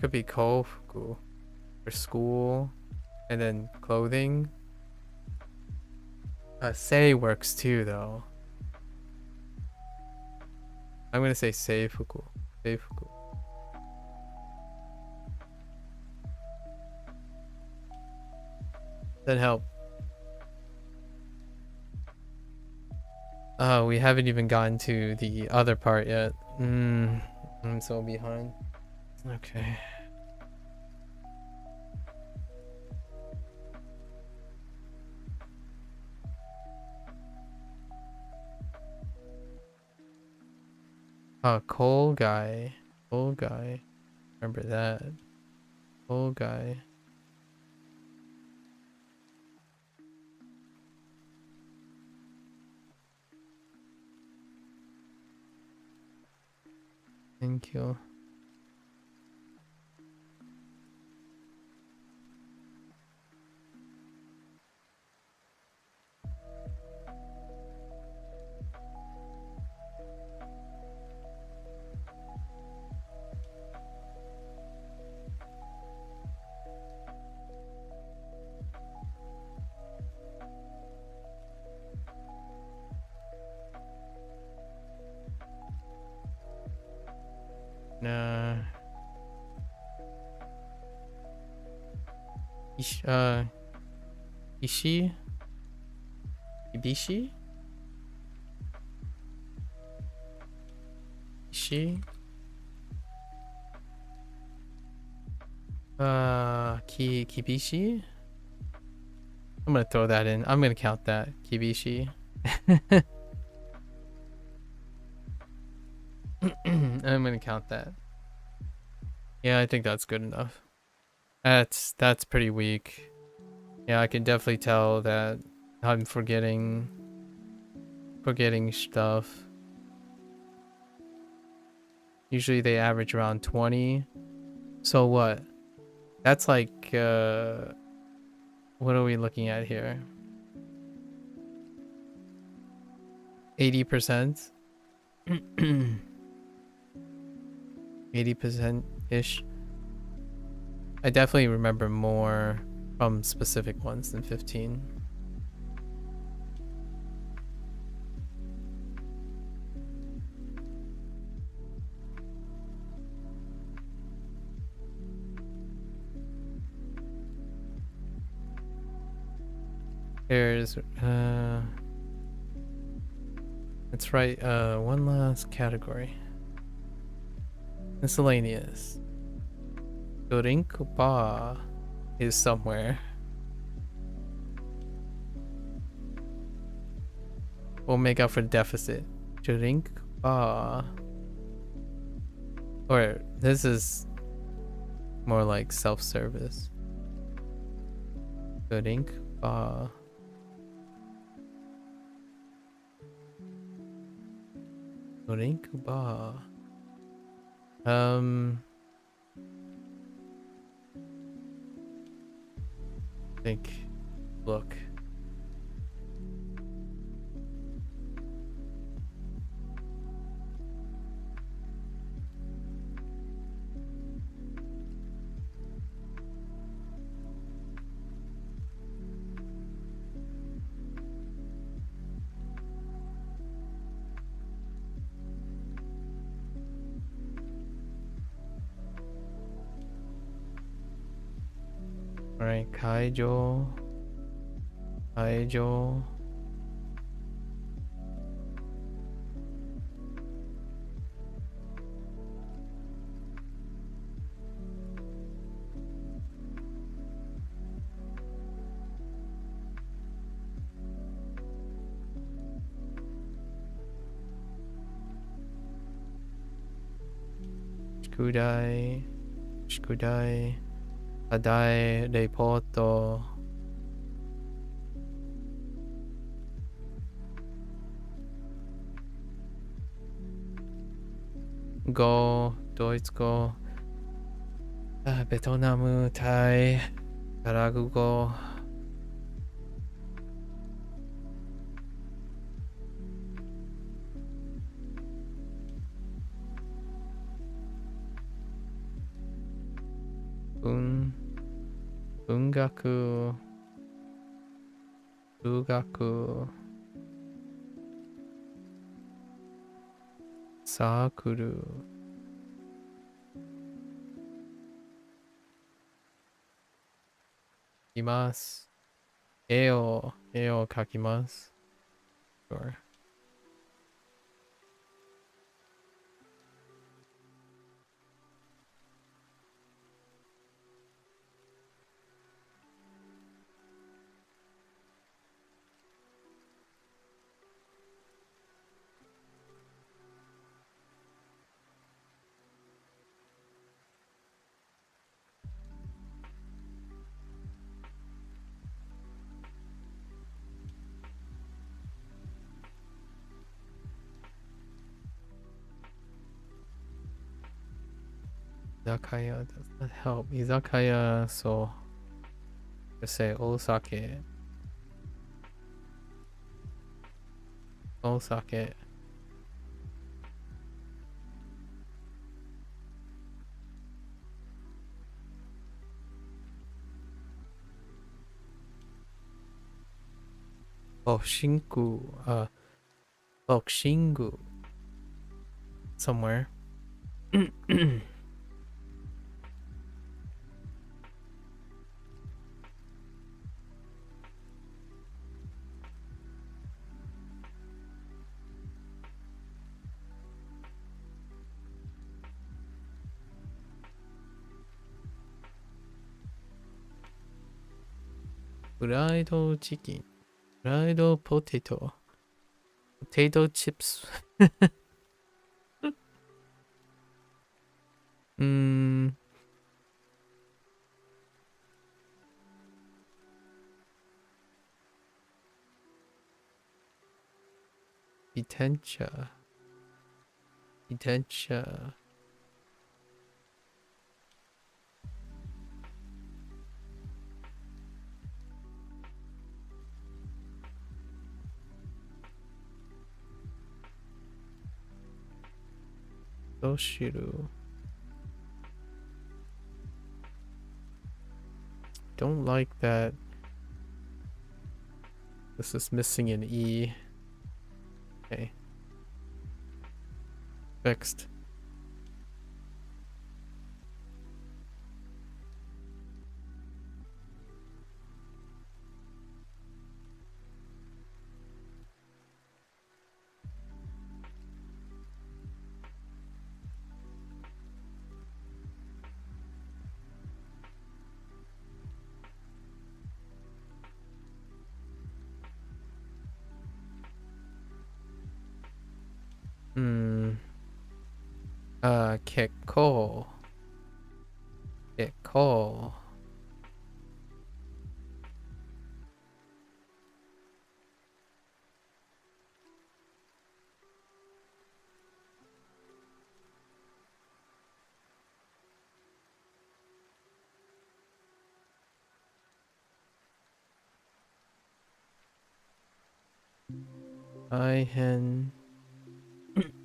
Could be ko fuku for school, and then clothing. Sei works too, though. I'm gonna say sei fuku. Sei fuku. That help. Oh, we haven't even gotten to the other part yet. I'm so behind. Okay. Coal guy. Coal guy. Remember that. Coal guy. Thank you. Uh, Ishi? Ibishi? Ishi? Kibishi? I'm gonna throw that in. I'm gonna count that. Kibishi. I'm gonna count that. Yeah, I think that's good enough. That's pretty weak. Yeah, I can definitely tell that I'm forgetting stuff. Usually they average around 20. So what? That's like what are we looking at here? 80%? 80% ish. I definitely remember more from specific ones than 15. There's let's write one last category. Miscellaneous. Drink bar is somewhere. We'll make up for the deficit. Drink bar. Or this is more like self-service. Drink bar. Drink bar. Think. Look. Alright, Kaijo. Kaijo. Shikudai. Shikudai. Adai Reporto. Go, Deutschgo, Betonamu, Thai, Karagugo. Bungaku, Bugaku, Sakuru. Imasu. Eo kakimasu. Sure. Izakaya does not help. Izakaya, so just say Osake. Osake. Bokshingu. Bokshingu. Somewhere. Fried chicken. Fried potato. Potato chips. mm, Itencha. Itencha. Doshiru. Don't like that. This is missing an E. Okay. Fixed. Keko. Keko. Aihen.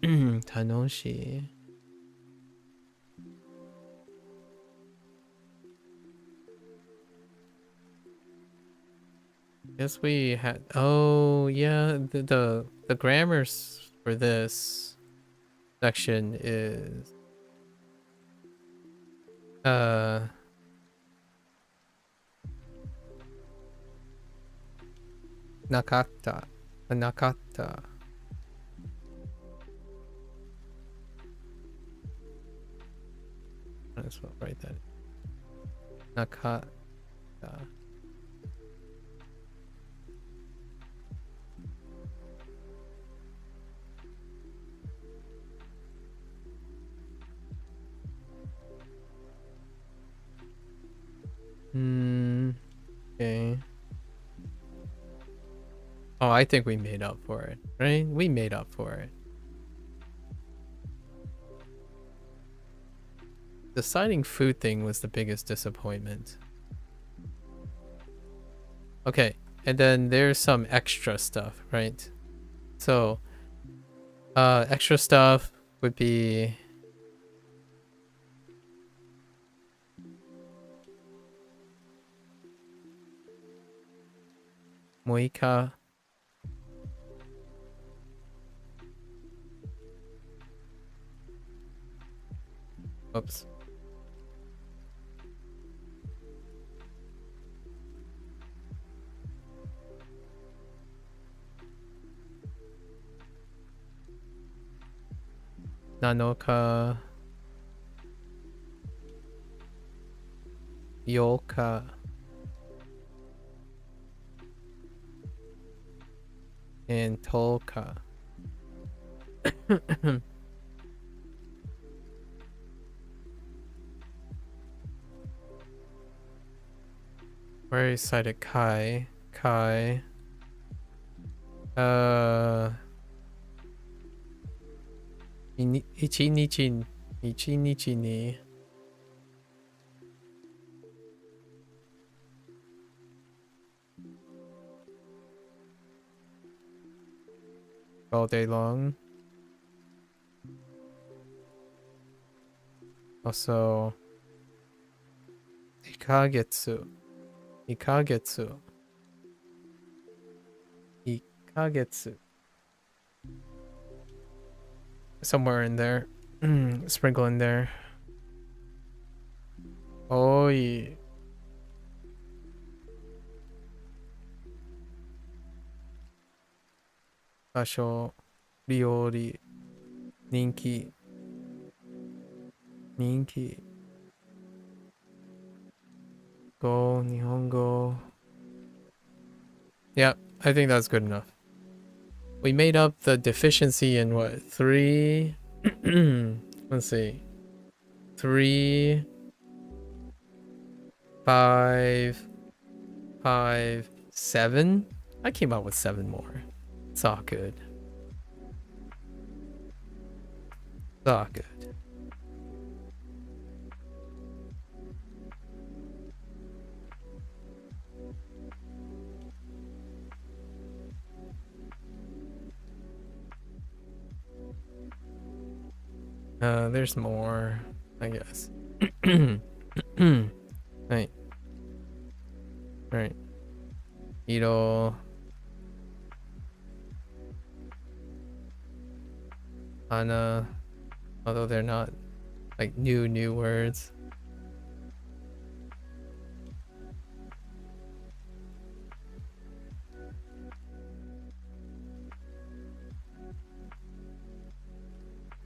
Tanoshi. Guess we had. Oh yeah, the grammars for this section is nakata. Nakata. Might as well write that. Nakata. Okay. Oh, I think we made up for it, right? We made up for it. Deciding food thing was the biggest disappointment. Okay, and then there's some extra stuff, right? So, extra stuff would be Moika. Oops. Nanoka. Yoka. And Tolka. Where is cited Kai? Kai. Ichi nichi ni. All day long. Also, Ikagetsu. Ikagetsu. Ikagetsu. Somewhere in there. Sprinkle in there. Oi. Basho. Ryori. Ninki. Ninki. Go. Nihongo. Yeah, I think that's good enough. We made up the deficiency in what? 3? Let's see. 3, 5, 5, 7. I came out with 7 more. It's all good. It's all good. There's more, I guess. Right. Right. Ito. Ana. Although they're not like new words.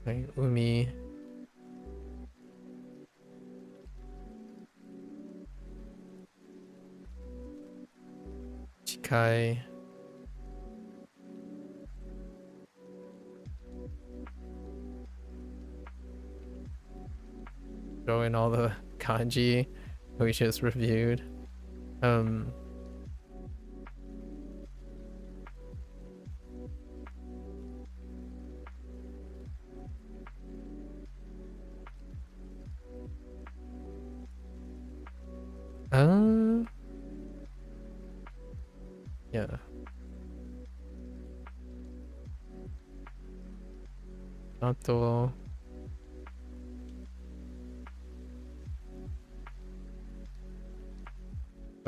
Like umi. Chikai. Throw in all the kanji we just reviewed. Yeah. Nato.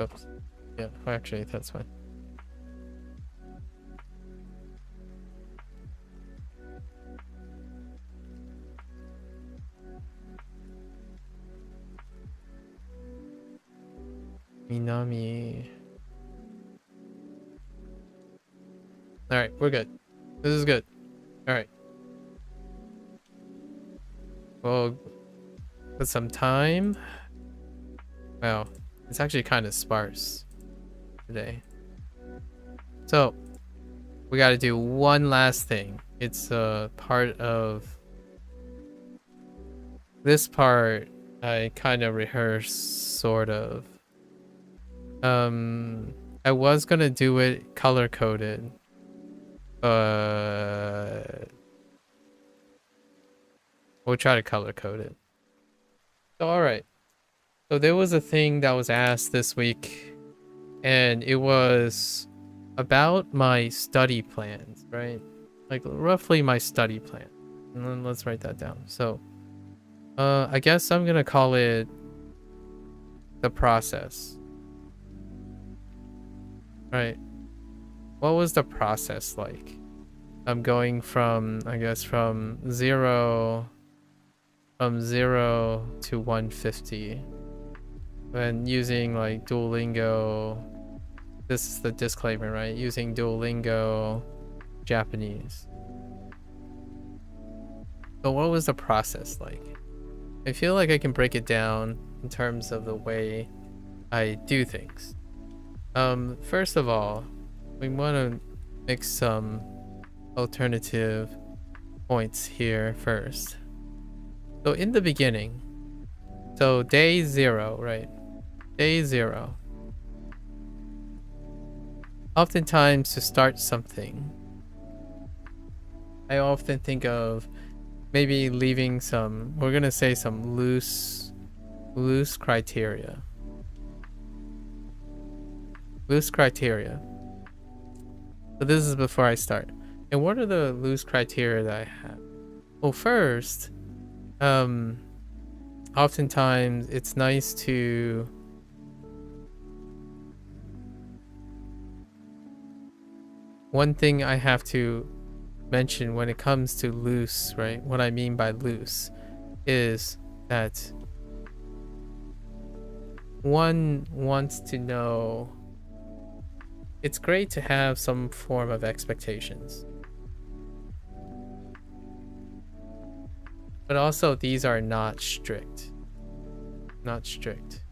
Oops. Yeah, actually, that's fine. Minami. Alright, we're good. This is good. Alright. Well, put some time. Wow. It's actually kind of sparse today. So, we gotta do one last thing. It's a part of... This part, I kind of rehearsed, sort of. I was gonna do it color-coded. We'll try to color-code it. So, alright. So there was a thing that was asked this week, and it was about my study plans, right? Like roughly my study plan. And then let's write that down. So, I guess I'm gonna call it the process. Right. What was the process like? I'm going from, I guess, from 0 to 150. And using like Duolingo, this is the disclaimer, right? Using Duolingo Japanese. So what was the process like? I feel like I can break it down in terms of the way I do things. First of all, we want to make some alternative points here first. So in the beginning, so day 0, right? Day 0. Oftentimes to start something, I often think of maybe leaving some, we're gonna say some loose criteria. Loose criteria. So this is before I start. And what are the loose criteria that I have? Well, first, oftentimes it's nice to one thing I have to mention when it comes to loose, right? What I mean by loose is that one wants to know, it's great to have some form of expectations, but also these are not strict. Not strict.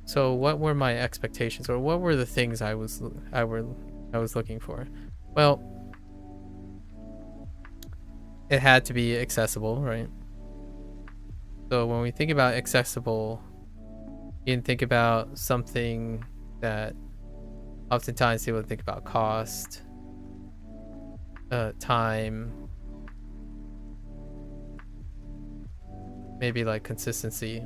So what were my expectations, or what were the things I was looking for? Well, it had to be accessible, right? So when we think about accessible, you can think about something that oftentimes people think about: cost, time, maybe like consistency.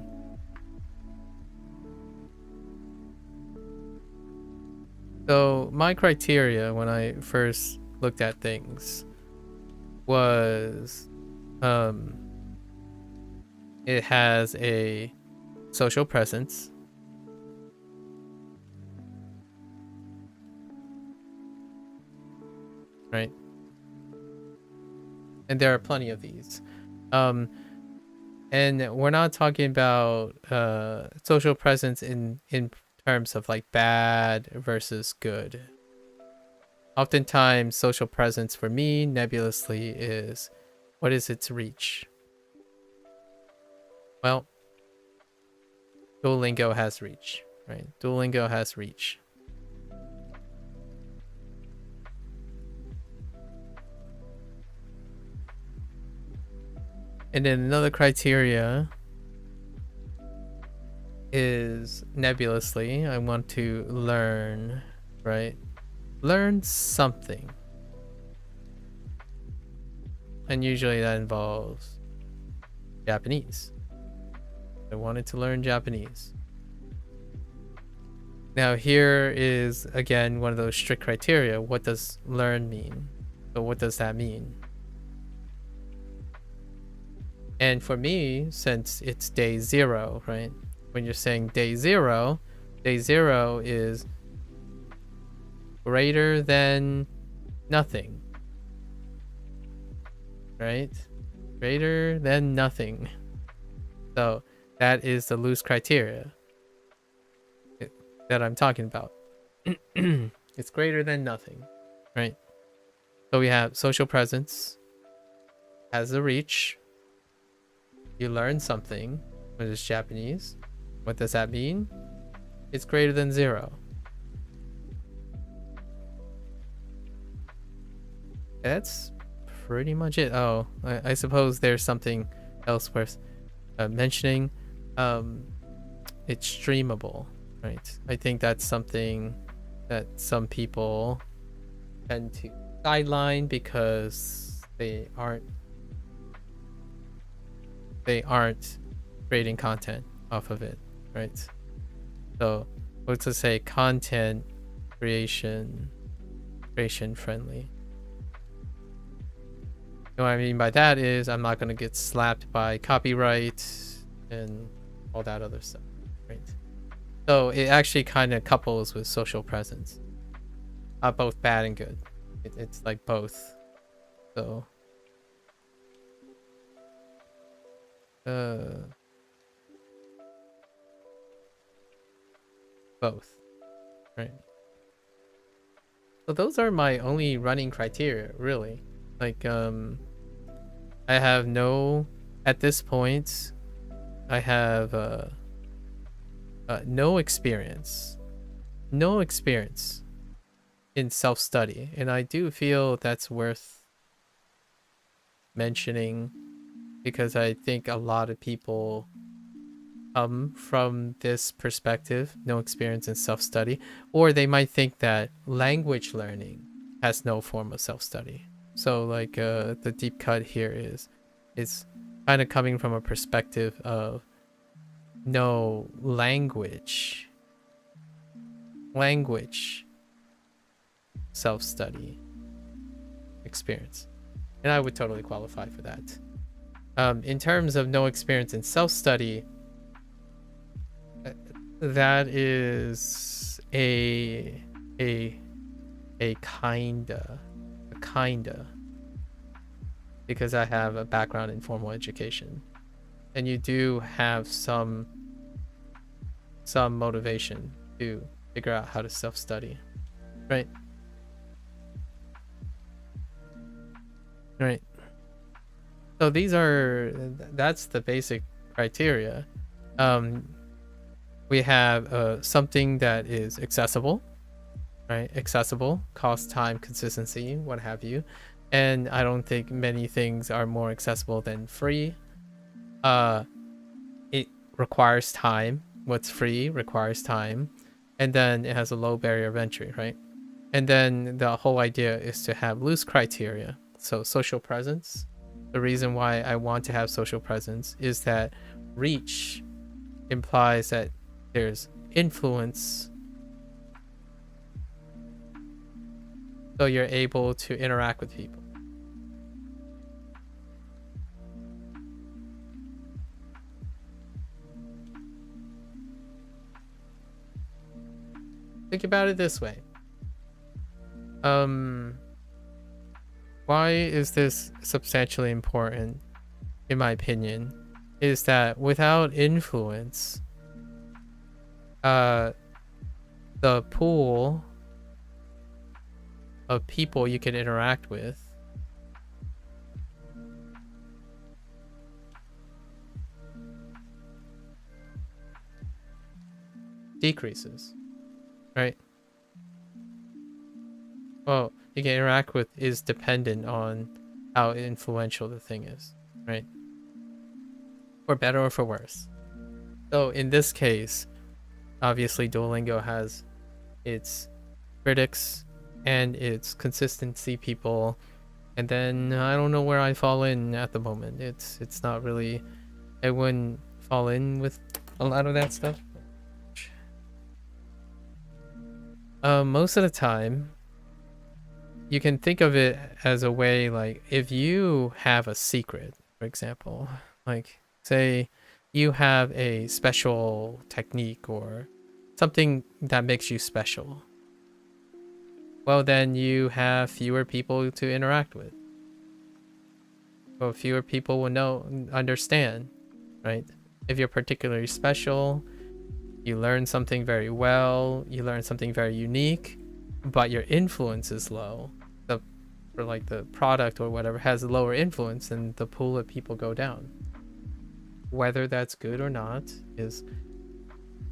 So my criteria when I first looked at things was it has a social presence, right? And there are plenty of these. And we're not talking about social presence in terms of like bad versus good. Oftentimes, social presence for me, nebulously, is what is its reach? Well, Duolingo has reach, right? Duolingo has reach. And then another criteria is nebulously, I want to learn, right? Learn something. And usually that involves Japanese. I wanted to learn Japanese. Now here is again one of those strict criteria. What does learn mean? So what does that mean? And for me, since it's day 0, right? When you're saying day 0 is greater than nothing, right? Greater than nothing. So that is the loose criteria that I'm talking about. It's greater than nothing, right? So we have social presence, has a reach. You learn something, which is Japanese. What does that mean? It's greater than 0. That's pretty much it. Oh, I suppose there's something else worth mentioning. It's streamable, right? I think that's something that some people tend to sideline because they aren't creating content off of it, right? So let's just say content creation friendly. What I mean by that is I'm not going to get slapped by copyright and all that other stuff, right? So it actually kind of couples with social presence, both bad and good. It's like both. So both, right? So those are my only running criteria, really. Like I have no, at this point I have no experience in self-study, and I do feel that's worth mentioning because I think a lot of people come from this perspective, no experience in self-study, or they might think that language learning has no form of self-study. So like the deep cut here is it's kind of coming from a perspective of no language self-study experience, and I would totally qualify for that. In terms of no experience in self-study, that is a kinda, because I have a background in formal education, and you do have some motivation to figure out how to self-study, right? Right. So that's the basic criteria. We have something that is accessible, right? Accessible, cost, time, consistency, what have you. And I don't think many things are more accessible than free. It requires time. What's free requires time. And then it has a low barrier of entry, right? And then the whole idea is to have loose criteria. So social presence. The reason why I want to have social presence is that reach implies that there's influence. So you're able to interact with people. Think about it this way. Why is this substantially important, in my opinion, is that without influence, the pool of people you can interact with decreases, right? Well, you can interact with is dependent on how influential the thing is, right? For better or for worse. So in this case, obviously Duolingo has its critics and its consistency people, and then I don't know where I fall in at the moment. It's not really, I wouldn't fall in with a lot of that stuff. Most of the time, you can think of it as a way, like if you have a secret, for example, like say you have a special technique or something that makes you special, well then you have fewer people to interact with. Well, fewer people will understand, right? If you're particularly special, you learn something very well, you learn something very unique, but your influence is low. For like the product or whatever has a lower influence, and the pool of people go down. Whether that's good or not is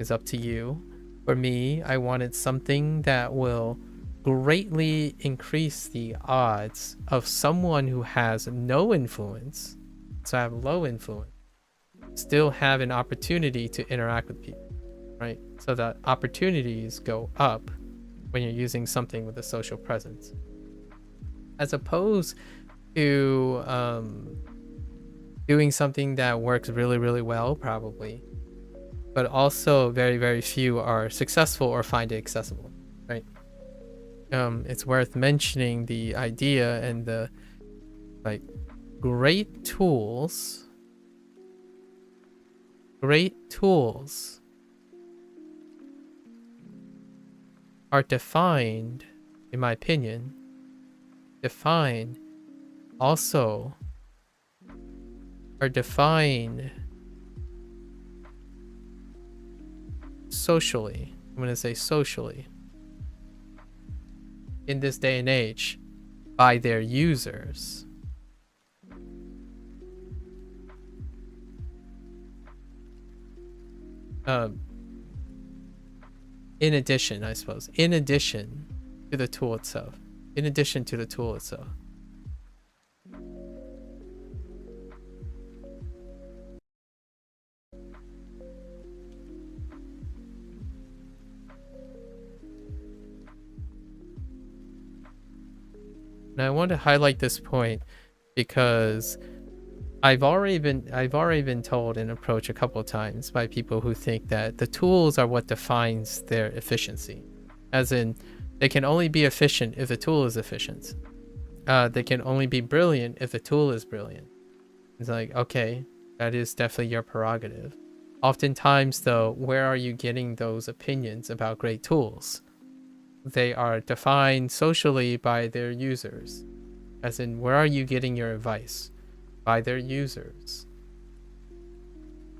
up to you. For me, I wanted something that will greatly increase the odds of someone who has no influence, so I have low influence, still have an opportunity to interact with people, right? So that opportunities go up when you're using something with a social presence, as opposed to doing something that works really, really well, probably, but also very, very few are successful or find it accessible, right? It's worth mentioning the idea and the like great tools are defined, in my opinion, also are defined socially. I'm going to say socially in this day and age by their users. In addition, I suppose, in addition to the tool itself. And I want to highlight this point because I've already been told and approached a couple of times by people who think that the tools are what defines their efficiency. As in, they can only be efficient if the tool is efficient. They can only be brilliant if the tool is brilliant. It's like, okay, that is definitely your prerogative. Oftentimes, though, where are you getting those opinions about great tools? They are defined socially by their users. As in, where are you getting your advice? By their users,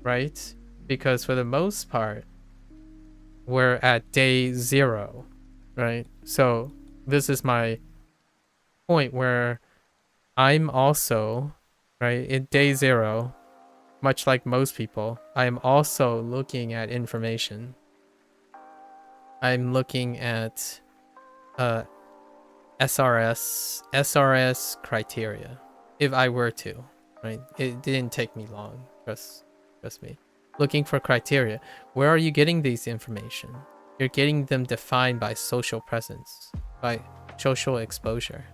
right? Because for the most part, we're at day 0, right? So this is my point where I'm also, right, in day 0, much like most people, I'm also looking at information. I'm looking at SRS criteria, if I were to, right? It didn't take me long, trust me. Looking for criteria. Where are you getting these information? You're getting them defined by social presence, by social exposure.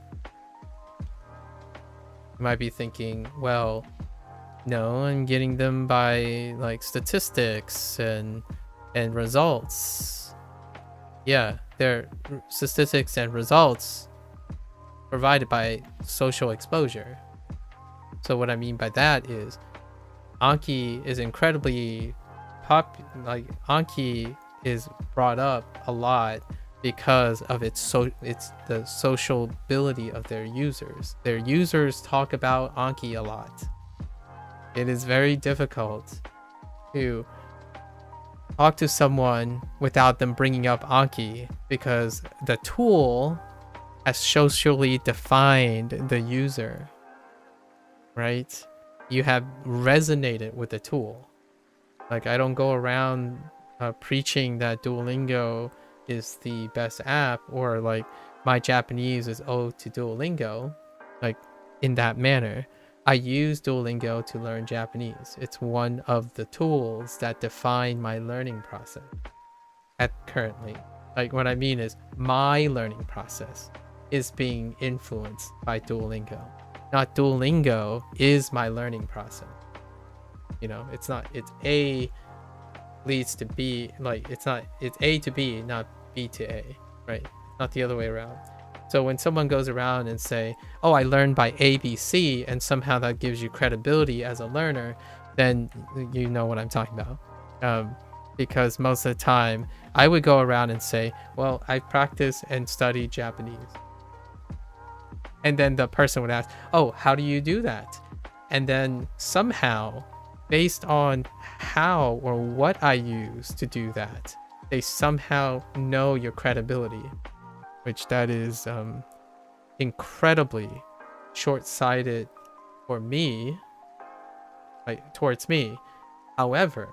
You might be thinking, well, no, I'm getting them by like statistics and results. Yeah, they're statistics and results provided by social exposure. So what I mean by that is Anki is incredibly Anki is brought up a lot because of it's the sociability of their users. Their users talk about Anki a lot. It is very difficult to talk to someone without them bringing up Anki because the tool has socially defined the user, right? You have resonated with the tool. Like, I don't go around preaching that Duolingo is the best app, or like my Japanese is owed to Duolingo, like in that manner. I use Duolingo to learn Japanese. It's one of the tools that define my learning process currently. Like, what I mean is my learning process is being influenced by Duolingo. Not Duolingo is my learning process. You know, it's A leads to B, like it's A to B, not B to A, right? Not the other way around. So when someone goes around and say, oh, I learned by ABC, and somehow that gives you credibility as a learner, then you know what I'm talking about. Because most of the time I would go around and say, well, I practice and study Japanese. And then the person would ask, oh, how do you do that? And then somehow, based on how or what I use to do that, they somehow know your credibility, which that is incredibly short-sighted for me, like towards me. However,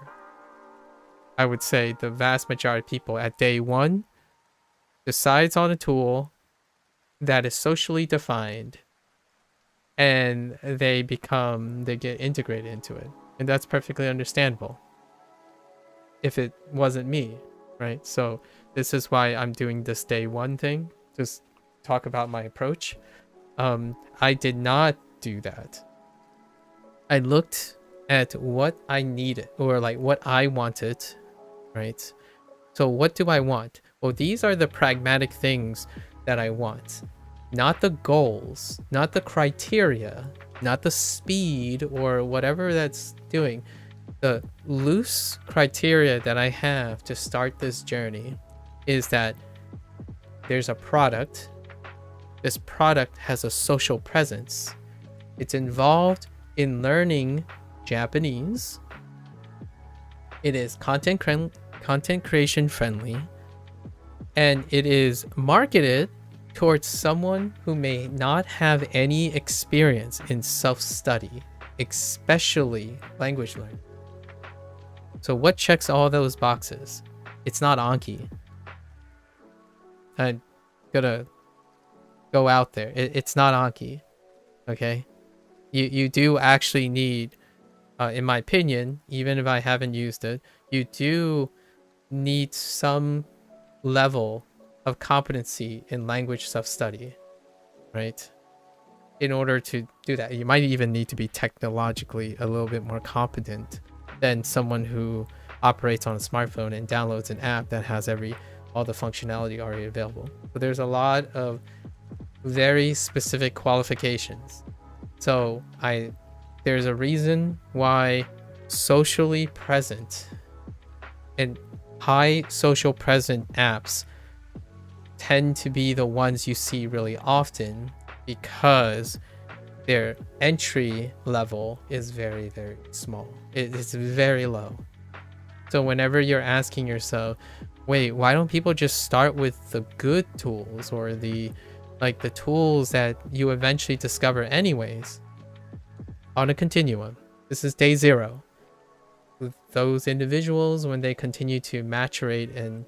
I would say the vast majority of people at day 1 decides on a tool that is socially defined, and they get integrated into it, and that's perfectly understandable if it wasn't me, right? So this is why I'm doing this day 1 thing, just talk about my approach. I did not do that. I looked at what I needed, or like what I wanted, right? So what do I want? Well, these are the pragmatic things that I want, not the goals, not the criteria, not the speed or whatever that's doing. The loose criteria that I have to start this journey is that there's a product. This product has a social presence. It's involved in learning Japanese. It is content creation friendly, and it is marketed towards someone who may not have any experience in self-study, especially language learning. So what checks all those boxes? It's not Anki. I'm gonna go out there. It's not Anki. Okay? You do actually need, in my opinion, even if I haven't used it, you do need some level of competency in language self-study, right? In order to do that, you might even need to be technologically a little bit more competent than someone who operates on a smartphone and downloads an app that has all the functionality already available. But there's a lot of very specific qualifications. So there's a reason why socially present and high social present apps tend to be the ones you see really often, because their entry level is very, very small. It's very low. So whenever you're asking yourself, wait, why don't people just start with the good tools, or the tools that you eventually discover anyways, on a continuum? This is day 0. Those individuals, when they continue to maturate and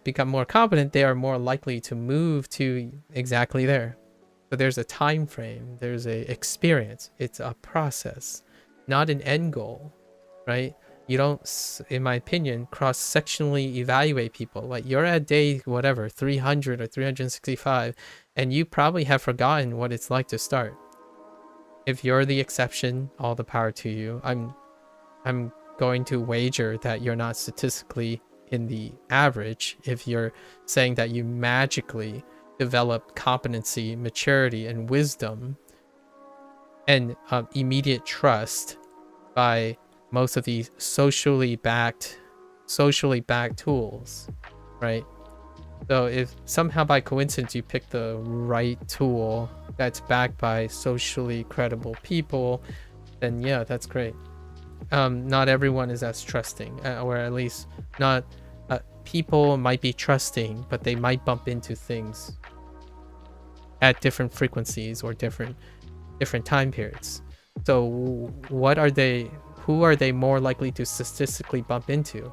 become more competent, they are more likely to move to exactly there. So there's a time frame, there's a experience, it's a process, not an end goal, right? You don't, in my opinion, cross-sectionally evaluate people. Like, you're at day whatever 300 or 365, and you probably have forgotten what it's like to start. If you're the exception, all the power to you. I'm going to wager that you're not statistically in the average if you're saying that you magically develop competency, maturity, and wisdom and immediate trust by most of these socially backed tools, right? So if somehow by coincidence you pick the right tool that's backed by socially credible people, then yeah, that's great. Not everyone is as trusting, or at least not. People might be trusting, but they might bump into things at different frequencies or different time periods. So what are they? Who are they more likely to statistically bump into?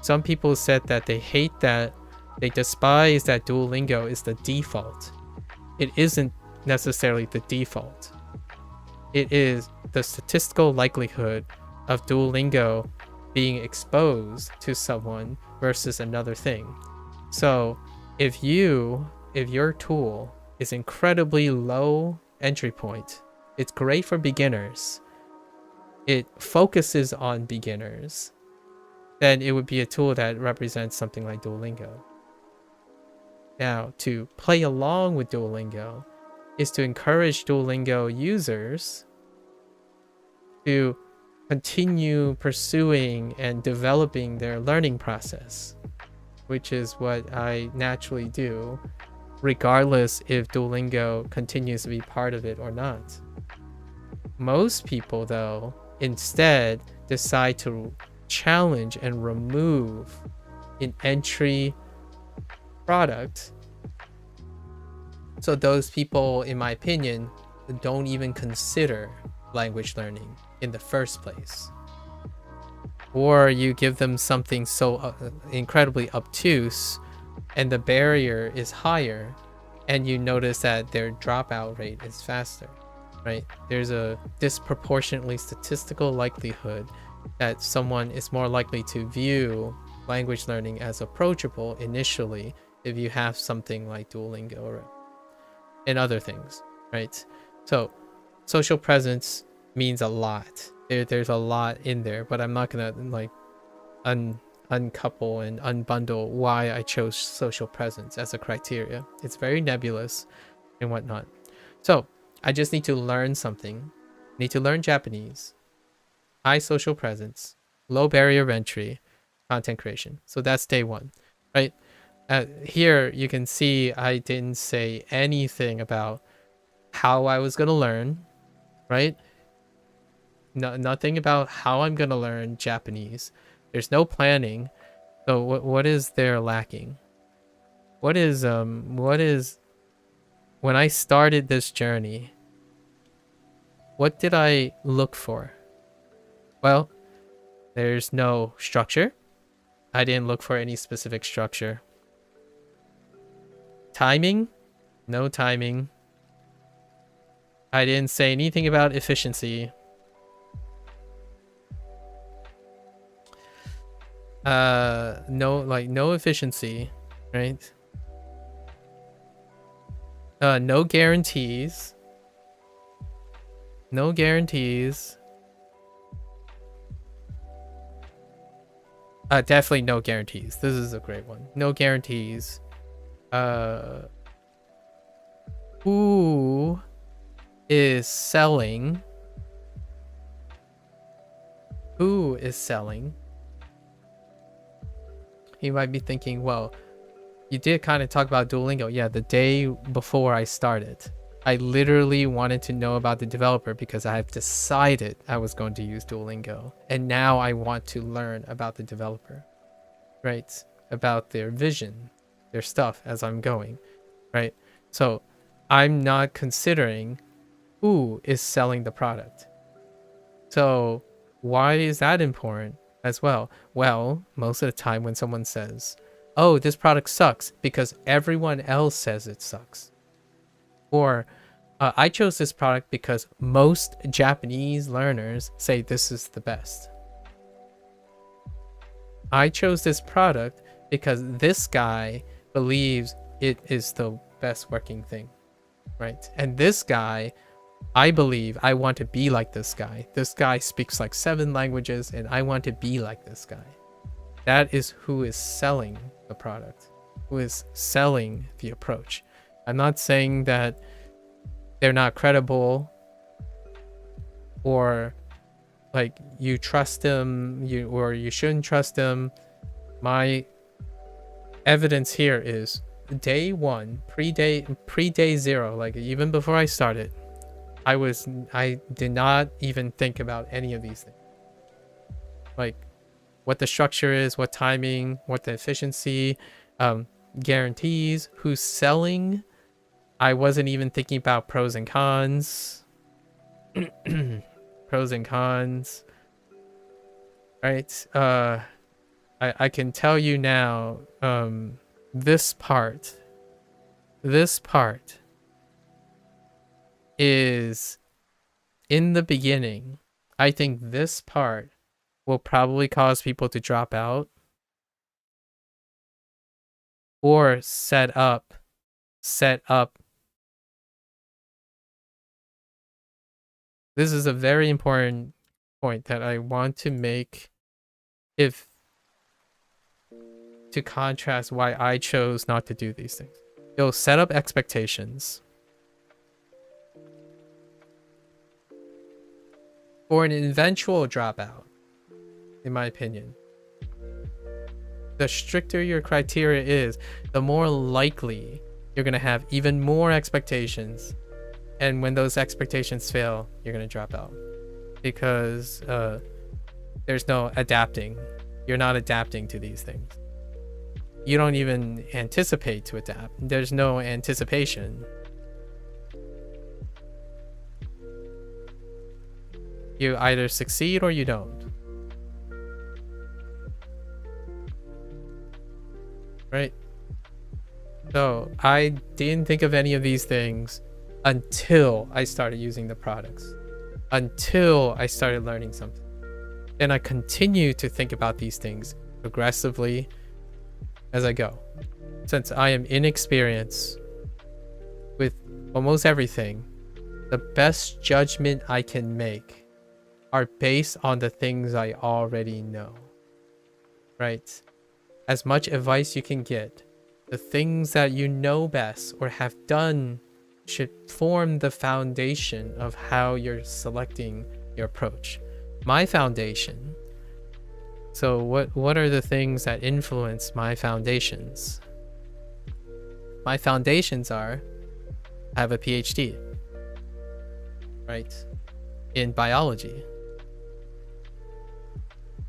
Some people said that they hate that, they despise that Duolingo is the default. It isn't necessarily the default. It is the statistical likelihood of Duolingo being exposed to someone versus another thing. So if your tool is incredibly low entry point, it's great for beginners, it focuses on beginners, then it would be a tool that represents something like Duolingo. Now, to play along with Duolingo is to encourage Duolingo users to continue pursuing and developing their learning process, which is what I naturally do, regardless if Duolingo continues to be part of it or not. Most people, though, instead decide to challenge and remove an entry product. So those people, in my opinion, don't even consider language learning in the first place. Or you give them something so incredibly obtuse and the barrier is higher, and you notice that their dropout rate is faster, right? There's a disproportionately statistical likelihood that someone is more likely to view language learning as approachable initially if you have something like Duolingo or and other things, right? So social presence means a lot. There's a lot in there, but I'm not gonna like uncouple and unbundle why I chose social presence as a criteria. It's very nebulous and whatnot. So I just need to learn something. Need to learn Japanese, high social presence, low barrier of entry, content creation. So that's day 1, right? Here you can see I didn't say anything about how I was gonna learn, right? Nothing about how I'm gonna learn Japanese. There's no planning. So what is there lacking? What is when I started this journey, what did I look for? Well, there's no structure. I didn't look for any specific structure. Timing? No timing. I didn't say anything about efficiency. No efficiency, right? No guarantees. No guarantees. Definitely no guarantees. This is a great one. No guarantees. Who is selling? Who is selling? You might be thinking, well, You did kind of talk about Duolingo. Yeah, the day before I started, I literally wanted to know about the developer because I have decided I was going to use Duolingo. And now I want to learn about the developer, right? About their vision, their stuff as I'm going, right? So I'm not considering who is selling the product. So why is that important as well? Well, most of the time when someone says, oh, this product sucks because everyone else says it sucks. Or I chose this product because most Japanese learners say this is the best. I chose this product because this guy believes it is the best working thing, right? And this guy, I believe I want to be like this guy. This guy speaks like 7 languages and I want to be like this guy. That is who is selling the product, who is selling the approach. I'm not saying that they're not credible or like you trust them or you shouldn't trust them. My evidence here is day 1, pre-day 0, like even before I started, I did not even think about any of these things. Like what the structure is, what timing, what the efficiency, guarantees, who's selling. I wasn't even thinking about pros and cons. Pros and cons. Right? I can tell you now, this part is in the beginning. I think this part will probably cause people to drop out or set up. This is a very important point that I want to make if to contrast why I chose not to do these things. It'll set up expectations for an eventual dropout, in my opinion. The stricter your criteria is, the more likely you're going to have even more expectations. And when those expectations fail, you're going to drop out. Because there's no adapting. You're not adapting to these things. You don't even anticipate to adapt. There's no anticipation. You either succeed or you don't. Right? So I didn't think of any of these things until I started using the products. Until I started learning something. And I continue to think about these things progressively as I go. Since I am inexperienced with almost everything, the best judgment I can make are based on the things I already know. Right? As much advice you can get, the things that you know best or have done should form the foundation of how you're selecting your approach. My foundation. So what are the things that influence my foundations? My foundations are, I have a PhD, right, in biology.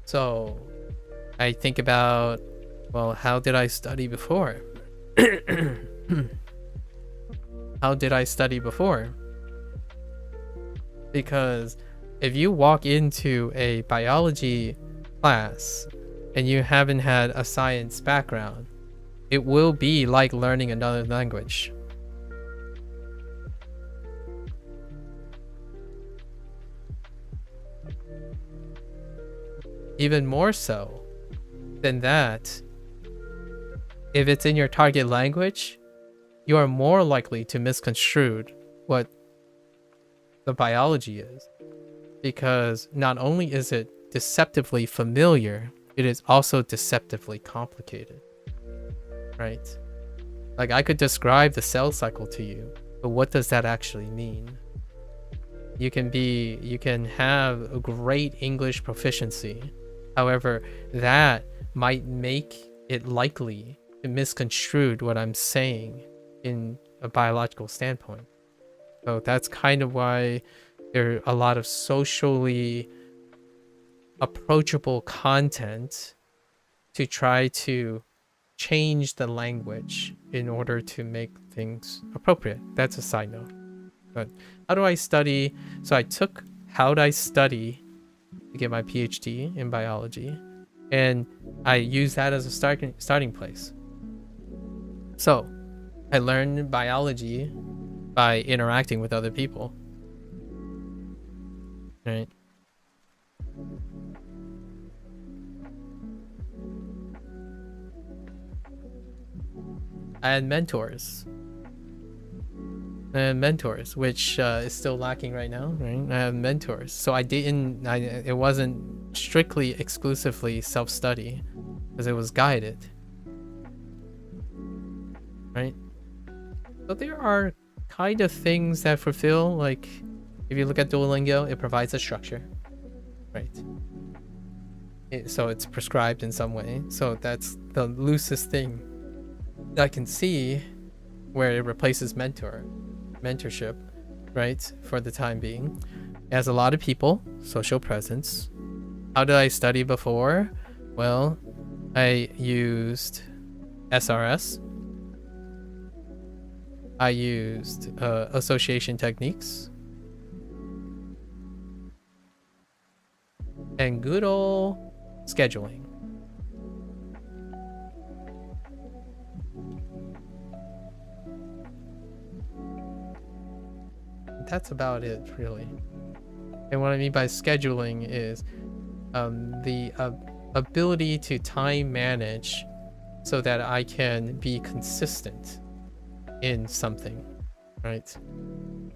So I think about, well, how did I study before? How did I study before? Because if you walk into a biology class and you haven't had a science background, it will be like learning another language. Even more so than that, if it's in your target language, you are more likely to misconstrue what the biology is. Because not only is it deceptively familiar, it is also deceptively complicated. Right? Like I could describe the cell cycle to you, but what does that actually mean? You can have a great English proficiency. However, that might make it likely misconstrued what I'm saying in a biological standpoint. So that's kind of why there are a lot of socially approachable content to try to change the language in order to make things appropriate. That's a side note. But how do I study? So I took how do I study to get my PhD in biology, and I use that as a starting place. So I learned biology by interacting with other people, right? I had mentors, which is still lacking right now, right? I have mentors, so it wasn't strictly exclusively self-study, because it was guided, right? So there are kind of things that fulfill, like if you look at Duolingo, it provides a structure, right? So it's prescribed in some way, so that's the loosest thing I can see where it replaces mentorship, right? For the time being, it has a lot of people, social presence. How did I study before? Well, I used SRS. I used association techniques and good old scheduling. That's about it, really. And what I mean by scheduling is the ability to time manage so that I can be consistent in something, right? And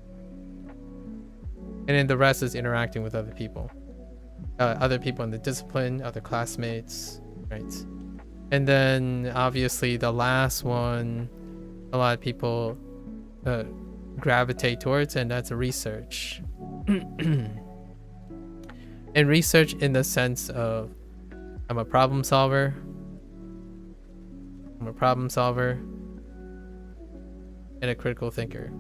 then the rest is interacting with other people in the discipline, other classmates, right? And then obviously the last one, a lot of people gravitate towards, and that's research. And research in the sense of I'm a problem solver and a critical thinker.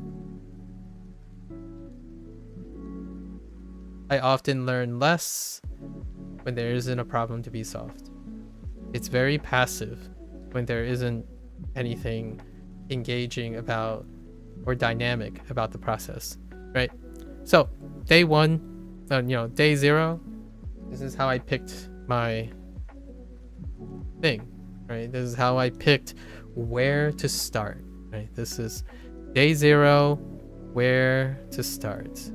I often learn less when there isn't a problem to be solved. It's very passive when there isn't anything engaging about or dynamic about the process, right? So day one, day zero, this is how I picked my thing, right? This is how I picked where to start, right? This is day zero, where to start.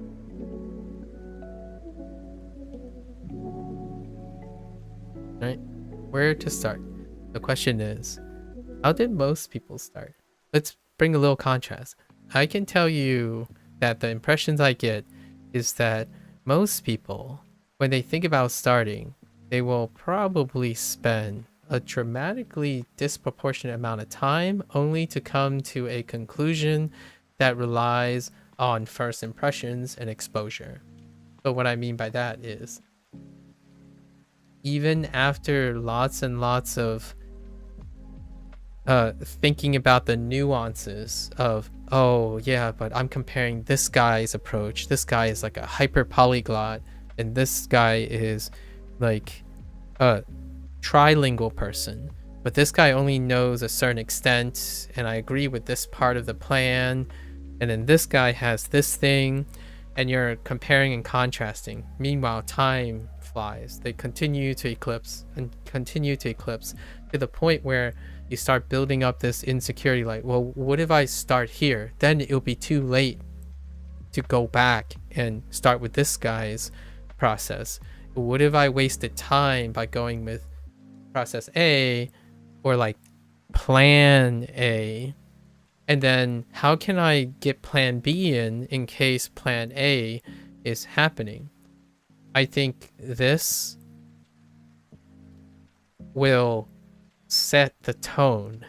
Right? Where to start? The question is, how did most people start? Let's bring a little contrast. I can tell you that the impressions I get is that most people, when they think about starting, they will probably spend a dramatically disproportionate amount of time only to come to a conclusion that relies on first impressions and exposure. So what I mean by that is, even after lots and lots of thinking about the nuances of, oh yeah, but I'm comparing this guy's approach. This guy is like a hyper polyglot, and this guy is like a trilingual person. But this guy only knows a certain extent, and I agree with this part of the plan. And then this guy has this thing, and you're comparing and contrasting. Meanwhile, time flies. They continue to eclipse to the point where you start building up this insecurity, like, well, what if I start here? Then it'll be too late to go back and start with this guy's process. What if I wasted time by going with process A or like plan A? And then how can I get plan B in case plan A is happening? I think this will set the tone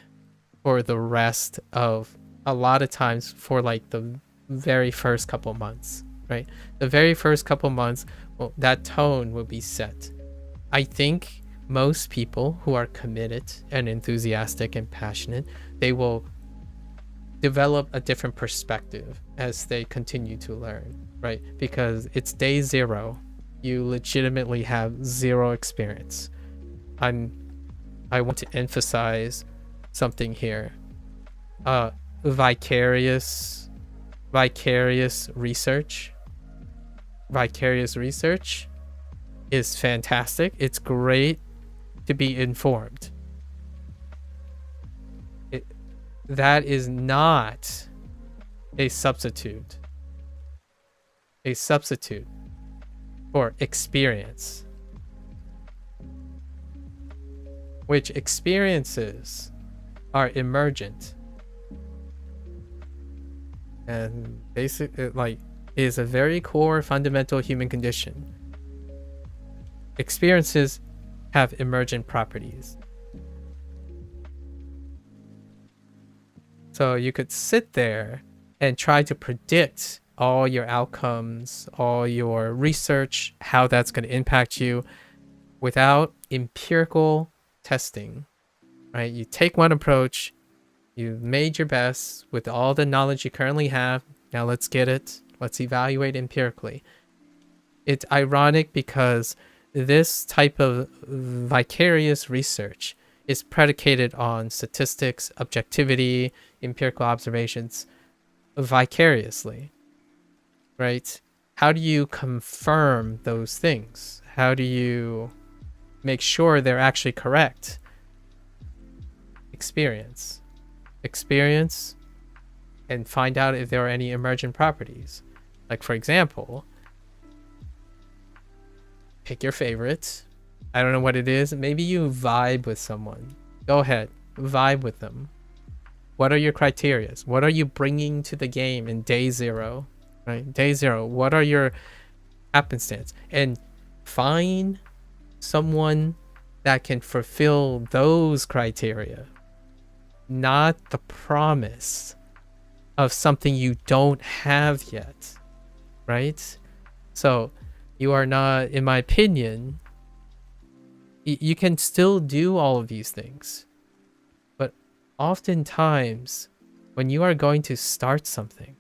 for the rest of, a lot of times, for like the very first couple months, right? The very first couple months, well, that tone will be set. I think most people who are committed and enthusiastic and passionate, they will develop a different perspective as they continue to learn, right? Because it's day zero. You legitimately have zero experience. I want to emphasize something here. Vicarious research. Vicarious research is fantastic. It's great to be informed. That is not a substitute for experience, which experiences are emergent and basically like is a very core fundamental human condition. Experiences have emergent properties. So you could sit there and try to predict all your outcomes, all your research, how that's going to impact you without empirical testing, right? You take one approach, you made your best with all the knowledge you currently have. Now let's get it. Let's evaluate empirically. It's ironic because this type of vicarious research is predicated on statistics, objectivity, empirical observations vicariously, right? How do you confirm those things? How do you make sure they're actually correct? Experience, and find out if there are any emergent properties. Like, for example, pick your favorites. I don't know what it is. Maybe you vibe with someone. Go ahead, vibe with them. What are your criteria? What are you bringing to the game in day zero? Right? Day zero. What are your happenstance? And find someone that can fulfill those criteria, not the promise of something you don't have yet, right? So you are not, in my opinion, you can still do all of these things, but oftentimes when you are going to start something,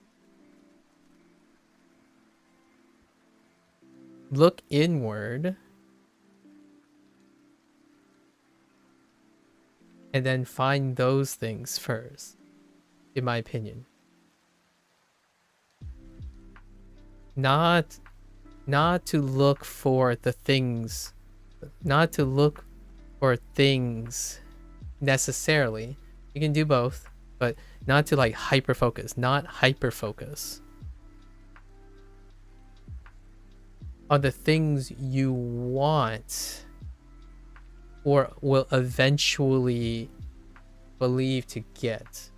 look inward and then find those things first, in my opinion. Not to look for the things, not to look for things necessarily. You can do both, but not to like hyper focus on the things you want or will eventually believe to get.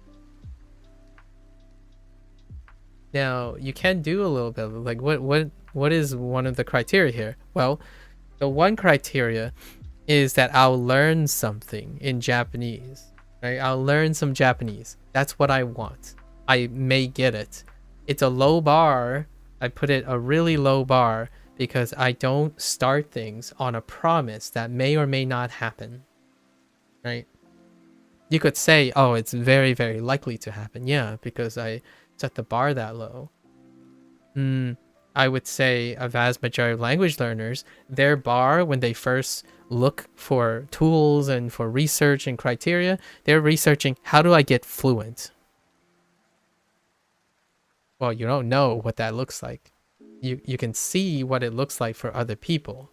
Now, you can do a little bit of like what is one of the criteria here? Well, the one criteria is that I'll learn something in Japanese. Right? I'll learn some Japanese. That's what I want. I may get it. It's a low bar. I put it a really low bar because I don't start things on a promise that may or may not happen. Right? You could say, oh, it's very, very likely to happen. Yeah, because I set the bar that low. I would say a vast majority of language learners, their bar when they first look for tools and for research and criteria, they're researching, how do I get fluent? Well, you don't know what that looks like. You can see what it looks like for other people.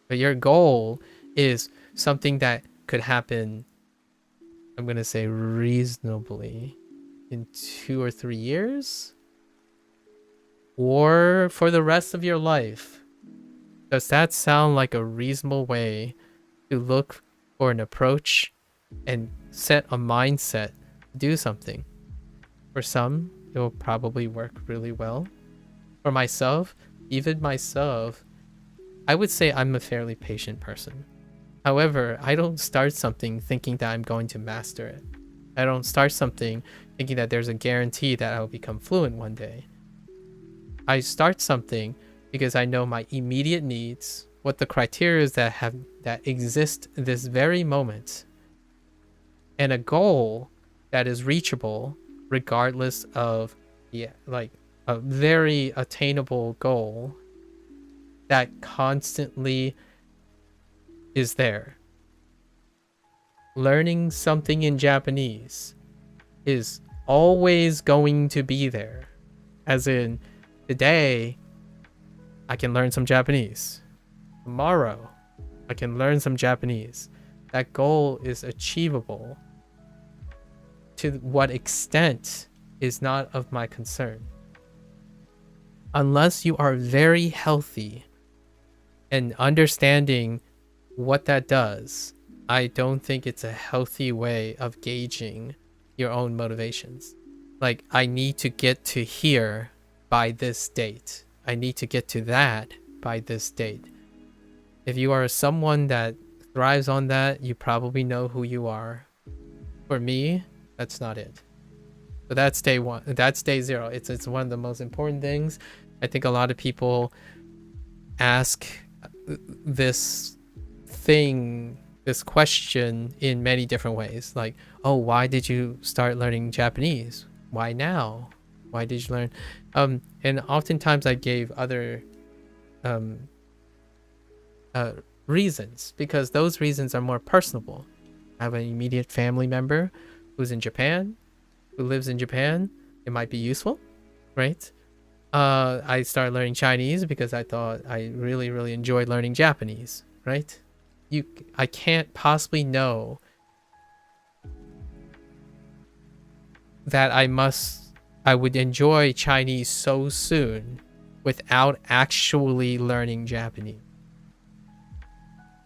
But your goal is something that could happen, I'm going to say reasonably, in 2 or 3 years? Or for the rest of your life? Does that sound like a reasonable way to look for an approach and set a mindset to do something? For some, it will probably work really well. For myself, even myself, I would say I'm a fairly patient person. However, I don't start something thinking that I'm going to master it. I don't start something thinking that there's a guarantee that I'll become fluent one day. I start something because I know my immediate needs, what the criteria is that exist this very moment, and a goal that is reachable regardless of a very attainable goal that constantly is there. Learning something in Japanese is always going to be there. As in, today, I can learn some Japanese. Tomorrow, I can learn some Japanese. That goal is achievable. To what extent is not of my concern. Unless you are very healthy and understanding what that does, I don't think it's a healthy way of gauging your own motivations. Like, I need to get to here by this date. I need to get to that by this date. If you are someone that thrives on that, you probably know who you are. For me, that's not it. So that's day one. That's day zero. It's one of the most important things. I think a lot of people ask this question in many different ways. Like, oh, why did you start learning Japanese? Why now? Why did you learn? And oftentimes I gave other reasons, because those reasons are more personable. I have an immediate family member who's in Japan, who lives in Japan. It might be useful, right? I started learning Chinese because I thought I really, really enjoyed learning Japanese, right? I can't possibly know that I would enjoy Chinese so soon without actually learning Japanese.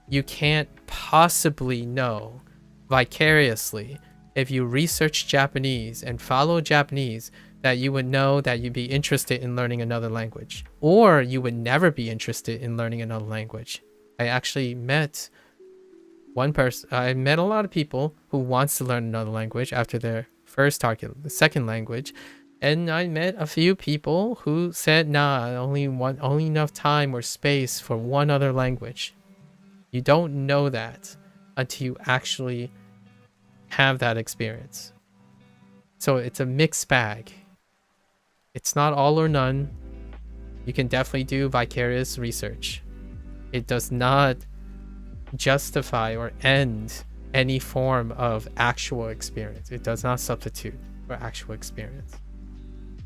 You can't possibly know vicariously if you research Japanese and follow Japanese that you would know that you'd be interested in learning another language, or you would never be interested in learning another language. I actually met one person. I met a lot of people who wants to learn another language after their first target, the second language, and I met a few people who said, "Nah, only enough time or space for one other language." You don't know that until you actually have that experience. So it's a mixed bag. It's not all or none. You can definitely do vicarious research. It does not justify or end any form of actual experience. It does not substitute for actual experience.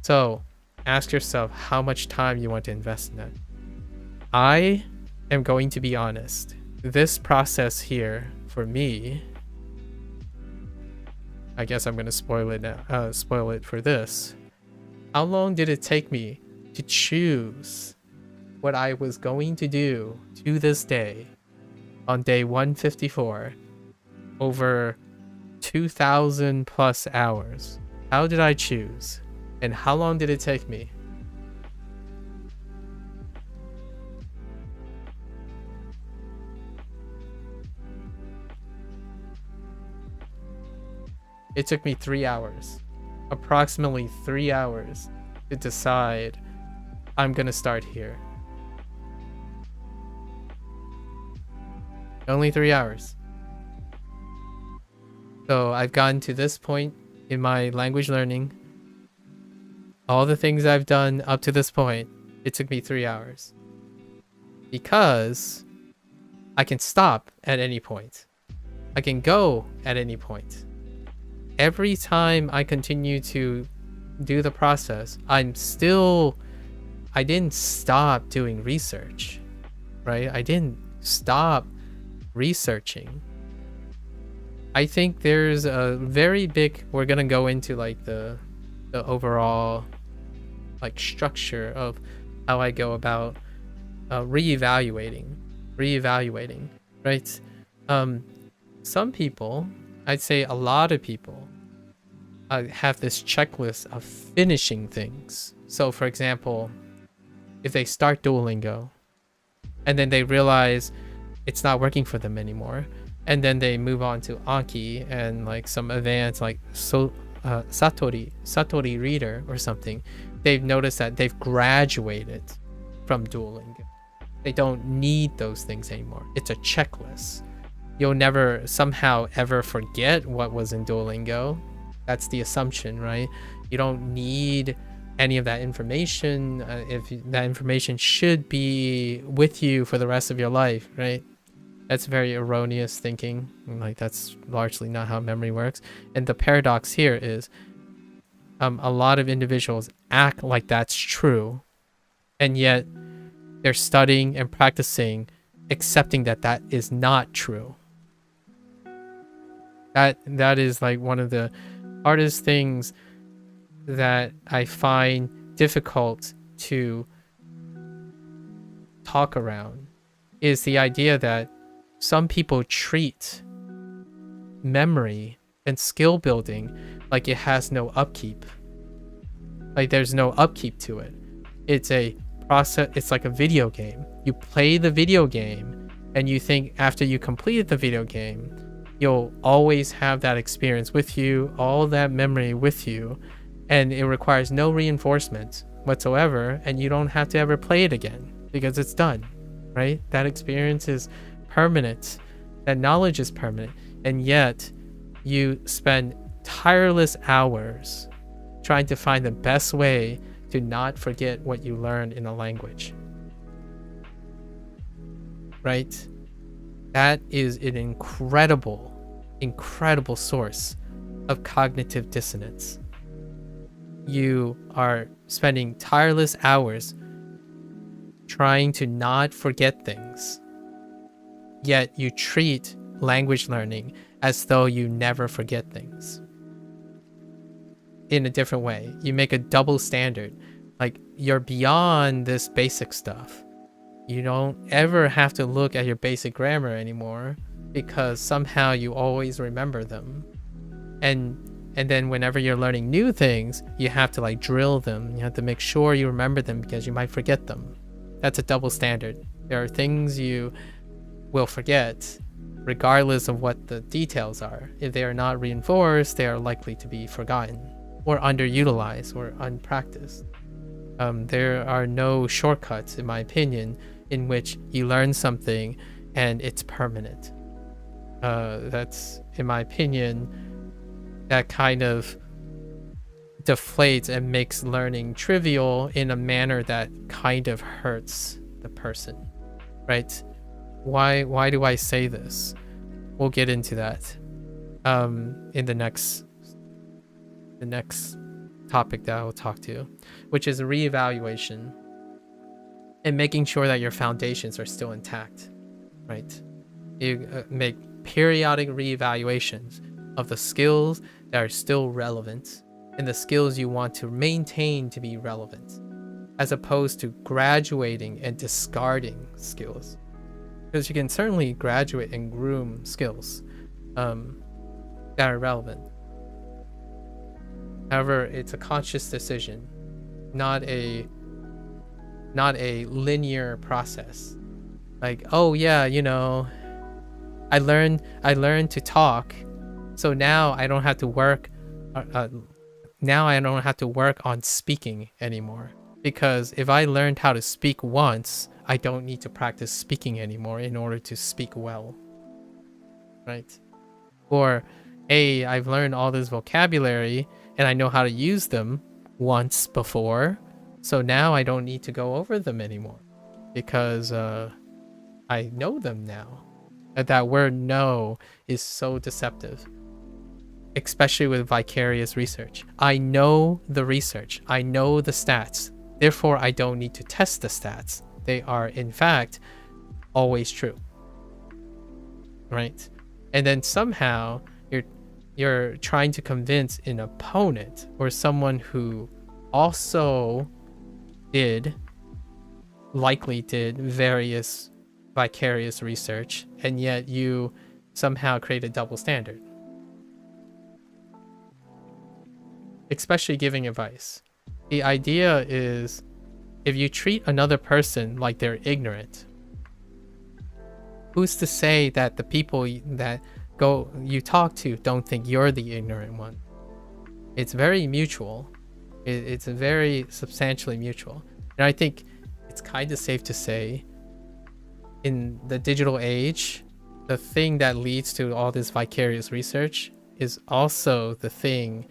So ask yourself how much time you want to invest in that. I am going to be honest. This process here, for me, I guess I'm going to spoil it now, spoil it for this. How long did it take me to choose what I was going to do to this day on day 154 over 2,000 plus hours? How did I choose? And how long did it take me? It took me 3 hours, approximately 3 hours, to decide I'm gonna start here. Only 3 hours. So I've gotten to this point in my language learning. All the things I've done up to this point, it took me 3 hours. Because I can stop at any point. I can go at any point. Every time I continue to do the process, I didn't stop doing research, right? I didn't stop researching. I think there's a very big, we're gonna go into like the overall like structure of how I go about reevaluating, right? Some people, I'd say a lot of people, have this checklist of finishing things. So for example, if they start Duolingo and then they realize it's not working for them anymore, and then they move on to Anki and like some advanced like Satori Reader or something, they've noticed that they've graduated from Duolingo. They don't need those things anymore. It's a checklist. You'll never somehow ever forget what was in Duolingo. That's the assumption, right? You don't need any of that information. If that information should be with you for the rest of your life, right? That's very erroneous thinking. Like, that's largely not how memory works. And the paradox here is a lot of individuals act like that's true, and yet they're studying and practicing, accepting that that is not true. That is like one of the hardest things that I find difficult to talk around, is the idea that some people treat memory and skill building like it has no upkeep. Like, there's no upkeep to it. It's a process. It's like a video game. You play the video game and you think after you completed the video game, you'll always have that experience with you, all that memory with you, and it requires no reinforcement whatsoever, and you don't have to ever play it again because it's done, right? That experience is permanent. That knowledge is permanent. And yet you spend tireless hours trying to find the best way to not forget what you learned in a language, right? That is an incredible source of cognitive dissonance. You are spending tireless hours trying to not forget things, yet you treat language learning as though you never forget things. In a different way, you make a double standard. Like, you're beyond this basic stuff. You don't ever have to look at your basic grammar anymore because somehow you always remember them. And then whenever you're learning new things, you have to like drill them. You have to make sure you remember them because you might forget them. That's a double standard. There are things you will forget regardless of what the details are. If they are not reinforced, they are likely to be forgotten or underutilized or unpracticed. There are no shortcuts, in my opinion, in which you learn something and it's permanent. That's, in my opinion, that kind of deflates and makes learning trivial in a manner that kind of hurts the person, right? Why do I say this? We'll get into that in the next topic that I will talk to, which is reevaluation and making sure that your foundations are still intact, right? You make periodic reevaluations of the skills that are still relevant and the skills you want to maintain to be relevant, as opposed to graduating and discarding skills. Because you can certainly graduate and groom skills that are relevant. However, it's a conscious decision, not a linear process. Like, oh yeah, you know, I learned to talk, so now I don't have to work. Now I don't have to work on speaking anymore, because if I learned how to speak once, I don't need to practice speaking anymore in order to speak well, right? Or, hey, I've learned all this vocabulary and I know how to use them once before, so now I don't need to go over them anymore because I know them now. That word know is so deceptive, especially with vicarious research. I know the research, I know the stats, therefore I don't need to test the stats. They are in fact always true, right? And then somehow you're trying to convince an opponent or someone who also likely did various vicarious research, and yet you somehow create a double standard, especially giving advice. The idea is, if you treat another person like they're ignorant, who's to say that the people that you talk to don't think you're the ignorant one? It's very mutual. It's very substantially mutual. And I think it's kind of safe to say in the digital age, the thing that leads to all this vicarious research is also the thing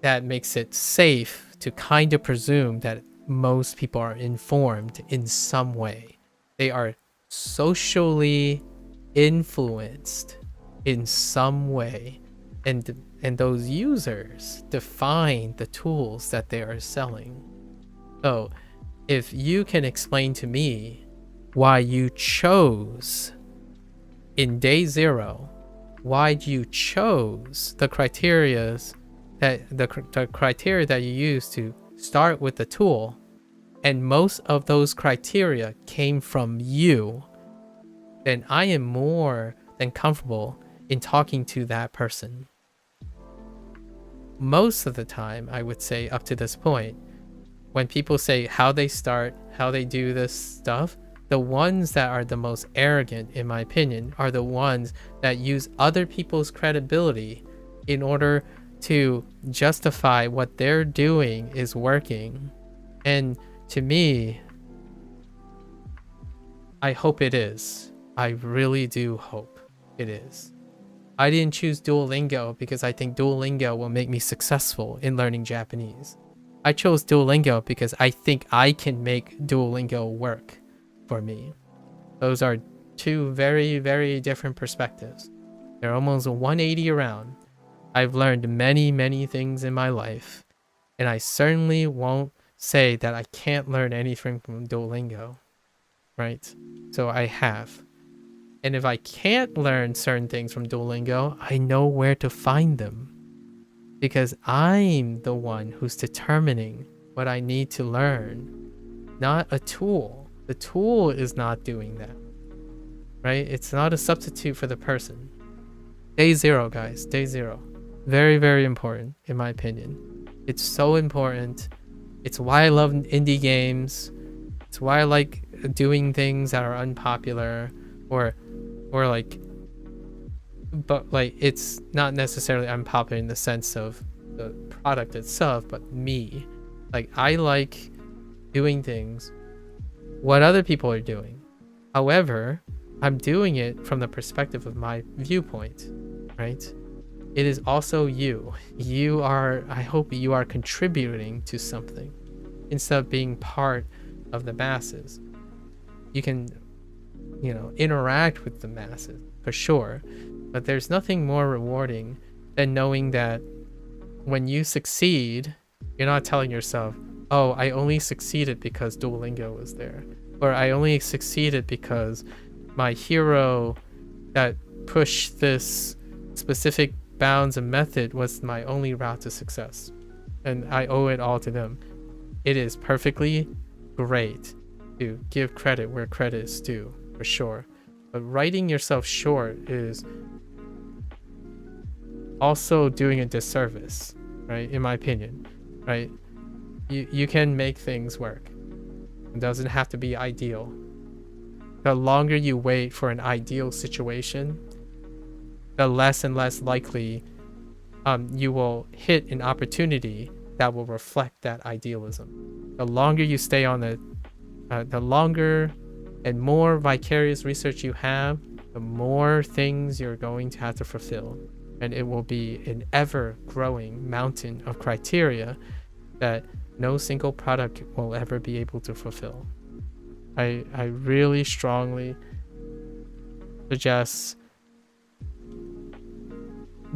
that makes it safe to kind of presume that most people are informed in some way. They are socially influenced in some way, and those users define the tools that they are selling. So if you can explain to me why you chose in day 0, why you chose the criteria that you use to start with the tool, and most of those criteria came from you, then I am more than comfortable in talking to that person. Most of the time, I would say up to this point, when people say how they start, how they do this stuff, the ones that are the most arrogant, in my opinion, are the ones that use other people's credibility in order to justify what they're doing is working. And to me, I hope it is. I really do hope it is. I didn't choose Duolingo because I think Duolingo will make me successful in learning Japanese. I chose Duolingo because I think I can make Duolingo work for me. Those are two very, very different perspectives. They're almost 180 around. I've learned many, many things in my life, and I certainly won't say that I can't learn anything from Duolingo, right? So I have. And if I can't learn certain things from Duolingo, I know where to find them, because I'm the one who's determining what I need to learn, not a tool. The tool is not doing that, right? It's not a substitute for the person. Day 0, guys, day 0. Very, very important, in my opinion. It's so important. It's why I love indie games. It's why I like doing things that are unpopular, or like, but like, it's not necessarily unpopular in the sense of the product itself, but me. Like, I like doing things what other people are doing. However, I'm doing it from the perspective of my viewpoint, right? It is also you. You are, I hope you are contributing to something instead of being part of the masses. You can, interact with the masses for sure, but there's nothing more rewarding than knowing that when you succeed, you're not telling yourself, oh, I only succeeded because Duolingo was there, or I only succeeded because my hero that pushed this specific bounds and method was my only route to success, and I owe it all to them. It is perfectly great to give credit where credit is due, for sure, but writing yourself short is also doing a disservice, right? In my opinion, right? You can make things work. It doesn't have to be ideal. The longer you wait for an ideal situation, the less and less likely you will hit an opportunity that will reflect that idealism. The longer you stay on it, the longer and more vicarious research you have, the more things you're going to have to fulfill. And it will be an ever-growing mountain of criteria that no single product will ever be able to fulfill. I really strongly suggest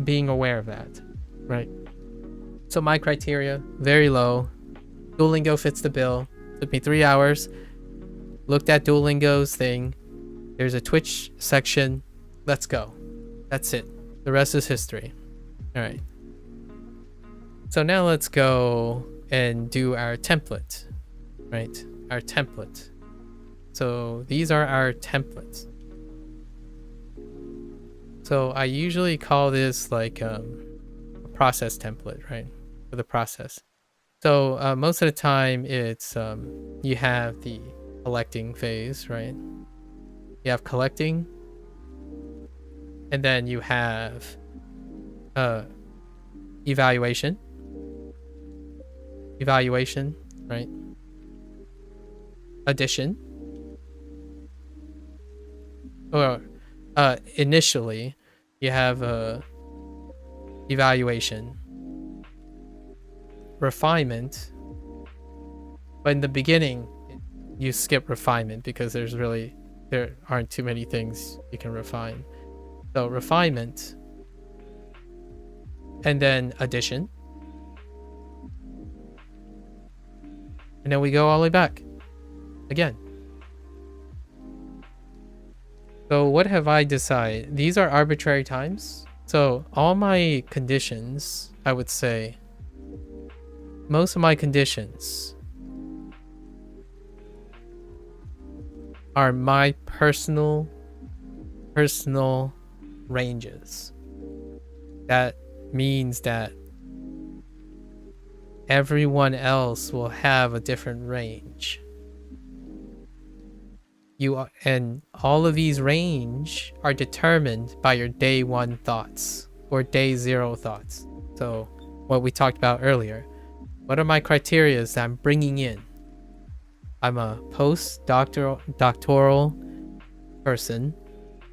being aware of that, right? So my criteria, very low. Duolingo fits the bill. Took me 3 hours. Looked at Duolingo's thing. There's a Twitch section. Let's go. That's it. The rest is history. All right. So now let's go and do our template, right? Our template. So these are our templates. So I usually call this like a process template, right? For the process. So most of the time it's you have the collecting phase, right? You have collecting, and then you have evaluation, right? Addition, or initially you have a evaluation, refinement, but in the beginning you skip refinement because there aren't too many things you can refine. So refinement, and then addition, and then we go all the way back again. So what have I decided? These are arbitrary times. So all my conditions, I would say, most of my conditions are my personal ranges. That means that everyone else will have a different range. And all of these range are determined by your day 1 thoughts or day 0 thoughts. So what we talked about earlier. What are my criteria that I'm bringing in? I'm a doctoral person.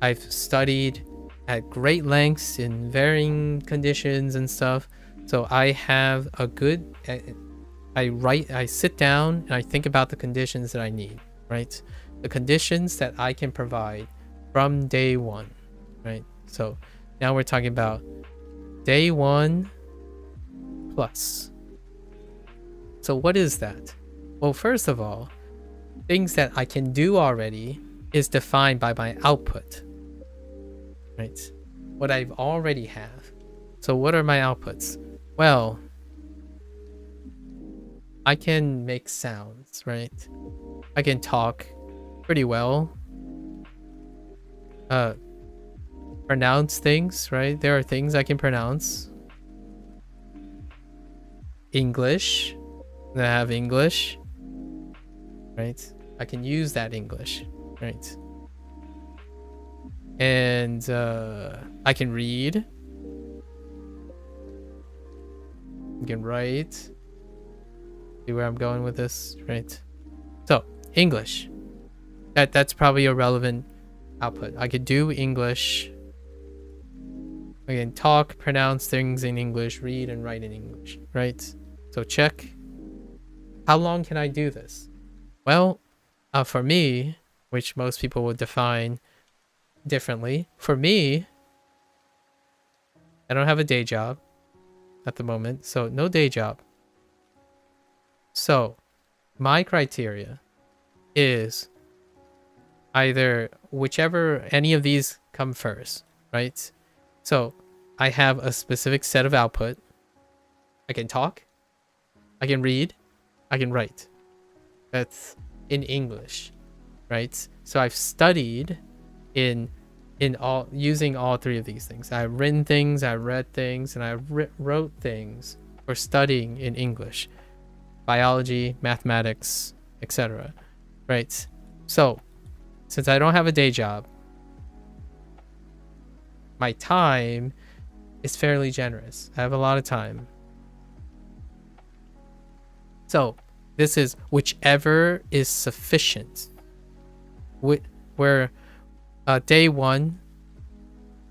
I've studied at great lengths in varying conditions and stuff. So I have a good, I sit down and I think about the conditions that I need, right? The conditions that I can provide from day 1, right? So now we're talking about day 1 plus. So what is that? Well, first of all, things that I can do already is defined by my output, right? What I've already have. So what are my outputs? Well, I can make sounds, right? I can talk pretty well. Pronounce things, right? There are things I can pronounce. English. I have English, right? I can use that English, right? And I can read. I can write. See where I'm going with this, right? So English. That's probably a relevant output. I could do English. I can talk, pronounce things in English, read and write in English, right? So check. How long can I do this? Well, for me, which most people would define differently, for me, I don't have a day job at the moment, so no day job. So my criteria is either whichever any of these come first, right? So I have a specific set of output. I can talk, I can read, I can write. That's in English, right? So I've studied in all using all 3 of these things. I've written things, I read things, and I wrote things for studying in English, biology, mathematics, etc. Right? So since I don't have a day job, my time is fairly generous. I have a lot of time. So this is whichever is sufficient. Where day one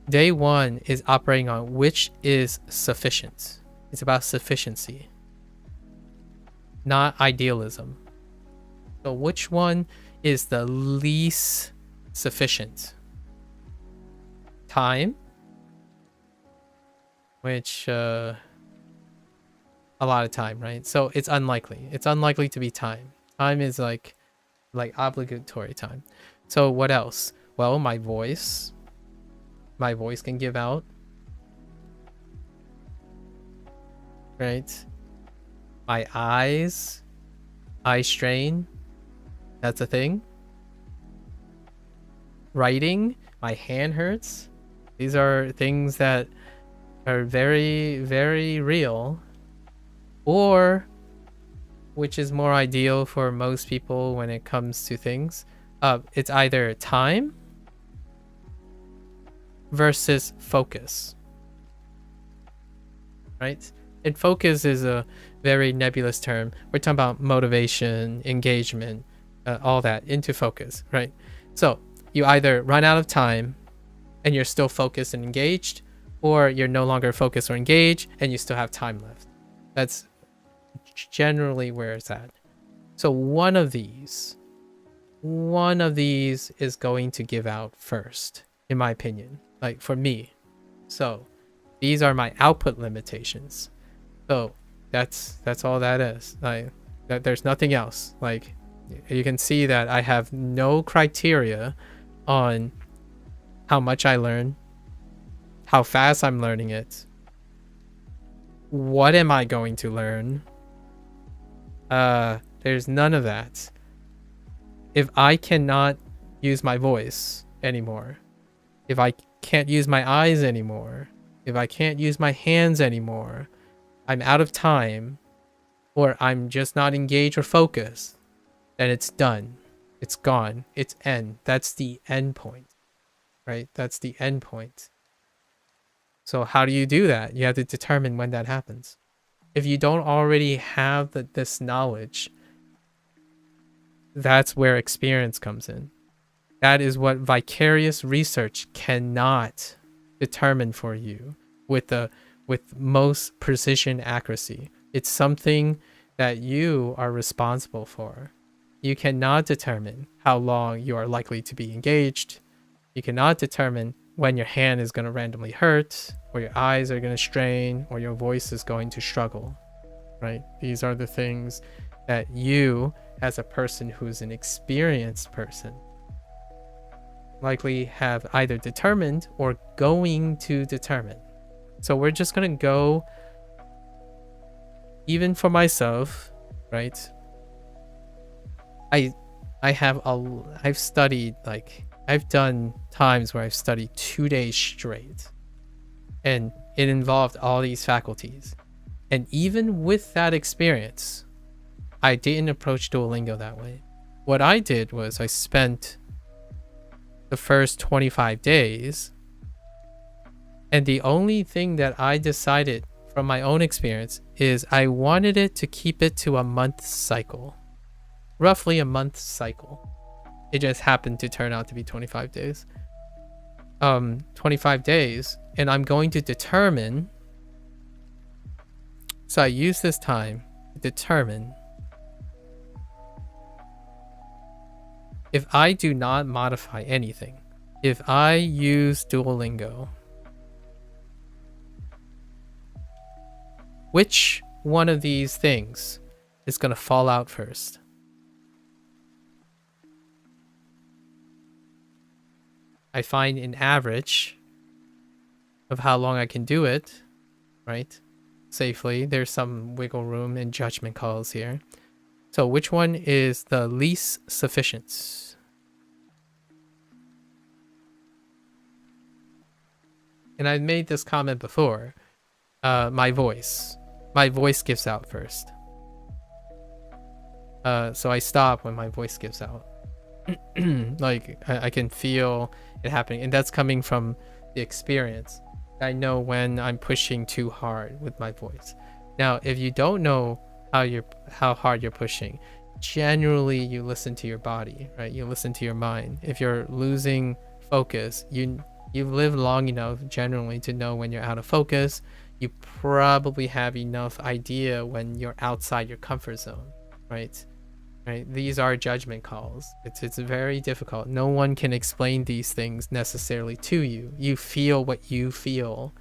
is operating on which is sufficient. It's about sufficiency, not idealism. So which one is the least sufficient? Time, which a lot of time, right? So it's unlikely. It's unlikely to be time. Time is like obligatory time. So what else? Well, my voice can give out, right? My eyes, eye strain, that's a thing. Writing, my hand hurts. These are things that are very, very real. Or, which is more ideal for most people when it comes to things, it's either time versus focus, right? And focus is a very nebulous term. We're talking about motivation, engagement, all that into focus, right? So you either run out of time and you're still focused and engaged, or you're no longer focused or engaged and you still have time left. That's generally where it's at. So one of these is going to give out first, in my opinion, like for me. So these are my output limitations. So that's all that is. Like there's nothing else. Like you can see that I have no criteria on how much I learn, how fast I'm learning it, what am I going to learn. There's none of that. If I cannot use my voice anymore, if I can't use my eyes anymore, if I can't use my hands anymore, I'm out of time, or I'm just not engaged or focused, then it's done. It's gone. It's end. That's the end point, right? That's the end point. So how do you do that? You have to determine when that happens. If you don't already have this knowledge, that's where experience comes in. That is what vicarious research cannot determine for you with most precision accuracy. It's something that you are responsible for. You cannot determine how long you are likely to be engaged. You cannot determine when your hand is going to randomly hurt, or your eyes are going to strain, or your voice is going to struggle, right? These are the things that you, as a person who's an experienced person, likely have either determined or going to determine. So we're just going to go, even for myself, right? I've studied, like, I've done times where I've studied 2 days straight, and it involved all these faculties. And even with that experience, I didn't approach Duolingo that way. What I did was I spent the first 25 days, and the only thing that I decided from my own experience is I wanted it to keep it to a month cycle, roughly a month cycle. It just happened to turn out to be 25 days. 25 days, and I'm going to determine. So I use this time to determine if I do not modify anything, if I use Duolingo, which one of these things is going to fall out first? I find an average of how long I can do it, right? Safely. There's some wiggle room and judgment calls here. So which one is the least sufficient? And I've made this comment before. My voice gives out first. So I stop when my voice gives out. Like I can feel it happening, and that's coming from the experience. I know when I'm pushing too hard with my voice. Now, if you don't know how hard you're pushing, generally you listen to your body, right? You listen to your mind. If you're losing focus, you've lived long enough generally to know when you're out of focus. You probably have enough idea when you're outside your comfort zone, right? Right? These are judgment calls. It's very difficult. No one can explain these things necessarily to you. You feel what you feel,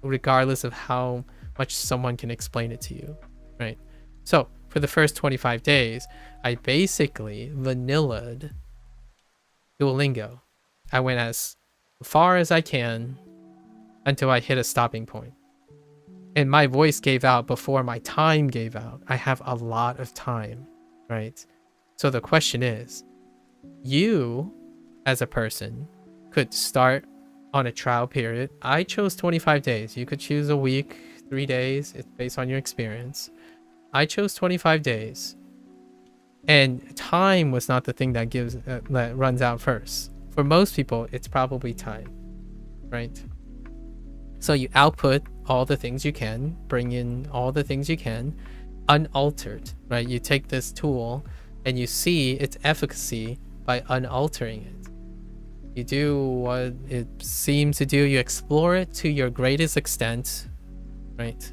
regardless of how much someone can explain it to you, right? So for the first 25 days, I basically vanillaed Duolingo. I went as far as I can until I hit a stopping point. And my voice gave out before my time gave out. I have a lot of time. Right? So the question is, you as a person could start on a trial period. I chose 25 days. You could choose a week, 3 days. It's based on your experience. I chose 25 days. And time was not the thing that that runs out first. For most people, it's probably time. Right? So you output all the things you can, bring in all the things you can, unaltered, right? You take this tool and you see its efficacy by unaltering it. You do what it seems to do. You explore it to your greatest extent, right?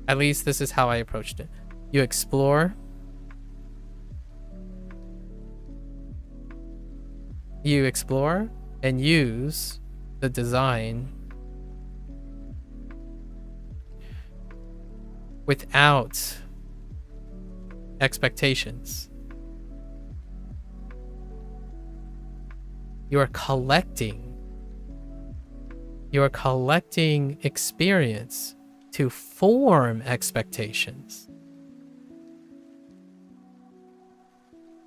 At least this is how I approached it. You explore. You explore and use the design without expectations. You are collecting experience to form expectations,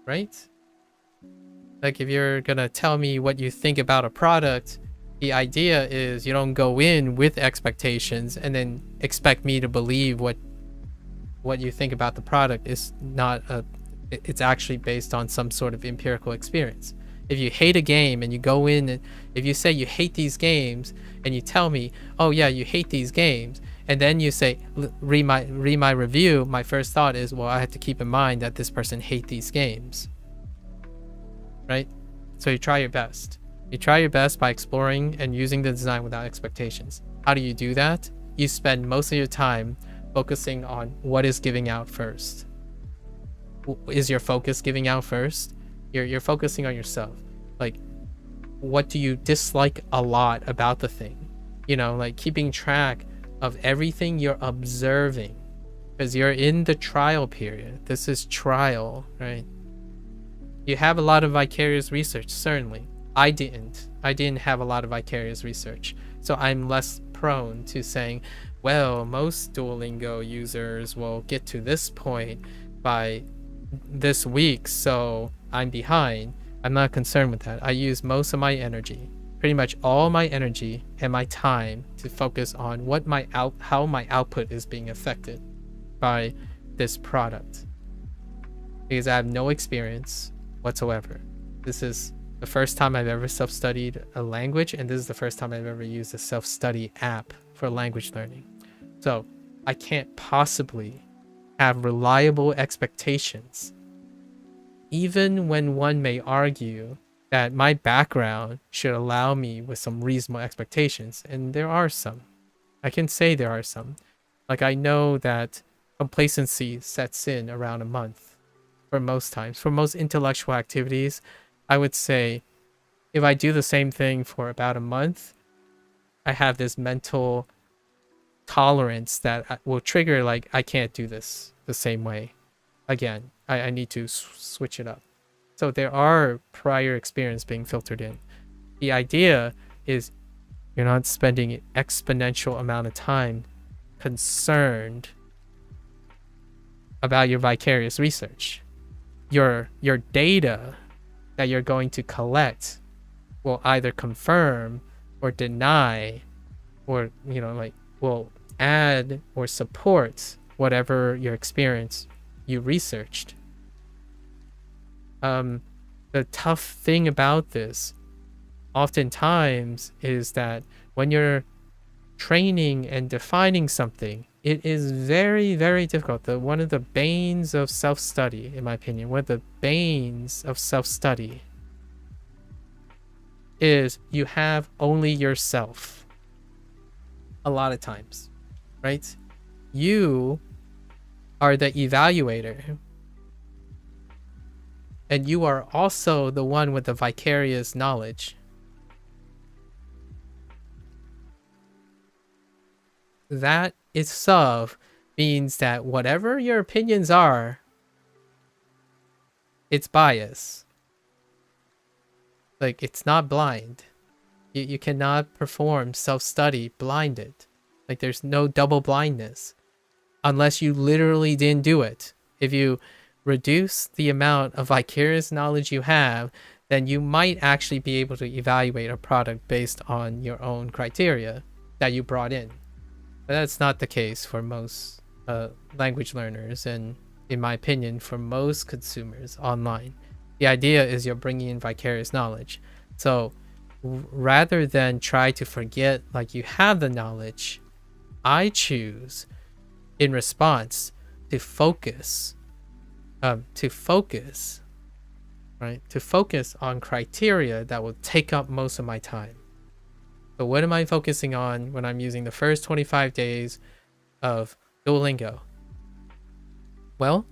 right? Like if you're gonna tell me what you think about a product, the idea is you don't go in with expectations and then expect me to believe what you think about the product is not it's actually based on some sort of empirical experience. If you hate a game and you go in and if you say you hate these games and you tell me, oh yeah, you hate these games, and then you say read my review, my first thought is, well, I have to keep in mind that this person hates these games, right? So you try your best. You try your best by exploring and using the design without expectations. How do you do that? You spend most of your time focusing on what is giving out first. Is your focus giving out first? You're focusing on yourself. Like, what do you dislike a lot about the thing? You know, like keeping track of everything you're observing, because you're in the trial period. This is trial, right? You have a lot of vicarious research, certainly. I didn't have a lot of vicarious research, so I'm less prone to saying, well, most Duolingo users will get to this point by this week, so I'm behind. I'm not concerned with that. I use most of my energy, pretty much all my energy and my time, to focus on how my output is being affected by this product, because I have no experience whatsoever. This is the first time I've ever self-studied a language, and this is the first time I've ever used a self-study app for language learning. So I can't possibly have reliable expectations, even when one may argue that my background should allow me with some reasonable expectations. And there are some. I can say there are some. Like, I know that complacency sets in around a month for most times. For most intellectual activities, I would say if I do the same thing for about a month, I have this mental tolerance that will trigger, like, I can't do this the same way again. I need to switch it up. So there are prior experience being filtered in. The idea is you're not spending an exponential amount of time concerned about your vicarious research. Your data that you're going to collect will either confirm or deny, or, you know, like, will add or support whatever your experience you researched. The tough thing about this oftentimes is that when you're training and defining something, it is very, very difficult. One of the banes of self-study, in my opinion, one of the banes of self-study is you have only yourself a lot of times, right? You are the evaluator, and you are also the one with the vicarious knowledge. That itself means that whatever your opinions are, it's bias. Like, it's not blind. You cannot perform self-study blinded. Like, there's no double blindness unless you literally didn't do it. If you reduce the amount of vicarious knowledge you have, then you might actually be able to evaluate a product based on your own criteria that you brought in. But that's not the case for most language learners, and in my opinion, for most consumers online. The idea is you're bringing in vicarious knowledge. So rather than try to forget like you have the knowledge, I choose in response to focus right? To focus on criteria that will take up most of my time. So what am I focusing on when I'm using the first 25 days of Duolingo? Well,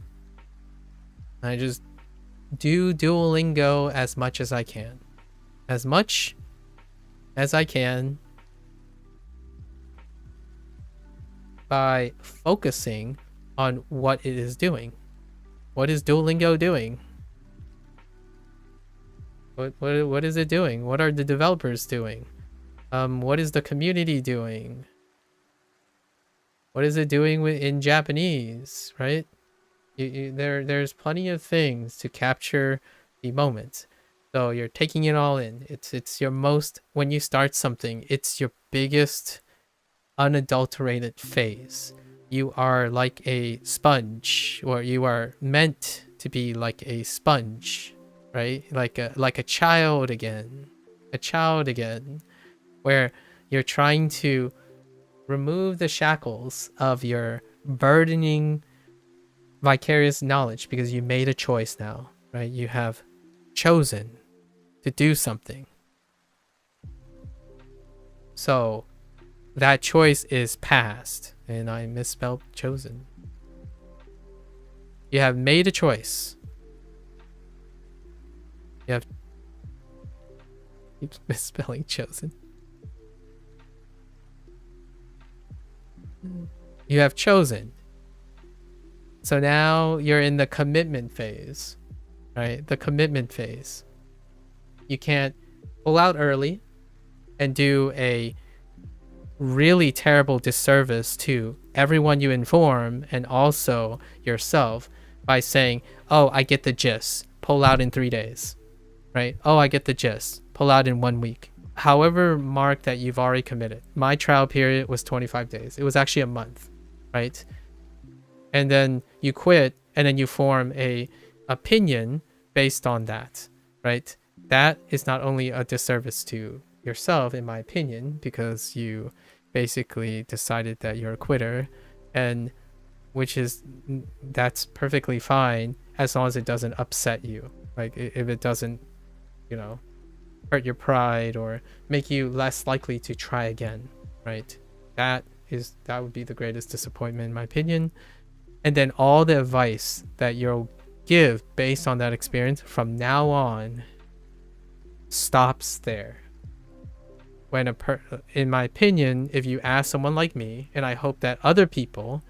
I just do Duolingo as much as I can. As much as I can by focusing on what it is doing. What is Duolingo doing? What is it doing? What are the developers doing? What is the community doing? What is it doing in Japanese, right? There's plenty of things to capture the moment. So you're taking it all in. It's your most, when you start something, it's your biggest unadulterated phase. You are like a sponge, or you are meant to be like a sponge, right? Like a child again. A child again, where you're trying to remove the shackles of your burdening vicarious knowledge, because you made a choice now, right? You have chosen to do something. So that choice is past, and I misspelled chosen. You have made a choice. You have keep misspelling chosen. You have chosen. So now you're in the commitment phase, right? The commitment phase. You can't pull out early and do a really terrible disservice to everyone you inform and also yourself by saying, oh, I get the gist, pull out in 3 days, right? Oh, I get the gist, pull out in 1 week. However mark that you've already committed. My trial period was 25 days. It was actually a month, right? And then you quit, and then you form a opinion based on that, right? That is not only a disservice to yourself, in my opinion, because you basically decided that you're a quitter, and that's perfectly fine as long as it doesn't upset you. Like if it doesn't, hurt your pride or make you less likely to try again, right? That would be the greatest disappointment in my opinion. And then all the advice that you'll give based on that experience from now on stops there. When in my opinion, if you ask someone like me, and I hope that other people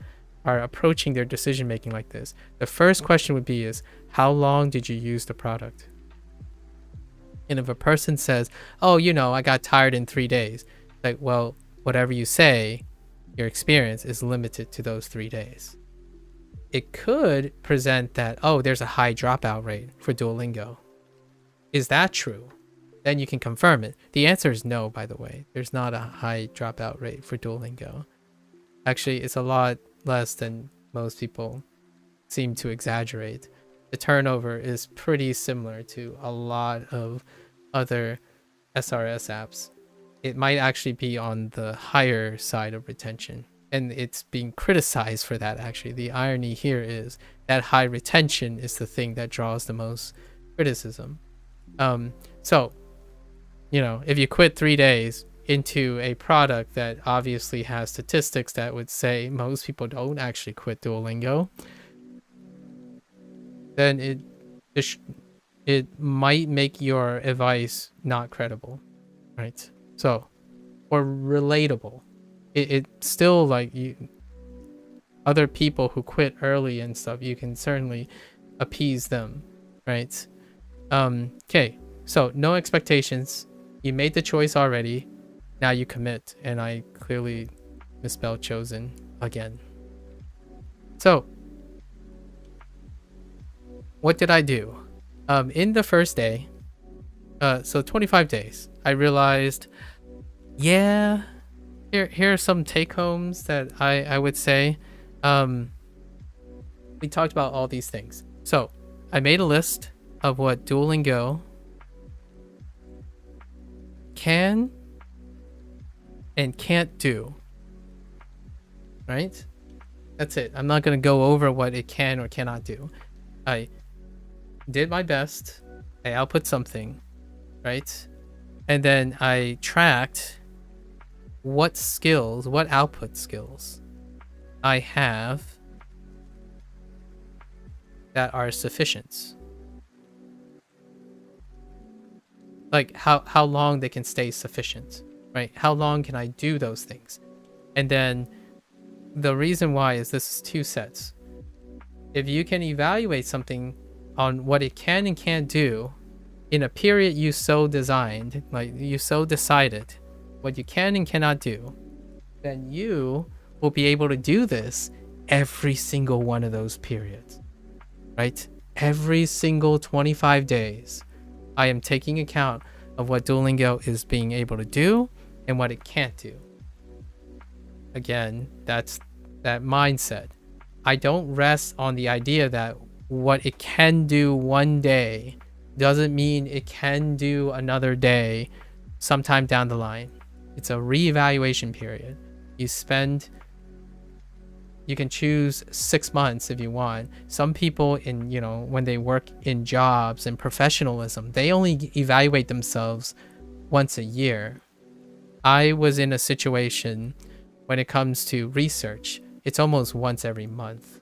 are approaching their decision making like this, the first question would be is, how long did you use the product? And if a person says, oh, I got tired in 3 days, like, well, whatever you say, your experience is limited to those 3 days. It could present that, oh, there's a high dropout rate for Duolingo. Is that true? Then you can confirm it. The answer is no, by the way. There's not a high dropout rate for Duolingo. Actually, it's a lot less than most people seem to exaggerate. The turnover is pretty similar to a lot of other SRS apps. It might actually be on the higher side of retention. And it's being criticized for that, actually. The irony here is that high retention is the thing that draws the most criticism. So, if you quit 3 days into a product that obviously has statistics that would say most people don't actually quit Duolingo, then it might make your advice not credible, right? So, or relatable. It's still like other people who quit early and stuff, you can certainly appease them, right? Okay, so no expectations. You made the choice already. Now you commit, and I clearly misspelled chosen again. So, what did I do? In the first day, so 25 days, I realized, yeah, here are some take-homes that I would say. We talked about all these things. So, I made a list of what Duolingo can and can't do, right? That's it. I'm not going to go over what it can or cannot do. I did my best I output something, right? And then I tracked what skills, what output skills I have that are sufficient. Like how long they can stay sufficient, right? How long can I do those things? And then the reason why is this is two sets. If you can evaluate something on what it can and can't do in a period you so designed, like you so decided what you can and cannot do, then you will be able to do this every single one of those periods, right? Every single 25 days, I am taking account of what Duolingo is being able to do and what it can't do. Again, that's that mindset. I don't rest on the idea that what it can do one day doesn't mean it can do another day sometime down the line. It's a reevaluation period. You can choose 6 months if you want. Some people when they work in jobs and professionalism, they only evaluate themselves once a year. I was in a situation when it comes to research, it's almost once every month.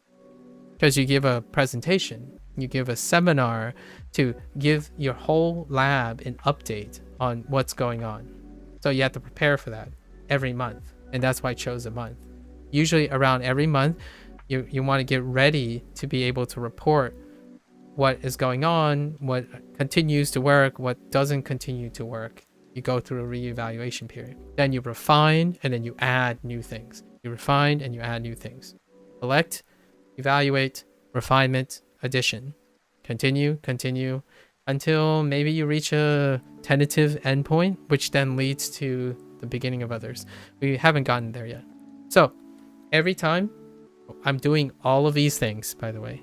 Because you give a presentation, you give a seminar to give your whole lab an update on what's going on. So you have to prepare for that every month. And that's why I chose a month. Usually around every month, you want to get ready to be able to report what is going on, what continues to work, what doesn't continue to work. You go through a reevaluation period. Then you refine, and then you add new things. You refine and you add new things. Select, evaluate, refinement, addition. Continue, until maybe you reach a tentative endpoint, which then leads to the beginning of others. We haven't gotten there yet. So every time, I'm doing all of these things, by the way.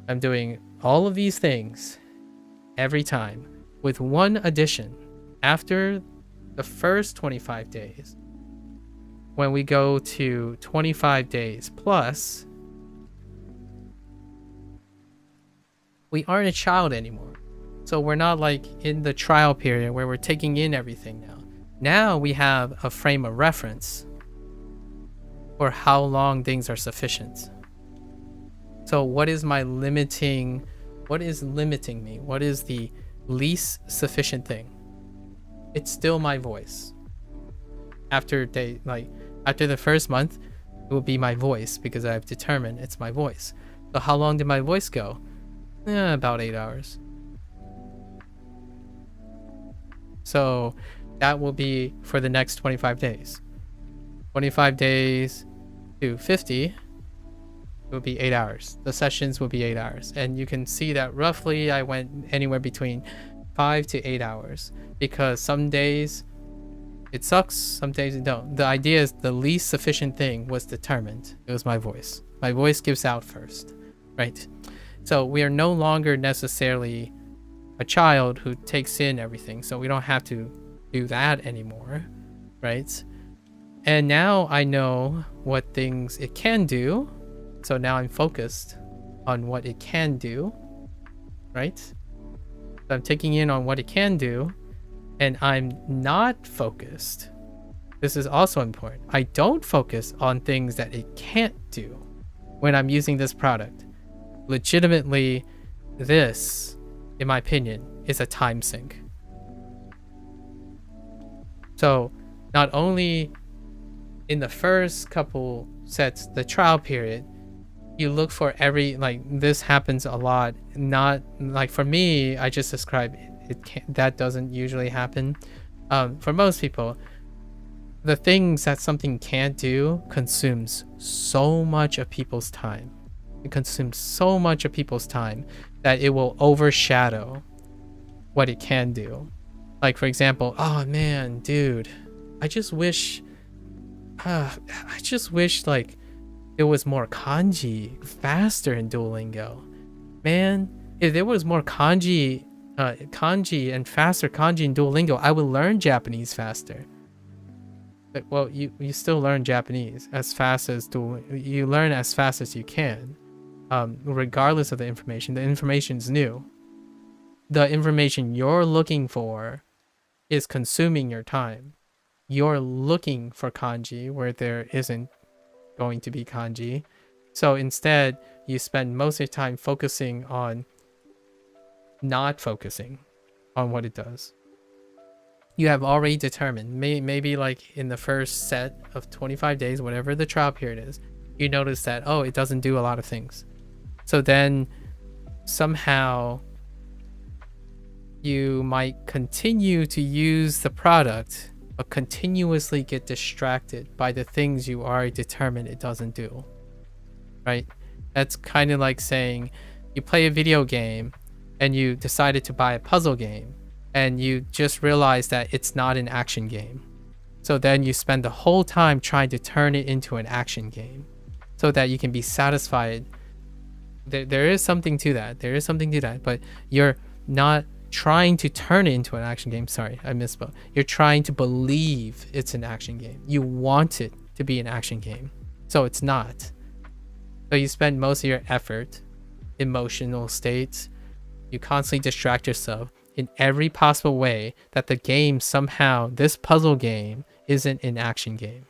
I'm doing all of these things every time with one addition. After the first 25 days, when we go to 25 days plus, we aren't a child anymore. So we're not like in the trial period where we're taking in everything now. Now we have a frame of reference for how long things are sufficient. So what is limiting me? What is the least sufficient thing? It's still my voice. After the first month, it will be my voice because I've determined it's my voice. So how long did my voice go? About 8 hours. So that will be for the next 25 days. 25 days to 50 will be 8 hours. The sessions will be 8 hours. And you can see that roughly I went anywhere between 5 to 8 hours because some days it sucks, some days it don't. The idea is the least sufficient thing was determined. It was my voice. My voice gives out first, right? So we are no longer necessarily a child who takes in everything. So we don't have to do that anymore, right? And now I know what things it can do. So now I'm focused on what it can do, right? So I'm taking in on what it can do, and I'm not focused. This is also important. I don't focus on things that it can't do when I'm using this product. Legitimately, this, in my opinion, is a time sink. So not only in the first couple sets, the trial period, you look for this happens a lot. Not like for me, I just described that doesn't usually happen. For most people, the things that something can't do consumes so much of people's time. It consumes so much of people's time that it will overshadow what it can do. Like for example, oh man, dude, I just wish like there was more kanji faster in Duolingo. Man, if there was more kanji and faster kanji in Duolingo, I would learn Japanese faster. But, well, you still learn Japanese as fast as you learn as fast as you can, regardless of the information. The information is new. the information you're looking for is consuming your time. You're looking for kanji where there isn't going to be kanji. So instead, you spend most of your time focusing on not focusing on what it does. You have already determined, maybe like in the first set of 25 days, whatever the trial period is, you notice that, oh, it doesn't do a lot of things. So then somehow you might continue to use the product, but continuously get distracted by the things you already determined it doesn't do, right? That's kind of like saying you play a video game and you decided to buy a puzzle game and you just realize that it's not an action game. So then you spend the whole time trying to turn it into an action game so that you can be satisfied. There is something to that. There is something to that, but you're not trying to turn it into an action game. Sorry, I misspoke. You're trying to believe it's an action game. You want it to be an action game, so it's not. So you spend most of your effort, emotional states, you constantly distract yourself in every possible way that the game somehow, this puzzle game, isn't an action game,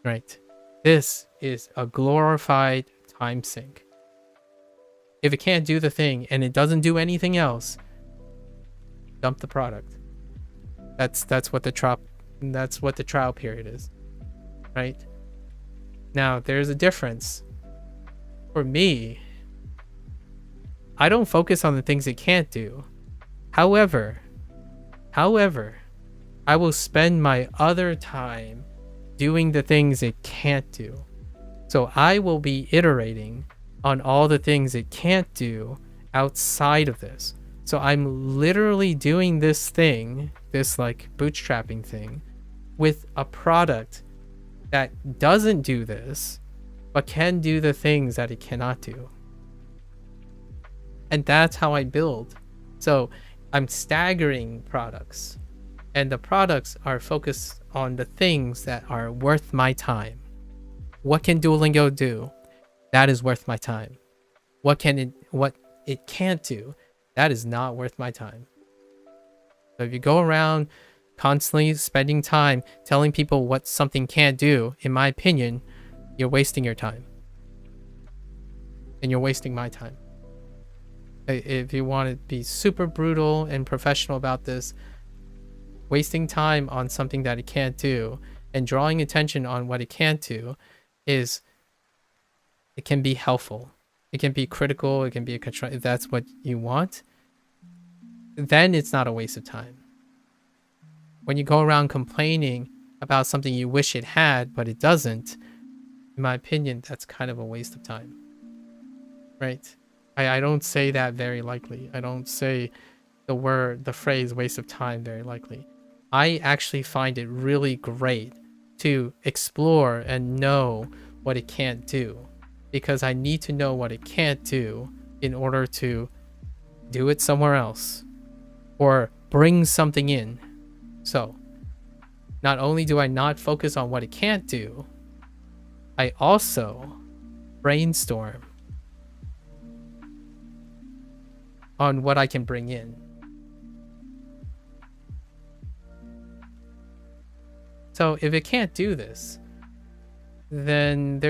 right? This is a glorified time sink. If it can't do the thing and it doesn't do anything else, dump the product. That's what the trial period is, right? Now there's a difference. For me, I don't focus on the things it can't do. However, I will spend my other time doing the things it can't do. So I will be iterating on all the things it can't do outside of this. So I'm literally doing this thing, this like bootstrapping thing, with a product that doesn't do this, but can do the things that it cannot do. And that's how I build. So I'm staggering products, and the products are focused on the things that are worth my time. What can Duolingo do? That is worth my time. What it can't do, that is not worth my time. So if you go around constantly spending time telling people what something can't do, in my opinion, you're wasting your time. And you're wasting my time. If you want to be super brutal and professional about this, wasting time on something that it can't do and drawing attention on what it can't do it can be helpful. It can be critical. It can be a control. If that's what you want, then it's not a waste of time. When you go around complaining about something you wish it had, but it doesn't, in my opinion, that's kind of a waste of time. Right? I don't say that very likely. I don't say the phrase waste of time very likely. I actually find it really great to explore and know what it can't do, because I need to know what it can't do in order to do it somewhere else or bring something in. So not only do I not focus on what it can't do, I also brainstorm on what I can bring in. So if it can't do this, then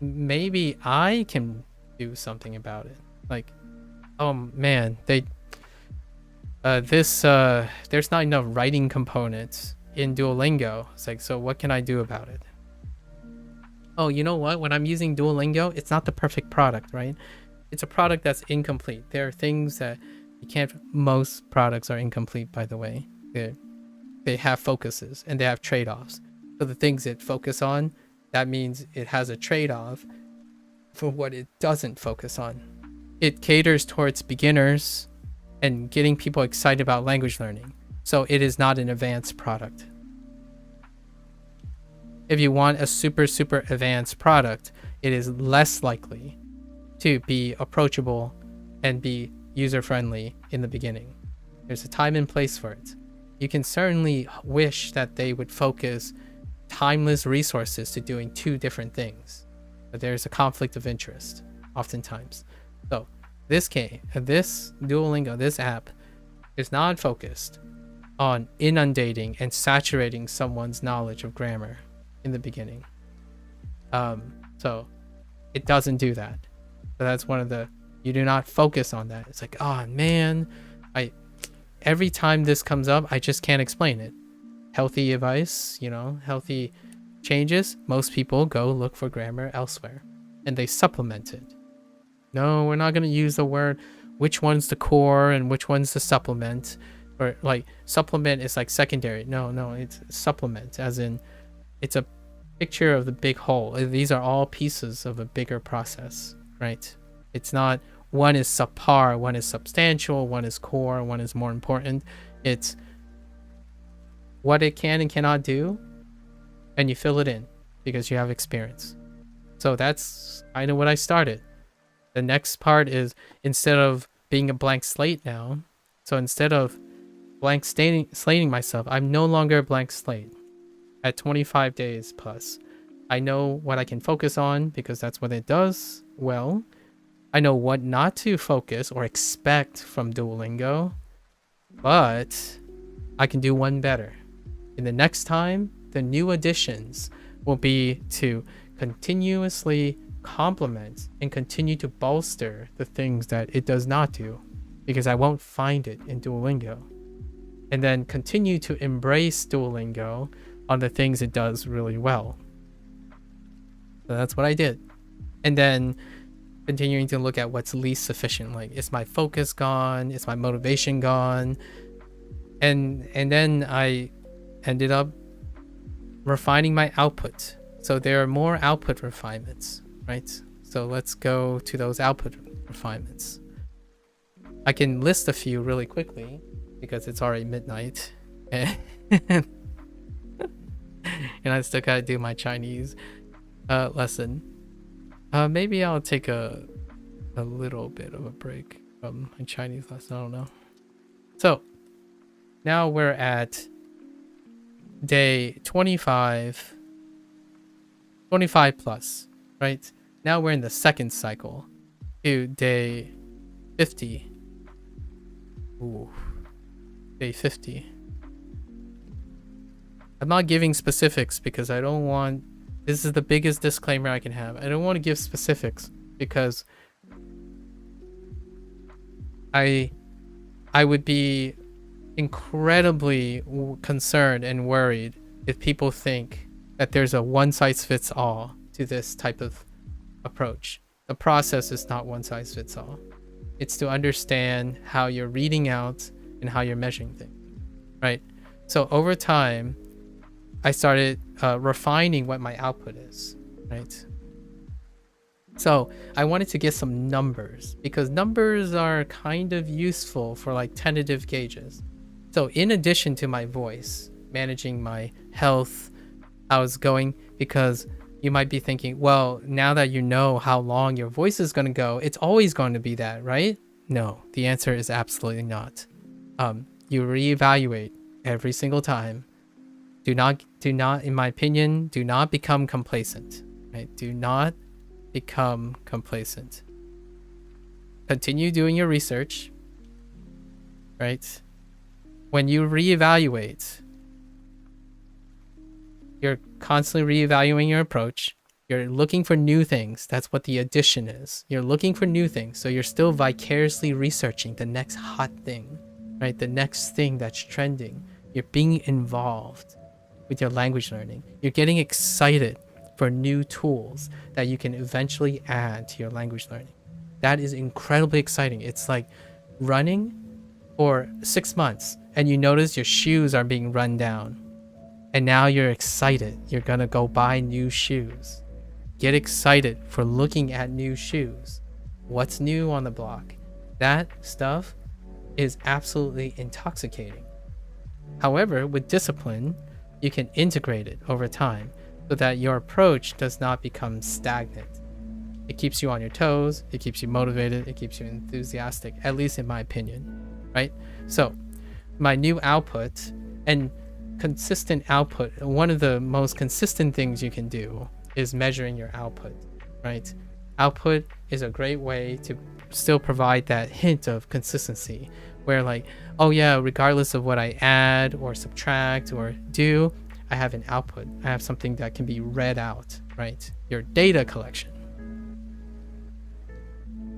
maybe I can do something about it. Like, oh man, there's not enough writing components in Duolingo. It's like, so what can I do about it? Oh, you know what? When I'm using Duolingo, it's not the perfect product, right? It's a product that's incomplete. There are things that you can't. Most products are incomplete, by the way. They have focuses and they have trade-offs. So the things it focus on, that means it has a trade-off for what it doesn't focus on. It caters towards beginners and getting people excited about language learning. So it is not an advanced product. If you want a super, super advanced product, it is less likely to be approachable and be user-friendly in the beginning. There's a time and place for it. You can certainly wish that they would focus timeless resources to doing two different things, but there's a conflict of interest oftentimes. So this Duolingo, this app is not focused on inundating and saturating someone's knowledge of grammar in the beginning. So it doesn't do that. So that's one of the, you do not focus on that. It's like, oh man, every time this comes up, I just can't explain it. Healthy advice, healthy changes, most people go look for grammar elsewhere and they supplement it. No, we're not going to use the word which one's the core and which one's the supplement, or like supplement is like secondary. No, it's supplement, as in it's a picture of the big whole. These are all pieces of a bigger process, right? It's not one is subpar, one is substantial, one is core, one is more important. It's what it can and cannot do, and you fill it in because you have experience. So that's kind of what I started. The next part is, instead of being a blank slate now, so instead of blank slating myself, I'm no longer a blank slate. At 25 days plus, I know what I can focus on because that's what it does well. I know what not to focus or expect from Duolingo, but I can do one better. In the next time, the new additions will be to continuously complement and continue to bolster the things that it does not do, because I won't find it in Duolingo. And then continue to embrace Duolingo on the things it does really well. So that's what I did. And then continuing to look at what's least sufficient. Like, is my focus gone? Is my motivation gone? And then I ended up refining my output. So there are more output refinements, right? So let's go to those output refinements. I can list a few really quickly because it's already midnight. And I still gotta do my Chinese lesson. Maybe I'll take a little bit of a break from my Chinese lesson. I don't know. So now we're at day 25 plus, right? Now we're in the second cycle to day 50. Ooh, day 50. I'm not giving specifics because I don't want, this is the biggest disclaimer I can have. I don't want to give specifics because I would be incredibly concerned and worried if people think that there's a one-size-fits-all to this type of approach. The process is not one-size-fits-all. It's to understand how you're reading out and how you're measuring things, right? So over time, I started refining what my output is, right? So I wanted to get some numbers because numbers are kind of useful for like tentative gauges. So in addition to my voice, managing my health, how it's going, because you might be thinking, well, now that you know how long your voice is going to go, it's always going to be that, right? No, the answer is absolutely not. You reevaluate every single time. Do not, in my opinion, do not become complacent, right? Do not become complacent. Continue doing your research, right? When you reevaluate, you're constantly reevaluating your approach. You're looking for new things. That's what the addition is. You're looking for new things. So you're still vicariously researching the next hot thing, right? The next thing that's trending. You're being involved with your language learning. You're getting excited for new tools that you can eventually add to your language learning. That is incredibly exciting. It's like running for 6 months and you notice your shoes are being run down. And now you're excited. You're gonna go buy new shoes. Get excited for looking at new shoes. What's new on the block? That stuff is absolutely intoxicating. However, with discipline, you can integrate it over time so that your approach does not become stagnant. It keeps you on your toes, it keeps you motivated, it keeps you enthusiastic, at least in my opinion, right? So my new output and consistent output, one of the most consistent things you can do is measuring your output, right? Output is a great way to still provide that hint of consistency where like, oh yeah, regardless of what I add or subtract or do, I have an output. I have something that can be read out, right? Your data collection.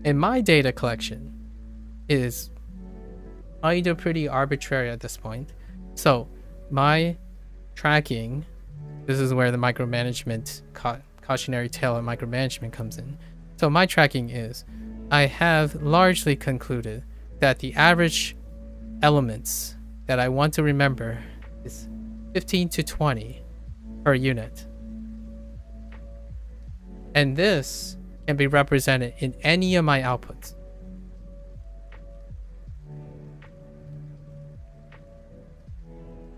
And my data collection is kind of pretty arbitrary at this point. So my tracking, this is where the micromanagement, cautionary tale of micromanagement comes in. So my tracking is, I have largely concluded that the average elements that I want to remember is 15 to 20 per unit. And this can be represented in any of my outputs.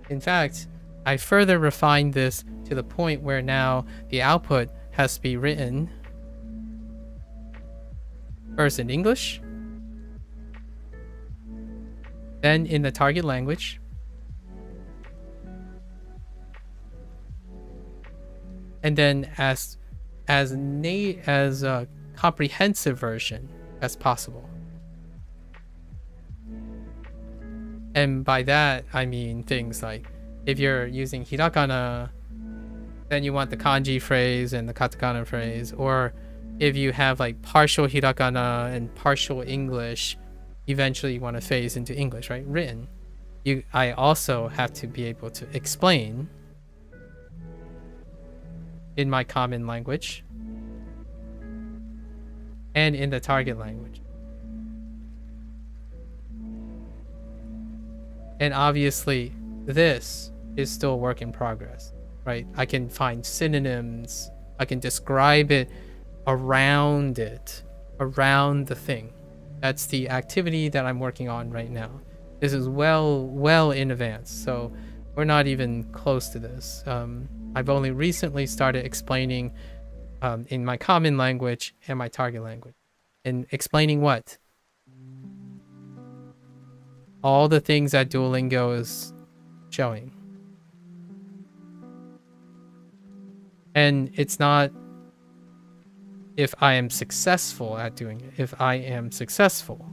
In fact, I further refined this to the point where now the output has to be written first in English, then in the target language, and then as a comprehensive version as possible. And by that I mean things like, if you're using hiragana, then you want the kanji phrase and the katakana phrase, or if you have like partial hiragana and partial English, eventually you want to phase into English, right? Written. I also have to be able to explain in my common language and in the target language. And obviously this is still a work in progress, right? I can find synonyms, I can describe it around the thing. That's the activity that I'm working on right now. This is well in advance, so we're not even close to this. I've only recently started explaining in my common language and my target language. And explaining what? All the things that Duolingo is showing. And it's not if I am successful at doing it. If I am successful.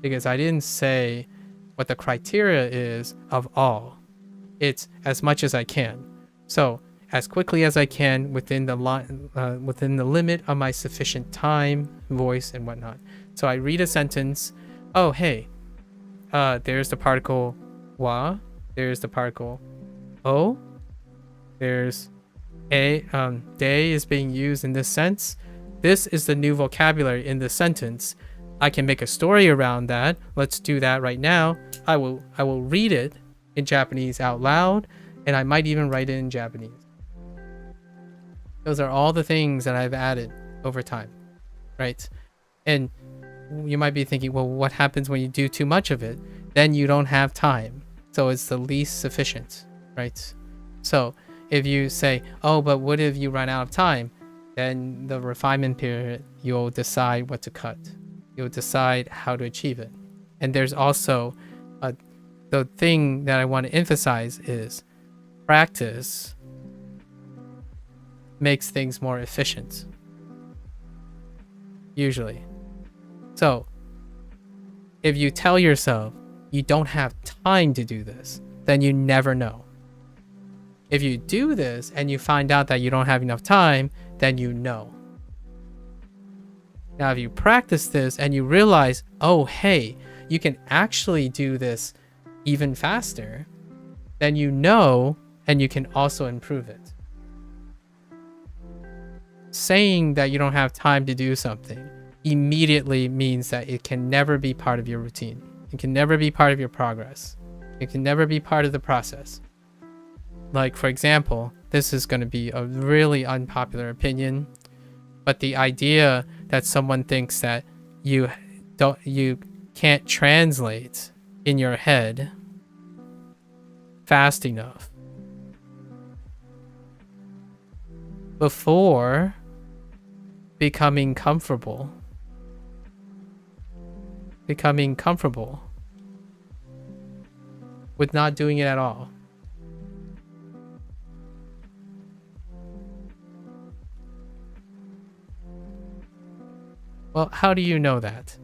Because I didn't say what the criteria is of all. It's as much as I can. So as quickly as I can within the limit of my sufficient time, voice, and whatnot. So I read a sentence. Oh, hey, there's the particle wa. There's the particle o. There's a. Day is being used in this sense. This is the new vocabulary in this sentence. I can make a story around that. Let's do that right now. I will read it in Japanese out loud, and I might even write it in Japanese. Those are all the things that I've added over time, right? And you might be thinking, well, what happens when you do too much of it? Then you don't have time. So it's the least sufficient, right? So if you say, oh, but what if you run out of time? Then the refinement period, you'll decide what to cut. You'll decide how to achieve it. And there's also the thing that I want to emphasize is practice makes things more efficient. Usually. So if you tell yourself you don't have time to do this, then you never know. If you do this and you find out that you don't have enough time, then you know. Now, if you practice this and you realize, oh, hey, you can actually do this even faster, then you know, and you can also improve it. Saying that you don't have time to do something immediately means that it can never be part of your routine. It can never be part of your progress. It can never be part of the process. Like, for example, this is going to be a really unpopular opinion, but the idea that someone thinks that you can't translate in your head fast enough before becoming comfortable with not doing it at all. Well, how do you know that?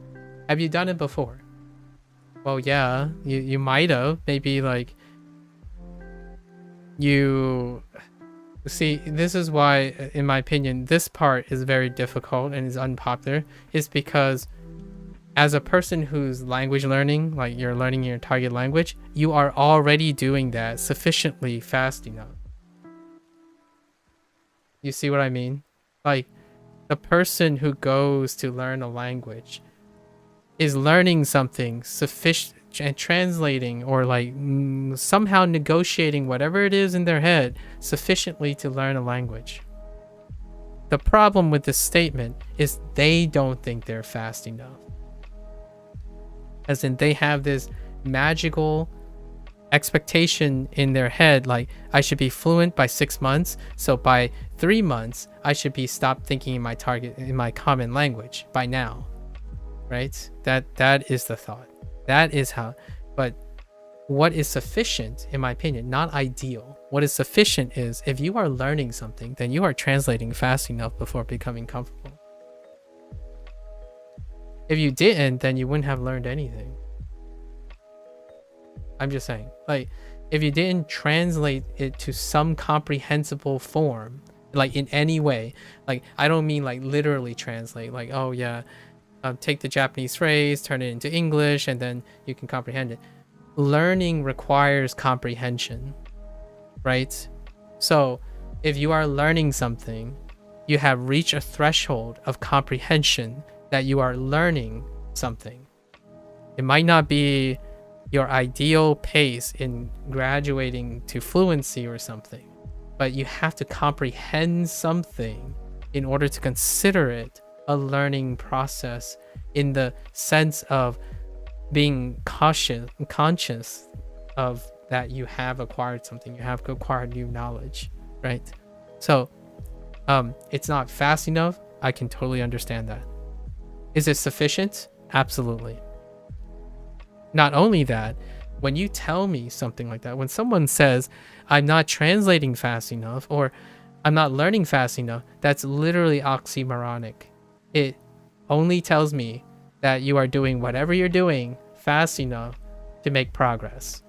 Have you done it before? Well, yeah, you might have. Maybe like you see, this is why, in my opinion, this part is very difficult and is unpopular, is because as a person who's language learning, like you're learning your target language, you are already doing that sufficiently fast enough. You see what I mean? Like, the person who goes to learn a language is learning something sufficient and translating, or like somehow negotiating whatever it is in their head sufficiently to learn a language. The problem with this statement is they don't think they're fast enough. As in, they have this magical expectation in their head, like, I should be fluent by 6 months, so by 3 months I should be stopped thinking in my common language by now, right? That is the thought. That is how. But what is sufficient, in my opinion, not ideal, what is sufficient is, if you are learning something, then you are translating fast enough before becoming comfortable. If you didn't, then you wouldn't have learned anything. I'm just saying, like, if you didn't translate it to some comprehensible form, like in any way, like, I don't mean like literally translate, like, oh yeah, take the Japanese phrase, turn it into English, and then you can comprehend it. Learning requires comprehension, right? So if you are learning something, you have reached a threshold of comprehension that you are learning something. It might not be your ideal pace in graduating to fluency or something, but you have to comprehend something in order to consider it a learning process, in the sense of being conscious of that you have acquired something, you have acquired new knowledge, right? So it's not fast enough. I can totally understand that. Is it sufficient? Absolutely. Not only that, when you tell me something like that, when someone says, I'm not translating fast enough, or I'm not learning fast enough, that's literally oxymoronic. It only tells me that you are doing whatever you're doing fast enough to make progress.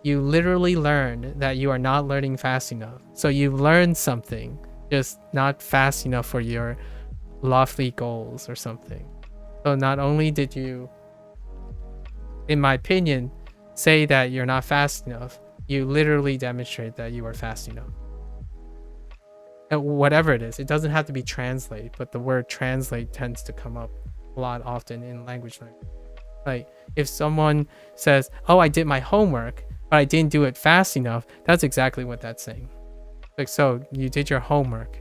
You literally learned that you are not learning fast enough. So you've learned something, just not fast enough for your lofty goals or something. So not only did you, in my opinion, say that you're not fast enough, you literally demonstrate that you are fast enough. And whatever it is, it doesn't have to be translate, but the word translate tends to come up a lot often in language learning. Like, if someone says, oh, I did my homework, but I didn't do it fast enough, that's exactly what that's saying. Like, so you did your homework,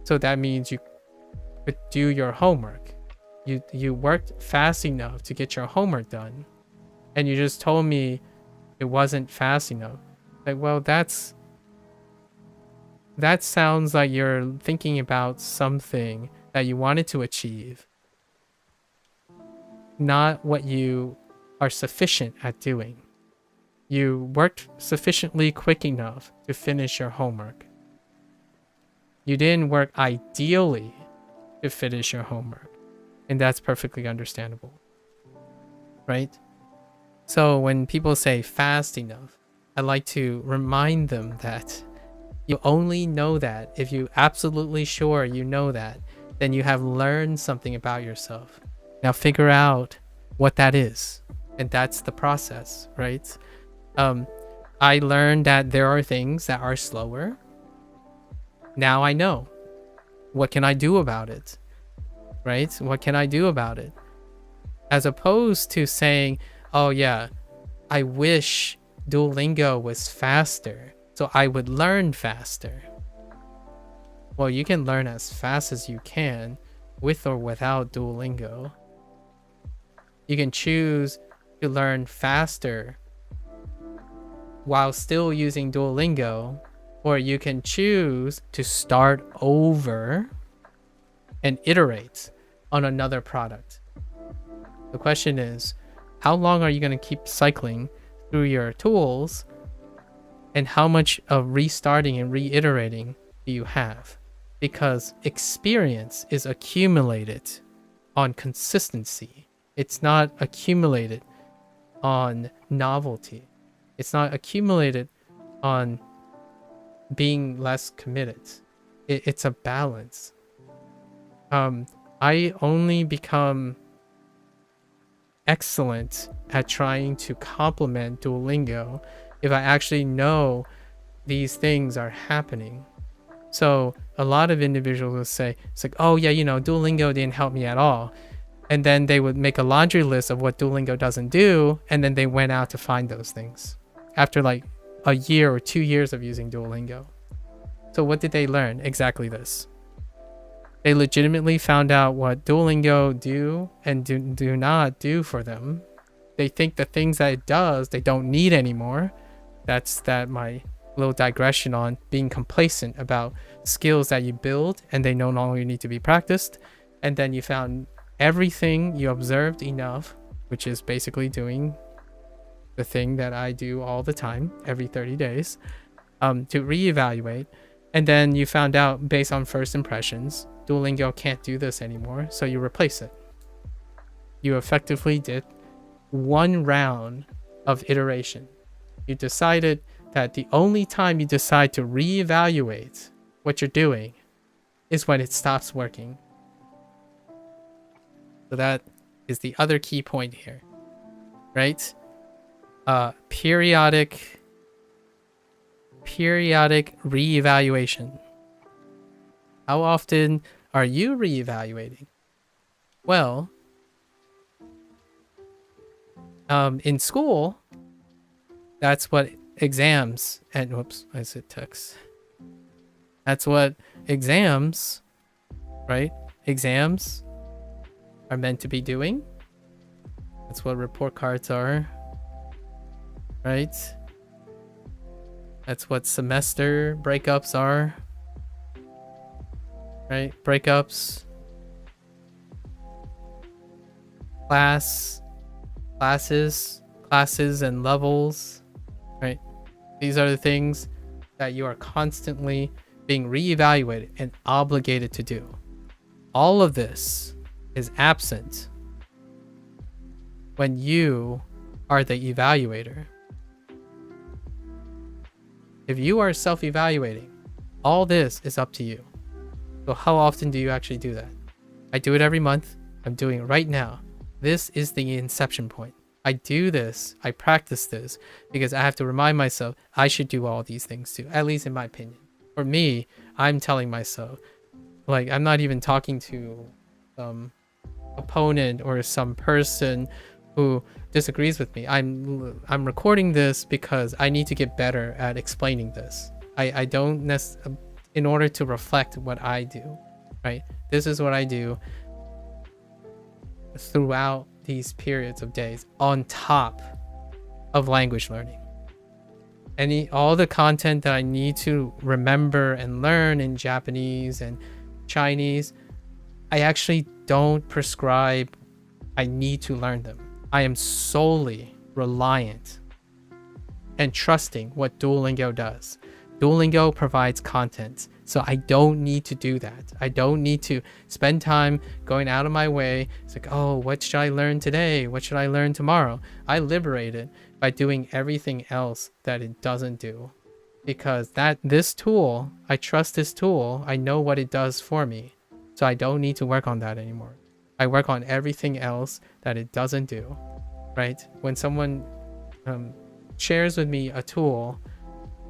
so that means you could do your homework. You worked fast enough to get your homework done, and you just told me it wasn't fast enough. Like, well, that sounds like you're thinking about something that you wanted to achieve, not what you are sufficient at doing. You worked sufficiently quick enough to finish your homework. You didn't work ideally to finish your homework, and that's perfectly understandable, right? So when people say fast enough, I like to remind them that you only know that if you're absolutely sure you know that, then you have learned something about yourself. Now figure out what that is, and that's the process, right? I learned that there are things that are slower. Now I know. What can I do about it? Right? What can I do about it? As opposed to saying, oh yeah, I wish Duolingo was faster, so I would learn faster. Well, you can learn as fast as you can with or without Duolingo. You can choose to learn faster while still using Duolingo, or you can choose to start over and iterate on another product. The question is, how long are you going to keep cycling through your tools, and how much of restarting and reiterating do you have? Because experience is accumulated on consistency. It's not accumulated on novelty. It's not accumulated on being less committed. It's a balance. I only become excellent at trying to complement Duolingo if I actually know these things are happening. So a lot of individuals will say, it's like, oh yeah, Duolingo didn't help me at all. And then they would make a laundry list of what Duolingo doesn't do, and then they went out to find those things after like a year or 2 years of using Duolingo. So what did they learn? Exactly this. They legitimately found out what Duolingo do and do not do for them. They think the things that it does, they don't need anymore. That's my little digression on being complacent about skills that you build and they no longer need to be practiced. And then you found everything you observed enough, which is basically doing the thing that I do all the time, every 30 days, to reevaluate. And then you found out based on first impressions, Duolingo can't do this anymore, so you replace it. You effectively did one round of iteration. You decided that the only time you decide to reevaluate what you're doing is when it stops working. So that is the other key point here, right? Periodic reevaluation. How often are you reevaluating? Well, in school, that's what exams and whoops, I said text. That's what exams, right? Exams are meant to be doing. That's what report cards are, right? That's what semester breakups are, right? Breakups, classes and levels, right? These are the things that you are constantly being reevaluated and obligated to do. All of this is absent when you are the evaluator. If you are self-evaluating, all this is up to you. So how often do you actually do that? I do it every month. I'm doing it right now. This is the inception point. I do this, I practice this, because I have to remind myself I should do all these things too, at least in my opinion. For me, I'm telling myself, like, I'm not even talking to some opponent or some person who disagrees with me. I'm recording this because I need to get better at explaining this. I don't necessarily, in order to reflect what I do, right? This is what I do throughout these periods of days on top of language learning. All the content that I need to remember and learn in Japanese and Chinese, I actually don't prescribe I need to learn them. I am solely reliant and trusting what Duolingo does. Duolingo provides content, so I don't need to do that. I don't need to spend time going out of my way. It's like, oh, what should I learn today? What should I learn tomorrow? I liberate it by doing everything else that it doesn't do. Because this tool, I trust this tool. I know what it does for me. So I don't need to work on that anymore. I work on everything else that it doesn't do, right? When someone shares with me a tool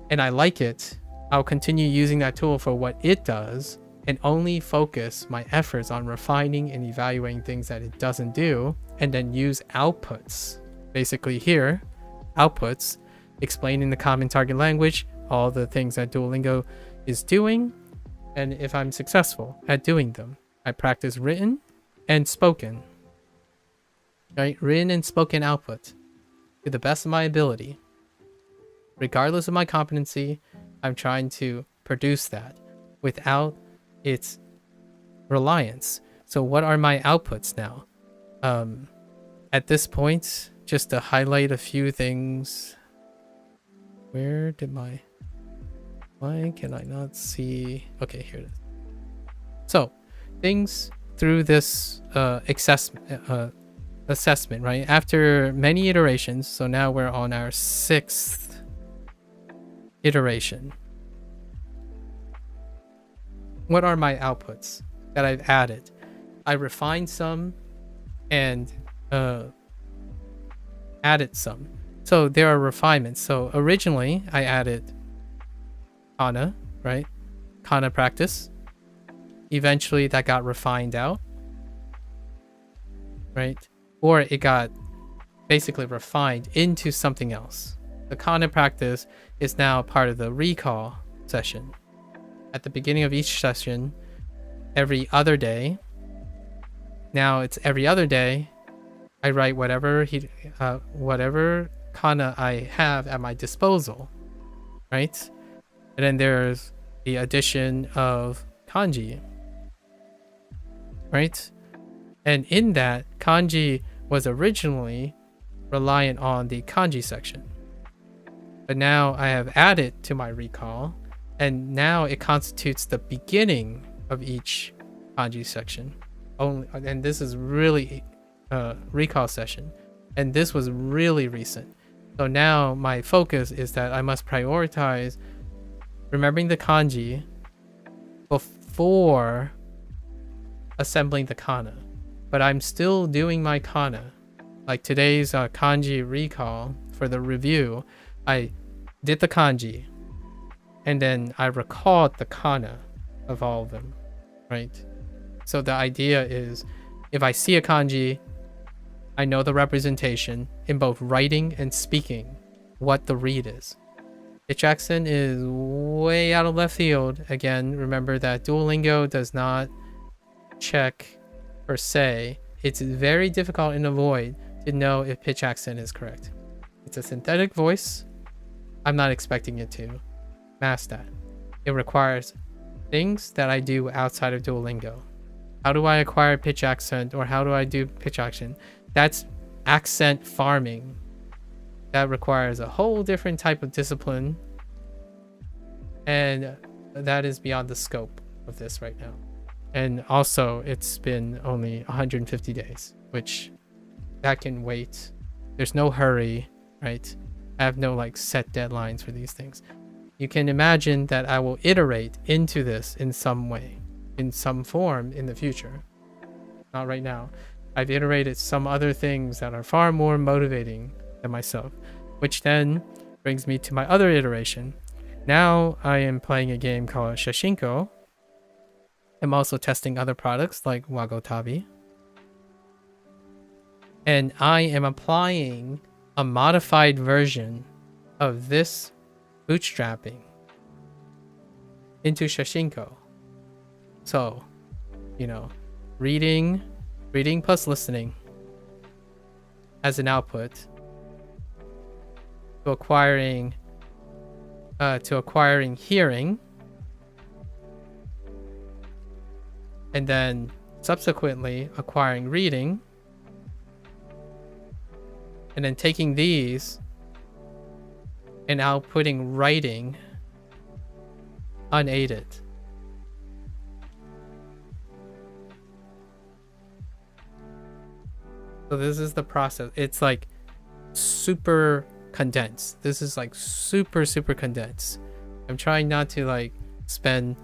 and I like it, I'll continue using that tool for what it does and only focus my efforts on refining and evaluating things that it doesn't do, and then use outputs. Basically here, outputs explain in the common target language all the things that Duolingo is doing, and if I'm successful at doing them, I practice written and spoken, right? Written and spoken output to the best of my ability. Regardless of my competency, I'm trying to produce that without its reliance. So what are my outputs now? At this point, just to highlight a few things. Where did why can I not see? Okay, here it is. So things through this assessment, right? After many iterations, so now we're on our 6th iteration. What are my outputs that I've added? I refined some and added some. So there are refinements. So originally I added kana, right? Kana practice. Eventually that got refined out, right? Or it got basically refined into something else. The kana practice is now part of the recall session. At the beginning of each session, every other day. Now it's every other day. I write whatever kana I have at my disposal, right? And then there's the addition of kanji, right? And in that, kanji was originally reliant on the kanji section. But now I have added to my recall, and now it constitutes the beginning of each kanji section. And this is really recall session. And this was really recent. So now my focus is that I must prioritize remembering the kanji before assembling the kana. But I'm still doing my kana. Like today's kanji recall for the review, I did the kanji and then I recalled the kana of all of them, right? So the idea is if I see a kanji, I know the representation in both writing and speaking what the read is. Pitch accent is way out of left field. Again, remember that Duolingo does not check per se. It's very difficult and avoid to know if pitch accent is correct. It's a synthetic voice. I'm not expecting it to mask that. It requires things that I do outside of Duolingo. How do I acquire pitch accent, or how do I do pitch accent? That's accent farming. That requires a whole different type of discipline, and that is beyond the scope of this right now. And also, it's been only 150 days, which that can wait. There's no hurry, right? I have no like set deadlines for these things. You can imagine that I will iterate into this in some way, in some form in the future. Not right now. I've iterated some other things that are far more motivating than myself, which then brings me to my other iteration. Now I am playing a game called Shashinko. I'm also testing other products like Wagotabi. And I am applying a modified version of this bootstrapping into Shashinko. So, you know, reading plus listening as an output to acquiring hearing, and then subsequently acquiring reading, and then taking these and outputting writing unaided. So this is the process. It's like super condensed. This is like super condensed. I'm trying not to like spend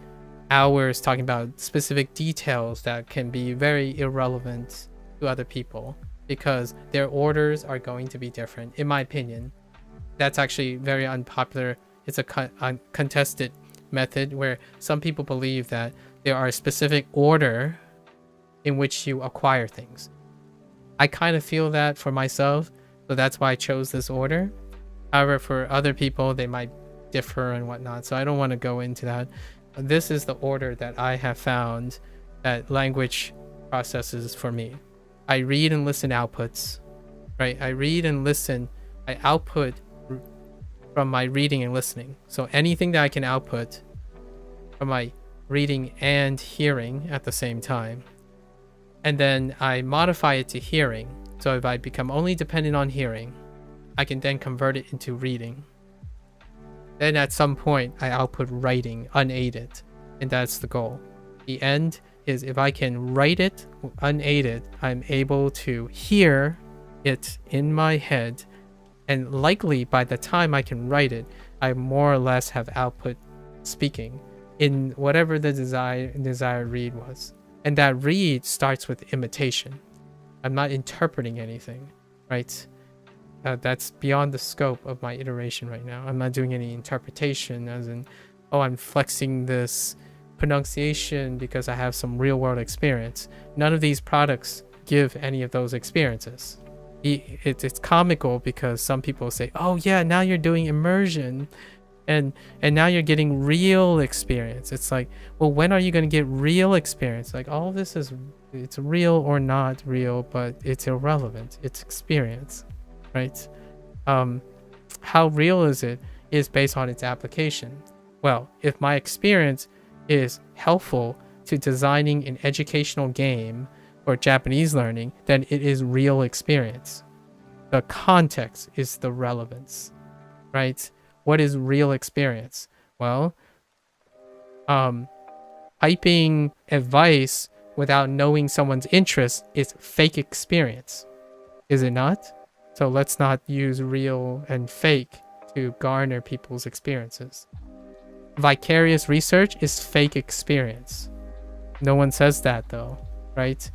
hours talking about specific details that can be very irrelevant to other people, because their orders are going to be different, in my opinion. That's actually very unpopular. It's a contested method where some people believe that there are a specific order in which you acquire things. I kind of feel that for myself, so that's why I chose this order. However, for other people, they might differ and whatnot, so I don't want to go into that. This is the order that I have found that language processes for me. I read and listen outputs, right? I read and listen. I output from my reading and listening. So anything that I can output from my reading and hearing at the same time. And then I modify it to hearing. So if I become only dependent on hearing, I can then convert it into reading. Then at some point, I output writing unaided. And that's the goal. The end is if I can write it unaided, I'm able to hear it in my head, and likely by the time I can write it, I more or less have output speaking in whatever the desired read was. And that read starts with imitation. I'm not interpreting anything, right? That's beyond the scope of my iteration right now. I'm not doing any interpretation as in, oh, I'm flexing this pronunciation because I have some real world experience. None of these products give any of those experiences. It's comical because some people say, oh yeah, now you're doing immersion and now you're getting real experience. It's like, well, when are you going to get real experience? Like, all of this it's real or not real, but it's irrelevant. It's experience, right? How real is it is based on its application. Well, if my experience is helpful to designing an educational game or Japanese learning, then it is real experience. The context is the relevance, right? What is real experience? Well, hyping advice without knowing someone's interest is fake experience, is it not? So let's not use real and fake to garner people's experiences. Vicarious research is fake experience. No one says that though, right?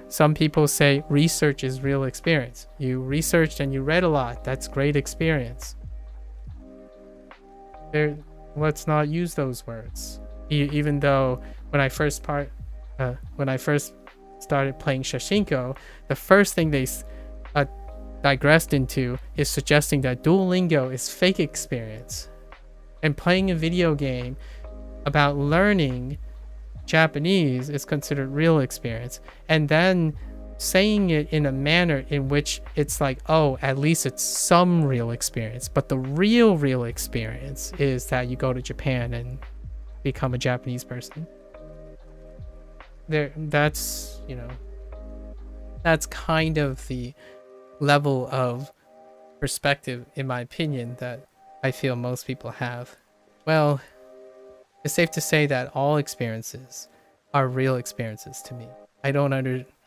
Some people say research is real experience. You researched and you read a lot. That's great experience. Let's not use those words. Even though when I first started playing Shashinko, the first thing they digressed into is suggesting that Duolingo is fake experience, and playing a video game about learning Japanese is considered real experience, and then saying it in a manner in which it's like, oh, at least it's some real experience, but the real experience is that you go to Japan and become a Japanese person. That's kind of the level of perspective, in my opinion, that I feel most people have. Well, it's safe to say that all experiences are real experiences to me.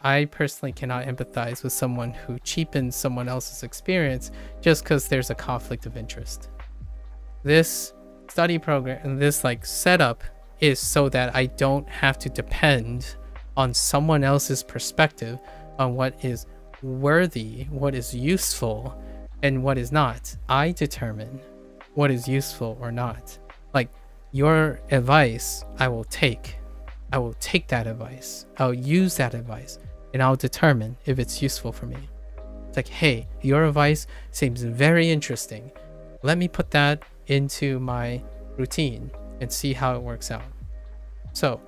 I personally cannot empathize with someone who cheapens someone else's experience just because there's a conflict of interest. This study program and this setup is so that I don't have to depend on someone else's perspective on what is worthy, what is useful, and what is not. I determine what is useful or not. Like, your advice, I will take that advice. I'll use that advice, and I'll determine if it's useful for me. It's like, hey, your advice seems very interesting. Let me put that into my routine and see how it works out. So,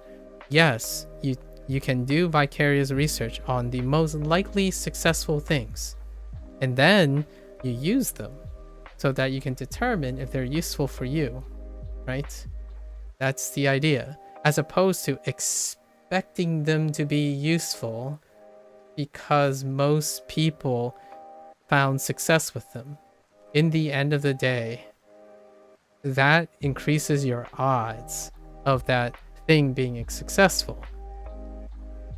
yes, you can do vicarious research on the most likely successful things, and then you use them so that you can determine if they're useful for you, right? That's the idea, as opposed to expecting them to be useful because most people found success with them. In the end of the day, that increases your odds of that thing being successful.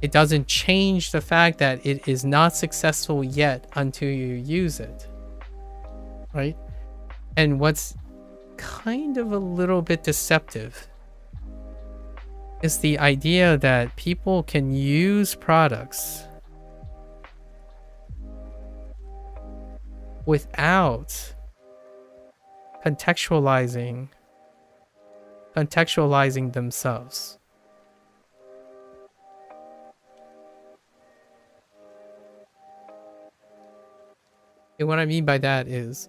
It doesn't change the fact that it is not successful yet until you use it, right? And what's kind of a little bit deceptive is the idea that people can use products without contextualizing themselves. And what I mean by that is,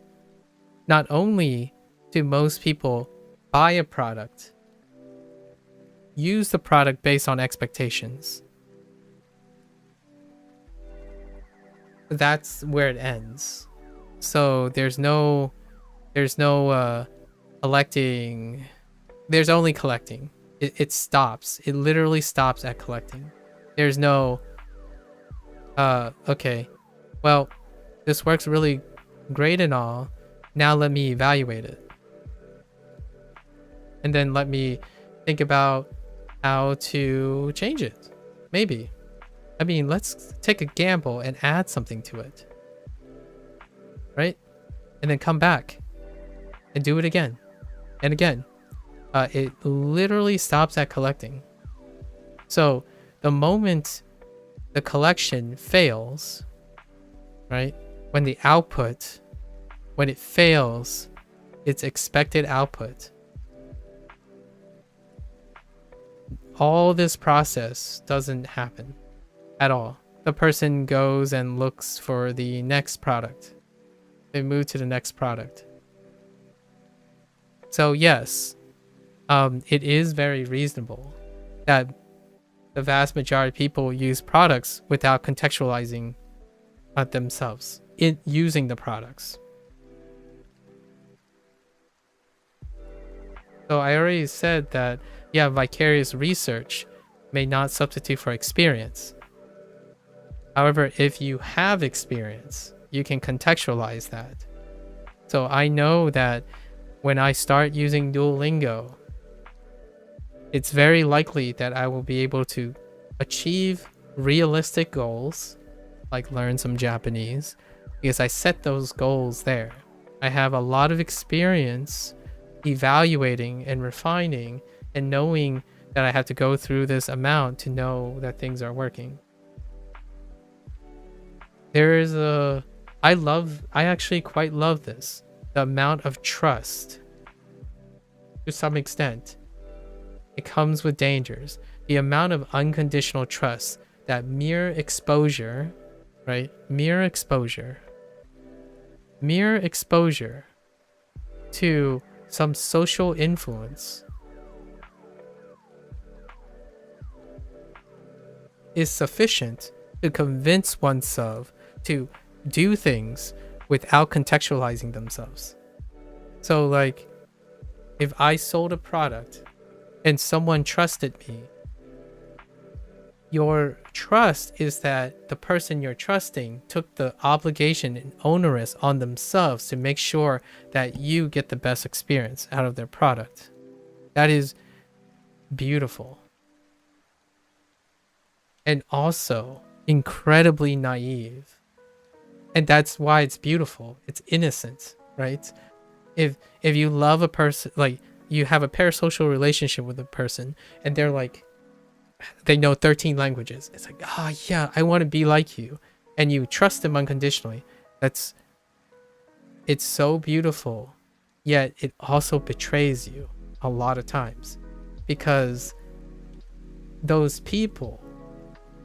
not only do most people buy a product, use the product based on expectations. That's where it ends. So there's no collecting. There's only collecting. It stops. It literally stops at collecting. There's no okay, well, this works really great and all. Now let me evaluate it. And then let me think about how to change it. Maybe. I mean, let's take a gamble and add something to it. Right? And then come back and do it again and again. It literally stops at collecting. So the moment the collection fails, right? When the output, when it fails its expected output, all this process doesn't happen at all. The person goes and looks for the next product. They move to the next product. So yes, it is very reasonable that the vast majority of people use products without contextualizing themselves in using the products. So I already said that, yeah, vicarious research may not substitute for experience. However, if you have experience, you can contextualize that. So I know that when I start using Duolingo, it's very likely that I will be able to achieve realistic goals, like learn some Japanese, because I set those goals there. I have a lot of experience evaluating and refining and knowing that I have to go through this amount to know that things are working. I actually quite love this. The amount of trust, to some extent, it comes with dangers. The amount of unconditional trust that mere exposure, right? Mere exposure to some social influence is sufficient to convince oneself to do things without contextualizing themselves. So like, if I sold a product and someone trusted me, your trust is that the person you're trusting took the obligation and onerous on themselves to make sure that you get the best experience out of their product. That is beautiful. And also incredibly naive. And that's why it's beautiful. It's innocent, right? If you love a person, like you have a parasocial relationship with a person and they're like, they know 13 languages. It's like, oh yeah, I want to be like you. And you trust them unconditionally. It's so beautiful. Yet it also betrays you a lot of times. Because those people,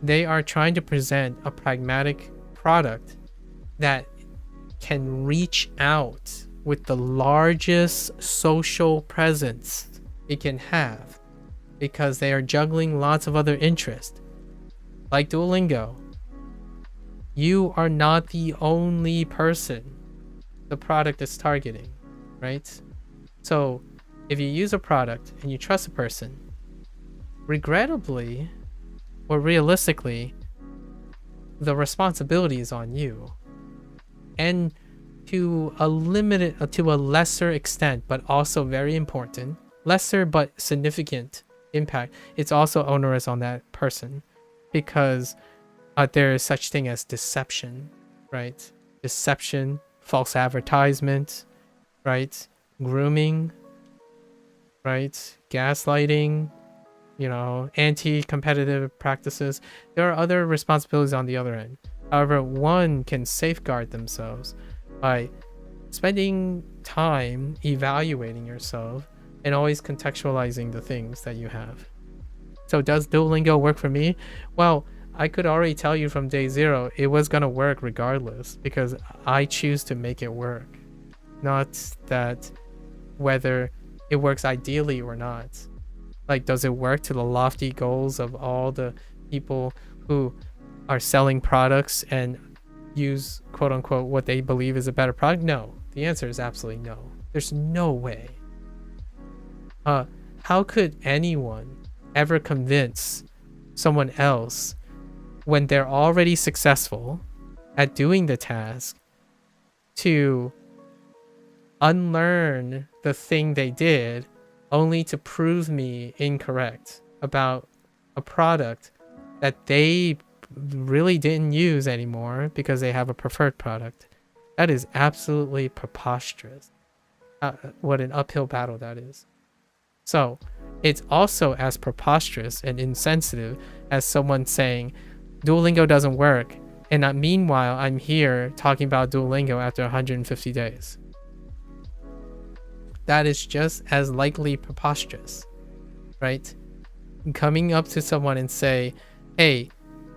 they are trying to present a pragmatic product that can reach out with the largest social presence it can have, because they are juggling lots of other interests. Like Duolingo, you are not the only person the product is targeting, right? So if you use a product and you trust a person, regrettably or realistically, the responsibility is on you. And to a lesser extent, but also very important, lesser but significant impact, it's also onerous on that person, because there is such thing as deception, right? Deception, false advertisement, right? Grooming, right? Gaslighting, anti-competitive practices. There are other responsibilities on the other end. However, one can safeguard themselves by spending time evaluating yourself and always contextualizing the things that you have. So does Duolingo work for me? Well, I could already tell you from day zero, it was going to work regardless, because I choose to make it work. Not that whether it works ideally or not. Like, does it work to the lofty goals of all the people who are selling products and use quote unquote what they believe is a better product? No. The answer is absolutely no. There's no way. How could anyone ever convince someone else when they're already successful at doing the task to unlearn the thing they did only to prove me incorrect? about a product that they really didn't use anymore because they have a preferred product. That is absolutely preposterous. What an uphill battle that is. So it's also as preposterous and insensitive as someone saying Duolingo doesn't work, and meanwhile I'm here talking about Duolingo after 150 days. That is just as likely preposterous, right? Coming up to someone and say, hey,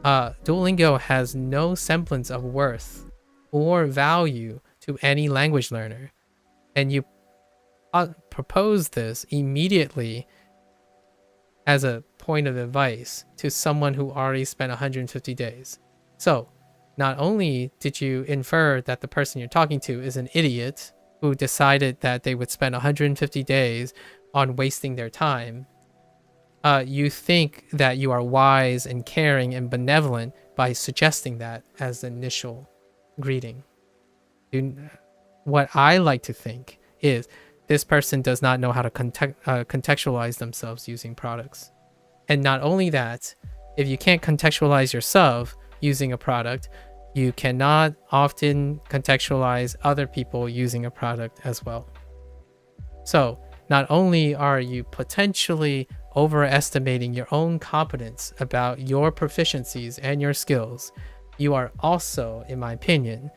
Duolingo has no semblance of worth or value to any language learner, and you propose this immediately as a point of advice to someone who already spent 150 days. So not only did you infer that the person you're talking to is an idiot who decided that they would spend 150 days on wasting their time, you think that you are wise and caring and benevolent by suggesting that as the initial greeting. What I like to think is this person does not know how to contextualize themselves using products. And not only that, if you can't contextualize yourself using a product, you cannot often contextualize other people using a product as well. So not only are you potentially overestimating your own competence about your proficiencies and your skills, you are also, in my opinion,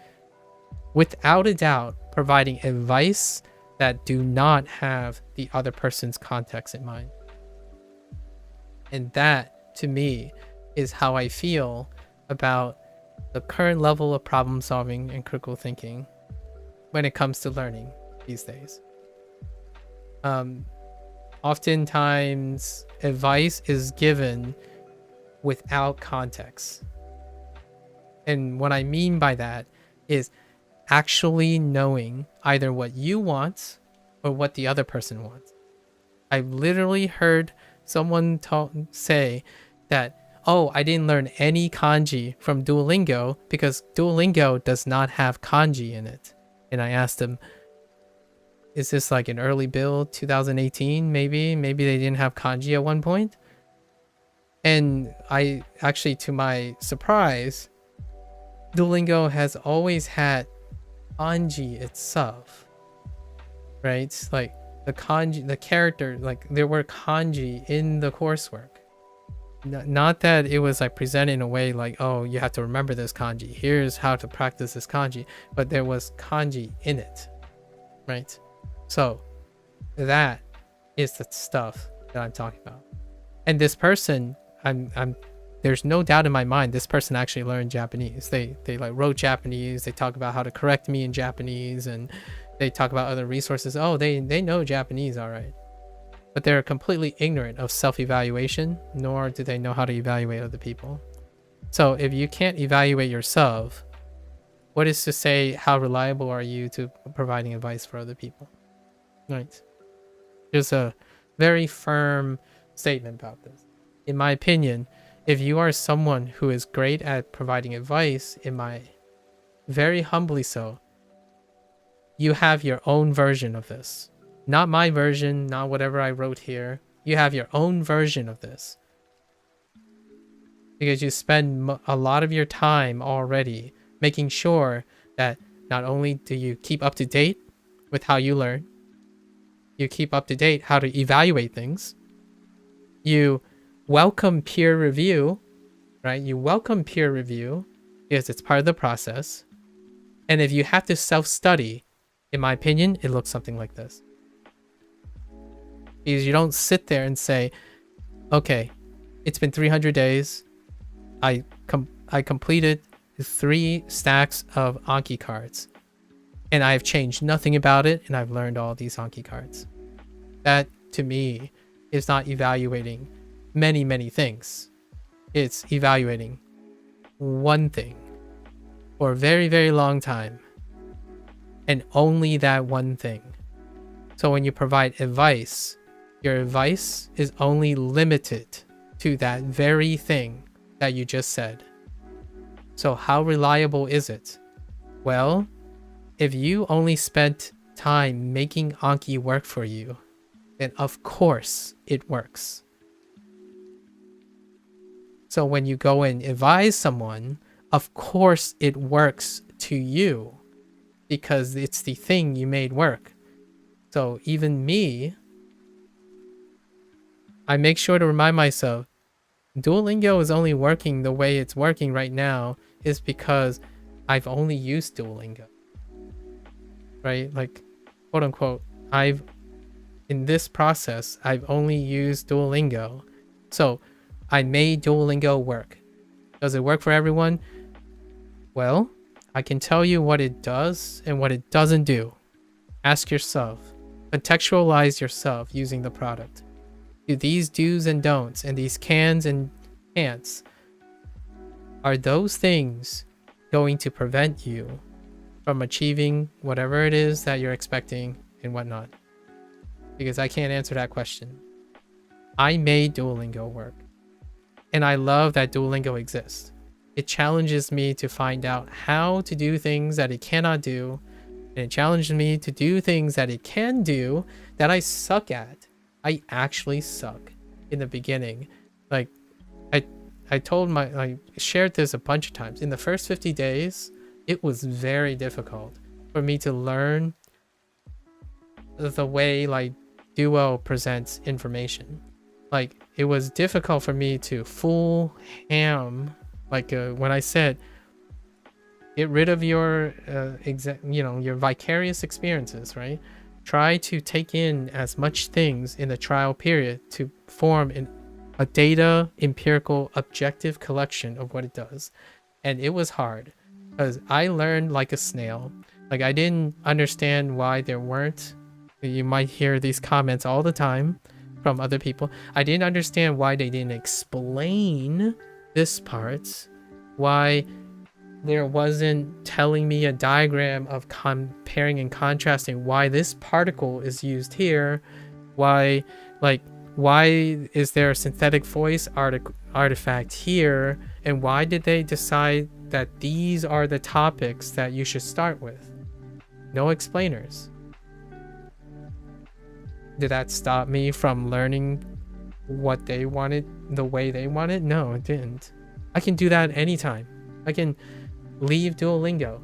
without a doubt, providing advice that do not have the other person's context in mind. And that, to me, is how I feel about the current level of problem solving and critical thinking when it comes to learning these days. Oftentimes, advice is given without context. And what I mean by that is actually knowing either what you want or what the other person wants. I've literally heard someone say that, oh, I didn't learn any kanji from Duolingo because Duolingo does not have kanji in it. And I asked them, is this like an early build, 2018 maybe? Maybe they didn't have kanji at one point? And I actually, to my surprise, Duolingo has always had kanji itself, right? Like the kanji, the character, like there were kanji in the coursework. Not that it was like presented in a way like, oh, you have to remember this kanji, here's how to practice this kanji, but there was kanji in it, right? So that is the stuff that I'm talking about. And this person, there's no doubt in my mind this person actually learned Japanese. They like wrote Japanese, they talk about how to correct me in Japanese, and they talk about other resources. Oh, they know Japanese, all right. But they're completely ignorant of self-evaluation, nor do they know how to evaluate other people. So if you can't evaluate yourself, what is to say how reliable are you to providing advice for other people? Right. There's a very firm statement about this. In my opinion, if you are someone who is great at providing advice, very humbly so, you have your own version of this. Not my version, not whatever I wrote here. You have your own version of this. Because you spend a lot of your time already making sure that not only do you keep up to date with how you learn, you keep up to date how to evaluate things, you welcome peer review, right? You welcome peer review because it's part of the process. And if you have to self-study, in my opinion, it looks something like this. Because you don't sit there and say, okay, it's been 300 days. I completed 3 stacks of Anki cards. And I've changed nothing about it, and I've learned all these Anki cards. That, to me, is not evaluating many, many things. It's evaluating one thing for a very, very long time. And only that one thing. So when you provide advice, your advice is only limited to that very thing that you just said. So how reliable is it? Well, if you only spent time making Anki work for you, then of course it works. So when you go and advise someone, of course it works to you because it's the thing you made work. So even me, I make sure to remind myself, Duolingo is only working the way it's working right now is because I've only used Duolingo, right? Like, quote unquote, in this process, I've only used Duolingo. So I made Duolingo work. Does it work for everyone? Well, I can tell you what it does and what it doesn't do. Ask yourself, contextualize yourself using the product. Do these do's and don'ts and these cans and can'ts, are those things going to prevent you from achieving whatever it is that you're expecting and whatnot? Because I can't answer that question. I made Duolingo work. And I love that Duolingo exists. It challenges me to find out how to do things that it cannot do. And it challenges me to do things that it can do that I suck at. I actually suck in the beginning. Like, I shared this a bunch of times. In the first 50 days, it was very difficult for me to learn the way like Duo presents information. Like, it was difficult for me to full ham, like when I said, get rid of your your vicarious experiences, right? Try to take in as much things in the trial period to form a data empirical objective collection of what it does. And it was hard because I learned like a snail. Like, I didn't understand why there weren't, you might hear these comments all the time from other people. I didn't understand why they didn't explain this part, why there wasn't telling me a diagram of comparing and contrasting why this particle is used here, why is there a synthetic voice artifact here, and why did they decide that these are the topics that you should start with? No explainers. Did that stop me from learning what they wanted the way they wanted? No, it didn't. I can do that anytime. I can leave Duolingo.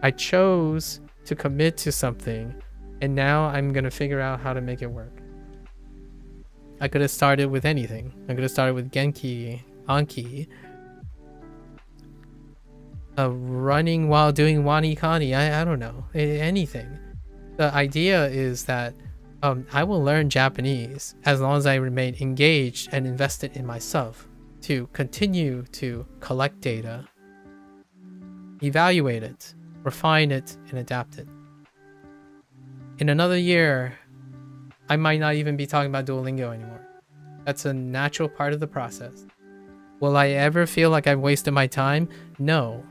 I chose to commit to something, and now I'm gonna figure out how to make it work. I could have started with anything. I could have started with Genki, Anki, running while doing Wani Kani. I don't know, anything. The idea is that I will learn Japanese as long as I remain engaged and invested in myself to continue to collect data, evaluate it, refine it, and adapt it. In another year, I might not even be talking about Duolingo anymore. That's a natural part of the process. Will I ever feel like I've wasted my time? No,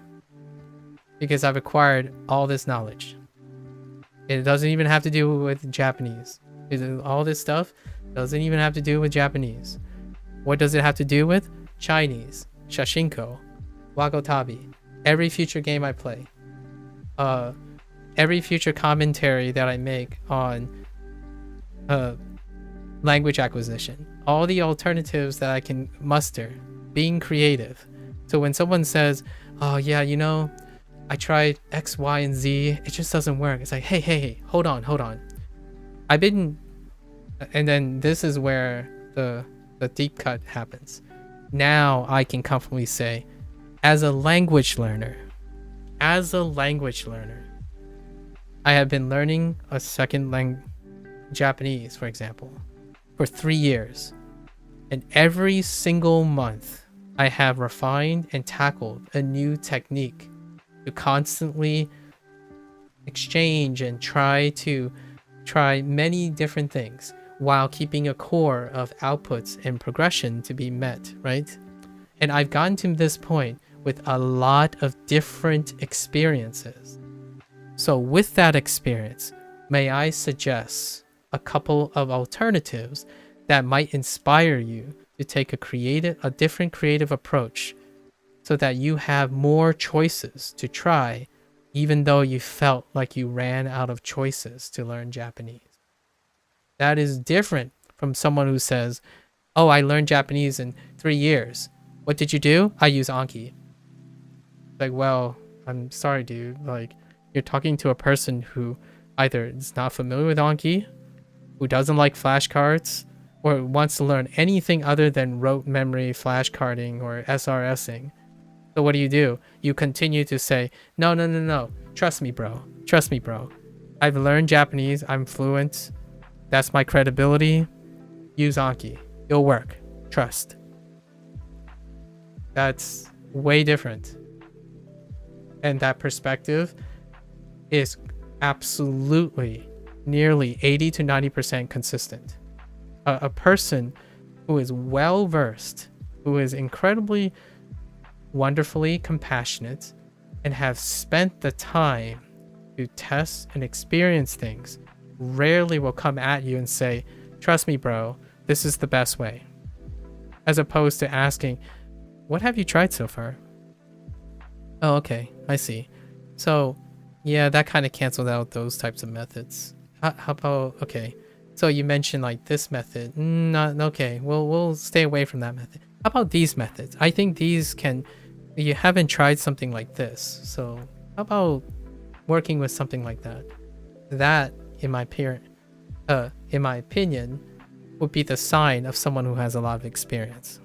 because I've acquired all this knowledge. It doesn't even have to do with Japanese. All this stuff doesn't even have to do with Japanese. What does it have to do with? Chinese, Shashinko, Wagotabi, every future game I play, every future commentary that I make on language acquisition, all the alternatives that I can muster, being creative. So when someone says, oh yeah, I tried X, Y, and Z, it just doesn't work. It's like, hey, hold on. And then this is where the deep cut happens. Now I can comfortably say, as a language learner, I have been learning a second language, Japanese, for example, for 3 years. And every single month, I have refined and tackled a new technique to constantly exchange and try many different things while keeping a core of outputs and progression to be met, right? And I've gotten to this point with a lot of different experiences. So with that experience, may I suggest a couple of alternatives that might inspire you to take a different creative approach so that you have more choices to try, even though you felt like you ran out of choices to learn Japanese. That is different from someone who says, oh, I learned Japanese in 3 years. What did you do? I use Anki. Like, well, I'm sorry, dude. Like, you're talking to a person who either is not familiar with Anki, who doesn't like flashcards, or wants to learn anything other than rote memory flashcarding or SRSing. So what do? You continue to say, no, no, no, no. Trust me, bro. Trust me, bro. I've learned Japanese. I'm fluent. That's my credibility. Use Anki. It'll work. Trust. That's way different. And that perspective is absolutely nearly 80 to 90% consistent. A person who is well versed, who is incredibly wonderfully compassionate, and have spent the time to test and experience things, rarely will come at you and say, trust me, bro, this is the best way. As opposed to asking, what have you tried so far? Oh, okay, I see. So, yeah, that kind of canceled out those types of methods. How about, okay, so you mentioned like this method. Not okay. We'll stay away from that method. How about these methods? I think these can. You haven't tried something like this, so how about working with something like that? That, in my opinion, would be the sign of someone who has a lot of experience.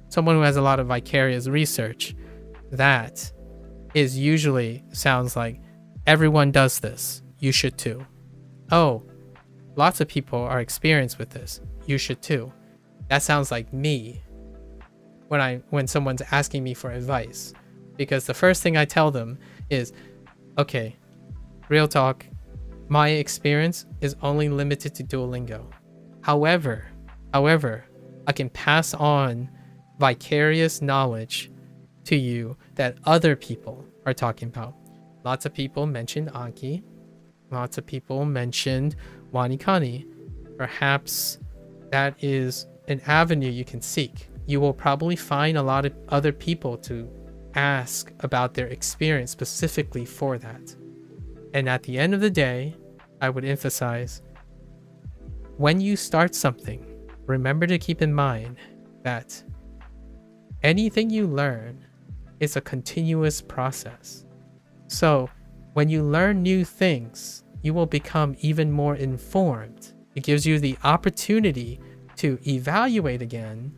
Someone who has a lot of vicarious research. That is usually sounds like everyone does this. You should too. Oh, lots of people are experienced with this. You should too. That sounds like me when someone's asking me for advice, because the first thing I tell them is, okay, real talk, my experience is only limited to Duolingo. However, I can pass on vicarious knowledge to you that other people are talking about. Lots of people mentioned Anki. Lots of people mentioned Wanikani. Perhaps that is an avenue you can seek. You will probably find a lot of other people to ask about their experience specifically for that. And at the end of the day, I would emphasize, when you start something, remember to keep in mind that anything you learn is a continuous process. So when you learn new things, you will become even more informed. It gives you the opportunity to evaluate again,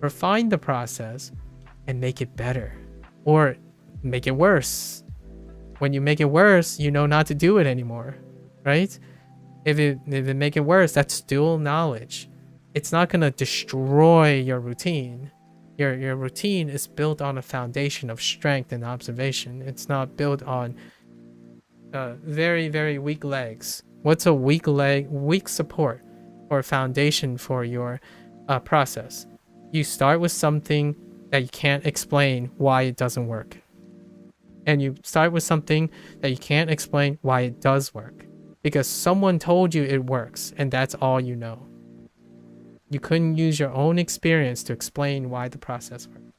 refine the process, and make it better, or make it worse. When you make it worse, you know not to do it anymore, right? If it make it worse, that's still knowledge. It's not gonna destroy your routine. Your routine is built on a foundation of strength and observation. It's not built on very, very weak legs. What's a weak leg? Weak support or foundation for your process. You start with something that you can't explain why it doesn't work. And you start with something that you can't explain why it does work. Because someone told you it works, and that's all you know. You couldn't use your own experience to explain why the process works.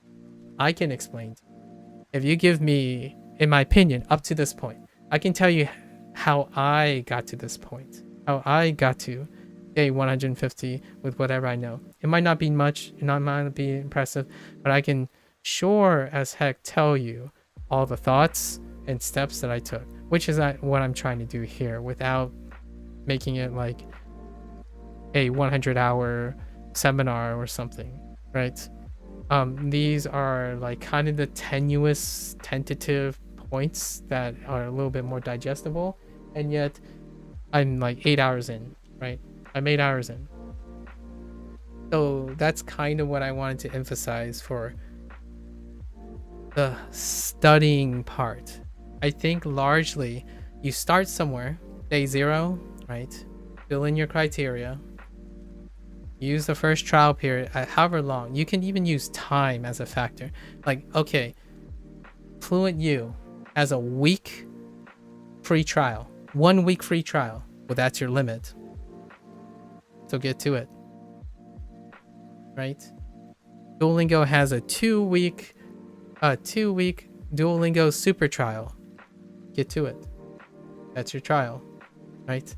I can explain. If you give me, in my opinion, up to this point, I can tell you how I got to this point. How I got to day 150 with whatever I know. It might not be much, it might not be impressive, but I can sure as heck tell you all the thoughts and steps that I took, which is what I'm trying to do here without making it like a 100-hour seminar or something, right? These are like kind of the tenuous, tentative points that are a little bit more digestible, and yet I'm like 8 hours in, right? I'm 8 hours in. So that's kind of what I wanted to emphasize for the studying part. I think largely you start somewhere, day 0, right? Fill in your criteria. Use the first trial period at however long. You can even use time as a factor. Like, okay, Fluent U as a week free trial. 1 week free trial. Well, that's your limit. So get to it. Right? Duolingo has a 2-week Duolingo super trial. Get to it. That's your trial. Right?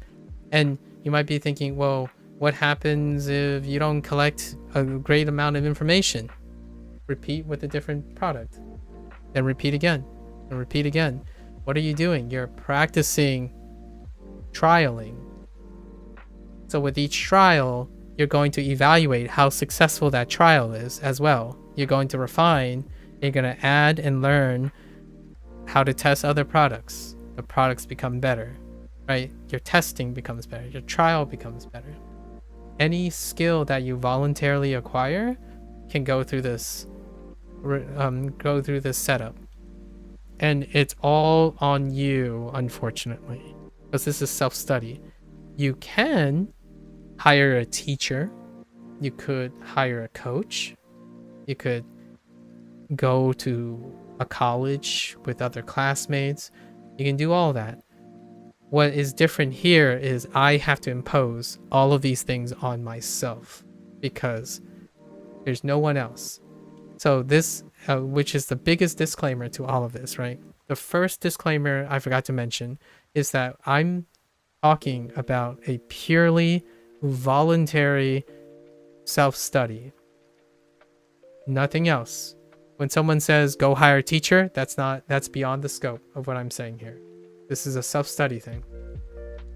And you might be thinking, well, what happens if you don't collect a great amount of information? repeat with a different product, then repeat again, and repeat again. What are you doing? You're practicing trialing. So with each trial, you're going to evaluate how successful that trial is as well. You're going to refine, you're going to add and learn how to test other products. The products become better, right? Your testing becomes better. Your trial becomes better. Any skill that you voluntarily acquire can go through this setup. And it's all on you, unfortunately, because this is self-study. You can hire a teacher. You could hire a coach. You could go to a college with other classmates. You can do all that. What is different here is I have to impose all of these things on myself because there's no one else. So this, which is the biggest disclaimer to all of this, right? The first disclaimer I forgot to mention is that I'm talking about a purely voluntary self-study. Nothing else. When someone says go hire a teacher, that's beyond the scope of what I'm saying here. This is a self-study thing.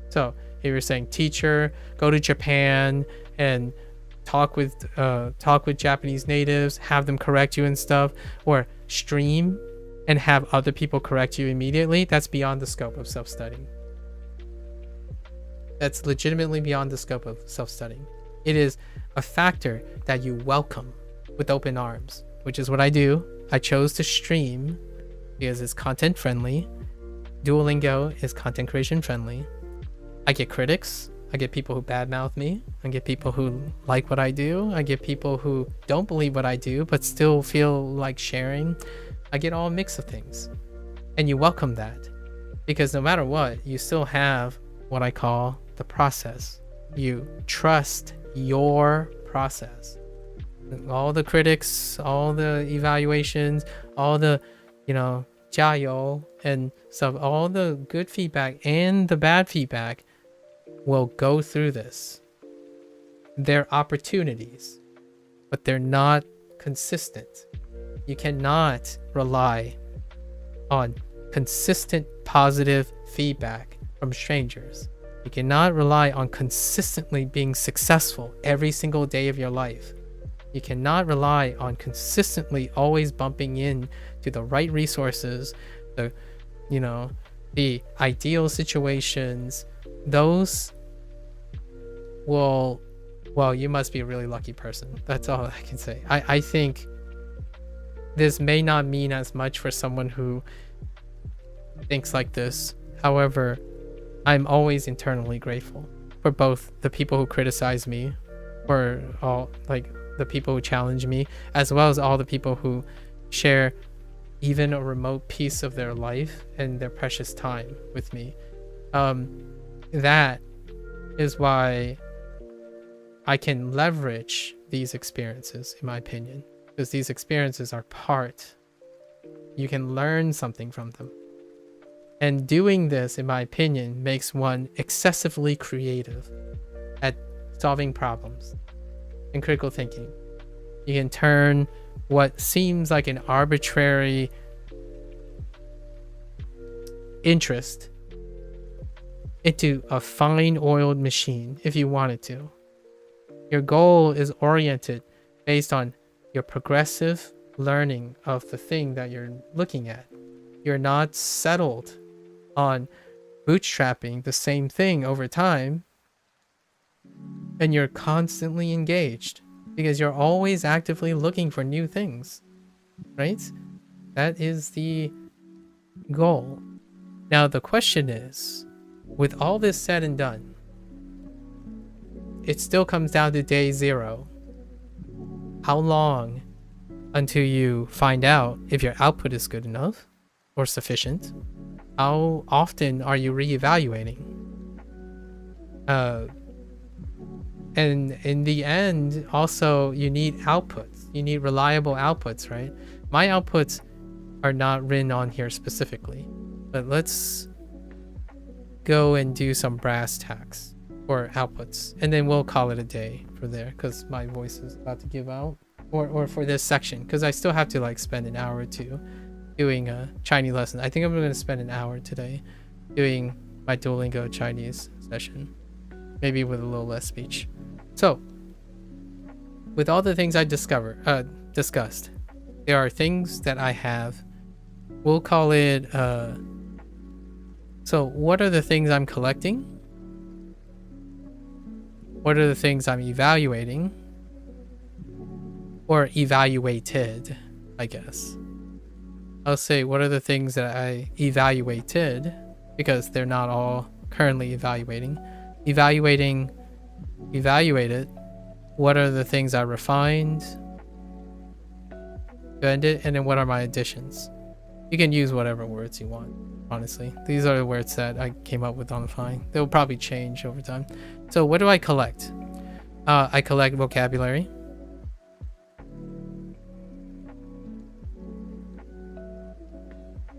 So if you're saying teacher, go to Japan and talk with Japanese natives, have them correct you and stuff, or stream and have other people correct you immediately, that's beyond the scope of self-studying. That's legitimately beyond the scope of self-studying. It is a factor that you welcome with open arms, which is what I do. I chose to stream because it's content friendly. Duolingo is content creation friendly. I get critics. I get people who badmouth me. I get people who like what I do. I get people who don't believe what I do but still feel like sharing. I get all mix of things. And you welcome that because no matter what, you still have what I call the process. You trust your process. All the critics, all the evaluations, all the, 加油 and stuff, all the good feedback and the bad feedback will go through this. They're opportunities, but they're not consistent. You cannot rely on consistent positive feedback from strangers. You cannot rely on consistently being successful every single day of your life. You cannot rely on consistently always bumping in to the right resources, the ideal situations. Those will, you must be a really lucky person. That's all I can say. I think this may not mean as much for someone who thinks like this. However, I'm always internally grateful for both the people who criticize me, or all the people who challenge me, as well as all the people who share even a remote piece of their life and their precious time with me. That is why I can leverage these experiences, in my opinion, because these experiences are you can learn something from them. And doing this, in my opinion, makes one excessively creative at solving problems and critical thinking. You can turn what seems like an arbitrary interest into a fine-oiled machine if you wanted to. Your goal is oriented based on your progressive learning of the thing that you're looking at. You're not settled on bootstrapping the same thing over time, and you're constantly engaged because you're always actively looking for new things, right? That is the goal. Now the question is, with all this said and done, it still comes down to day 0. How long until you find out if your output is good enough or sufficient? How often are you reevaluating? And in the end, also, you need outputs. You need reliable outputs, right? My outputs are not written on here specifically, but let's go and do some brass tacks for outputs, and then we'll call it a day for there, because my voice is about to give out. or for this section, because I still have to like spend an hour or two doing a Chinese lesson. I think I'm going to spend an hour today doing my Duolingo Chinese session, maybe with a little less speech. So with all the things I discussed, there are things that I have, we'll call it, so what are the things I'm collecting? What are the things I'm evaluating? Or evaluated, I guess. I'll say what are the things that I evaluated, because they're not all currently evaluating. Evaluated. What are the things I refined? And then what are my additions? You can use whatever words you want, honestly. These are the words that I came up with on the fly. They'll probably change over time. So what do I collect? I collect vocabulary.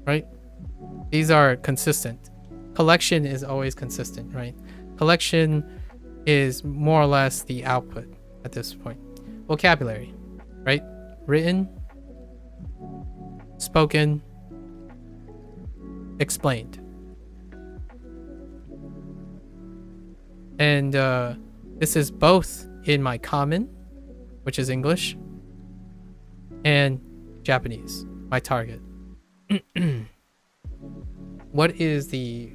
Right? These are consistent. Collection is always consistent, right? Collection is more or less the output at this point. Vocabulary, right? Written, spoken, explained. And this is both in my common, which is English, and Japanese, my target. What is the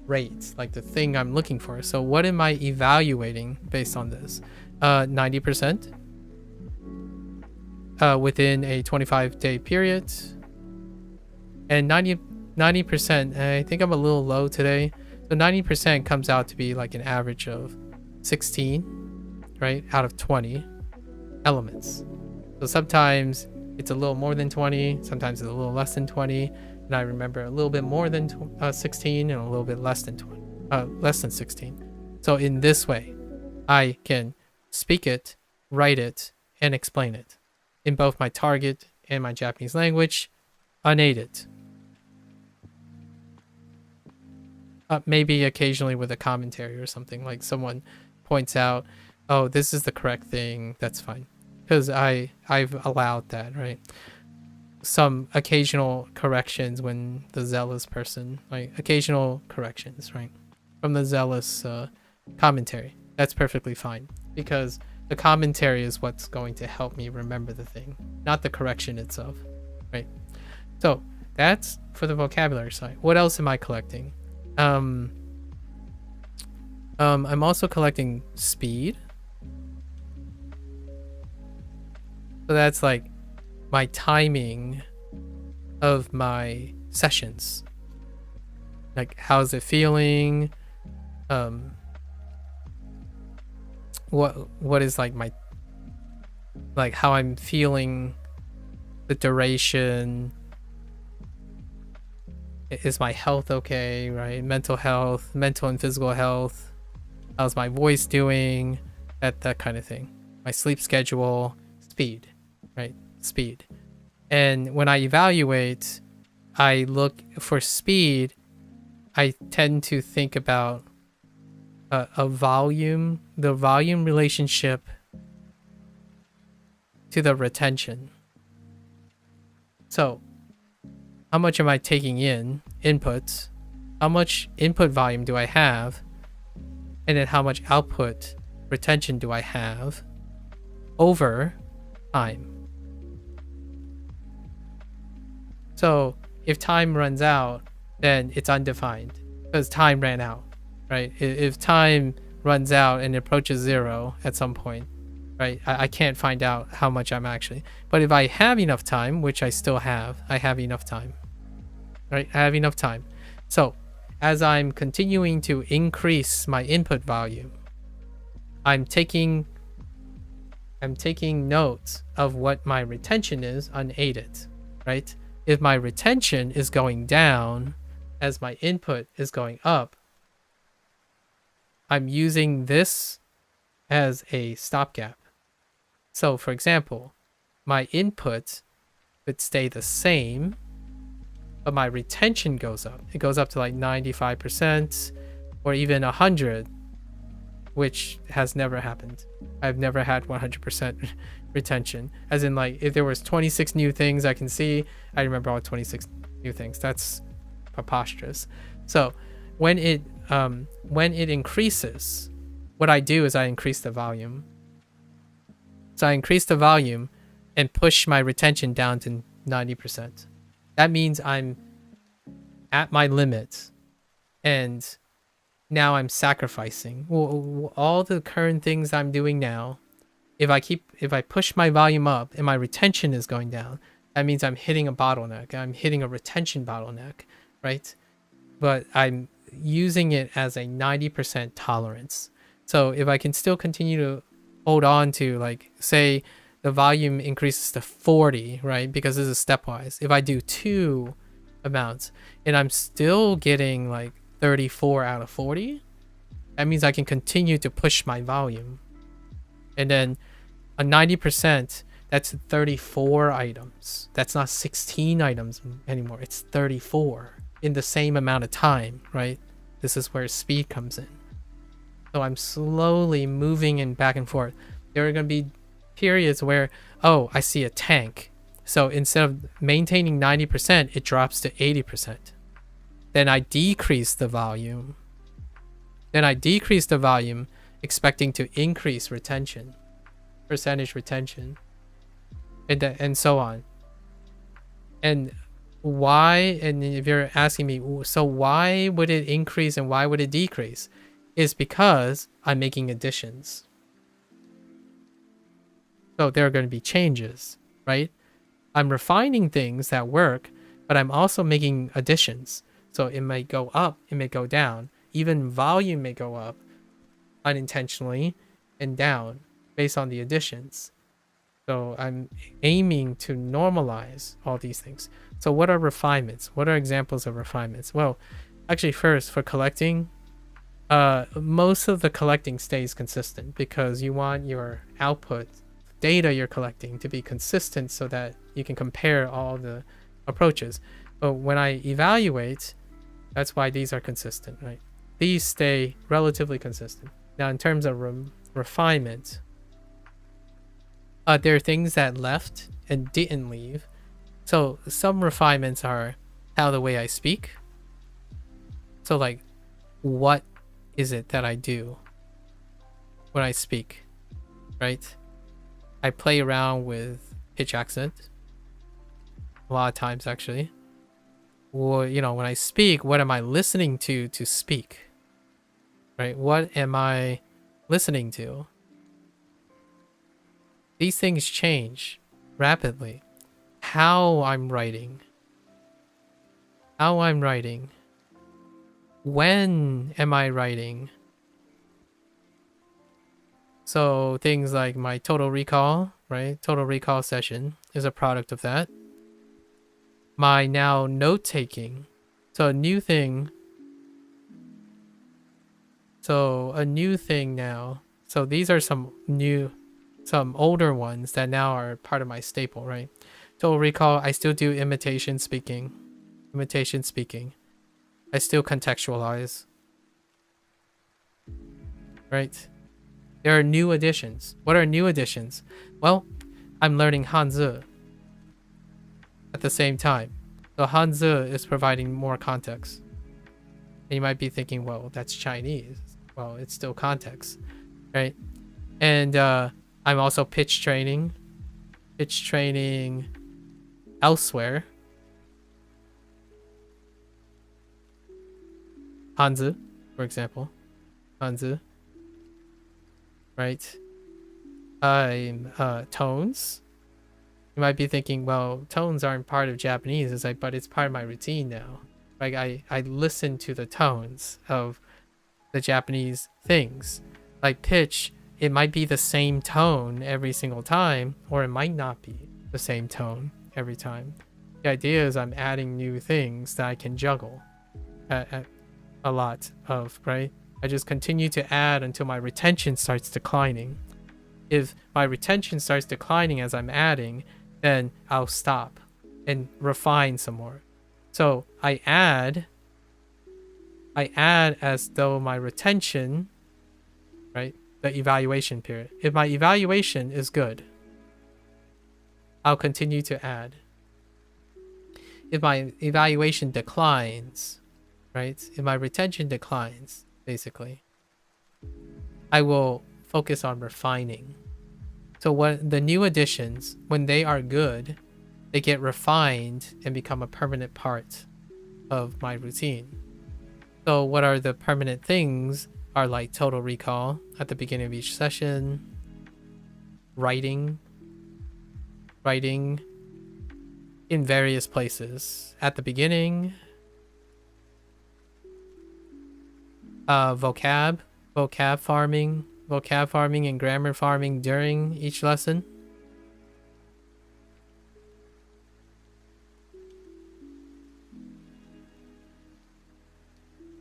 rate, like the thing I'm looking for? So what am I evaluating based on this? 90% within a 25-day period, and 90%, I think I'm a little low today, so 90% comes out to be like an average of 16, right, out of 20 elements. So sometimes it's a little more than 20, sometimes it's a little less than 20, and I remember a little bit more than 16 and a little bit less than 16. So in this way, I can speak it, write it, and explain it in both my target and my Japanese language, unaided. Maybe occasionally with a commentary or something, like someone points out, oh, this is the correct thing, that's fine. Because I've allowed that, right? Some occasional corrections when the zealous person, like occasional corrections, right? From the zealous commentary. That's perfectly fine, because the commentary is what's going to help me remember the thing, not the correction itself, right? So that's for the vocabulary side. What else am I collecting? I'm also collecting speed. So that's like my timing of my sessions. Like, how's it feeling? What is like my, like how I'm feeling, the duration. Is my health okay, right? Mental health, mental and physical health. How's my voice doing? That kind of thing. My sleep schedule, speed, right? Speed. And when I evaluate, I look for speed. I tend to think about a volume, the volume relationship to the retention. So how much am I taking in inputs? How much input volume do I have? And then how much output retention do I have over time? So if time runs out, then it's undefined because time ran out, right? If time runs out and approaches zero at some point, right? I can't find out how much I'm actually, but if I have enough time, which I still have, I have enough time, right? I have enough time. So as I'm continuing to increase my input volume, I'm taking notes of what my retention is unaided, right? If my retention is going down as my input is going up, I'm using this as a stopgap. So for example, my input would stay the same, but my retention goes up. It goes up to like 95% or even 100, which has never happened. I've never had 100% retention. As in, like, if there was 26 new things I can see, I remember all 26 new things. That's preposterous. So when it increases, what I do is I increase the volume. So I increase the volume and push my retention down to 90%. That means I'm at my limit, and now I'm sacrificing all the current things I'm doing now. If I push my volume up and my retention is going down, that means I'm hitting a bottleneck. I'm hitting a retention bottleneck, right? But I'm using it as a 90% tolerance. So if I can still continue to hold on to, like, say the volume increases to 40, right? Because this is stepwise. If I do 2 amounts and I'm still getting like 34 out of 40, that means I can continue to push my volume. And then a 90%, that's 34 items. That's not 16 items anymore. It's 34 in the same amount of time, right? This is where speed comes in. So I'm slowly moving in back and forth. There are going to be periods where, oh, I see a tank. So instead of maintaining 90%, it drops to 80%. Then I decrease the volume. Expecting to increase retention, percentage retention, and so on. And why, and if you're asking me, so why would it increase and why would it decrease? Is because I'm making additions. So there are going to be changes, right? I'm refining things that work, but I'm also making additions. So it may go up, it may go down. Even volume may go up unintentionally and down based on the additions. So I'm aiming to normalize all these things. So what are refinements? What are examples of refinements? Well, actually, first, for collecting, most of the collecting stays consistent because you want your output data you're collecting to be consistent so that you can compare all the approaches. But when I evaluate, that's why these are consistent, right? These stay relatively consistent. Now, in terms of refinement, there are things that left and didn't leave. So some refinements are how the way I speak. So, like, what is it that I do when I speak, right? I play around with pitch accent a lot of times, actually. Or, you know, when I speak, what am I listening to speak, right? What am I listening to? These things change rapidly. How I'm writing. When am I writing? So things like my total recall, right? Total recall session is a product of that. My now note taking. So a new thing now. So these are some older ones that now are part of my staple, right? Total recall, I still do imitation speaking. I still contextualize, right? There are new additions. What are new additions? Well, I'm learning Hanzi at the same time. So Hanzi is providing more context. And you might be thinking, well, that's Chinese. Well, it's still context, right? And I'm also pitch training elsewhere. Hanzi, for example. Hanzi. Right? Tones. You might be thinking, well, tones aren't part of Japanese. It's like, but it's part of my routine now. Like I listen to the tones of the Japanese things. Like pitch, it might be the same tone every single time, or it might not be the same tone every time. The idea is I'm adding new things that I can juggle at a lot of, right? I just continue to add until my retention starts declining. If my retention starts declining as I'm adding, then I'll stop and refine some more. So I add as though my retention, right? The evaluation period. If my evaluation is good, I'll continue to add. If my evaluation declines, right? If my retention declines, basically, I will focus on refining. So what the new additions, when they are good, they get refined and become a permanent part of my routine. So what are the permanent things are like total recall at the beginning of each session, writing in various places at the beginning, vocab farming and grammar farming during each lesson.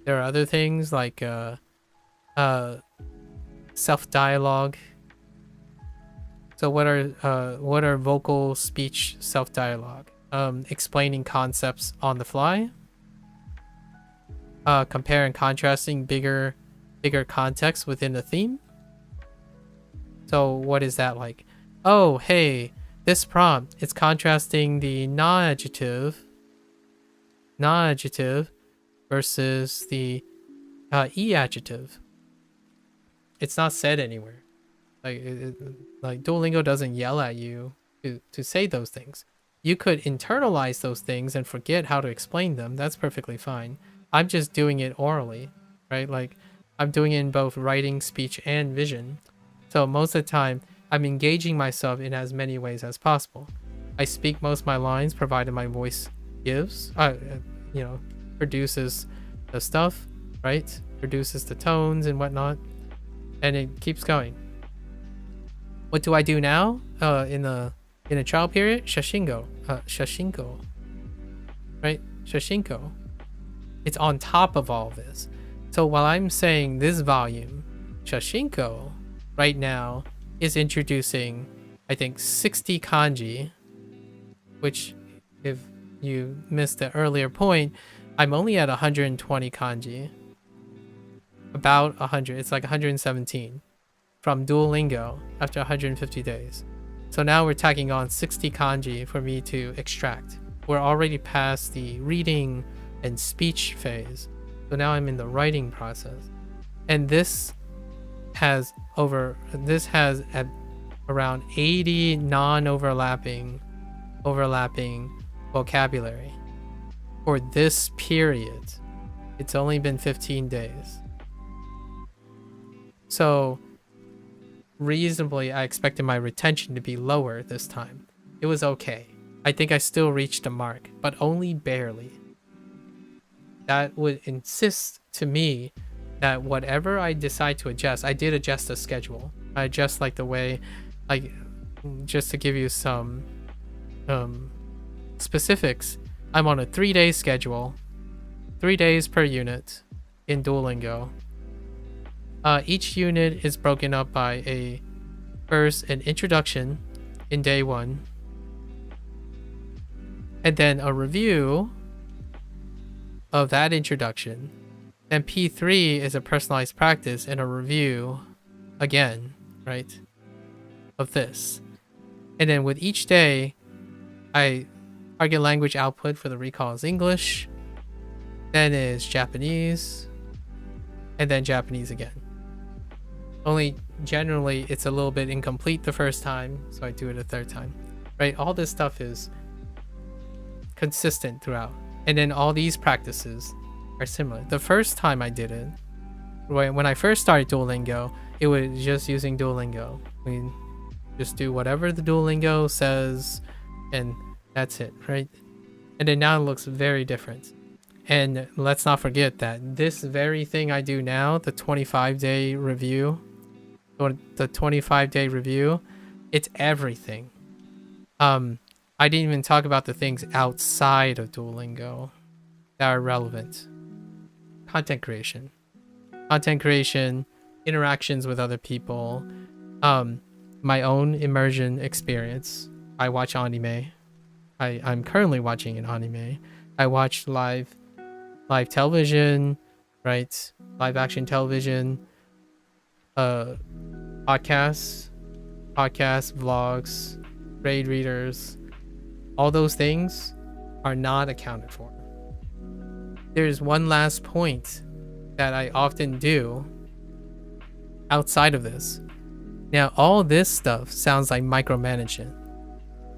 There are other things like self-dialogue. So what are vocal speech self-dialogue? Explaining concepts on the fly, compare and contrasting bigger context within a theme. So what is that like? Oh, hey, this prompt, it's contrasting the non-adjective versus the e-adjective. It's not said anywhere. Like Duolingo doesn't yell at you to say those things. You could internalize those things and forget how to explain them. That's perfectly fine. I'm just doing it orally, right? Like I'm doing it in both writing, speech, and vision. So most of the time, I'm engaging myself in as many ways as possible. I speak most of my lines provided my voice gives, produces the stuff, right? Produces the tones and whatnot, and it keeps going. What do I do now? In a trial period, shashinko, right? Shashinko. It's on top of all this. So while I'm saying this volume, shashinko, right now is introducing, I think, 60 kanji, which, if you missed the earlier point, I'm only at 120 kanji. About 100. It's like 117 from Duolingo after 150 days. So now we're tacking on 60 kanji for me to extract. We're already past the reading and speech phase. So now I'm in the writing process. And this has at around 80 non-overlapping vocabulary for this period. It's only been 15 days. So reasonably, I expected my retention to be lower this time. It was okay. I think I still reached a mark, but only barely. That would insist to me that whatever I decide to adjust, I did adjust the schedule. I adjust like the way, like, just to give you some specifics, I'm on a 3-day schedule, 3 days per unit in Duolingo. Each unit is broken up by first an introduction in day 1, and then a review of that introduction. Then P3 is a personalized practice and a review again, right, of this. And then with each day, I target language output for the recall is English, then is Japanese, and then Japanese again. Only generally it's a little bit incomplete the first time, so I do it a third time, right? All this stuff is consistent throughout. And then all these practices are similar. The first time I did it, when I first started Duolingo, it was just using Duolingo. We just do whatever the Duolingo says, and that's it, right? And then now it looks very different. And let's not forget that this very thing I do now, the 25-day review, it's everything. I didn't even talk about the things outside of Duolingo that are relevant. Content creation, interactions with other people, my own immersion experience. I watch anime. I'm currently watching an anime. I watch live television, right? Live action television, podcasts, vlogs, grade readers, all those things are not accounted for. There's one last point that I often do outside of this. Now, all this stuff sounds like micromanagement.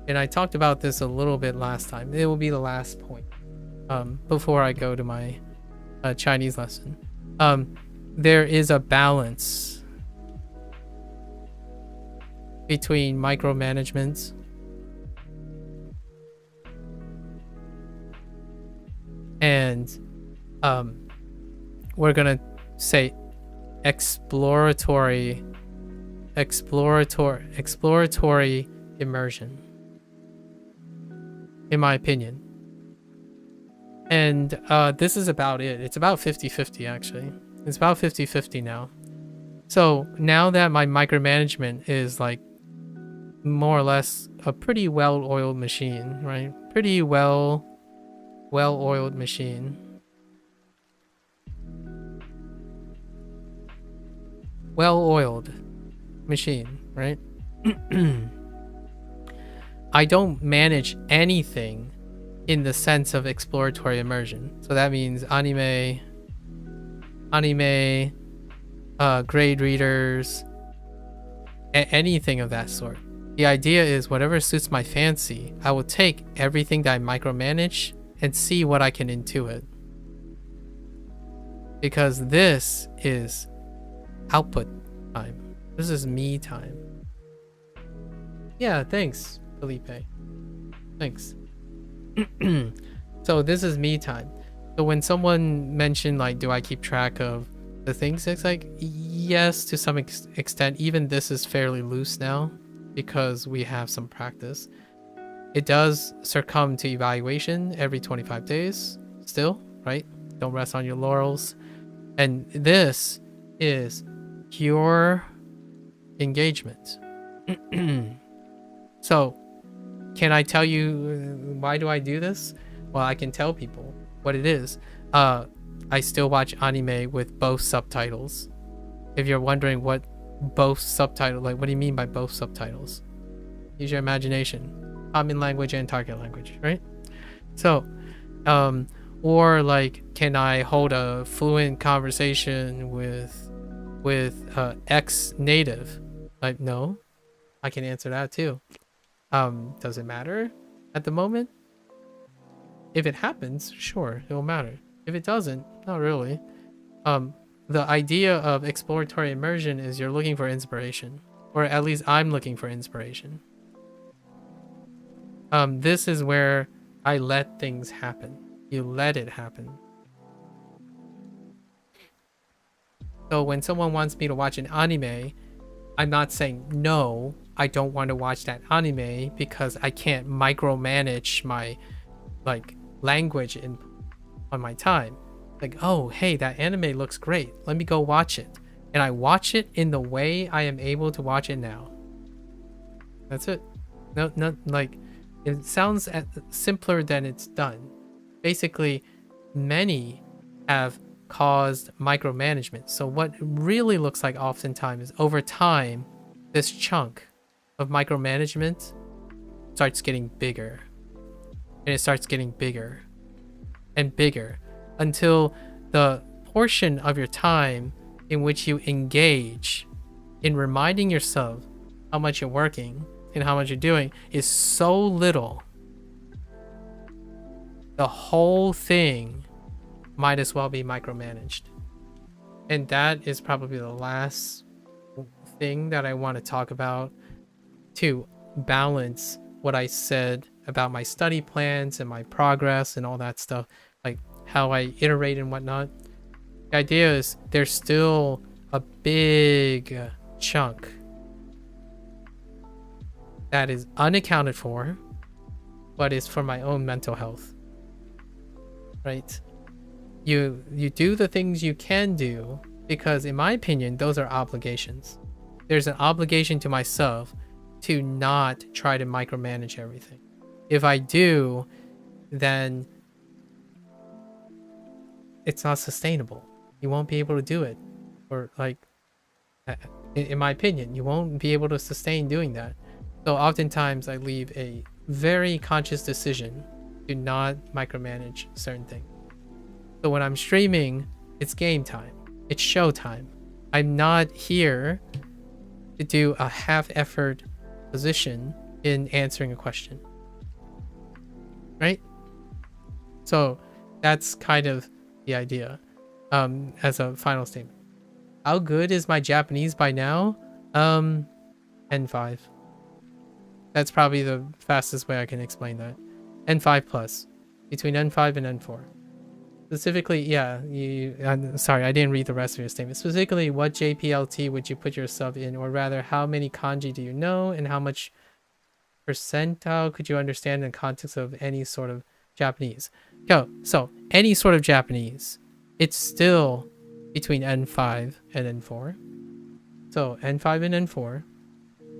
And I talked about this a little bit last time. It will be the last point before I go to my Chinese lesson. There is a balance between micromanagement and we're gonna say exploratory immersion, in my opinion. And this is about it. It's about 50-50 actually. It's about 50-50 now. So now that my micromanagement is like more or less a pretty well-oiled machine, right? Pretty well-oiled machine. Well-oiled machine, right? I don't manage anything in the sense of exploratory immersion. So that means anime, grade readers, anything of that sort. The idea is whatever suits my fancy, I will take everything that I micromanage and see what I can intuit. Because this is output time. This is me time. Yeah, thanks, Felipe. Thanks. So this is me time. So when someone mentioned like, do I keep track of the things? It's like, yes, to some extent. Even this is fairly loose now because we have some practice. It does succumb to evaluation every 25 days still, right? Don't rest on your laurels. And this is pure engagement. So can I tell you why do I do this? Well, I can tell people what it is. I still watch anime with both subtitles. If you're wondering what both subtitles, like what do you mean by both subtitles? Use your imagination. Common language and target language, right? So, or like, can I hold a fluent conversation with ex-native? Like, no, I can answer that too. Does it matter at the moment? If it happens, sure, it'll matter. If it doesn't, not really. The idea of exploratory immersion is you're looking for inspiration, or at least I'm looking for inspiration. This is where I let things happen. You let it happen. So when someone wants me to watch an anime, I'm not saying no, I don't want to watch that anime because I can't micromanage my like language on my time. Like, oh, hey, that anime looks great. Let me go watch it. And I watch it in the way I am able to watch it now. That's it. No, like, it sounds simpler than it's done. Basically, many have caused micromanagement. So what really looks like oftentimes is over time, this chunk of micromanagement starts getting bigger. And it starts getting bigger and bigger until the portion of your time in which you engage in reminding yourself how much you're working and how much you're doing is so little. The whole thing might as well be micromanaged. And that is probably the last thing that I want to talk about to balance what I said about my study plans and my progress and all that stuff, like how I iterate and whatnot. The idea is there's still a big chunk that is unaccounted for, but is for my own mental health, right? You do the things you can do because, in my opinion, those are obligations. There's an obligation to myself to not try to micromanage everything. If I do, then it's not sustainable. You won't be able to do it. Or like, in my opinion, you won't be able to sustain doing that. So oftentimes I leave a very conscious decision to not micromanage certain things. So when I'm streaming, it's game time. It's show time. I'm not here to do a half effort position in answering a question. Right? So that's kind of the idea. As a final statement. How good is my Japanese by now? N5. That's probably the fastest way I can explain that. N5 plus. Between N5 and N4. Specifically, yeah, I'm sorry, I didn't read the rest of your statement. Specifically, what JPLT would you put yourself in? Or rather, how many kanji do you know? And how much percentile could you understand in the context of any sort of Japanese? So any sort of Japanese, it's still between N5 and N4. So N5 and N4,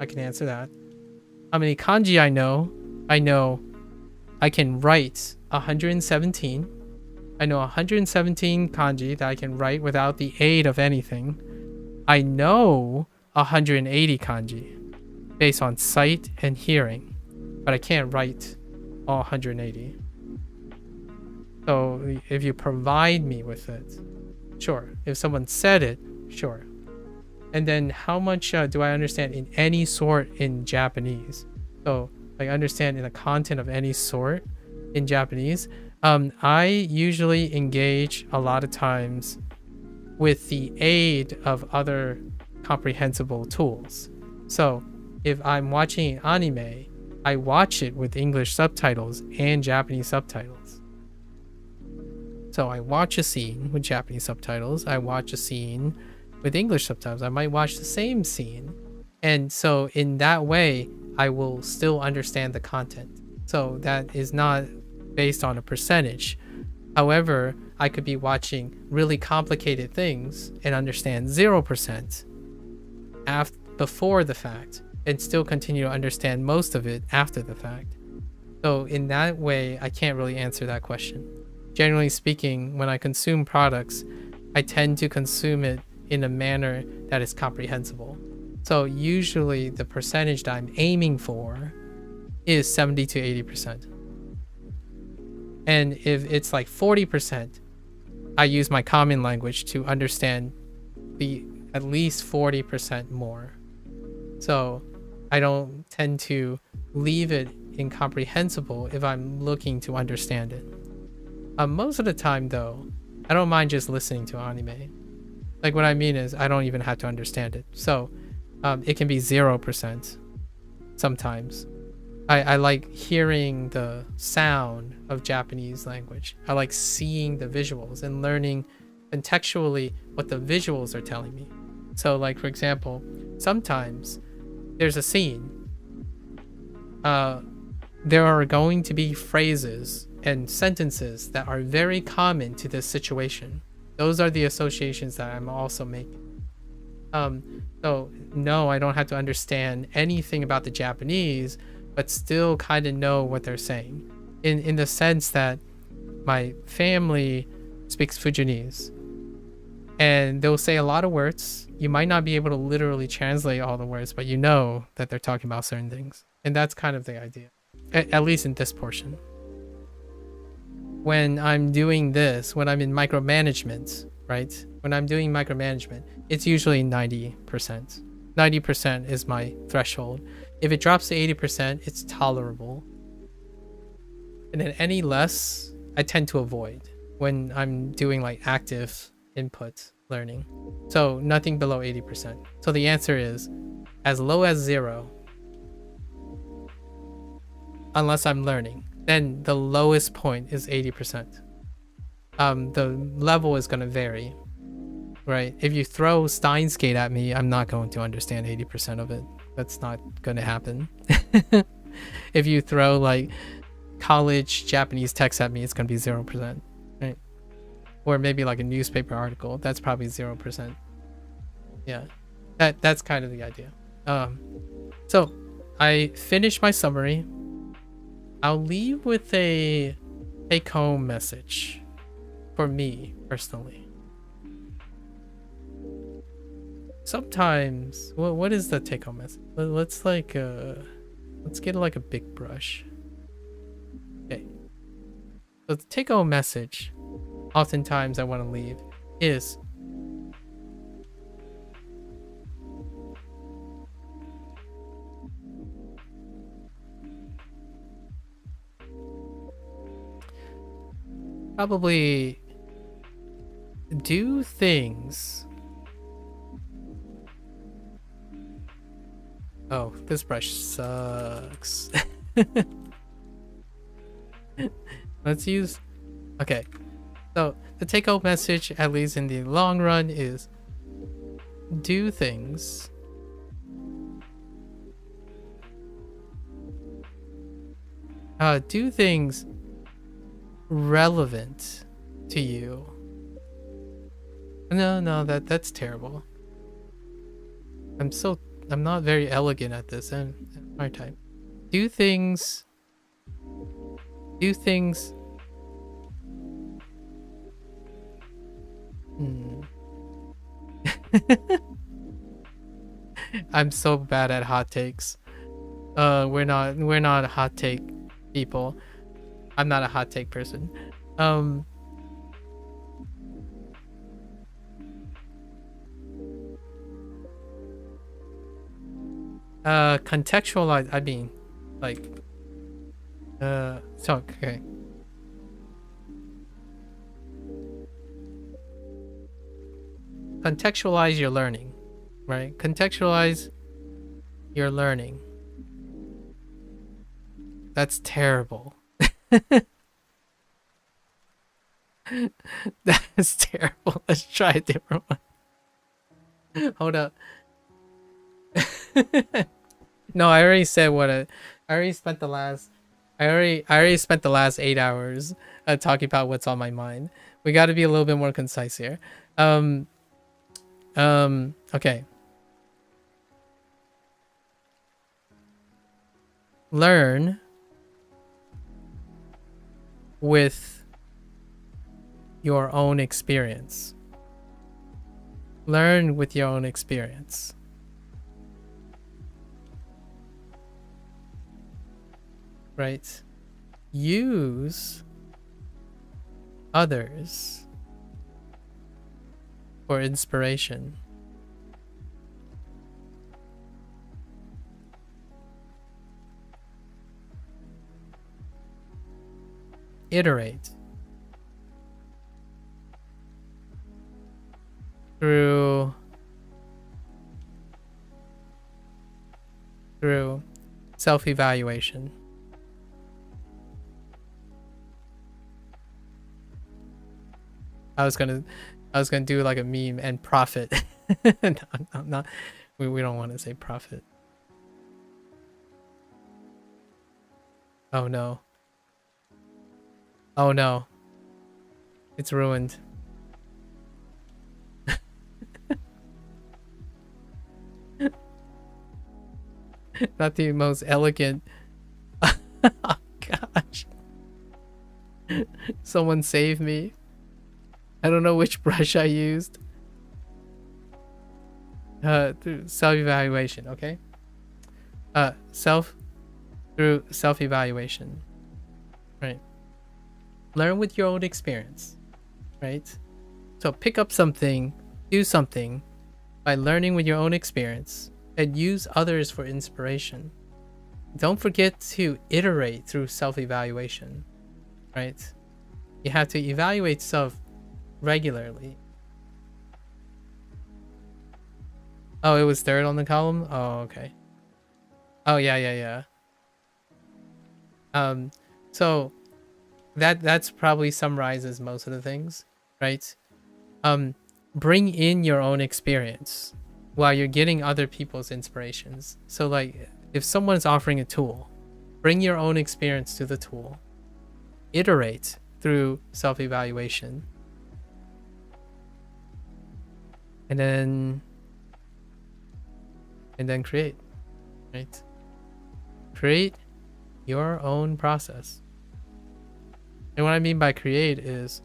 I can answer that. How many kanji I know I can write 117. I know 117 kanji that I can write without the aid of anything. I know 180 kanji based on sight and hearing, but I can't write all 180. So if you provide me with it, sure. If someone said it, sure. And then how much do I understand in any sort in Japanese? So like understand in the content of any sort in Japanese. I usually engage a lot of times with the aid of other comprehensible tools. So if I'm watching an anime, I watch it with English subtitles and Japanese subtitles. So I watch a scene with Japanese subtitles. I watch a scene with English subtitles. I might watch the same scene. And so in that way, I will still understand the content. So that is not based on a percentage. However, I could be watching really complicated things and understand 0% before the fact and still continue to understand most of it after the fact. So in that way, I can't really answer that question. Generally speaking, when I consume products, I tend to consume it in a manner that is comprehensible. So usually the percentage that I'm aiming for is 70 to 80%. And if it's like 40%, I use my common language to understand the at least 40% more. So I don't tend to leave it incomprehensible if I'm looking to understand it. Most of the time though, I don't mind just listening to anime. Like what I mean is I don't even have to understand it. So it can be 0% sometimes. I like hearing the sound of Japanese language. I like seeing the visuals and learning contextually what the visuals are telling me. So like, for example, sometimes there's a scene. There are going to be phrases and sentences that are very common to this situation. Those are the associations that I'm also making. So no, I don't have to understand anything about the Japanese, but still kind of know what they're saying. In the sense that my family speaks Fujianese. And they'll say a lot of words. You might not be able to literally translate all the words, but you know that they're talking about certain things. And that's kind of the idea, at least in this portion. When I'm doing this, when I'm in micromanagement, right? When I'm doing micromanagement, it's usually 90%. 90% is my threshold. If it drops to 80%, it's tolerable. And then any less, I tend to avoid when I'm doing like active input learning. So nothing below 80%. So the answer is as low as 0, unless I'm learning. Then the lowest point is 80%. The level is going to vary, right? If you throw Steins Gate at me, I'm not going to understand 80% of it. That's not going to happen. If you throw like college Japanese text at me, it's going to be 0%, right? Or maybe like a newspaper article, that's probably 0%. Yeah, that's kind of the idea. So I finished my summary. I'll leave with a take-home message for me personally. Sometimes, what is the take-home message? Let's like Let's get like a big brush. Okay. So the take-home message, oftentimes I want to leave, is probably do things. Oh, this brush sucks. Let's use. Okay. So the take home message, at least in the long run, is do things. Do things relevant to you. No, that's terrible. I'm not very elegant at this. I'm hard time. Do things. Do things. I'm so bad at hot takes. We're not hot take people. I'm not a hot take person. Contextualize. I mean, like, so okay. Contextualize your learning, right? Contextualize your learning. That's terrible. That's terrible. Let's try a different one. Hold up. No, I already said what I already spent the last. I already spent the last 8 hours talking about what's on my mind. We got to be a little bit more concise here. Okay. Learn with your own experience. Learn with your own experience. Right? Use others for inspiration. Iterate through self-evaluation. I was gonna do like a meme and profit. No, not. We don't want to say profit. Oh no. Oh no. It's ruined. Not the most elegant. Oh gosh. Someone save me. I don't know which brush I used. Through self-evaluation, okay? Through self-evaluation. Right. Learn with your own experience. Right? So pick up something, do something by learning with your own experience, and use others for inspiration. Don't forget to iterate through self-evaluation. Right? You have to evaluate self regularly. Oh, it was third on the column? Oh, okay. Oh, yeah. So that's probably summarizes most of the things, right? Bring in your own experience while you're getting other people's inspirations. So like if someone's offering a tool, bring your own experience to the tool. Iterate through self-evaluation. And then create, right? Create your own process. And what I mean by create is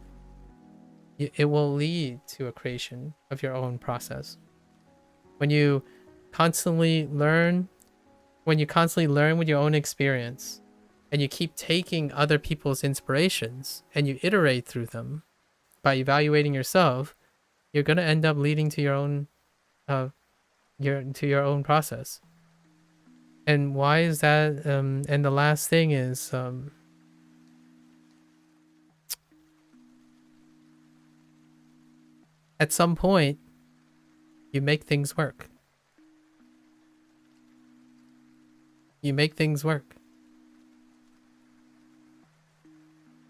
it will lead to a creation of your own process. When you constantly learn when you constantly learn with your own experience and you keep taking other people's inspirations and you iterate through them by evaluating yourself, you're going to end up leading to your own your own process. And why is that? And the last thing is at some point you make things work. You make things work.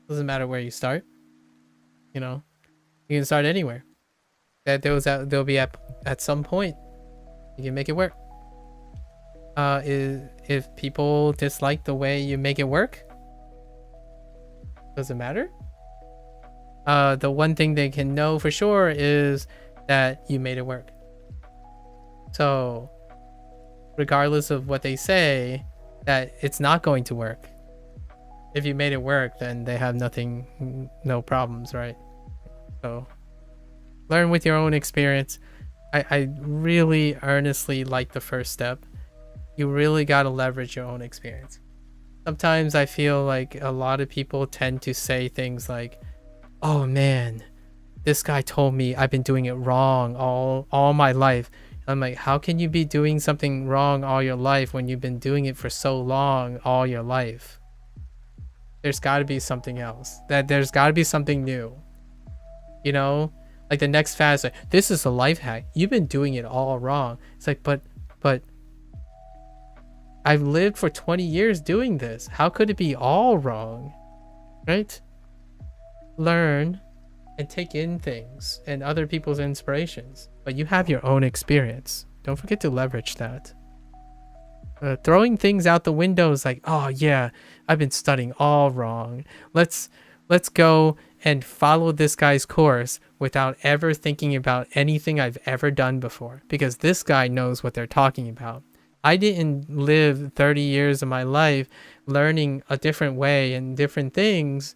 Doesn't matter where you start. You know, you can start anywhere. There'll be at some point you can make it work. If people dislike the way you make it work, does it matter? The one thing they can know for sure is that you made it work. So regardless of what they say, that it's not going to work. If you made it work, then they have no problems, right? So learn with your own experience. I really earnestly like the first step. You really got to leverage your own experience. Sometimes I feel like a lot of people tend to say things like, oh man, this guy told me I've been doing it wrong all my life. I'm like, how can you be doing something wrong all your life when you've been doing it for so long all your life? There's got to be something else. There's got to be something new. You know, like the next fad is like, this is a life hack. You've been doing it all wrong. It's like, but I've lived for 20 years doing this. How could it be all wrong? Right? Learn and take in things and other people's inspirations, but you have your own experience. Don't forget to leverage that. Throwing things out the window is like, oh yeah, I've been studying all wrong. Let's go and follow this guy's course without ever thinking about anything I've ever done before, because this guy knows what they're talking about. I didn't live 30 years of my life learning a different way and different things,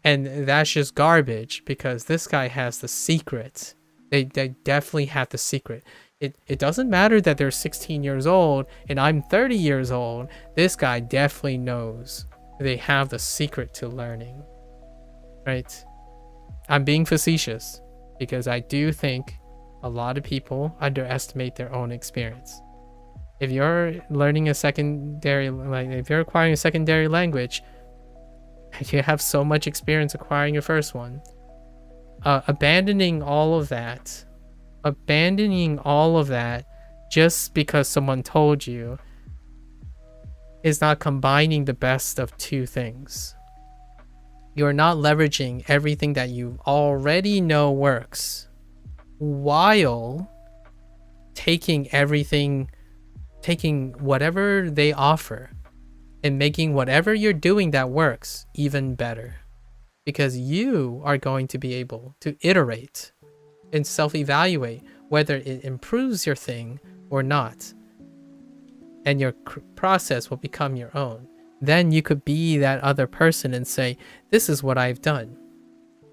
and that's just garbage because this guy has the secret. They definitely have the secret. It doesn't matter that they're 16 years old and I'm 30 years old. This guy definitely knows. They have the secret to learning. Right? I'm being facetious because I do think a lot of people underestimate their own experience. If you're learning if you're acquiring a secondary language, you have so much experience acquiring your first one. Abandoning all of that just because someone told you is not combining the best of two things. You're not leveraging everything that you already know works while taking whatever they offer and making whatever you're doing that works even better, because you are going to be able to iterate and self-evaluate whether it improves your thing or not, and your process will become your own. Then you could be that other person and say, this is what I've done.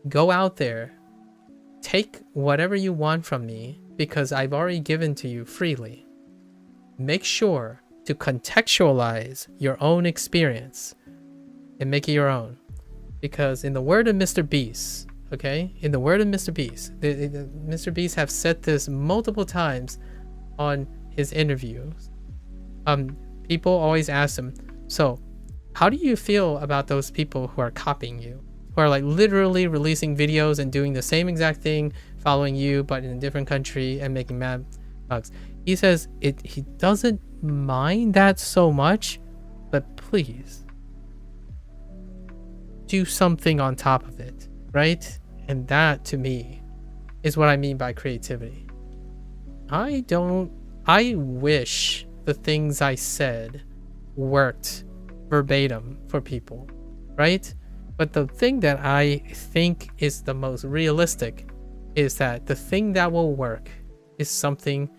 Go out there, take whatever you want from me because I've already given to you freely. Make sure to contextualize your own experience and make it your own. Because in the word of Mr. Beast, in the word of Mr. Beast, Mr. Beast have said this multiple times on his interviews. People always ask him, so how do you feel about those people who are copying you, who are like literally releasing videos and doing the same exact thing, following you but in a different country and making mad bugs? He says he doesn't mind that so much, but please do something on top of it, right? And that to me is what I mean by creativity. I wish the things I said worked verbatim for people, right? But the thing that I think is the most realistic is that the thing that will work is something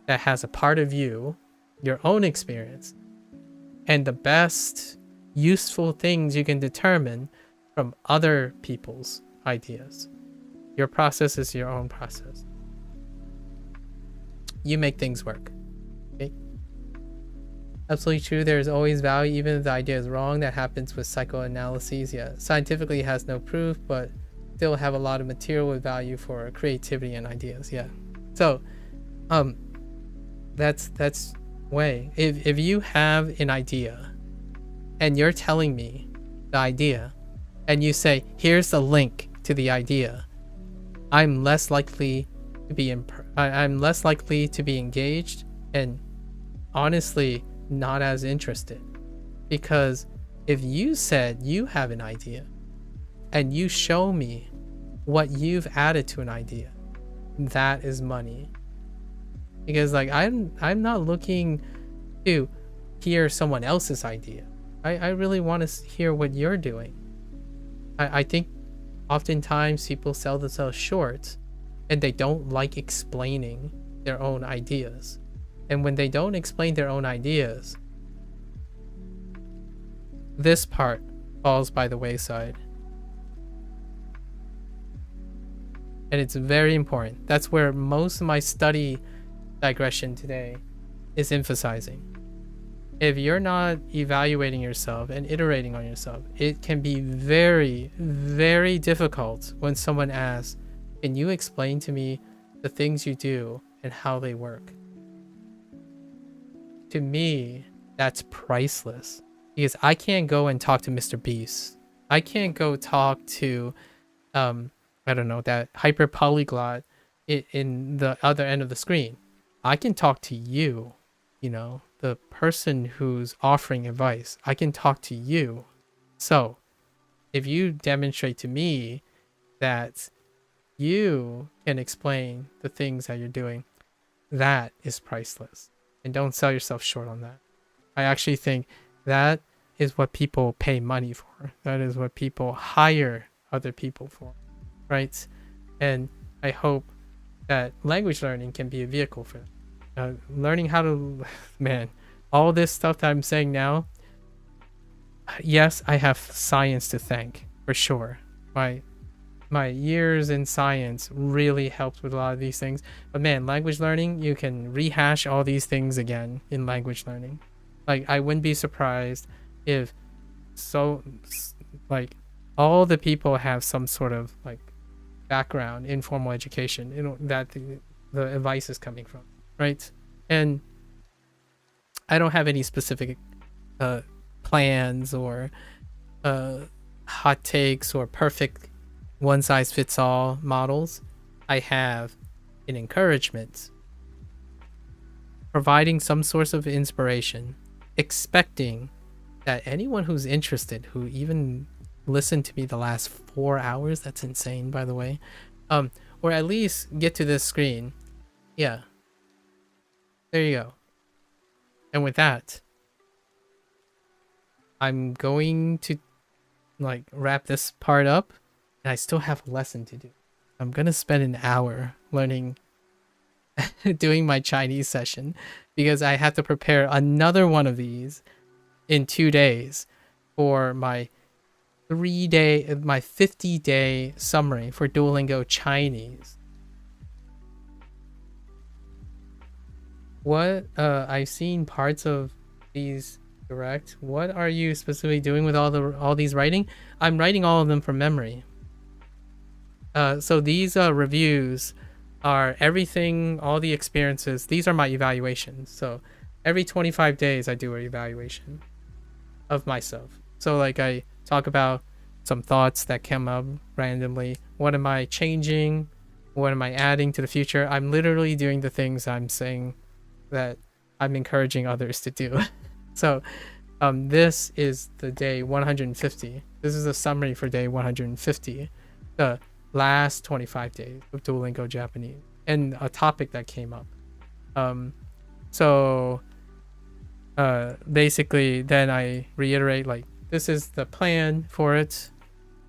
that has a part of you, your own experience, and the best useful things you can determine from other people's ideas. Your process is your own process. You make things work. Okay? Absolutely true. There's always value, even if the idea is wrong. That happens with psychoanalyses. Yeah, scientifically it has no proof, but still have a lot of material with value for creativity and ideas. Yeah. So, that's way. If you have an idea, and you're telling me the idea, and you say, "Here's the link to the idea," I'm less likely to be I'm less likely to be engaged, and honestly not as interested, because if you said you have an idea and you show me what you've added to an idea, that is money. Because like I'm not looking to hear someone else's idea. I really want to hear what you're doing. I think oftentimes people sell themselves short and they don't like explaining their own ideas. And when they don't explain their own ideas, this part falls by the wayside. And it's very important. That's where most of my study digression today is emphasizing. If you're not evaluating yourself and iterating on yourself, it can be very, very difficult when someone asks, "Can you explain to me the things you do and how they work?" To me, that's priceless, because I can't go and talk to Mr. Beast. I can't go talk to, I don't know, that hyper polyglot in the other end of the screen. I can talk to you, the person who's offering advice. I can talk to you. So if you demonstrate to me that you can explain the things that you're doing, that is priceless. And don't sell yourself short on that. I actually think that is what people pay money for. That is what people hire other people for, right? And I hope that language learning can be a vehicle for that. Learning how to, man, all this stuff that I'm saying now, yes, I have science to thank, for sure. My years in science really helped with a lot of these things. But man, language learning, you can rehash all these things again in language learning. Like, I wouldn't be surprised if all the people have some sort of like background in formal education, that the advice is coming from, right? And I don't have any specific plans or hot takes or perfect one-size-fits-all models. I have an encouragement, providing some source of inspiration, expecting that anyone who's interested, who even listened to me the last 4 hours, that's insane, by the way, or at least get to this screen. Yeah, there you go. And with that, I'm going to like wrap this part up, and I still have a lesson to do. I'm gonna spend an hour learning doing my Chinese session, because I have to prepare another one of these in 2 days for my 50-day summary for Duolingo Chinese. What I've seen parts of these direct. What are you specifically doing with all these writing? I'm writing all of them from memory. So these reviews are everything, all the experiences. These are my evaluations. So every 25 days I do an evaluation of myself. So like I talk about some thoughts that came up randomly. What am I changing? What am I adding to the future? I'm literally doing the things I'm saying that I'm encouraging others to do. So this is the day 150. This is a summary for day 150. The last 25 days of Duolingo Japanese, and a topic that came up. Basically then I reiterate, like, this is the plan for it,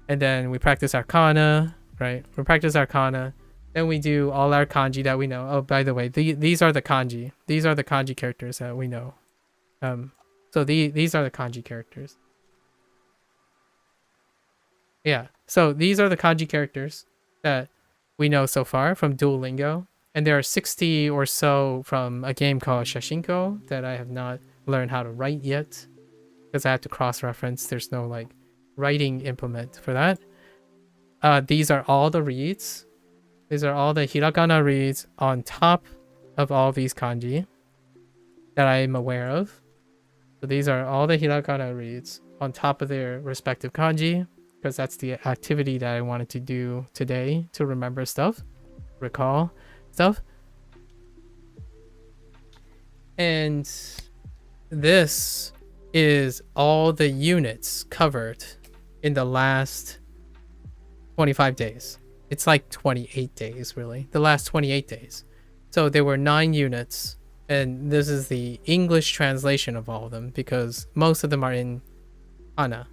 and then we practice Arcana, right? We practice Arcana, then we do all our kanji that we know. Oh, by the way, these are the kanji. These are the kanji characters that we know. So these are the kanji characters. Yeah, so these are the kanji characters that we know so far from Duolingo, and there are 60 or so from a game called Shashinko that I have not learn how to write yet because I have to cross-reference. There's no like writing implement for that. These are all the reads. These are all the hiragana reads on top of all these kanji that I'm aware of. So these are all the hiragana reads on top of their respective kanji, because that's the activity that I wanted to do today to remember stuff, recall stuff. And this is all the units covered in the last 25 days. It's like 28 days, really. The last 28 days. So there were 9 units, and this is the English translation of all of them because most of them are in kana.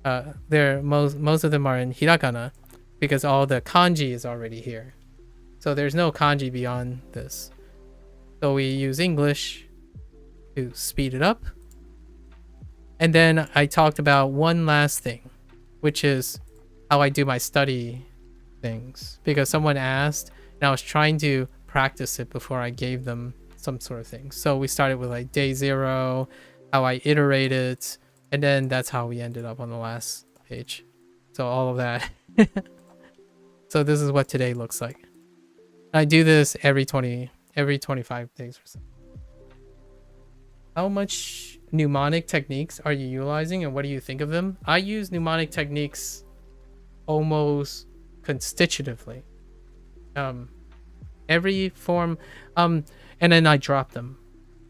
Most of them are in hiragana because all the kanji is already here. So there's no kanji beyond this. So we use English to speed it up. And then I talked about one last thing, which is how I do my study things, because someone asked and I was trying to practice it before I gave them some sort of thing. So we started with like day 0, how I iterated, and then that's how we ended up on the last page. So all of that. So this is what today looks like. I do this every 25 days or so. How much mnemonic techniques are you utilizing and what do you think of them? I use mnemonic techniques almost constitutively. Every form, and then I drop them.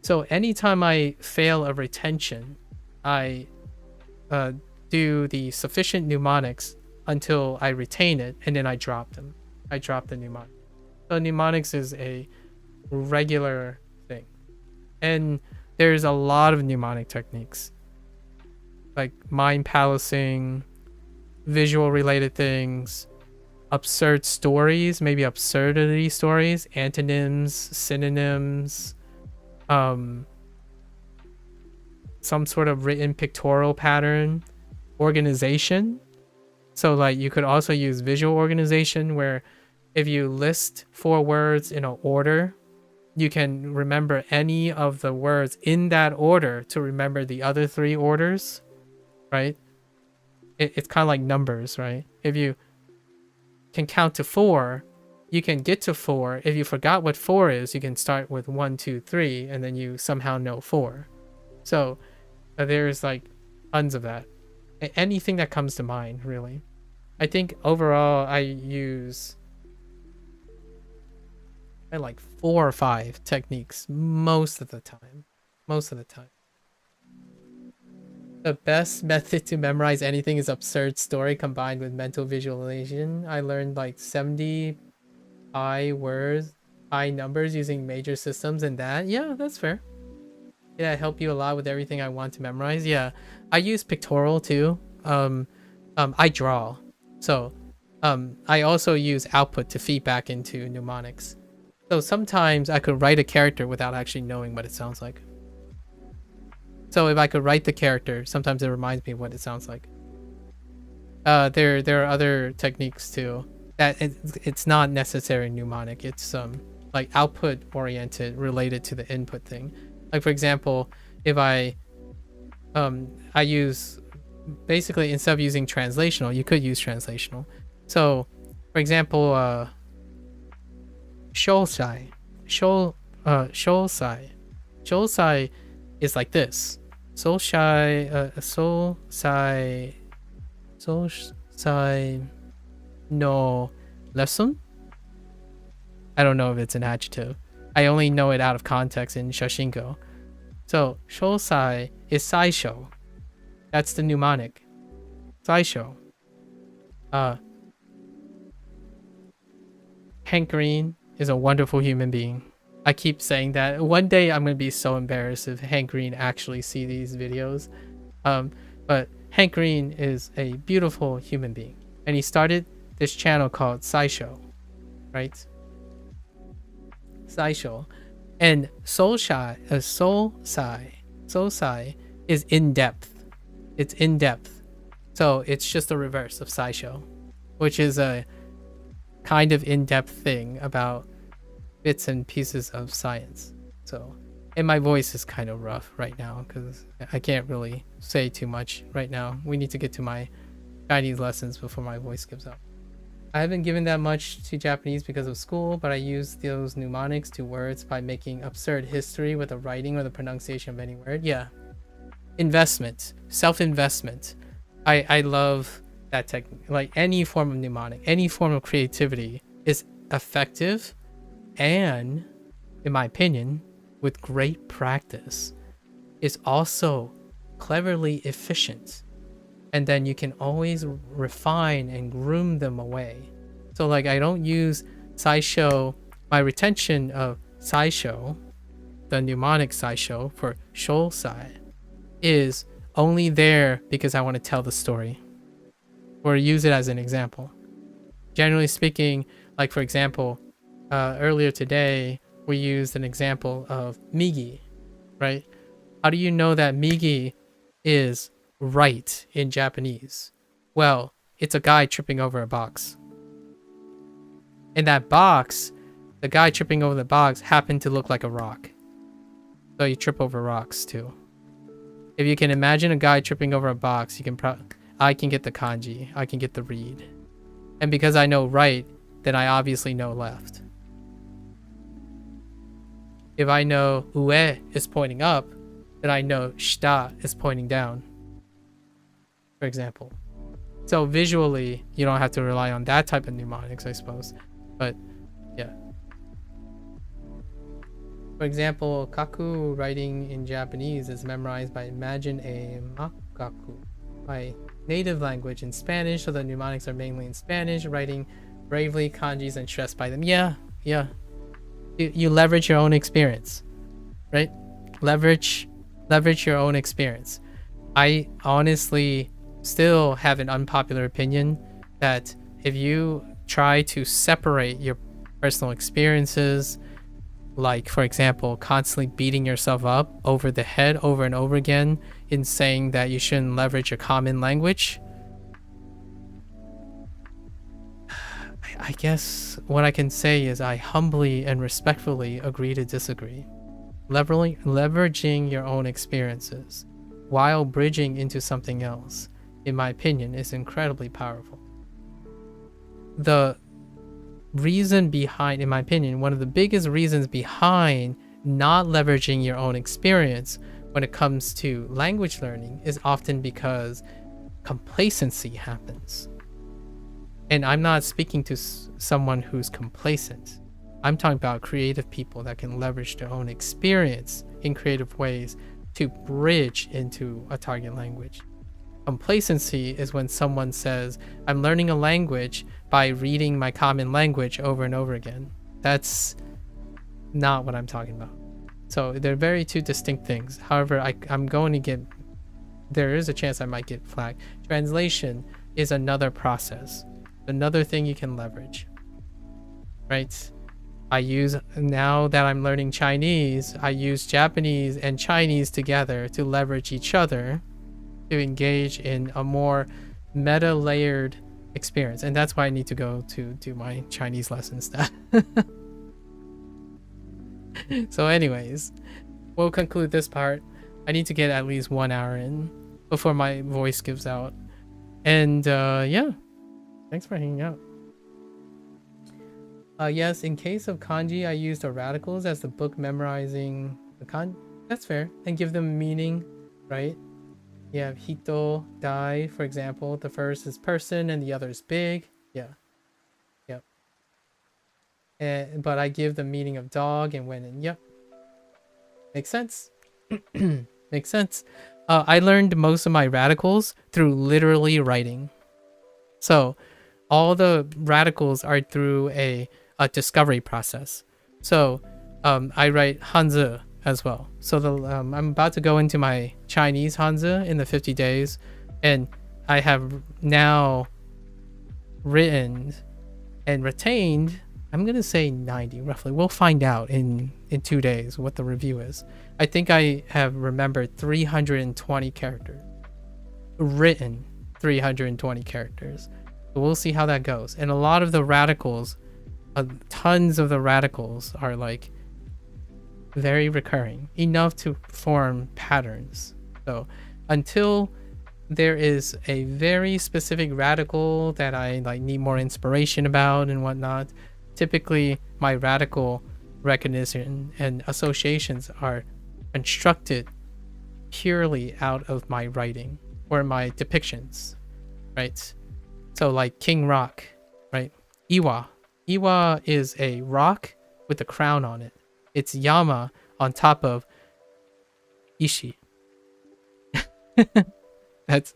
So anytime I fail a retention, I do the sufficient mnemonics until I retain it, and then I drop them. I drop the mnemonic. So mnemonics is a regular thing. And there's a lot of mnemonic techniques. Like mind palancing, visual related things, absurd stories, maybe absurdity stories, antonyms, synonyms, some sort of written pictorial pattern, organization. So like you could also use visual organization where if you list 4 words in an order, you can remember any of the words in that order to remember the other 3 orders, right? It's kind of like numbers, right? If you can count to 4, you can get to 4. If you forgot what 4 is, you can start with 1, 2, 3, and then you somehow know 4. So there's like tons of that. Anything that comes to mind, really. I think overall I use like 4 or 5 techniques most of the time. The best method to memorize anything is absurd story combined with mental visualization. I learned like 70 high numbers using major systems and that. Yeah, that's fair. Yeah, help you a lot with everything I want to memorize. Yeah, I use pictorial too. I draw. So I also use output to feed back into mnemonics. So sometimes I could write a character without actually knowing what it sounds like. So if I could write the character, sometimes it reminds me of what it sounds like. There are other techniques too. That it's not necessarily mnemonic. It's like output oriented, related to the input thing. Like for example, if I use basically instead of using translational, you could use translational. So for example, shosai is like this. Shosai no lesson. I don't know if it's an adjective. I only know it out of context in Shoshinko. So shosai is saisho. That's the mnemonic. Saisho. Hank Green is a wonderful human being. I keep saying that. One day I'm going to be so embarrassed if Hank Green actually see these videos. But Hank Green is a beautiful human being. And he started this channel called Saisho. Right? Saisho. And Sousai is in-depth. It's in-depth. So it's just the reverse of Saisho, which is a kind of in-depth thing about bits and pieces of science. So And my voice is kind of rough right now because I can't really say too much right now. We need to get to my Chinese lessons before my voice gives out. I haven't given that much to Japanese because of school, but I use those mnemonics to words by making absurd history with the writing or the pronunciation of any word. Yeah. Investment. Self-investment. I love that technique. Like any form of mnemonic, any form of creativity is effective and, in my opinion, with great practice, is also cleverly efficient. And then you can always refine and groom them away. So like I don't use Saisho, my retention of Saisho, the mnemonic Saisho for Shosai, is only there because I want to tell the story or use it as an example. Generally speaking, like for example, earlier today, we used an example of Migi, right? How do you know that Migi is right in Japanese? Well, it's a guy tripping over a box. In that box, the guy tripping over the box happened to look like a rock. So you trip over rocks too. If you can imagine a guy tripping over a box, you can I can get the kanji, I can get the read. And because I know right, then I obviously know left. If I know ue is pointing up, then I know shita is pointing down, for example. So visually, you don't have to rely on that type of mnemonics, I suppose. But yeah. For example, kaku writing in Japanese is memorized by imagine a makaku by native language in Spanish, so the mnemonics are mainly in Spanish, writing bravely kanjis and stressed by them. Yeah. You leverage your own experience, right? Leverage your own experience. I honestly still have an unpopular opinion that if you try to separate your personal experiences, like for example, constantly beating yourself up over the head over and over again in saying that you shouldn't leverage your common language, I guess what I can say is I humbly and respectfully agree to disagree. Leveraging your own experiences while bridging into something else, in my opinion, is incredibly powerful. The reason behind, in my opinion, one of the biggest reasons behind not leveraging your own experience when it comes to language learning is often because complacency happens. And I'm not speaking to someone who's complacent. I'm talking about creative people that can leverage their own experience in creative ways to bridge into a target language. Complacency is when someone says, I'm learning a language by reading my common language over and over again. That's not what I'm talking about. So they're very two distinct things. However, I'm going to get, there is a chance I might get flagged. Translation is another process, another thing you can leverage, right? Now that I'm learning Chinese, I use Japanese and Chinese together to leverage each other to engage in a more meta-layered experience. And that's why I need to go to do my Chinese lessons now. So anyways, we'll conclude this part. I need to get at least 1 hour in before my voice gives out. And yeah, thanks for hanging out. Yes, in case of kanji, I use the radicals as the book memorizing the kanji. That's fair. And give them meaning, right? You have hito, dai, for example. The first is person and the other is big. Yeah. Yep. But I give the meaning of dog and when and yep. Makes sense. Makes sense. I learned most of my radicals through literally writing. So all the radicals are through a discovery process. So I write Hanzi as well. So I'm about to go into my Chinese Hanzi in the 50 days, and I have now written and retained, I'm gonna say 90 roughly. We'll find out in 2 days what the review is. I think I have remembered 320 characters, written 320 characters. So we'll see how that goes. And a lot of the radicals, tons of the radicals are like very recurring, enough to form patterns. So until there is a very specific radical that I like need more inspiration about and whatnot, typically my radical recognition and associations are constructed purely out of my writing or my depictions, right? So like King Rock, right? Iwa. Iwa is a rock with a crown on it. It's Yama on top of Ishi. That's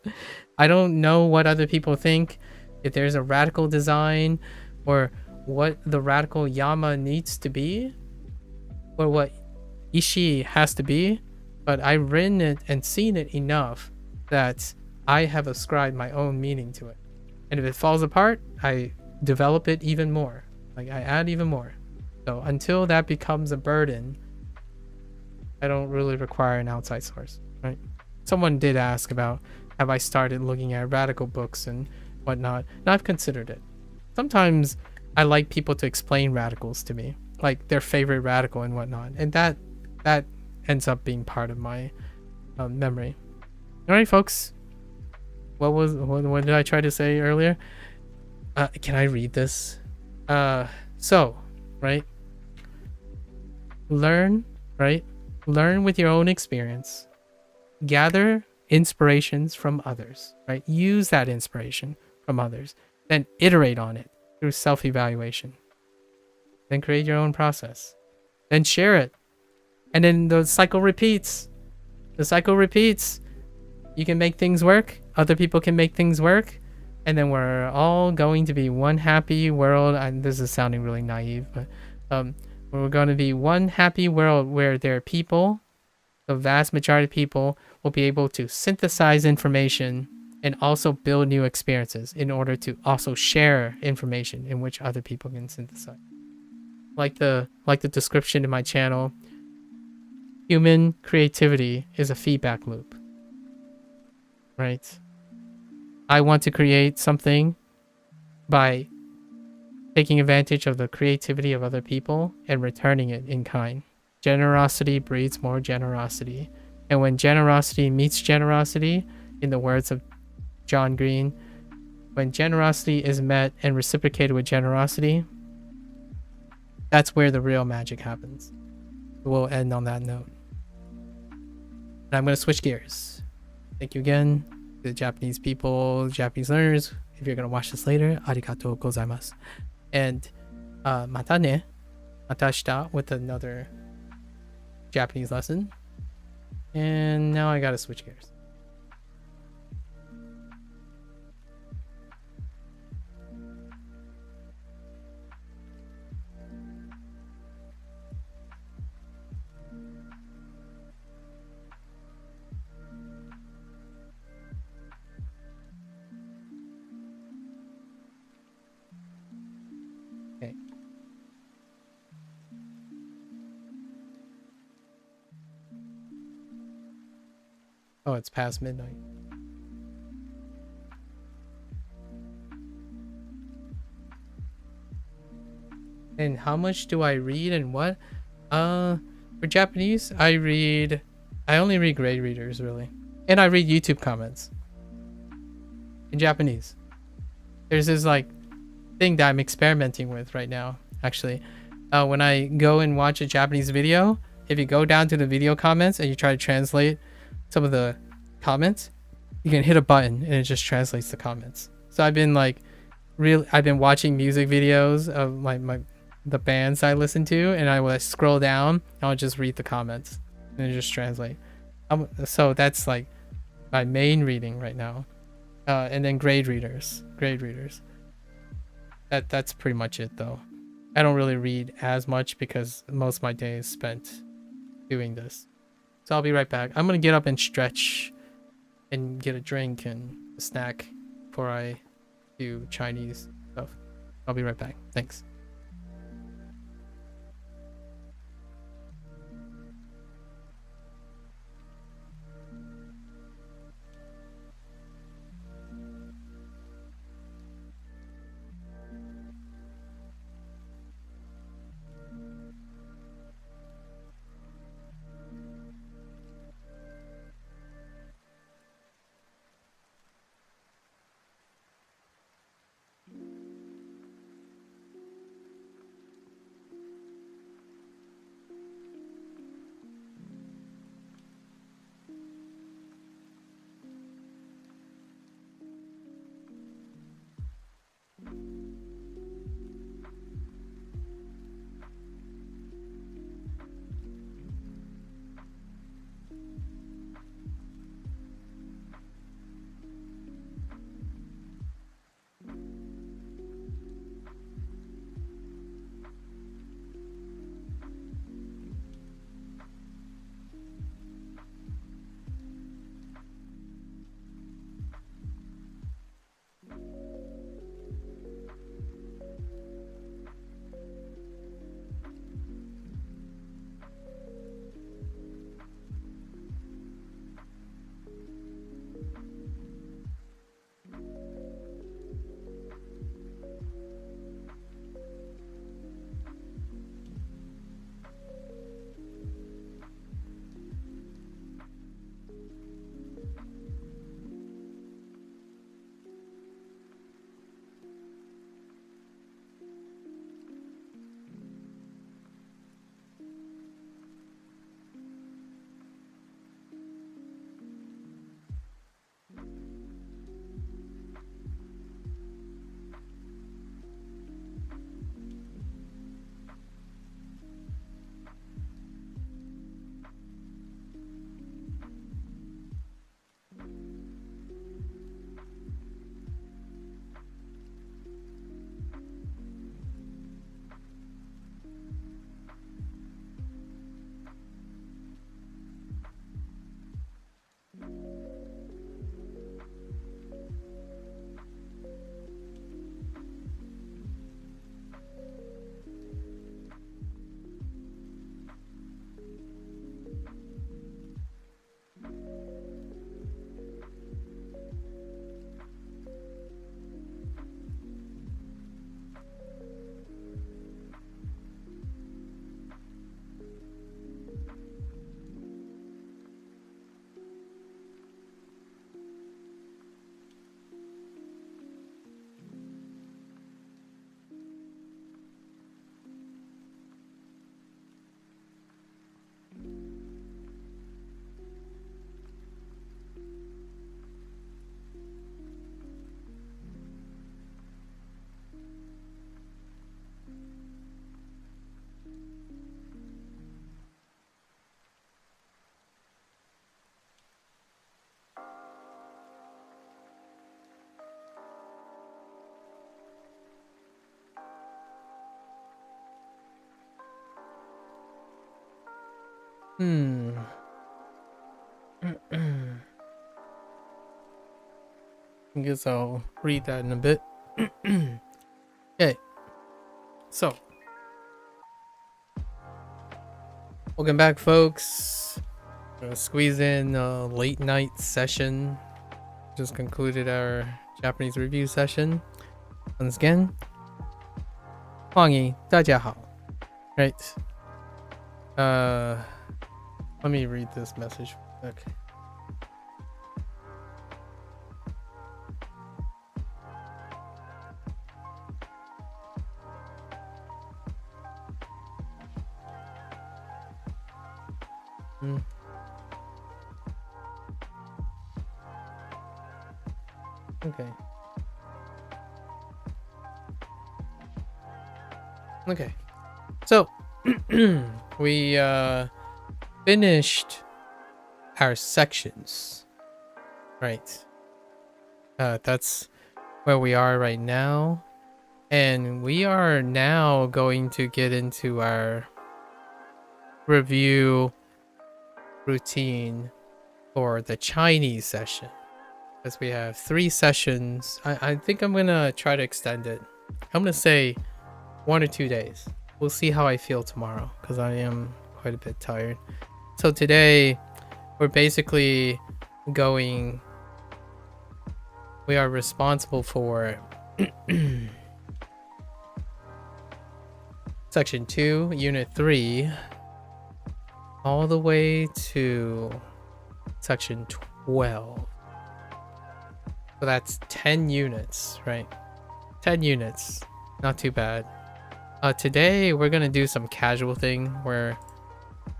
I don't know what other people think, if there's a radical design or what the radical Yama needs to be or what Ishi has to be, but I've written it and seen it enough that I have ascribed my own meaning to it. And if it falls apart, I develop it even more. Like I add even more. So until that becomes a burden, I don't really require an outside source, right? Someone did ask about, have I started looking at radical books and whatnot? And I've considered it. Sometimes I like people to explain radicals to me, like their favorite radical and whatnot, and that ends up being part of my memory. All right, folks. What did I try to say earlier? Can I read this? So, right? Learn, right? Learn with your own experience. Gather inspirations from others, right? Use that inspiration from others. Then iterate on it through self-evaluation. Then create your own process. Then share it. And then the cycle repeats. The cycle repeats. You can make things work. Other people can make things work. And then we're all going to be one happy world. And this is sounding really naive, but we're going to be one happy world where there are people, the vast majority of people will be able to synthesize information and also build new experiences in order to also share information in which other people can synthesize. Like the description in my channel, human creativity is a feedback loop, right? I want to create something by taking advantage of the creativity of other people and returning it in kind. Generosity breeds more generosity. And when generosity meets generosity, in the words of John Green, when generosity is met and reciprocated with generosity, that's where the real magic happens. We'll end on that note. And I'm going to switch gears. Thank you again to the Japanese people, Japanese learners. If you're going to watch this later, arigatou gozaimasu. And mata ne, mata shita with another Japanese lesson. And now I gotta switch gears. Okay. Oh, it's past midnight. And how much do I read and what? For Japanese, I only read grade readers really. And I read YouTube comments. In Japanese. There's this like thing that I'm experimenting with right now, actually. When I go and watch a Japanese video, if you go down to the video comments and you try to translate some of the comments, you can hit a button and it just translates the comments. So I've been like I've been watching music videos of the bands I listen to, and I will scroll down and I'll just read the comments and it just translate. So that's like my main reading right now. And then grade readers. That's pretty much it though. I don't really read as much because most of my day is spent doing this. So I'll be right back. I'm gonna get up and stretch and get a drink and a snack before I do Chinese stuff. I'll be right back. Thanks. Hmm. I guess I'll read that in a bit. Okay, so welcome back, folks. Gonna squeeze in a late night session. Just concluded our Japanese review session. Once again, 欢迎大家好. Right. Let me read this message real quick. Okay. Okay. So we finished our sections. Right. That's where we are right now. And we are now going to get into our review routine for the Chinese session. Because we have 3 sessions. I think I'm gonna try to extend it. I'm gonna say 1 or 2 days. We'll see how I feel tomorrow, because I am quite a bit tired. So today we're basically going, we are responsible for section 2, unit 3, all the way to section 12. So that's 10 units, right? 10 units. Not too bad. Today we're gonna do some casual thing where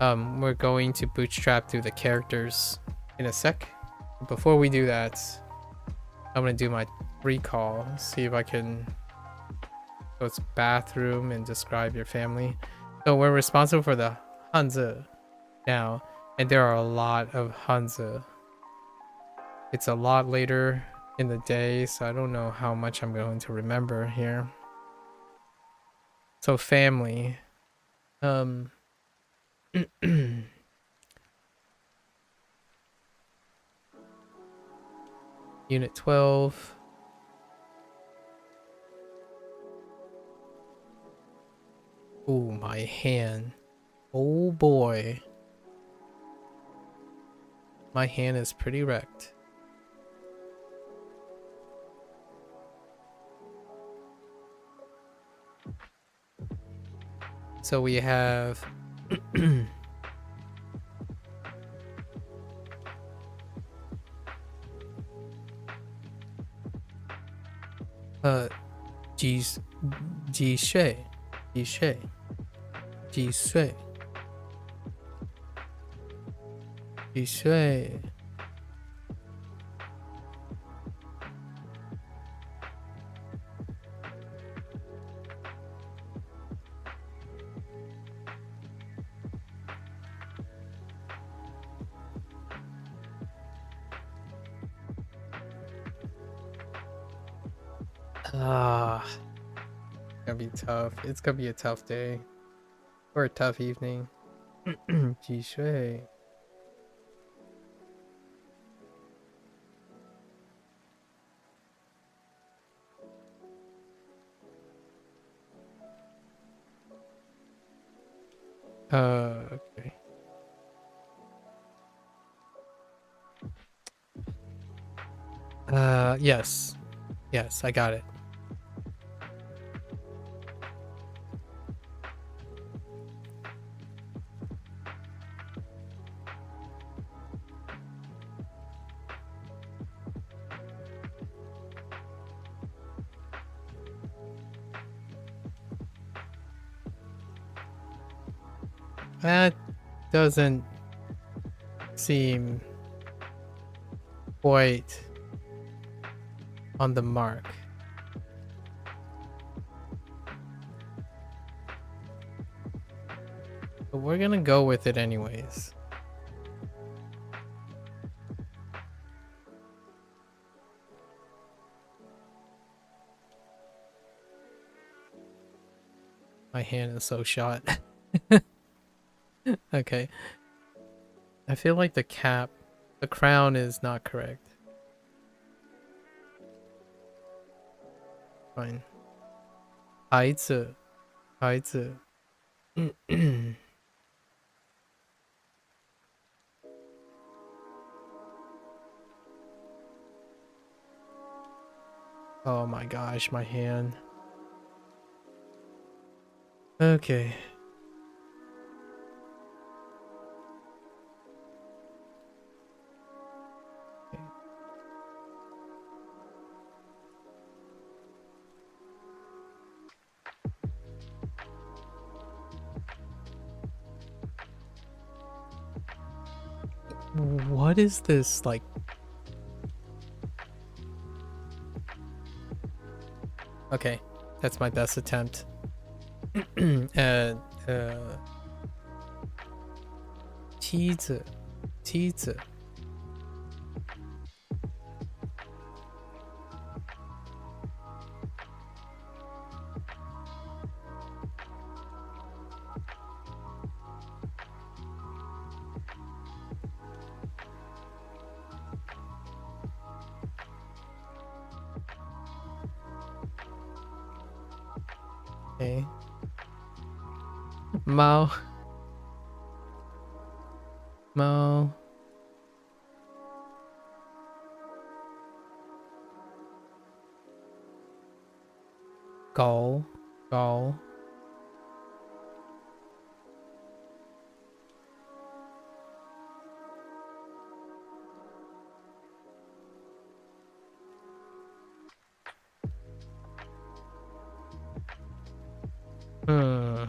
we're going to bootstrap through the characters in a sec. Before we do that, I'm gonna do my recall, see if I can go to bathroom and describe your family. So we're responsible for the Hanzi now, and there are a lot of Hanzi. It's a lot later in the day, so I don't know how much I'm going to remember here. So family. Unit 12. Ooh, my hand. Oh boy. My hand is pretty wrecked. So we have Ji Shui. Gonna be tough. It's gonna be a tough day. Or a tough evening. Ji Shui. Okay. Yes. Yes, I got it. That doesn't seem quite on the mark. But we're gonna go with it anyways. My hand is so shot. Okay. I feel like the crown is not correct. Fine. 孩子,孩子. Oh my gosh, my hand. Okay. What is this like? Okay, that's my best attempt. T 字, T 字. Okay. Mao. Mao. Gao. Gao. Hmm.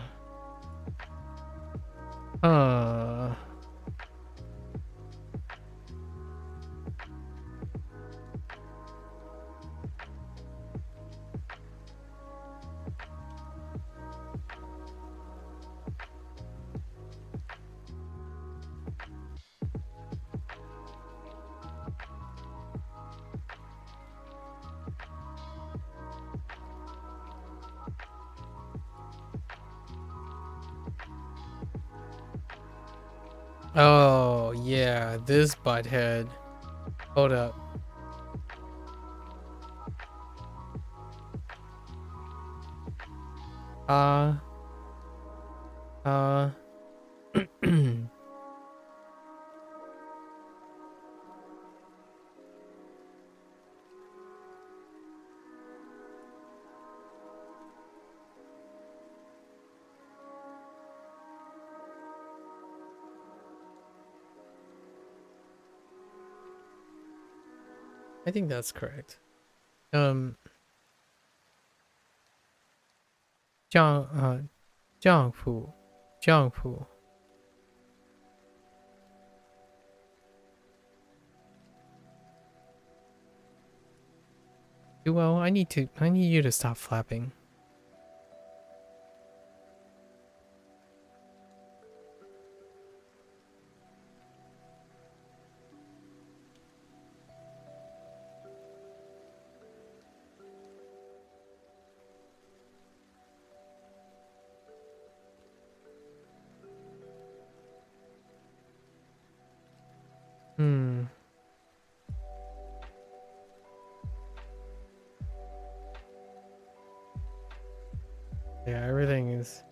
Oh, yeah, this butthead. Hold up. I think that's correct. 丈夫. Well, I need you to stop flapping. Hmm. Yeah, everything is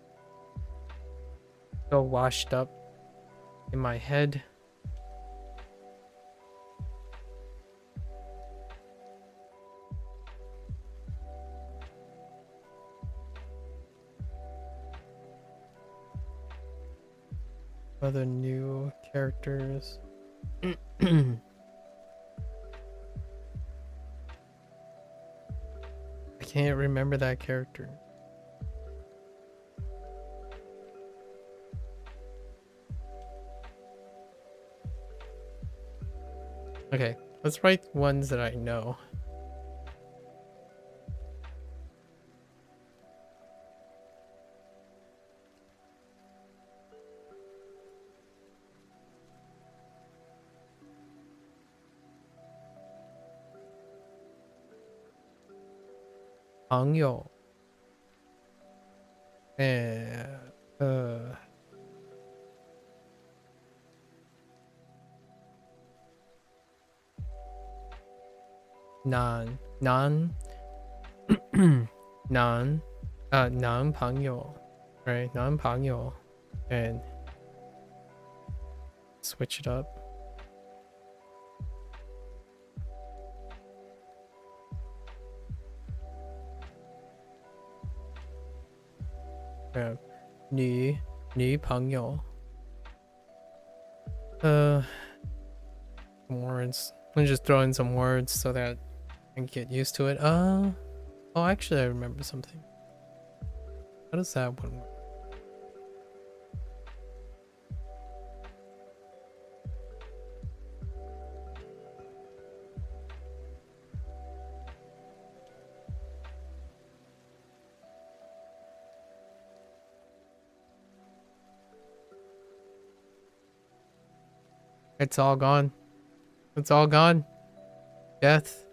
so washed up in my head. Other new characters. I can't remember that character. Okay, let's write ones that I know. Hangyo. nan, nan, 男朋友, right? 男朋友, and switch it up. Yeah. 女朋友. Some words. Let me just throw in some words so that I can get used to it. Oh, actually, I remember something. How does that one work? It's all gone. It's all gone. Death.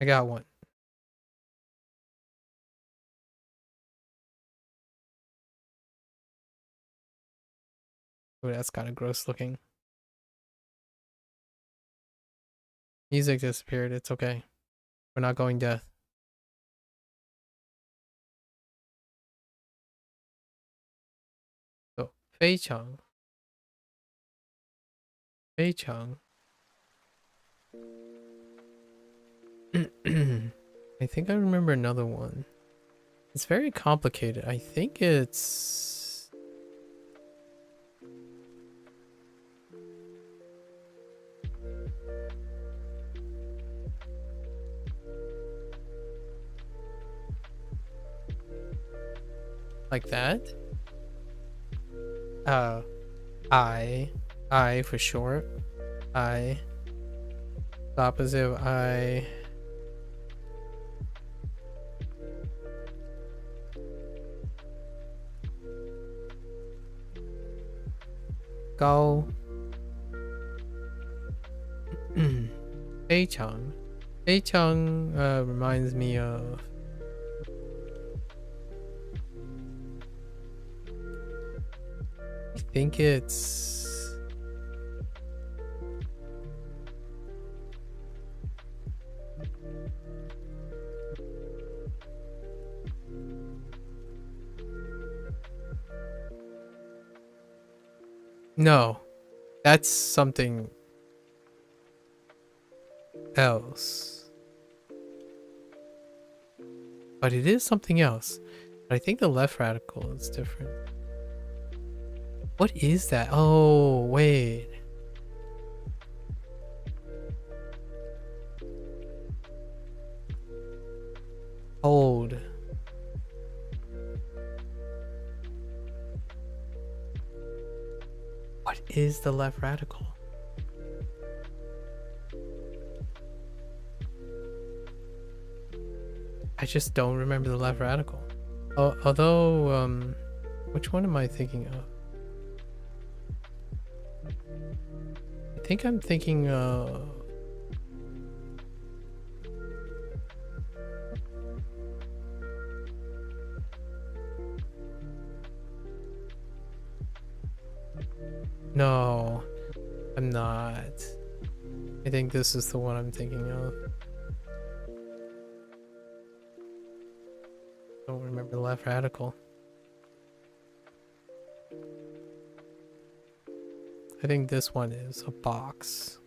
I got one. Oh, that's kind of gross looking. Music disappeared. It's okay. We're not going death. So, 非常. 非常. I think I remember another one. It's very complicated. I think it's... like that? I for short. I. The opposite of I. Go. 非常. 非常 reminds me of... I think it's... No, that's something else. But it is something else. But I think the left radical is different. What is that? Oh, wait. Hold. What is the left radical? I just don't remember the left radical. Although, which one am I thinking of? I think I'm thinking no, I'm not. I think this is the one I'm thinking of. Don't remember the left radical. I think this one is a box.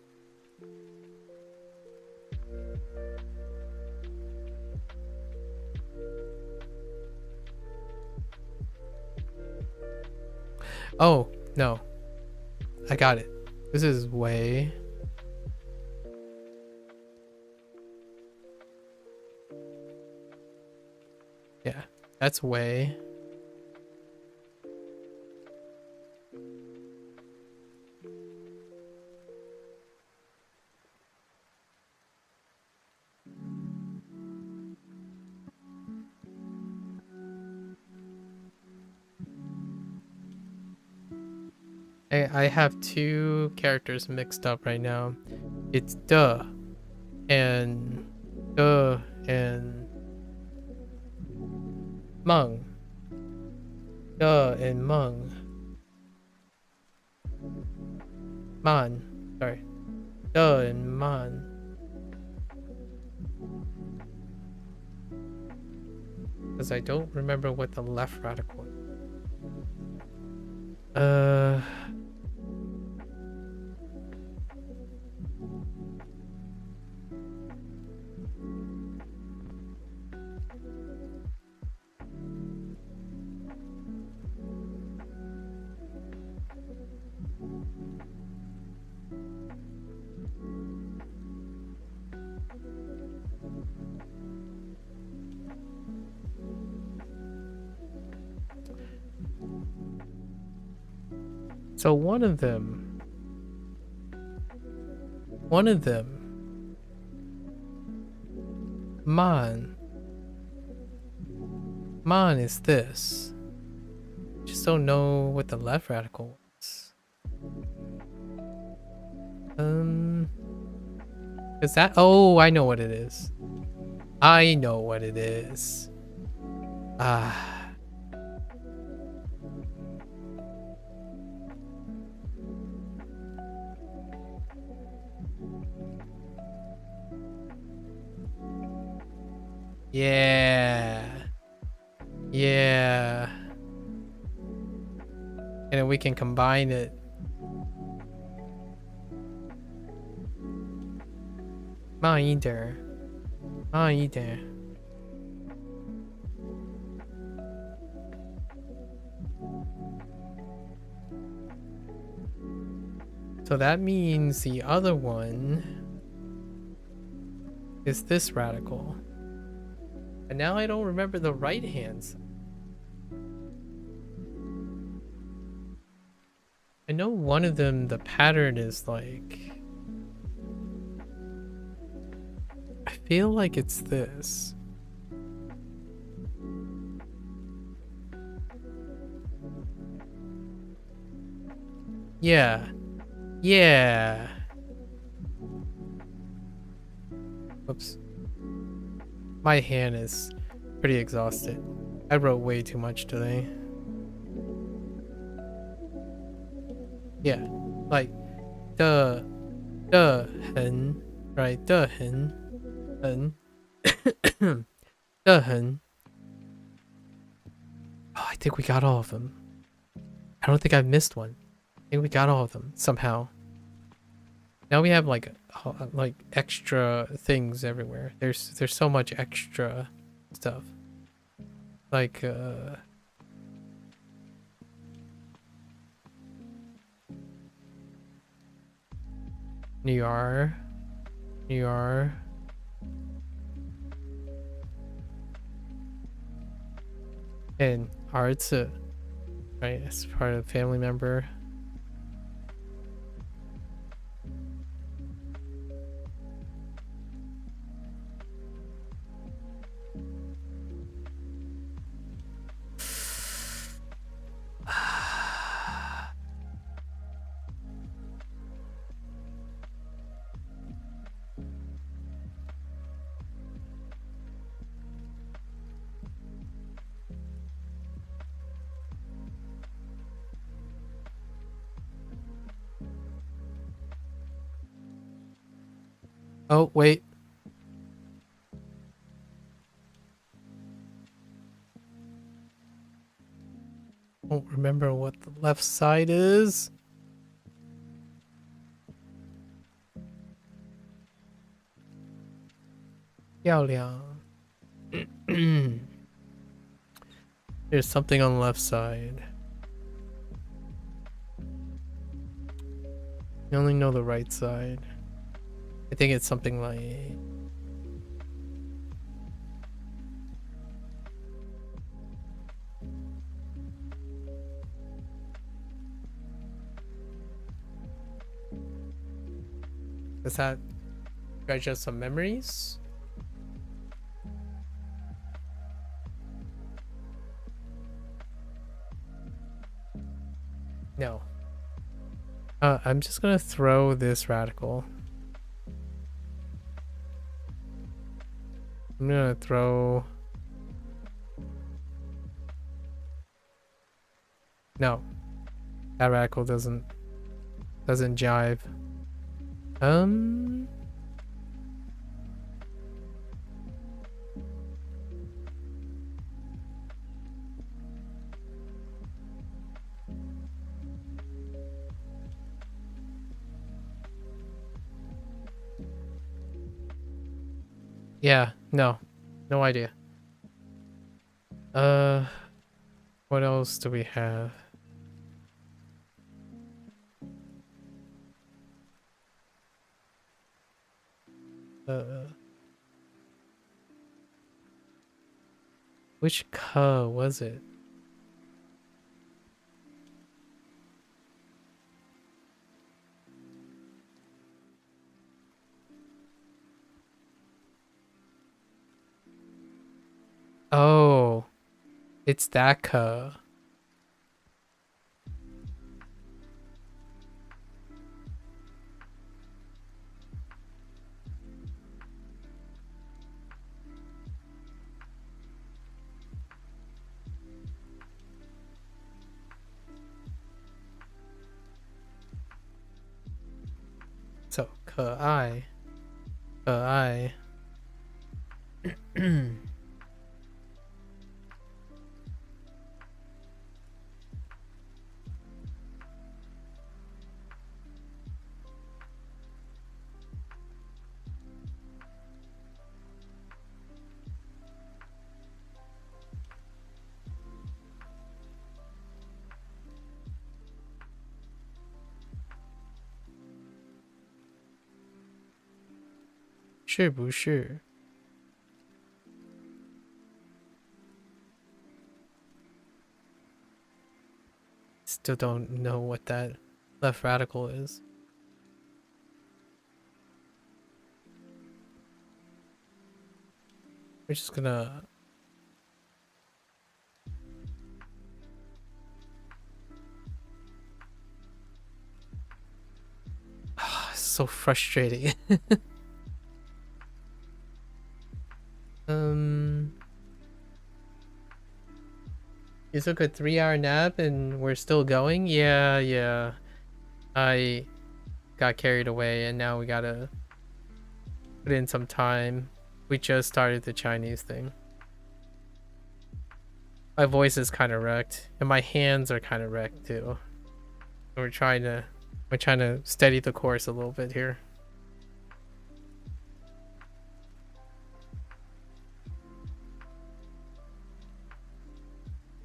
Oh, no. I got it. This is way. Yeah, that's way. I have two characters mixed up right now. It's duh and mung. Duh and mung. Man. Sorry. Duh and man. Because I don't remember what the left radical is. So one of them, man is this. Just don't know what the left radical was. Is that? Oh, I know what it is. I know what it is. Ah. Yeah. Yeah. And then we can combine it. Either. So that means the other one is this radical. And now I don't remember the right hand side. I know one of them, the pattern is like... I feel like it's this. Yeah. Yeah. Whoops. My hand is pretty exhausted. I wrote way too much today. Yeah. Like, hen, right? hen. hen. Oh, I think we got all of them. I don't think I've missed one. I think we got all of them somehow. Now we have like extra things everywhere. There's so much extra stuff. Like New York. And arts, right, as part of a family member. Oh, wait. Don't remember what the left side is. Yao Liang. There's something on the left side. I only know the right side. I think it's something like... Does that treasure some memories? No. I'm just gonna throw this radical. I'm gonna throw... No. That radical doesn't jive. Yeah, no. No idea. What else do we have? Which ka was it? Oh, it's that ka. So, ka I. Ka I. 是不是? Still don't know what that left radical is. We're just gonna... So frustrating. You took a 3-hour nap and we're still going? Yeah. I got carried away and now we gotta put in some time. We just started the Chinese thing. My voice is kind of wrecked and my hands are kind of wrecked too. We're trying to steady the course a little bit here.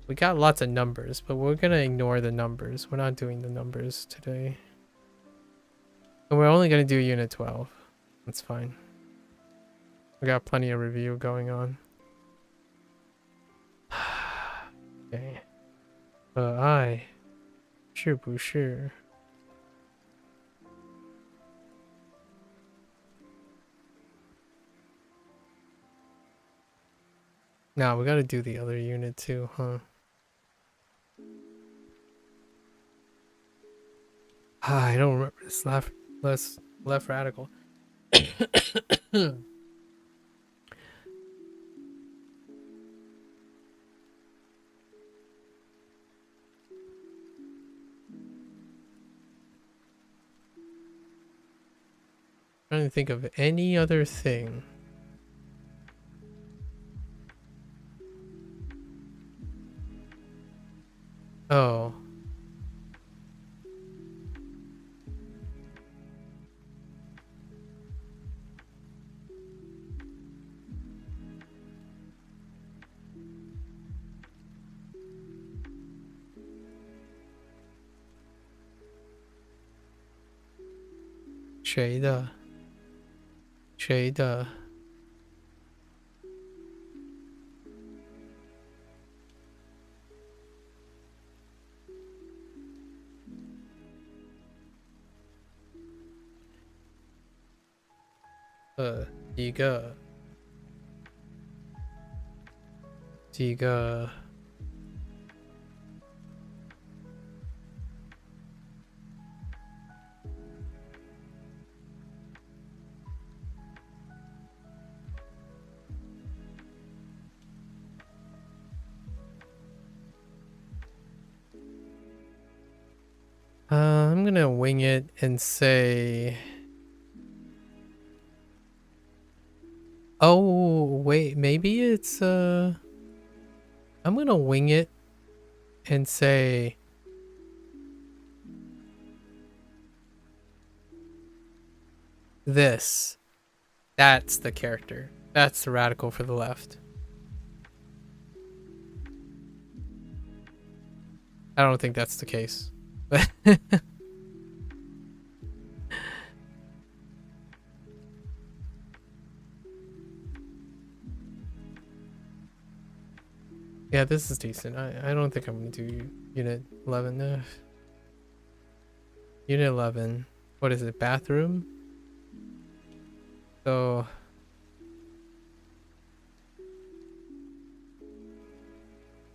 We got lots of numbers, but we're gonna ignore the numbers. We're not doing the numbers today. And we're only gonna do unit 12. That's fine. We got plenty of review going on. Okay. I 是不是? Now we gotta do the other unit too, huh? I don't remember this left radical. Trying to think of any other thing. Oh. Shade.几个 gonna wing it and say, oh wait, maybe it's I'm gonna wing it and say this. That's the character. That's the radical for the left. I don't think that's the case. But yeah, this is decent. I don't think I'm gonna do unit 11. Unit 11. What is it? Bathroom? So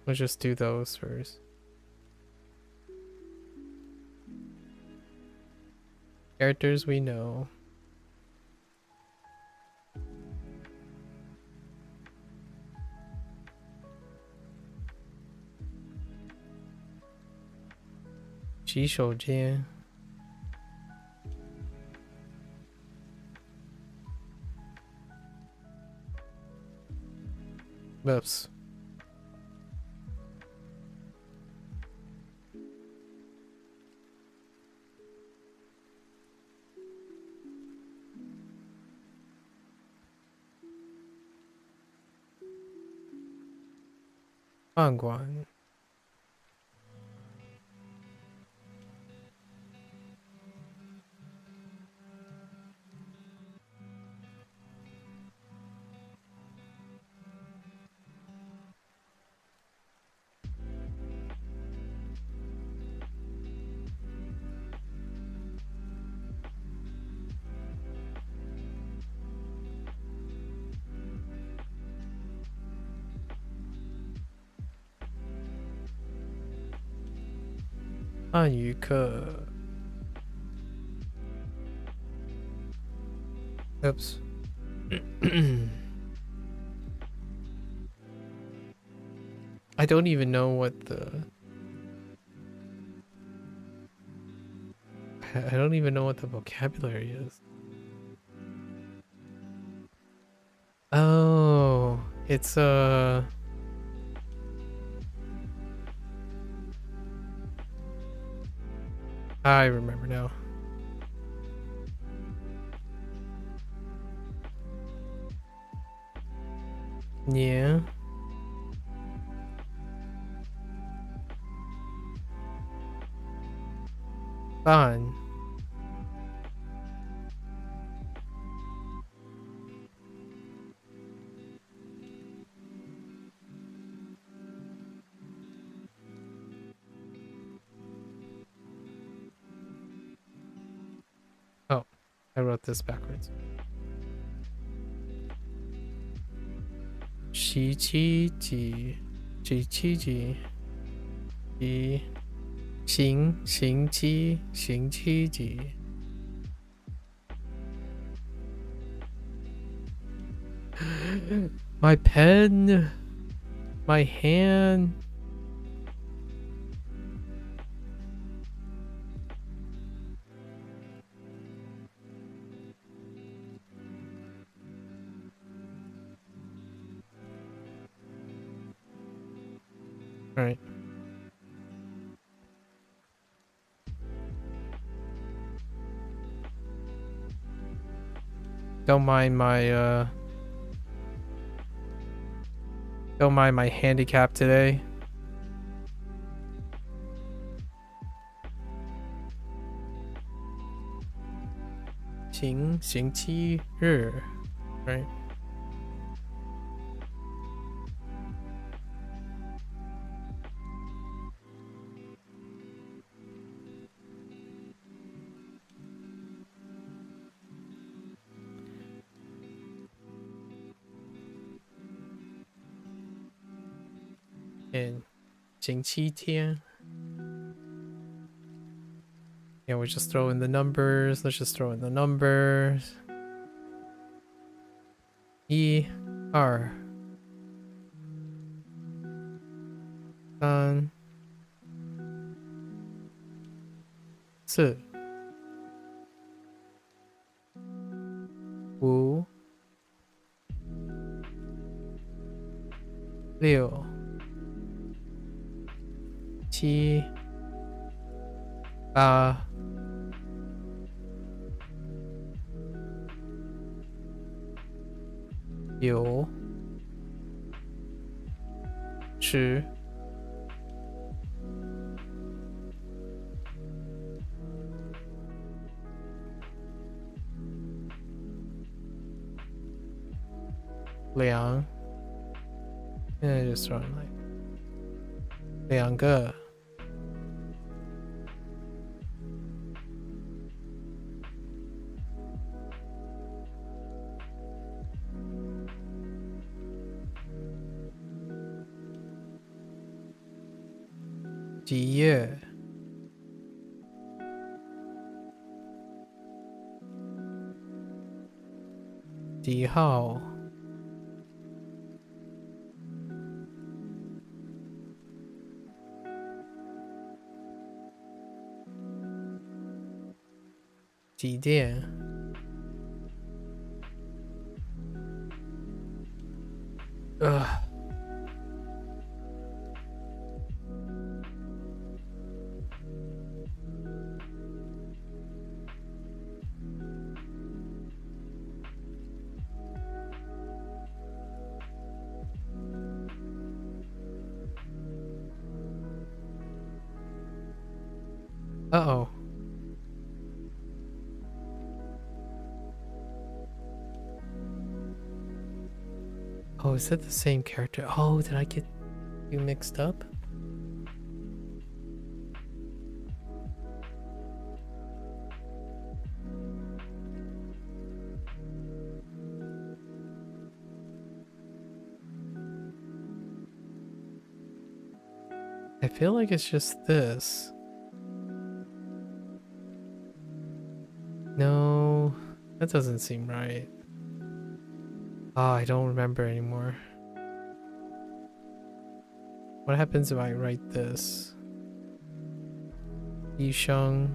let's just do those first. Characters we know. Jie. Oops. Guan. Oops. I don't even know what the I don't even know what the vocabulary is. Oh, it's I remember now. Yeah. Fun. Oh, I wrote this backwards. Ji. Ji. Ji. My pen. My hand. All right. Don't mind my handicap today. Xing qi ri. Right. And 星期天. Yeah, we're just throwing the numbers. Let's just throw in the numbers. 1 2 3四五六七八九十两，现在就 throwing like 两个几页几号几点Uh-oh. Oh, is that the same character? Oh, did I get you mixed up? I feel like it's just this. No, that doesn't seem right. Oh, I don't remember anymore. What happens if I write this? Yisheng.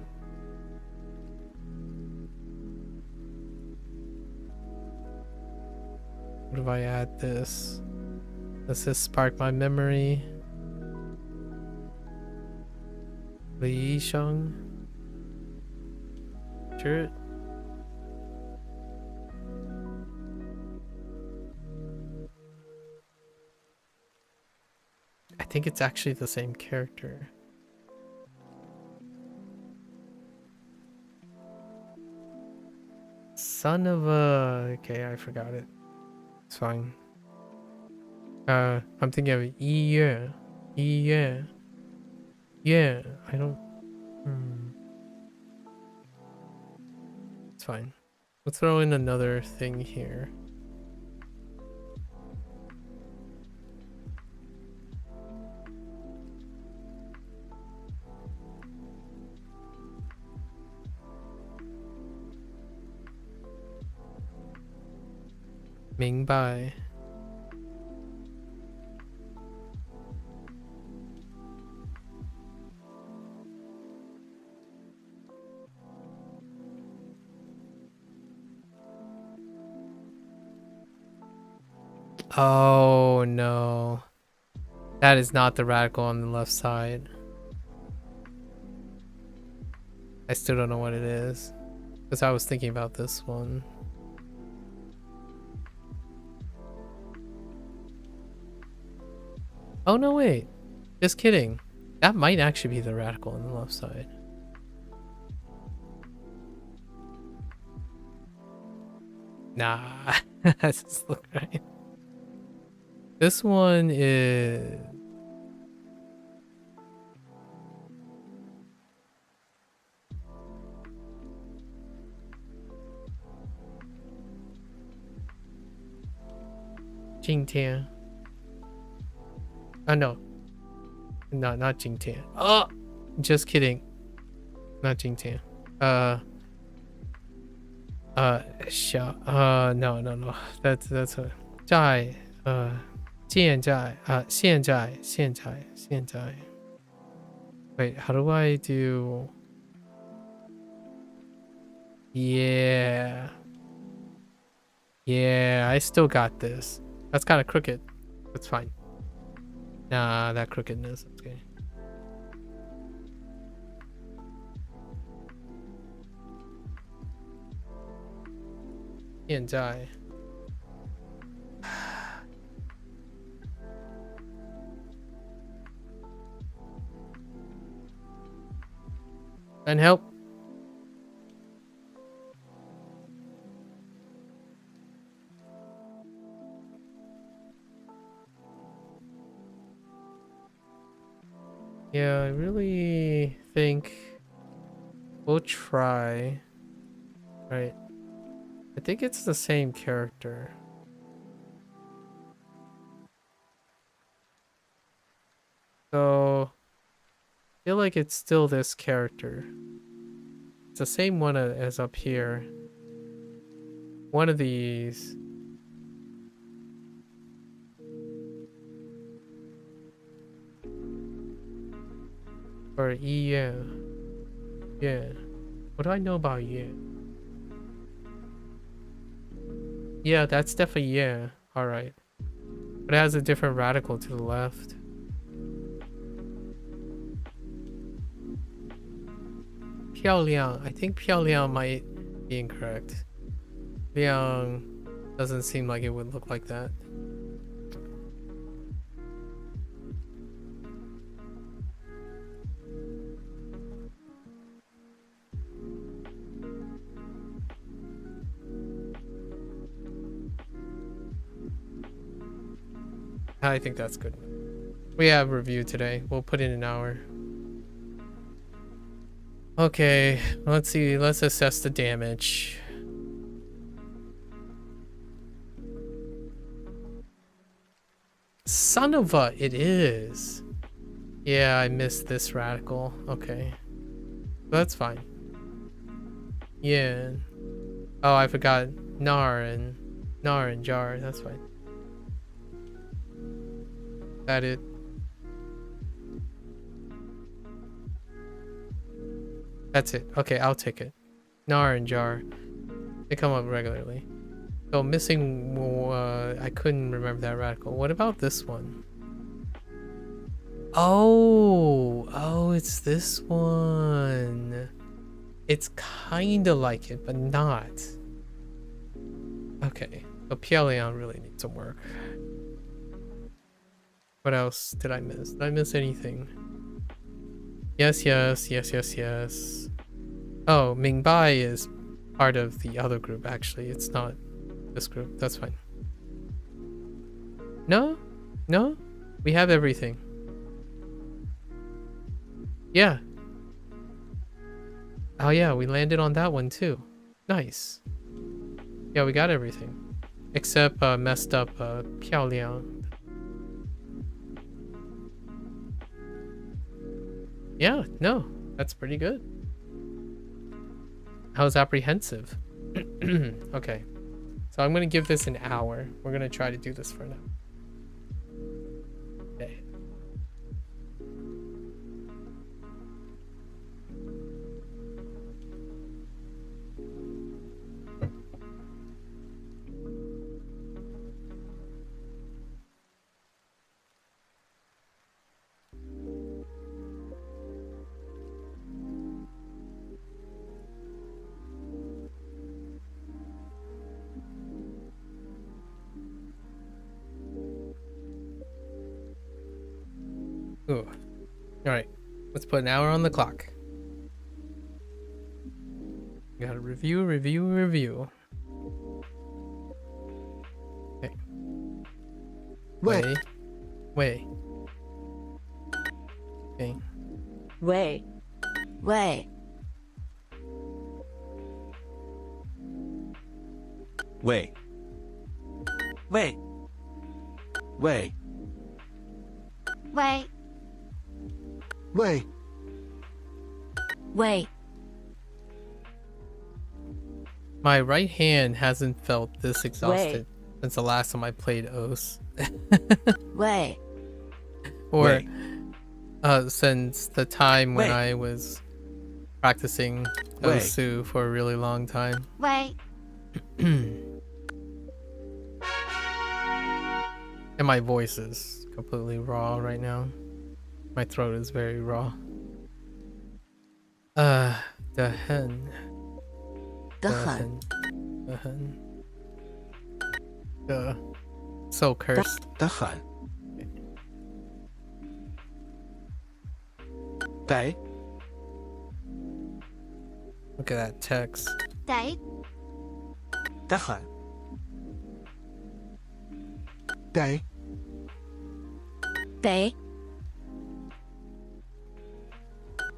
What if I add this? Does this spark my memory? Yisheng. Sure. I think it's actually the same character. Son of a... Okay, I forgot it. It's fine. I'm thinking of Yi Yue. Yeah, I don't... It's fine. We'll throw in another thing here. Mingbai. Oh no. That is not the radical on the left side. I still don't know what it is. Because I was thinking about this one. Oh no, wait. Just kidding. That might actually be the radical on the left side. Nah. That doesn't look right. This one is... Jingtian. Oh no. No, not Jingtian. Oh! Just kidding. Not Jingtian. No. That's a... Zai. 现在 Wait, how do I do... Yeah. Yeah, I still got this. That's kind of crooked. That's fine. Nah, that crookedness. Okay. Can't die. And help. Yeah, I really think we'll try. Right. I think it's the same character. So I feel like it's still this character. It's the same one as up here. One of these. Or yeah. Yeah. What do I know about yeah? Yeah, that's definitely yeah. Alright. But it has a different radical to the left. Piaoliang. I think Piaoliang might be incorrect. Liang doesn't seem like it would look like that. I think that's good. We have review today. We'll put in an hour. Okay, let's see. Let's assess the damage. Son of a, it is. Yeah, I missed this radical. Okay. That's fine. Yeah. Oh, I forgot Nar and Jar. That's fine. That it. That's it. Okay, I'll take it. Nar and Jar. They come up regularly. So missing, I couldn't remember that radical. What about this one? Oh, it's this one. It's kind of like it, but not. Okay, but Piaoliang really needs some work. What else did I miss? Did I miss anything? Yes. Oh, Mingbai is part of the other group, actually. It's not this group. That's fine. No? We have everything. Yeah. Oh yeah, we landed on that one too. Nice. Yeah, we got everything. Except messed up Piaoliang. Yeah, no. That's pretty good. I was apprehensive. Okay. So I'm gonna give this an hour. We're gonna try to do this for now. Okay. Ooh. All right. Let's put an hour on the clock. We gotta review. Okay. Wait. Okay. Wait. My right hand hasn't felt this exhausted since the last time I played OS. Or since the time when I was practicing Osu for a really long time. 喂 And my voice is completely raw right now. My throat is very raw. The hen. 的很 The hen. The so cursed. 的很。得 Look at that text. 得的很。得得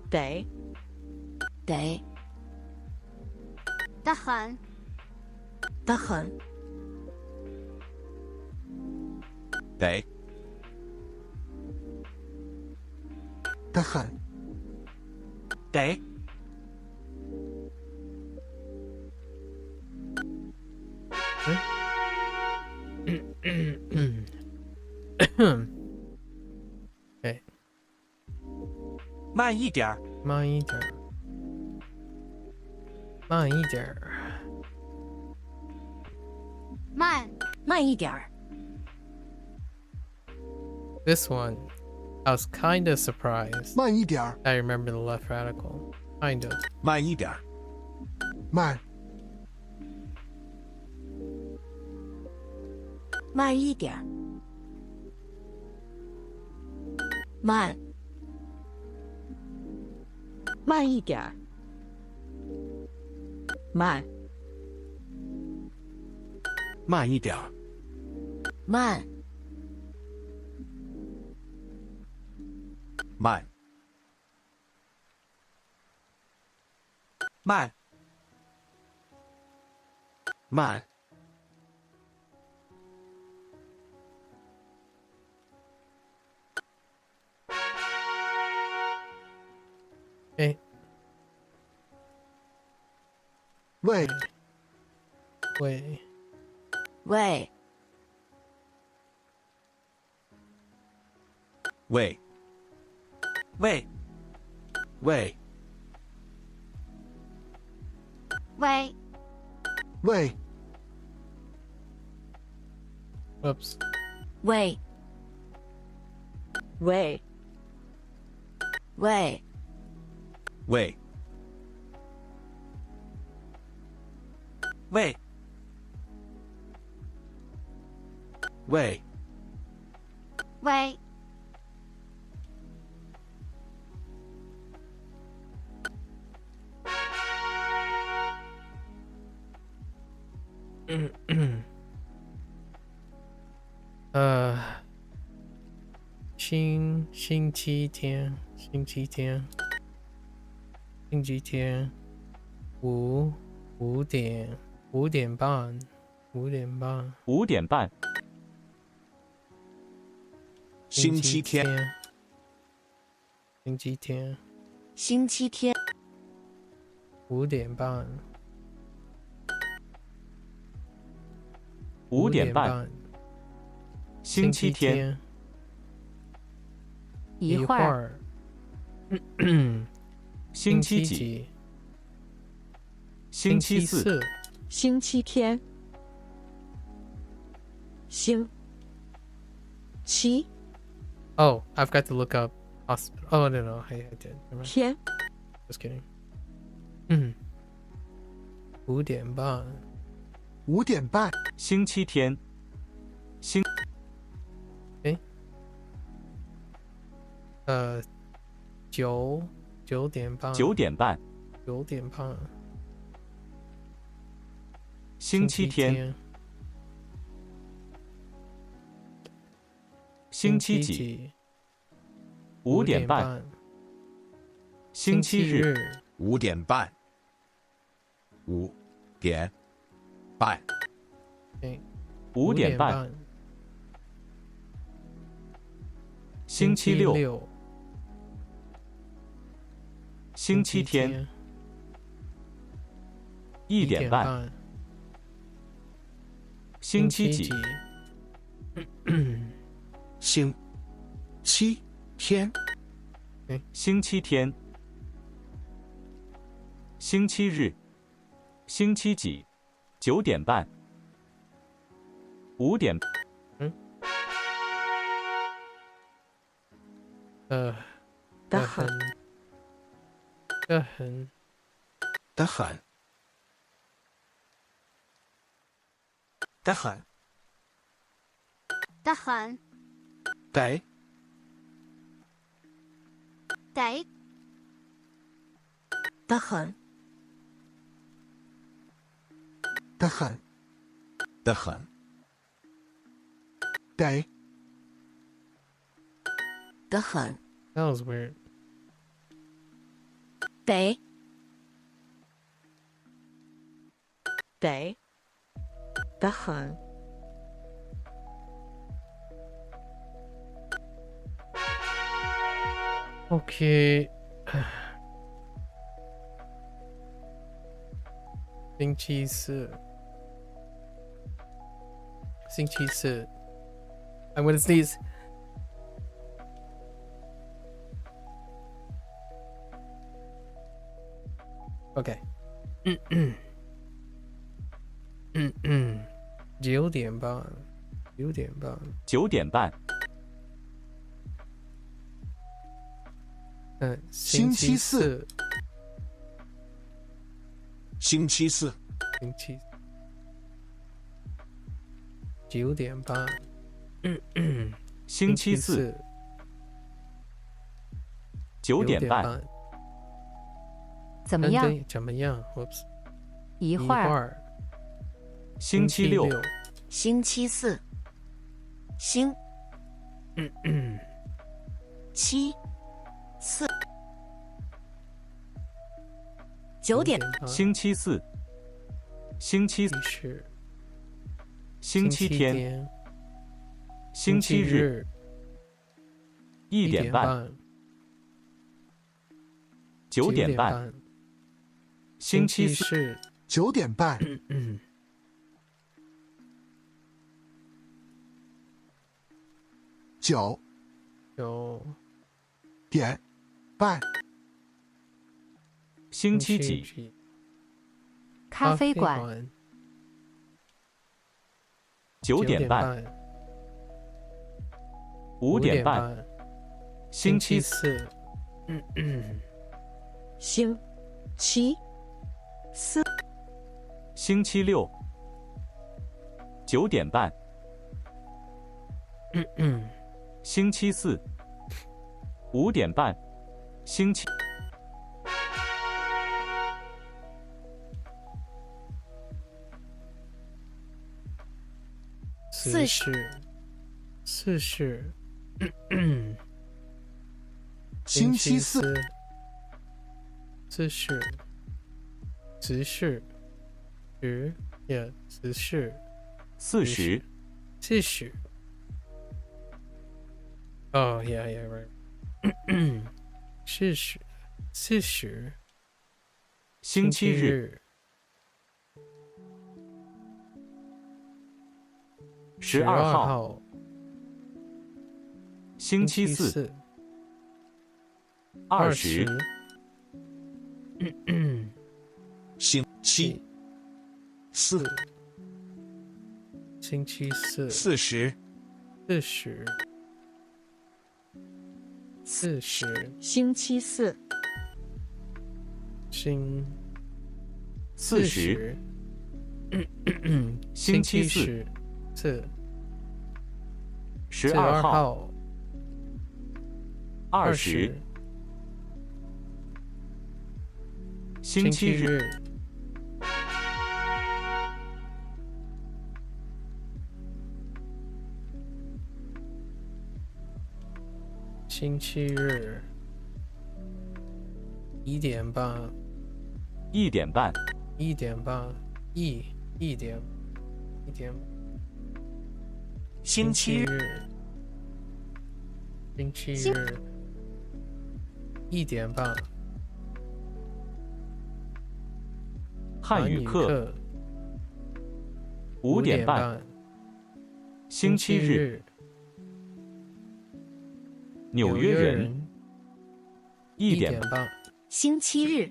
得得的很的很得的很。得 Okay. 慢一点儿。慢一点儿。慢一点儿。慢慢一点儿 This one, I was kind of surprised. 慢一点儿。 I remember the left radical. Kind of. 慢一点儿。慢慢一点儿慢慢一点儿慢慢一点儿。慢慢慢慢 Okay. 喂喂喂喂喂喂喂喂 Whoops. 喂喂喂喂喂喂喂星期天五点半星期天星期天5点半星期天一会儿星期几？星期四星期天星期 Oh, I've got to look up hospital. Oh no, I did. Never mind. 天 Just kidding. 5点半5点半星期天星9点半9点半星期天星期几？5点半星期日5点半5点半5点半星期六星期天1点半星期几？星期天星期天星期日，星期几？9点半。5点。的很，的很，得很，得很，得很，得，得，的很，得很，得很，得，的很， That was weird. 得，得，的很， Okay. 星期四。星期四。I'm gonna sneeze. Okay. 9点半。9点半。 9点半。星期四。星期四。星期。9点半。星期四。9点半。怎么样？怎么样 ？Whoops。一会儿。星期六。星期四。星。七。四。9点。星期四。星期是。星期天。星期日。1点半。9点半。星期四。9点半。9点半。星期几？咖啡馆。 9点半。5点半。星期四。星期四。星期六。9点半。星期四。5点半。星期。40。星期四。14。14。Yeah， 14。40。40。Oh yeah, right. 40。星期日。12号。星期四。20。星期四。星期四。40。星期四。40。星期四。12号。20。星期日。星期日。1点半。1点半。1点半。1点。星期日。星期日。1点半。汉语课。5点半。星期日。纽约人。1点半。星期日。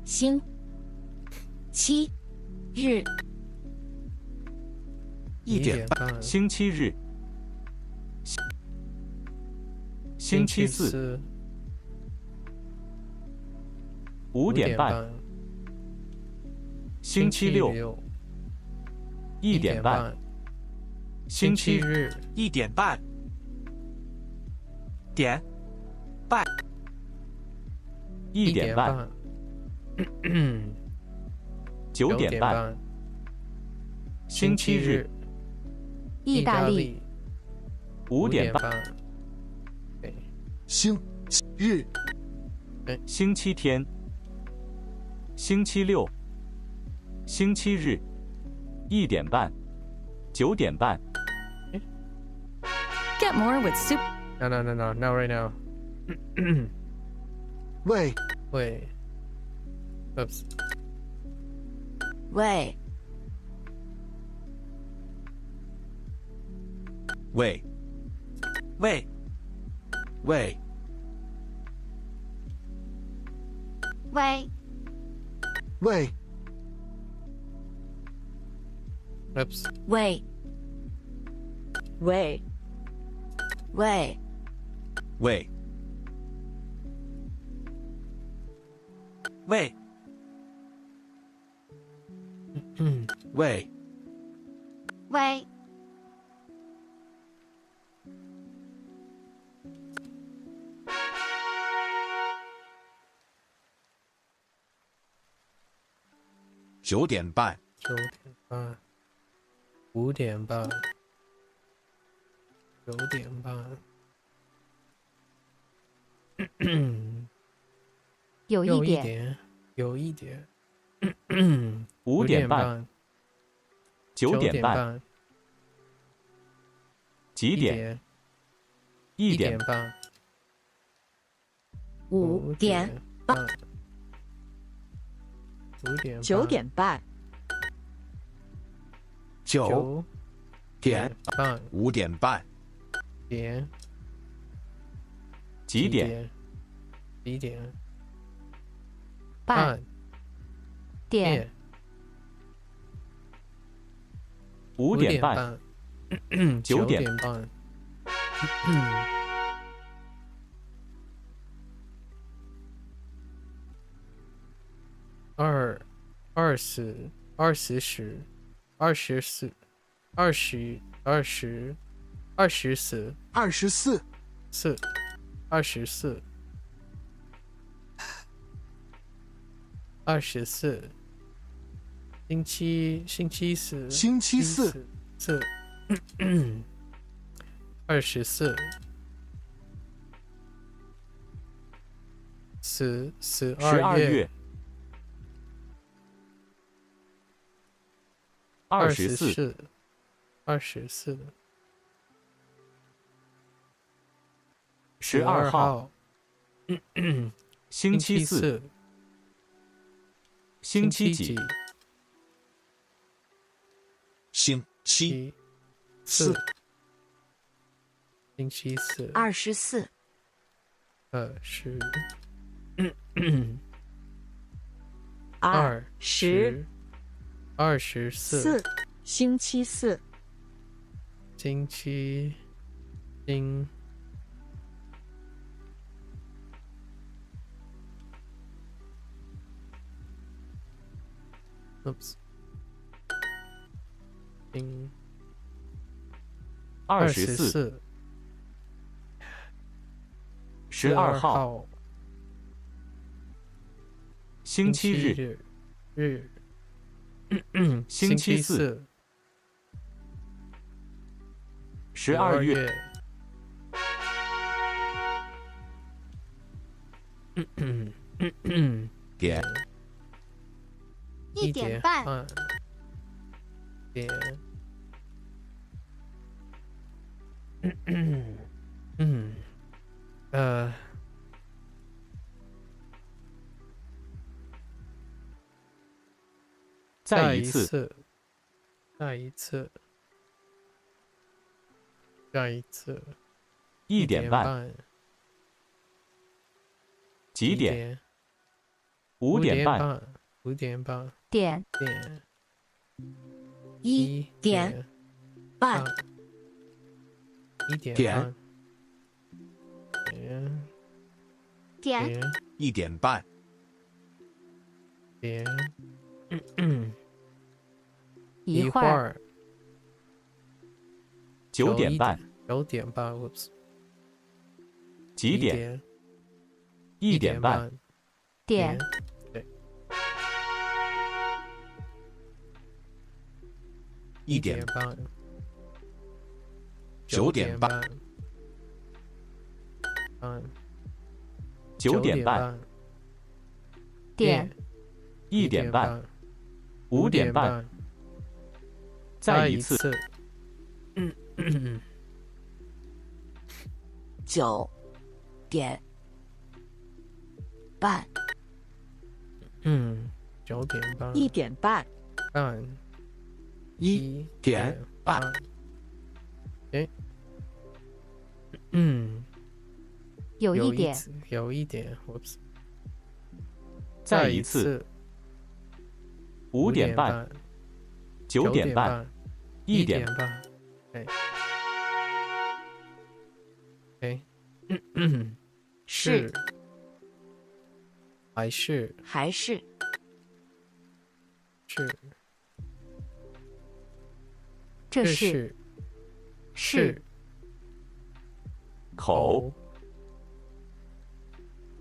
星期日1:30，星期日。星期四5:30。星期六1:30。星期日1:30，点半1:30。9:30。星期日意大利5:30。星日星期天。星期六。星期日1:30。9:30。Get more with Super. No, not right now. 喂 Wait. Oops. 喂喂喂喂喂喂 Oops. 喂喂喂喂喂喂喂9:30， 9:30 5:30 9:30有一点有一点5:30。9:30。几点1:305点9点半9点半5:30，点几点几点半点5:30。9点半20时24 20 20 24 24 24 24星期四星期四24 12月24 24 12号星期四星期几星期四星期四24 24星期四星期星，oops，星24 12号星期日星期四12月点1点半点再一次1点半几点？5点半。 5点半。点点1点半。 1点点半。点点1点半，点一会儿。 9点半。 9点半。Whoops。几点？1点半。点对。 1点半。 9点半，9点半。点1点半。5点半。再一次。 9点半。 9点半。 1点半。半。 1点半，哎。有一点。有一点。Whoops。再一次。5点半。9点半。1点半。哎。是还是还是是这是是口。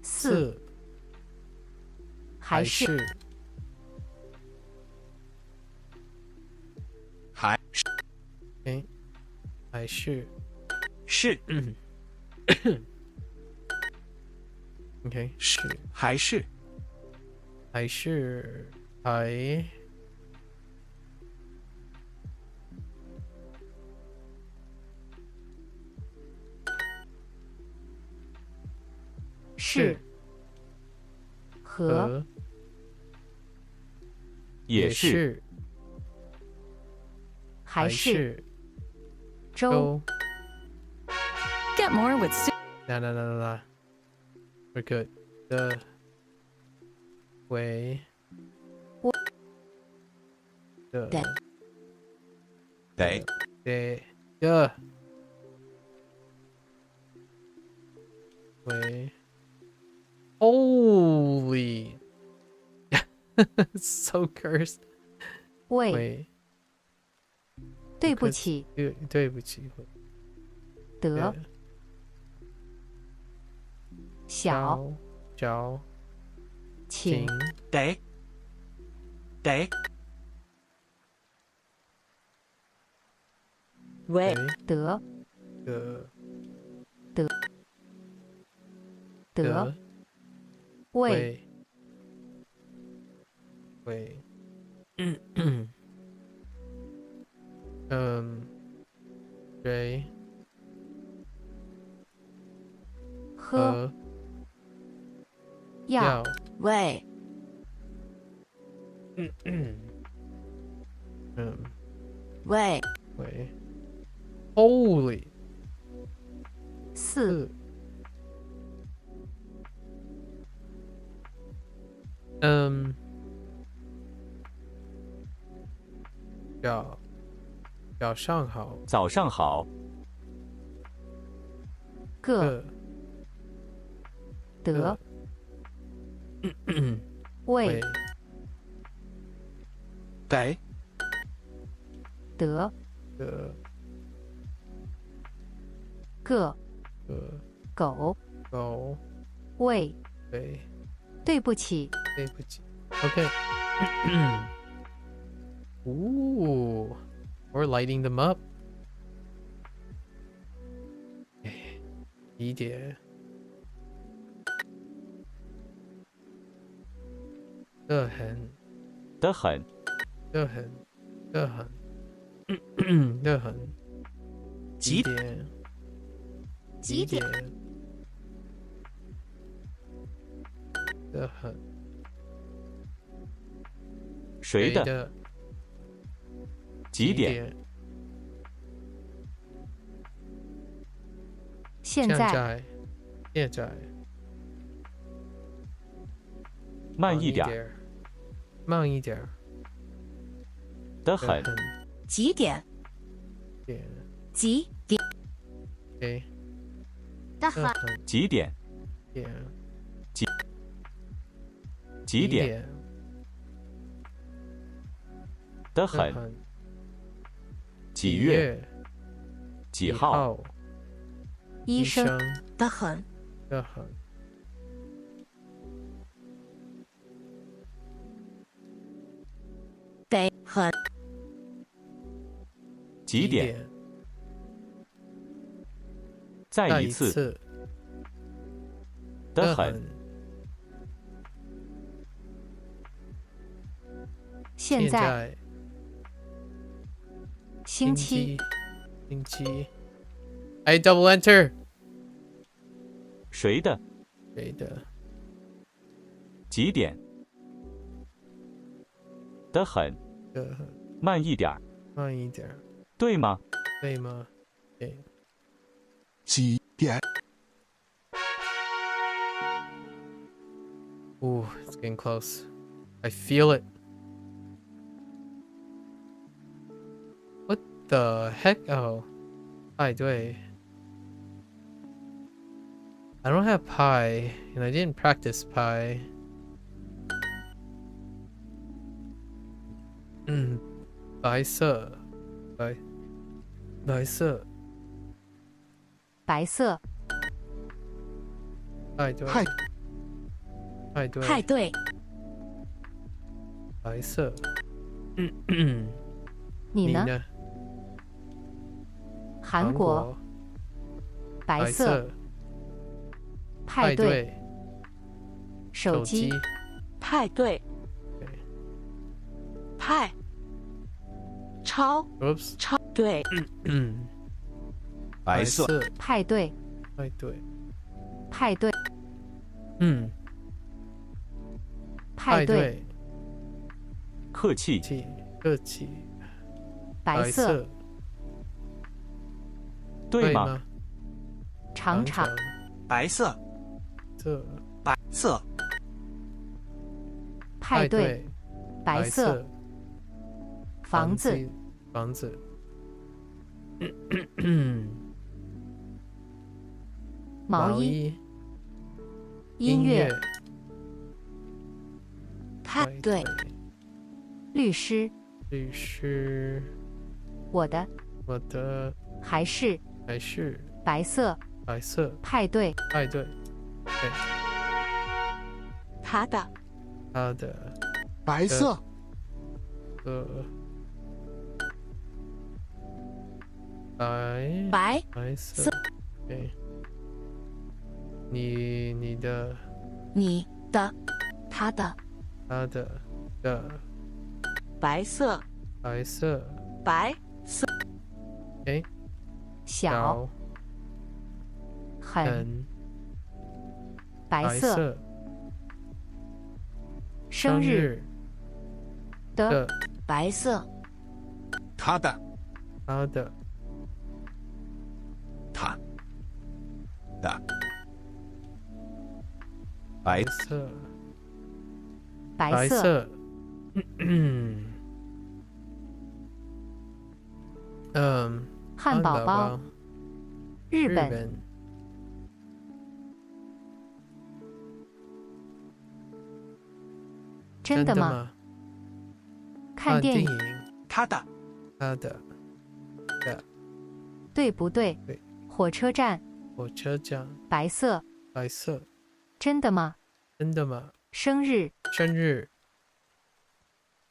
4还是还哎。还是是 OK。是还是还是还是和也是。还是周。周。 Get more with No. We're good. The way. 的得得的way. Holy. So cursed. 为way. 对不起对不起。得小小请得为得得得得为为谁喝要要为为为 Holy 4早上好。早上好。个得为得得的个狗狗为对对不起对不起。OK. Ooh, we're lighting them up. 一点的很得很。的很的很几点几点的很谁的？几点？现在现在慢一点儿，儿，慢一点儿，的很，几点？点几点？ ，OK，的的很几点？点几点？的的很，很几月？几号？医生生的很，的很得很几点？再再一次，次的很，现在星期星期，I double enter 谁的？谁的几点？的很，的很慢一点儿，慢一点儿，对吗？对吗？对，几点？ Ooh, it's getting close. I feel it. What the heck? Oh, 派对. I don't have pie, and I didn't practice pie. 白色，白色，白色派对，派派对，派对，白色。你呢？呢？韩国白色色派对，对，手机派对，派超 Oops，超对，白色，派对派对，派对派对，对，客气，客气，白色对吗？？长长白色，这白色，派对，白色房子房子，毛衣音乐派对律师律师，我的我的还是还是白色白色派对派对，对，他的他的白色，白白色，对，你的你的他的他的白色白色，白色哎，小很很白色色，生日的的白色他的，他的他的白色白色色，汉堡包日本真的吗？？看电影他的，他的对不对对？火车站火车站白色白色，真的吗？真的吗？生日生日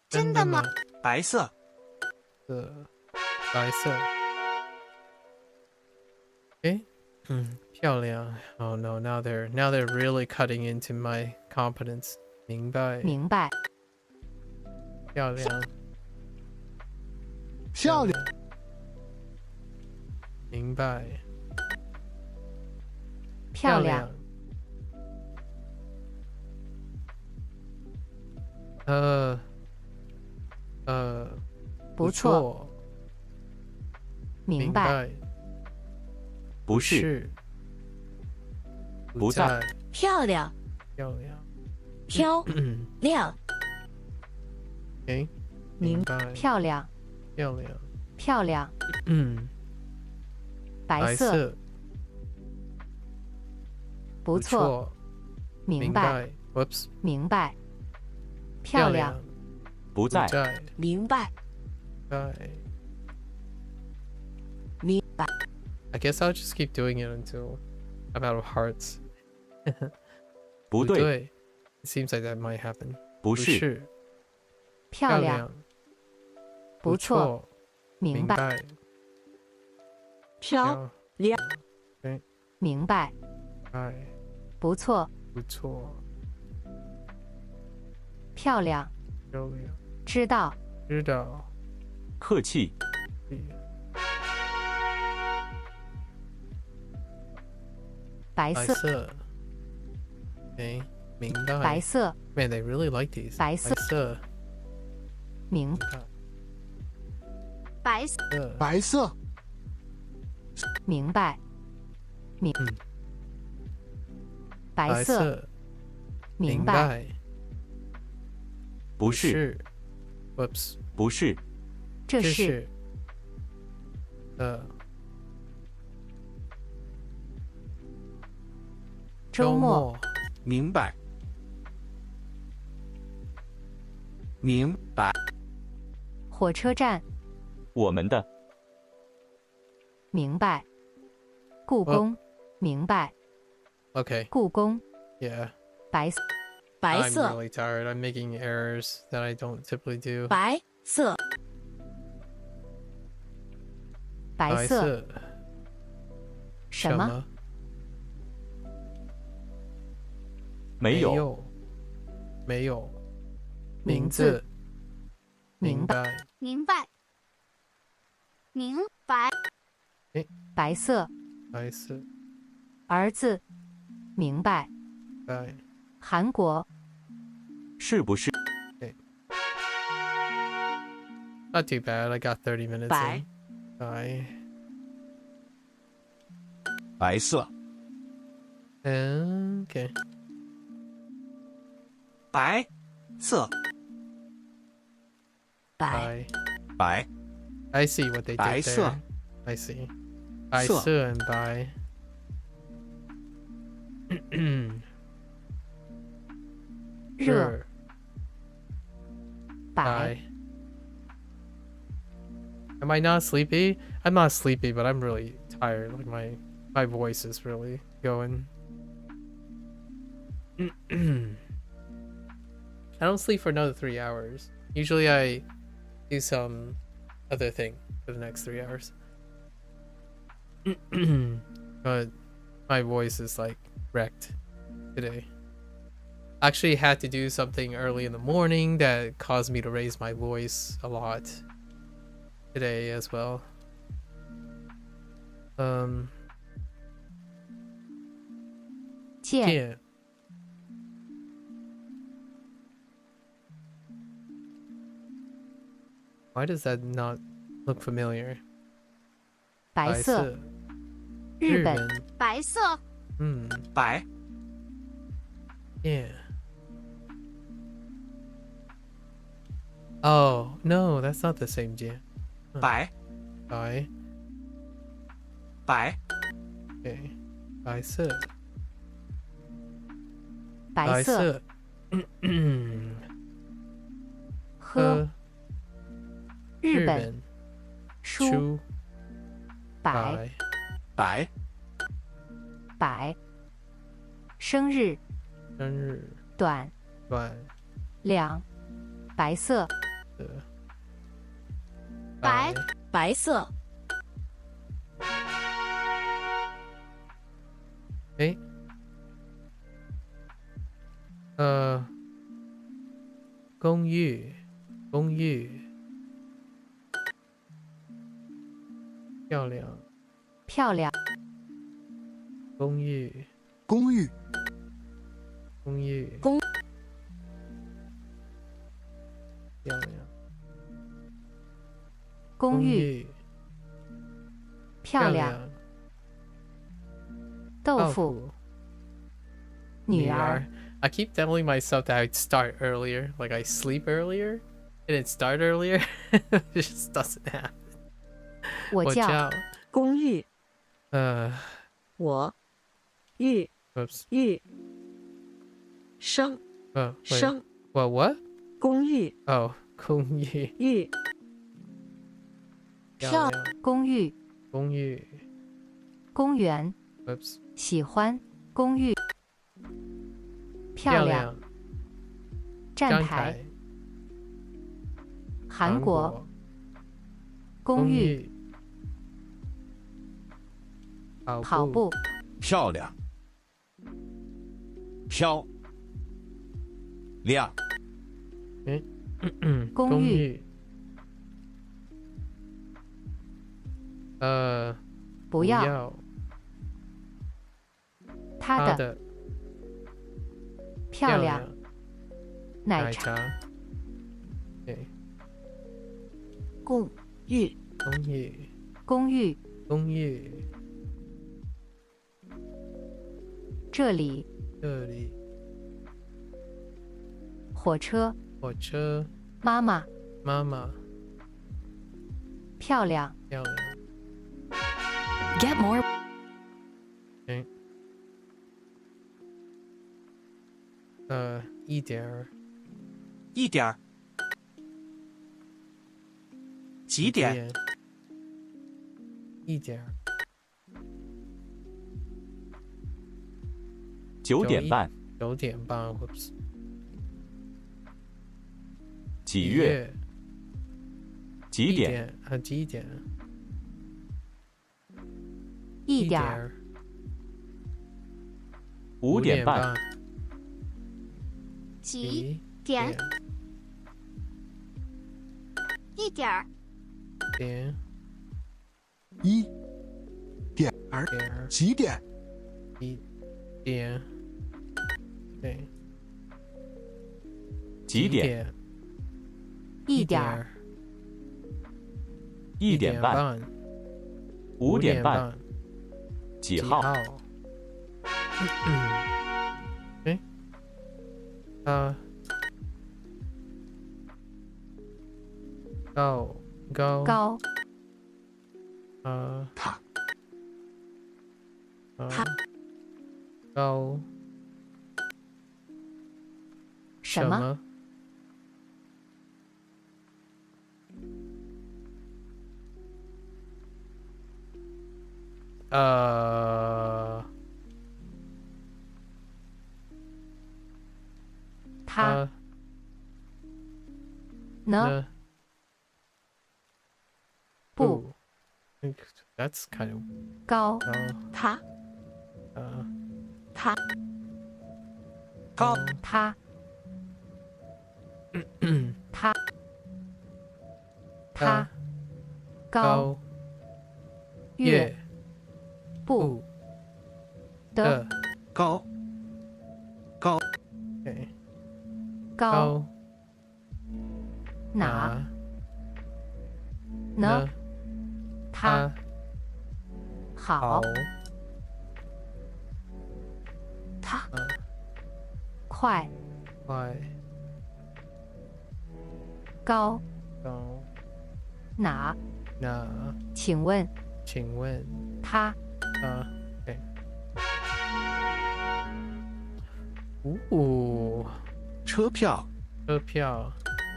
真的吗？白色，白色，诶，漂亮。Oh no, now they're really cutting into my competence. 明白，明白漂亮，漂亮，明白，漂亮不错明白不是，不在，漂亮漂亮，漂亮， OK，明白，漂亮，漂亮，漂亮，白白色，色，不错，明白， Whoops，明白，漂亮，不在，明白，在。明白， I guess I'll just keep doing it until I'm out of hearts. 不对， It seems like that might happen. 不是，是，漂亮，不错，明白，白，漂亮，明白，哎，不错，不错，漂亮，漂亮，知道，知道，客气，白色，白色。Okay，明白。白色， Man, they really like these. 白色白色，明白色，白色，明白，白色，明白，不是，是，Whoops，不是，这是是，周末，明白，明白，火车站，我们的，明白，故宫，明白， Okay, 故宫， yeah. 白色，白 I'm 色， really tired. I'm making errors that I don't typically do. 白色，白色，什么？没有，没有，名字，明白，明白，明白，白色，白色，儿子，明白，白，韩国，是不是？ Not too bad. I got 30 minutes 白 in. Bye. 白色， Okay. 白色，白 Bye. 白 I see what they did 白 there. 色， I see. 白色色 and bye. 热，白， Am I not sleepy? I'm not sleepy, but I'm really tired. Like my voice is really going. I don't sleep for another 3 hours. Usually I do some other thing for the next 3 hours. But my voice is like wrecked today. Actually had to do something early in the morning that caused me to raise my voice a lot today as well. Um 见， yeah. Why does that not look familiar? 白色，日本，白色，白， Yeah. Oh, no, that's not the same J. 白， Bye. 白， Okay. 白色，白色，喝，日本，书，书，白，白，白，生日，生日，短，短两，白色，的，白白色，诶，公寓，公寓，漂亮，漂亮，公寓，公寓，公寓，公漂亮，公寓，漂亮，亮，豆腐，女儿， I keep telling myself that I'd start earlier, like I sleep earlier, and it start earlier. It just doesn't happen. 我叫我叫公寓，我寓 oops. 寓生 Oh, wait. 生 What? 公寓 Oh, 公寓寓漂漂亮公寓公寓公园 Oops. 喜欢公寓漂亮站站台台韩国公公寓寓跑步漂亮，漂亮，公寓不要他的漂亮奶茶对公寓公寓公寓公寓这里这里火车火车妈妈妈妈漂亮漂亮 Get more. 一点儿一点儿。几点？一点儿9点半。 9点半 Whoops. 几月？几点？几点？一点儿5点半。几点？一点儿。点一点儿。点儿几点？一点对几点？一点儿1点半。5点半。几号？高高他高什么他呢不 That's kind of 高他他高他他他高月不的高高高哪呢他好他快快高高哪那请问请问他对车票车票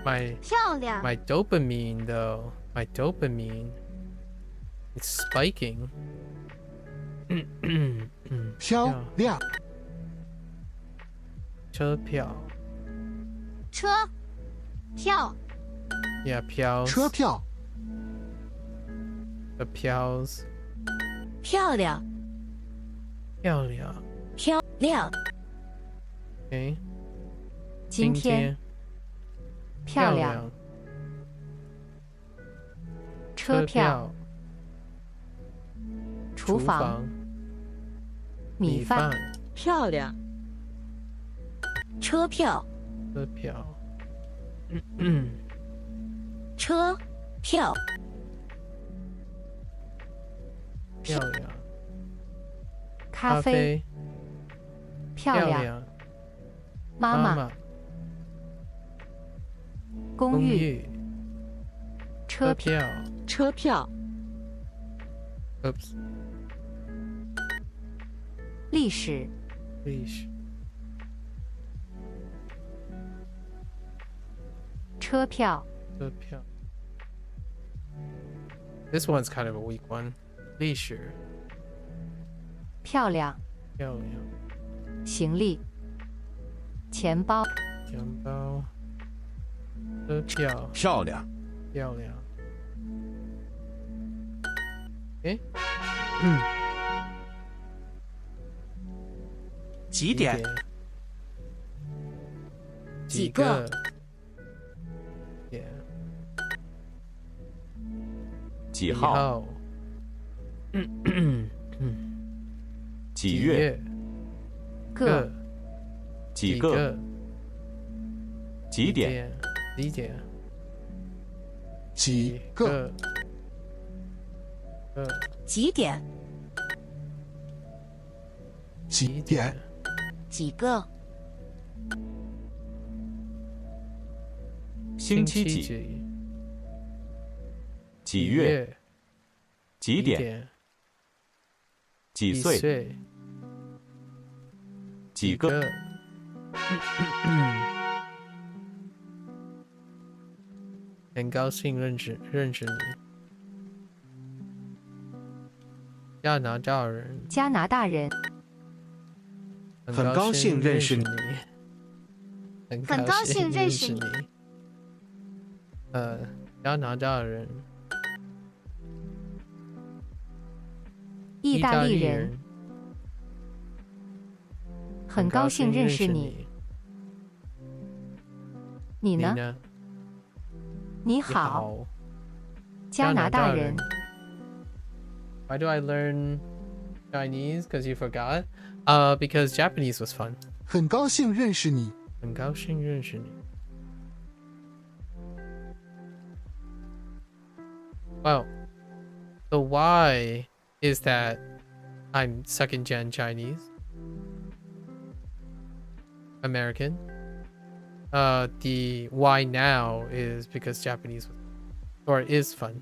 my 漂亮。 my dopamine though my dopamine it's spiking 漂亮车票车票 yeah 票车票 the 票漂亮漂亮漂亮 okay 今天漂亮车票厨房米饭漂亮车票车票车票漂亮咖啡漂亮妈妈，公寓，车票，车票、 Oops. 历史，历史，车票，车票。This one's kind of a weak one. 历史，漂亮，漂亮，行李，钱包，钱包，车票，漂亮，漂亮。诶，几点？几个点？几号？几月？个，几个？几点？几点？几个？几点？几点？几个？星期几？几月？几点？几岁？几个？很高兴认识你。加拿大人，加拿大人，很高兴认识你。很高兴认识你。加拿大人，意大利人，很高兴认识你。你呢？你好，加拿大人。Why do I learn Chinese? Because you forgot? Because Japanese was fun. 很高兴认识你。很高兴认识你。Well, the why is that I'm second gen Chinese American. The why now is because Japanese or is fun.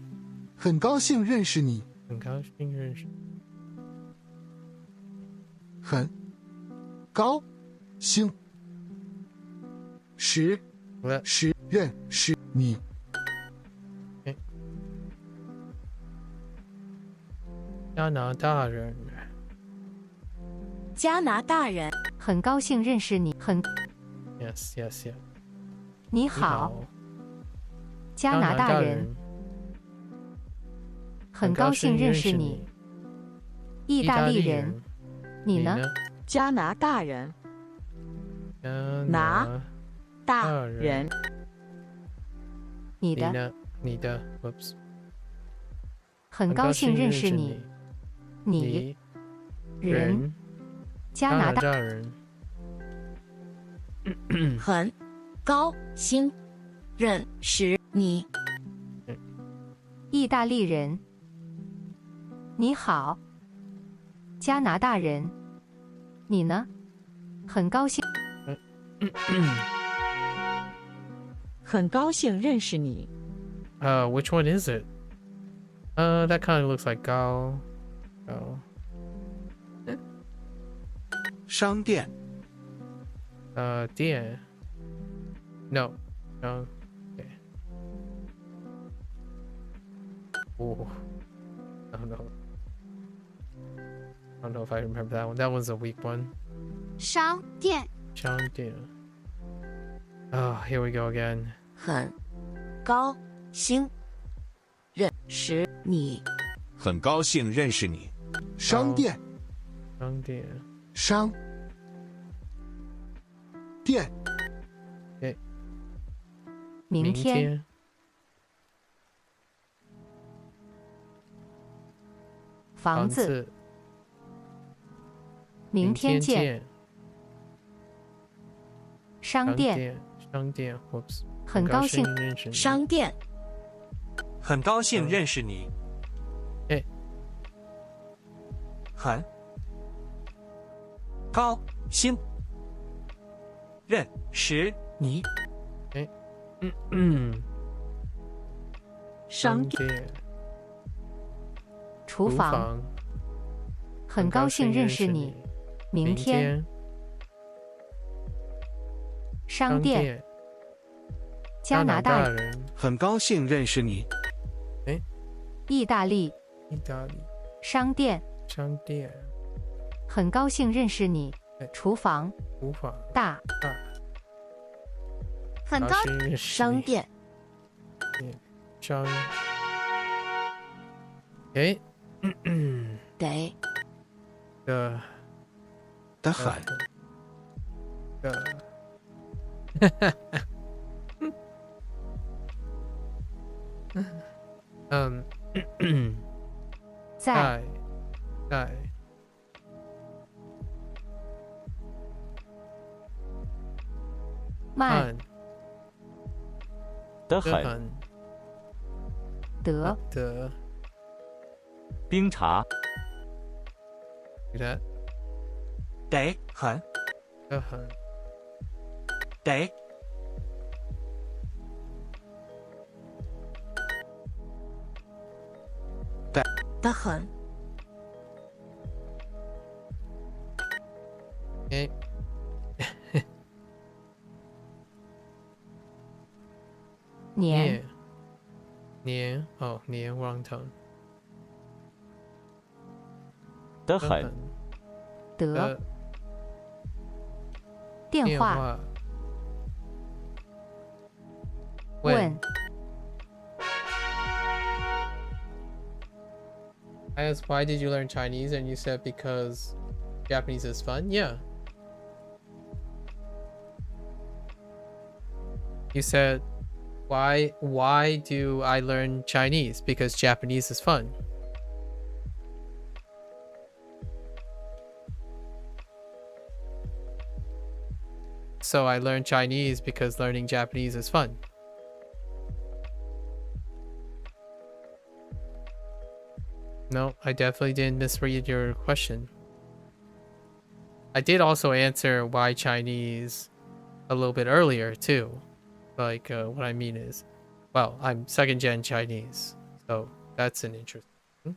很高兴认识你。很高兴认识。很高兴认识你。加拿大人，加拿大人，很高兴认识你。Yes, yes, yes. 你好，加拿大人。很高兴认识你。意大利人，你呢？加拿大人，拿大人。你的？你呢？你的 ，Whoops。很高兴认识你。你人，加拿大人。很高兴认识你。意大利人，你好，加拿大人，你呢？很高兴。很高兴认识你。Which one is it? That kind of looks like Gao. Oh. 商店。店。No. No. Okay. Oh. I don't know. I don't know if I remember that one. That one's a weak one. 商店，商店。Oh, here we go again. 很高兴认识你。很高兴认识你。商店。商店。商店。明天。房子。明天见。商店。商店 ，Whoops。很高兴认识你。商店。很高兴认识你。很高兴认识你。商店。店。厨房。很高兴认识你。明天。商店。加拿大人。人。很高兴认识你。意大利。意大利。商店。商店。很高兴认识你哎。厨房。厨房。大。很高高兴认识你商店。商。哎，得。的很。在。在。慢。得很。很。得。的。冰茶。的。得很。的很。得。得很。哎。年。年哦，年 wrong tone。得很。得。的。电话。问。I asked, why did you learn Chinese? And you said, because Japanese is fun? Yeah. You said, why do I learn Chinese? Because Japanese is fun. So I learned Chinese because learning Japanese is fun. No, I definitely didn't misread your question. I did also answer why Chinese a little bit earlier too. Like what I mean is, well, I'm second gen Chinese, so that's an interesting.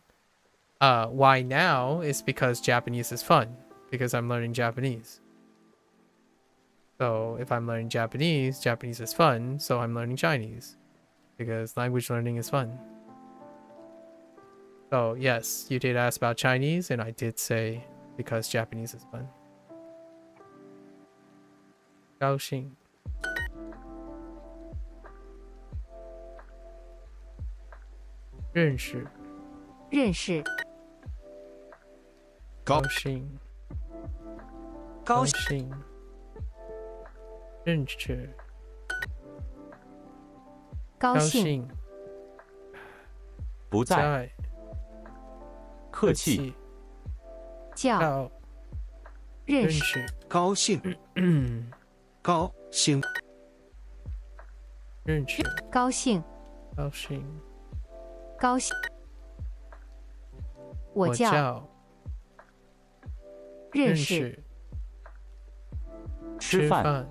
Why now is because Japanese is fun, because I'm learning Japanese. So if I'm learning Japanese, Japanese is fun, so I'm learning Chinese, because language learning is fun. So yes, you did ask about Chinese, and I did say because Japanese is fun. 高兴。认识。认识。高兴。高兴。认识。高兴。不在。客气。叫。认识。高兴。高兴。认识。高兴。高兴。高兴。我叫。认识。吃饭。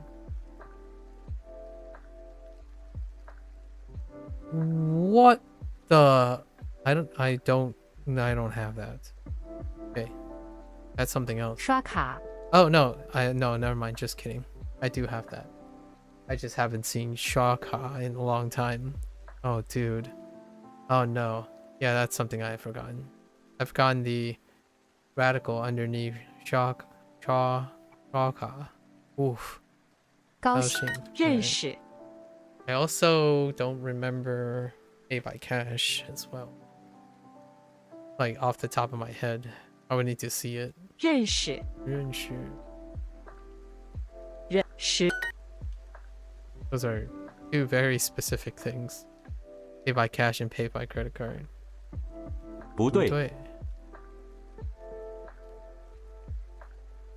What the? I don't have that. Okay, that's something else. 刷卡。 Oh no, no, never mind. Just kidding. I do have that. I just haven't seen Shaka in a long time. Oh dude. Oh no. Yeah, that's something I've forgotten. I've forgotten the radical underneath Shaka. Oof. 高兴。认识。 I also don't remember Pay by Cash as well. Like off the top of my head. I would need to see it. 认识。认识。认识。 Those are two very specific things. Pay by cash and pay by credit card. 不对。对。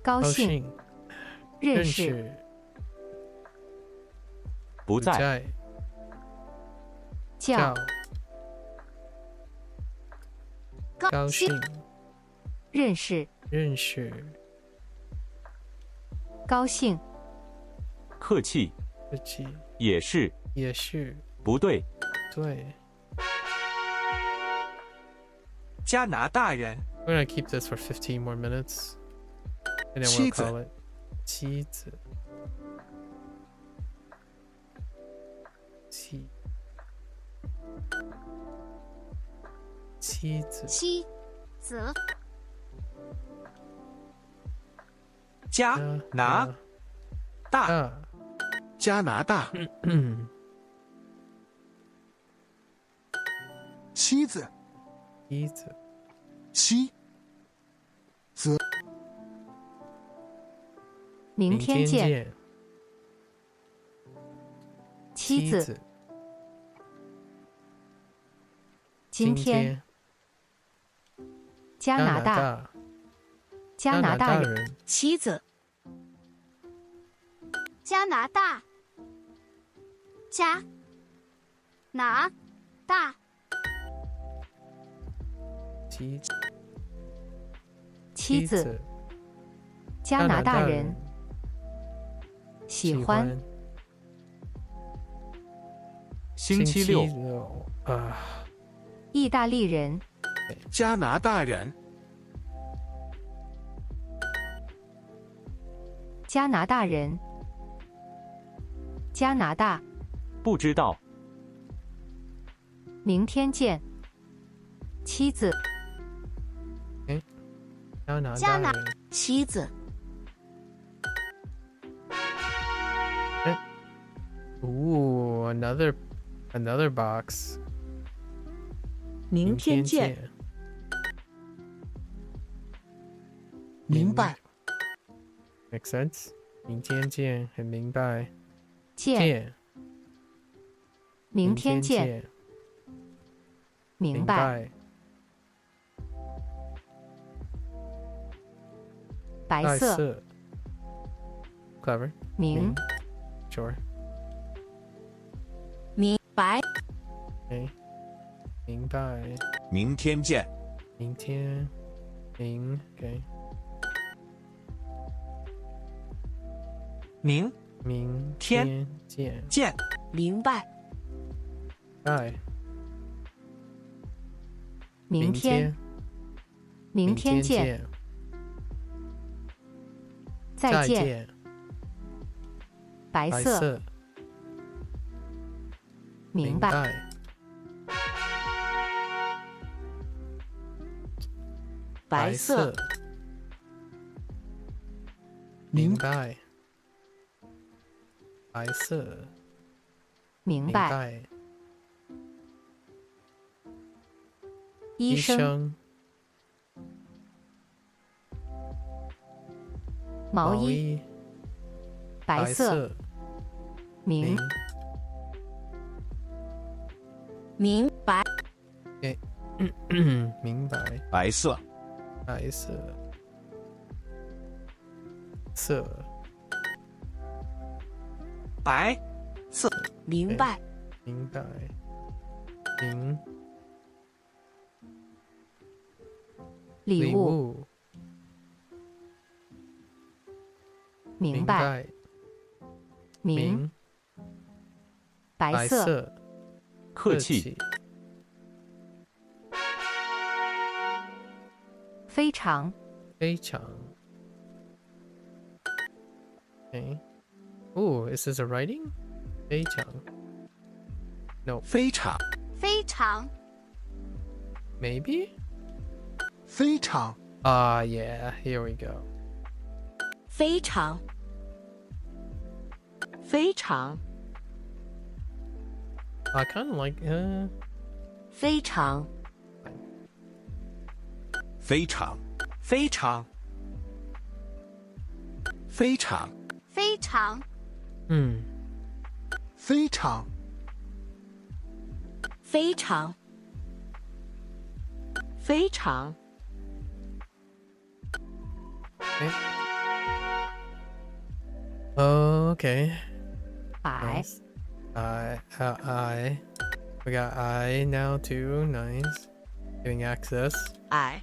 高兴。认识。不在。叫。高兴。认识。认识。高兴。客气，客气，也是，也是，不对，对。加拿大人， We're gonna keep this for 15 more minutes, and then we'll 妻子 call it 妻子。妻子，妻子加拿大，大，加拿大，妻子，妻子，妻子，明天见。见。妻子，今天。加拿大，加拿大人。人，妻子，加拿大，加拿大，妻妻子，加拿大人。喜欢。星期六，啊，意大利人。加拿大人，加拿大人。加拿大。不知道，明天见。妻子，加拿大人。妻子， Ooh, another box. 明天见。明白， Make sense? 明天见，很明白。见。见，明天见。明白。白色。Clever. 明。 Sure. 明白， Okay. 明白。明天见，明天。Okay. 明明天见。见，明白，拜。明天。明天见。再见。白色。白色。明白。白色。明白。白色。明白。白。医生。毛衣。白色。明。明白，明白。白色，白色。色。白色，明白，明白。明。礼物。物。明白。明。白色。色。客气，非常。非常。Okay. Ooh, is this a writing? 非常。No, 非常，非常， maybe? 非常， Yeah, here we go. 非常，非常。 I kind of like, 非常，非常，非常，非常，非常，非常，非常，非常。 Okay. I. Nice. I. We got I now too. Nice. Getting access. I.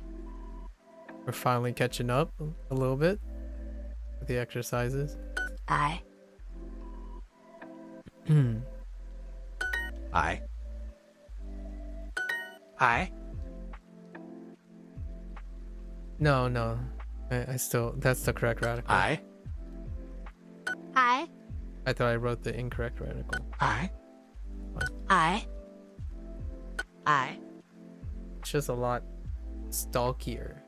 We're finally catching up a little bit with the exercises. I, I. I. No. I still, that's the correct radical. I. I. I thought I wrote the incorrect radical. I. I. I. It's just a lot stalkier.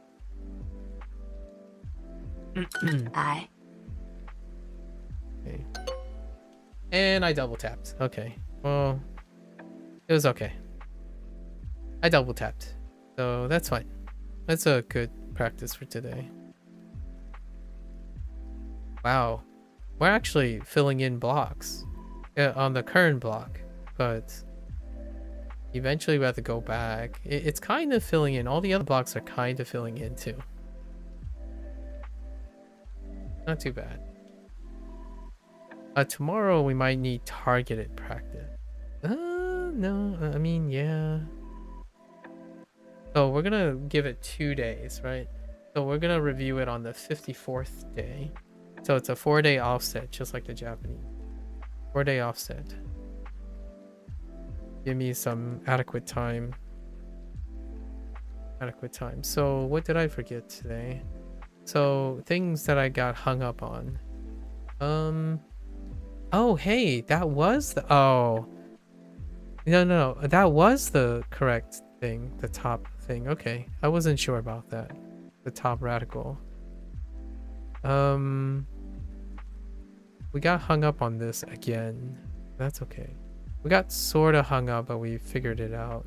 I. Okay. And I double tapped. Okay. Well, it was okay. I double tapped. So that's fine. That's a good practice for today. Wow. We're actually filling in blocks on the current block, but eventually we have to go back. It's kind of filling in. All the other blocks are kind of filling in too. Not too bad. Tomorrow we might need targeted practice. No, I mean, yeah. So we're gonna give it 2 days, right? So we're gonna review it on the 54th day. So it's a 4-day offset, just like the Japanese. 4-day offset. Give me some adequate time. So what did I forget today? So things that I got hung up on. Oh, hey, that was the... Oh. No. That was the correct thing. The top thing. Okay. I wasn't sure about that. The top radical. We got hung up on this again. That's okay. We got sort of hung up, but we figured it out.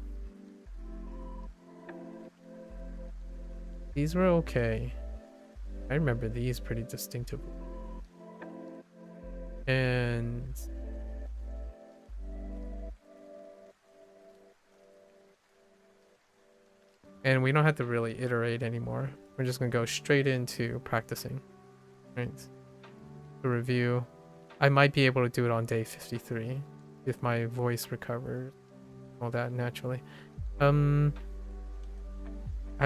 These were okay. I remember these pretty distinctively. And we don't have to really iterate anymore. We're just gonna go straight into practicing. Right. The review. I might be able to do it on day 53 if my voice recovers. All that naturally. I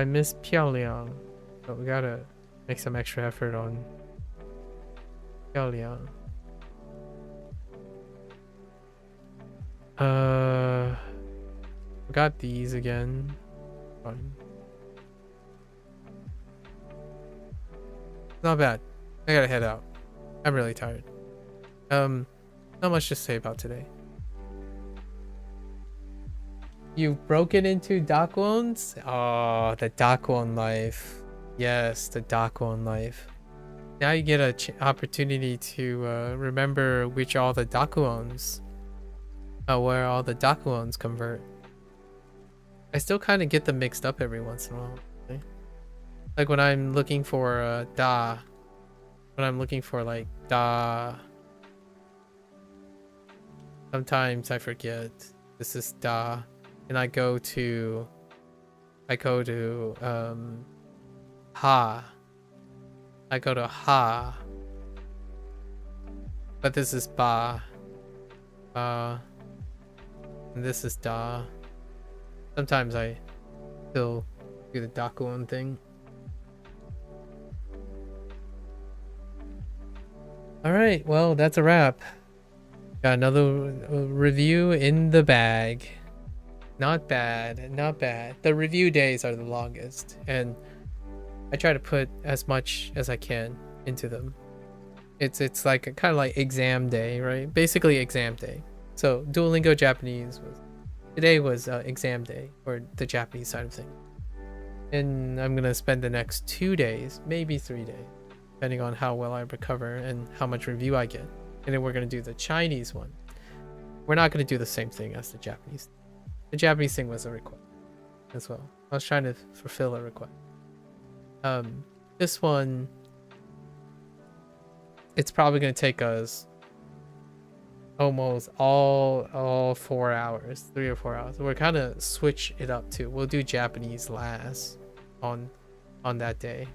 miss 漂亮, but we gotta make some extra effort on 漂亮. We got these again. Fine. Not bad. I gotta head out. I'm really tired. Not much to say about today. You've broken into Dakwons? Oh, the Dakwon life. Yes, the Dakwon life. Now you get a opportunity to remember which all the Dakwons, where all the Dakwons convert. I still kind of get them mixed up every once in a while. Okay? Like when I'm looking for da. When I'm looking for like da. Sometimes I forget this is da. And I go to ha. I go to ha. But this is ba. And this is da. Sometimes I still do the Dakuon thing. Alright, well, that's a wrap. Got another review in the bag. Not bad, not bad. The review days are the longest, and I try to put as much as I can into them. It's like kind of like exam day, right? Basically exam day. So Duolingo Japanese today was exam day, or the Japanese side of things. And I'm gonna spend the next 2 days, maybe 3 days, depending on how well I recover and how much review I get. And then we're gonna do the Chinese one. We're not gonna do the same thing as the Japanese. The Japanese thing was a request as well. I was trying to fulfill a request. This one, it's probably gonna take us almost all 4 hours, 3 or 4 hours. We're kind of switch it up too. We'll do Japanese last on that day.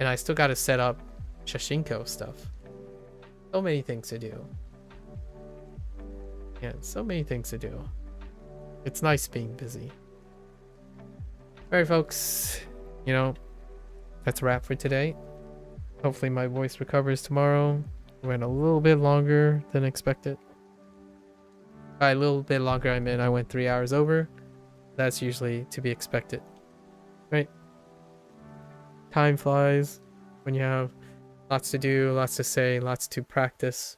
And I still got to set up Shashinko stuff. So many things to do. Yeah, so many things to do. It's nice being busy. Alright folks, you know, that's a wrap for today. Hopefully my voice recovers tomorrow. went a little bit longer than expected. By a little bit longer, I mean I went 3 hours over. That's usually to be expected, right? Time flies when you have lots to do, lots to say, lots to practice.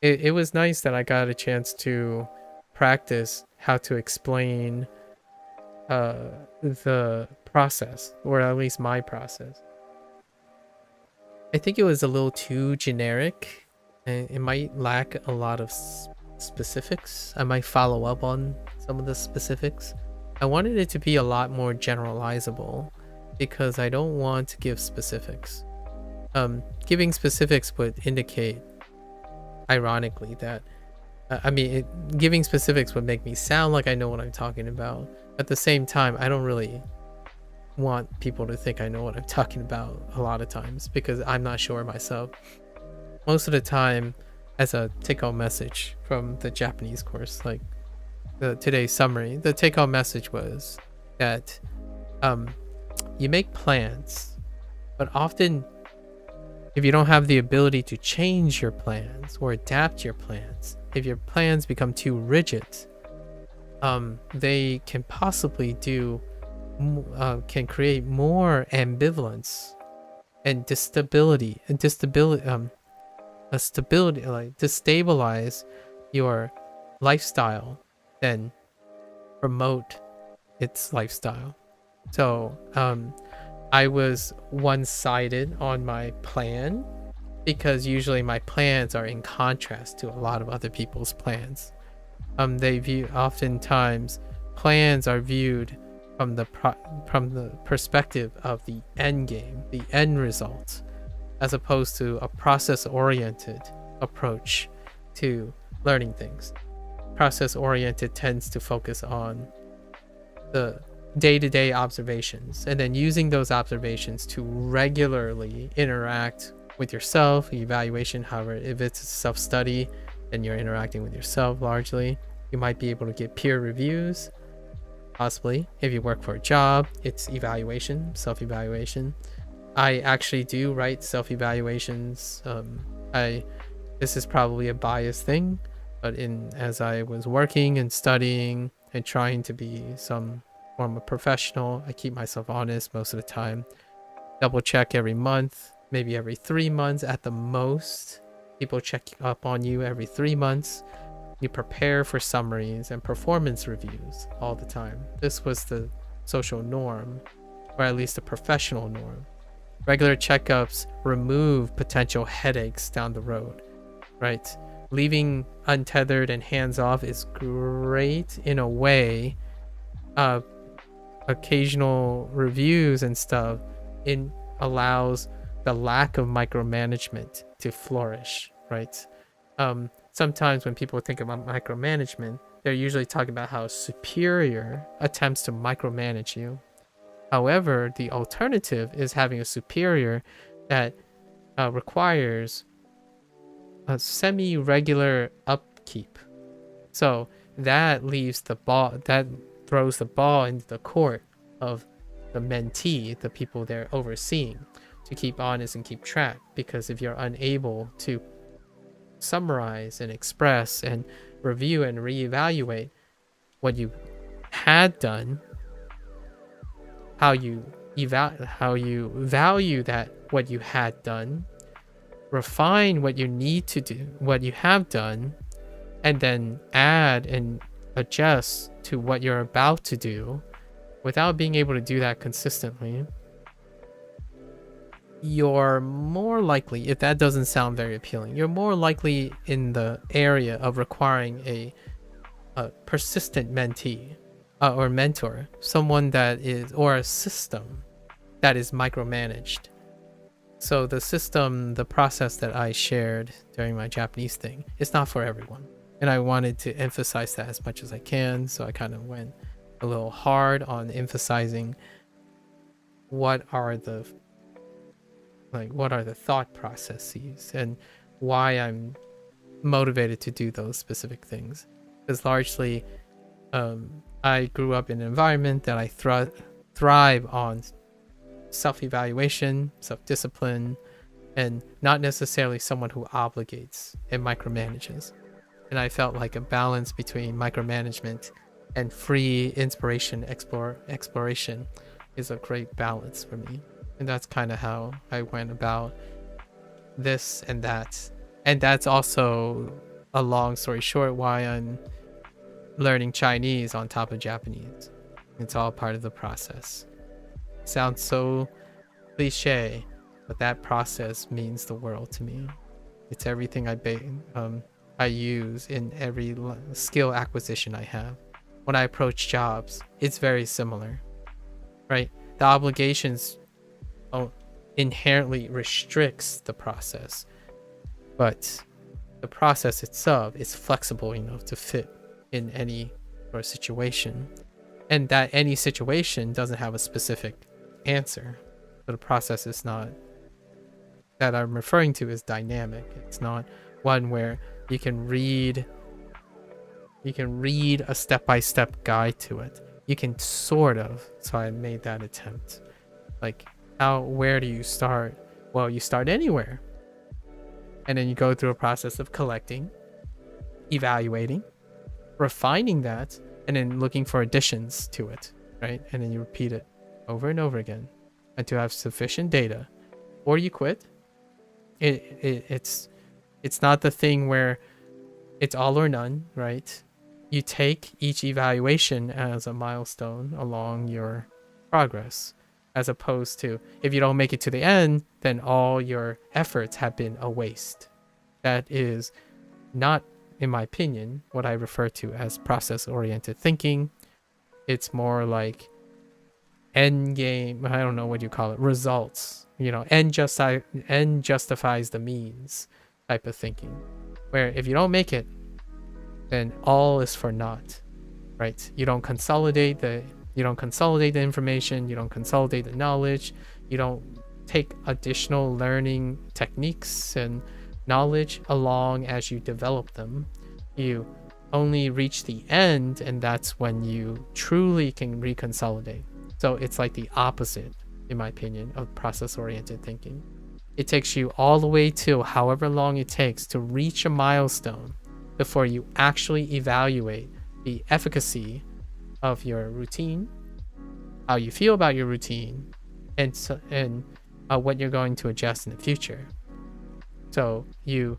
It was nice that I got a chance to practice how to explain the process, or at least my process. I think it was a little too generic, and it might lack a lot of specifics. I might follow up on some of the specifics. I wanted it to be a lot more generalizable because I don't want to give specifics. Giving specifics would indicate, ironically, that giving specifics would make me sound like I know what I'm talking about. At the same time, I don't really want people to think I know what I'm talking about a lot of times because I'm not sure myself. Most of the time, as a take-home message from the Japanese course, like today's summary, the take-home message was that you make plans, but often if you don't have the ability to change your plans or adapt your plans, if your plans become too rigid, they can possibly can create more ambivalence and destabilize your lifestyle than promote its lifestyle. So I was one-sided on my plan because usually my plans are in contrast to a lot of other people's plans. Oftentimes plans are viewed from the perspective of the end game, the end result, as opposed to a process-oriented approach to learning things. Process-oriented tends to focus on the day-to-day observations and then using those observations to regularly interact with yourself, evaluation. However, if it's a self-study, then you're interacting with yourself largely. You might be able to get peer reviews, possibly. If you work for a job, it's evaluation, self-evaluation. I actually do write self-evaluations. This is probably a biased thing, but as I was working and studying and trying to be some form of professional, I keep myself honest most of the time. Double check every month, maybe every 3 months at the most. People check up on you every 3 months. You prepare for summaries and performance reviews all the time. This was the social norm, or at least the professional norm. Regular checkups remove potential headaches down the road, right? Leaving untethered and hands-off is great in a way. Occasional reviews and stuff, it allows the lack of micromanagement to flourish, right? Sometimes when people think about micromanagement, they're usually talking about how a superior attempts to micromanage you. However, the alternative is having a superior that requires a semi-regular upkeep. So that throws the ball into the court of the mentee, the people they're overseeing, to keep honest and keep track. Because if you're unable to summarize and express and review and reevaluate what you had done, how you value that what you had done, refine what you need to do, what you have done, and then add and adjust to what you're about to do, without being able to do that consistently, you're more likely, if that doesn't sound very appealing, you're more likely in the area of requiring a persistent mentee or mentor, someone that is, or a system that is micromanaged. So the process that I shared during my Japanese thing, it's not for everyone. And I wanted to emphasize that as much as I can. So I kind of went a little hard on emphasizing what are the thought processes and why I'm motivated to do those specific things. Because largely, I grew up in an environment that I thrive on self-evaluation, self-discipline, and not necessarily someone who obligates and micromanages. And I felt like a balance between micromanagement and free inspiration exploration is a great balance for me. And that's kind of how I went about this and that. And that's also, a long story short, why I'm learning Chinese on top of Japanese. It's all part of the process. Sounds so cliche, but that process means the world to me. It's everything I use in every skill acquisition I have. When I approach jobs, it's very similar, right? The obligations inherently restricts the process, but the process itself is flexible enough to fit in any sort of situation, and that any situation doesn't have a specific answer. So the process is not, that I'm referring to, is dynamic. It's not one where you can read a step-by-step guide to it. You can sort of. So I made that attempt. Like, where do you start? Well, you start anywhere, and then you go through a process of collecting, evaluating, refining that, and then looking for additions to it, right? And then you repeat it over and over again until you have sufficient data, or you quit. It's not the thing where it's all or none, right? You take each evaluation as a milestone along your progress, as opposed to, if you don't make it to the end, then all your efforts have been a waste. That is not, in my opinion, what I refer to as process-oriented thinking. It's more like end game, I don't know what you call it, results, end justifies the means type of thinking, where if you don't make it, then all is for naught, right? You don't consolidate the information, you don't consolidate the knowledge, you don't take additional learning techniques and knowledge along as you develop them. You only reach the end, and that's when you truly can reconsolidate. So it's like the opposite, in my opinion, of process-oriented thinking. It takes you all the way to however long it takes to reach a milestone before you actually evaluate the efficacy of your routine, how you feel about your routine, and what you're going to adjust in the future. So you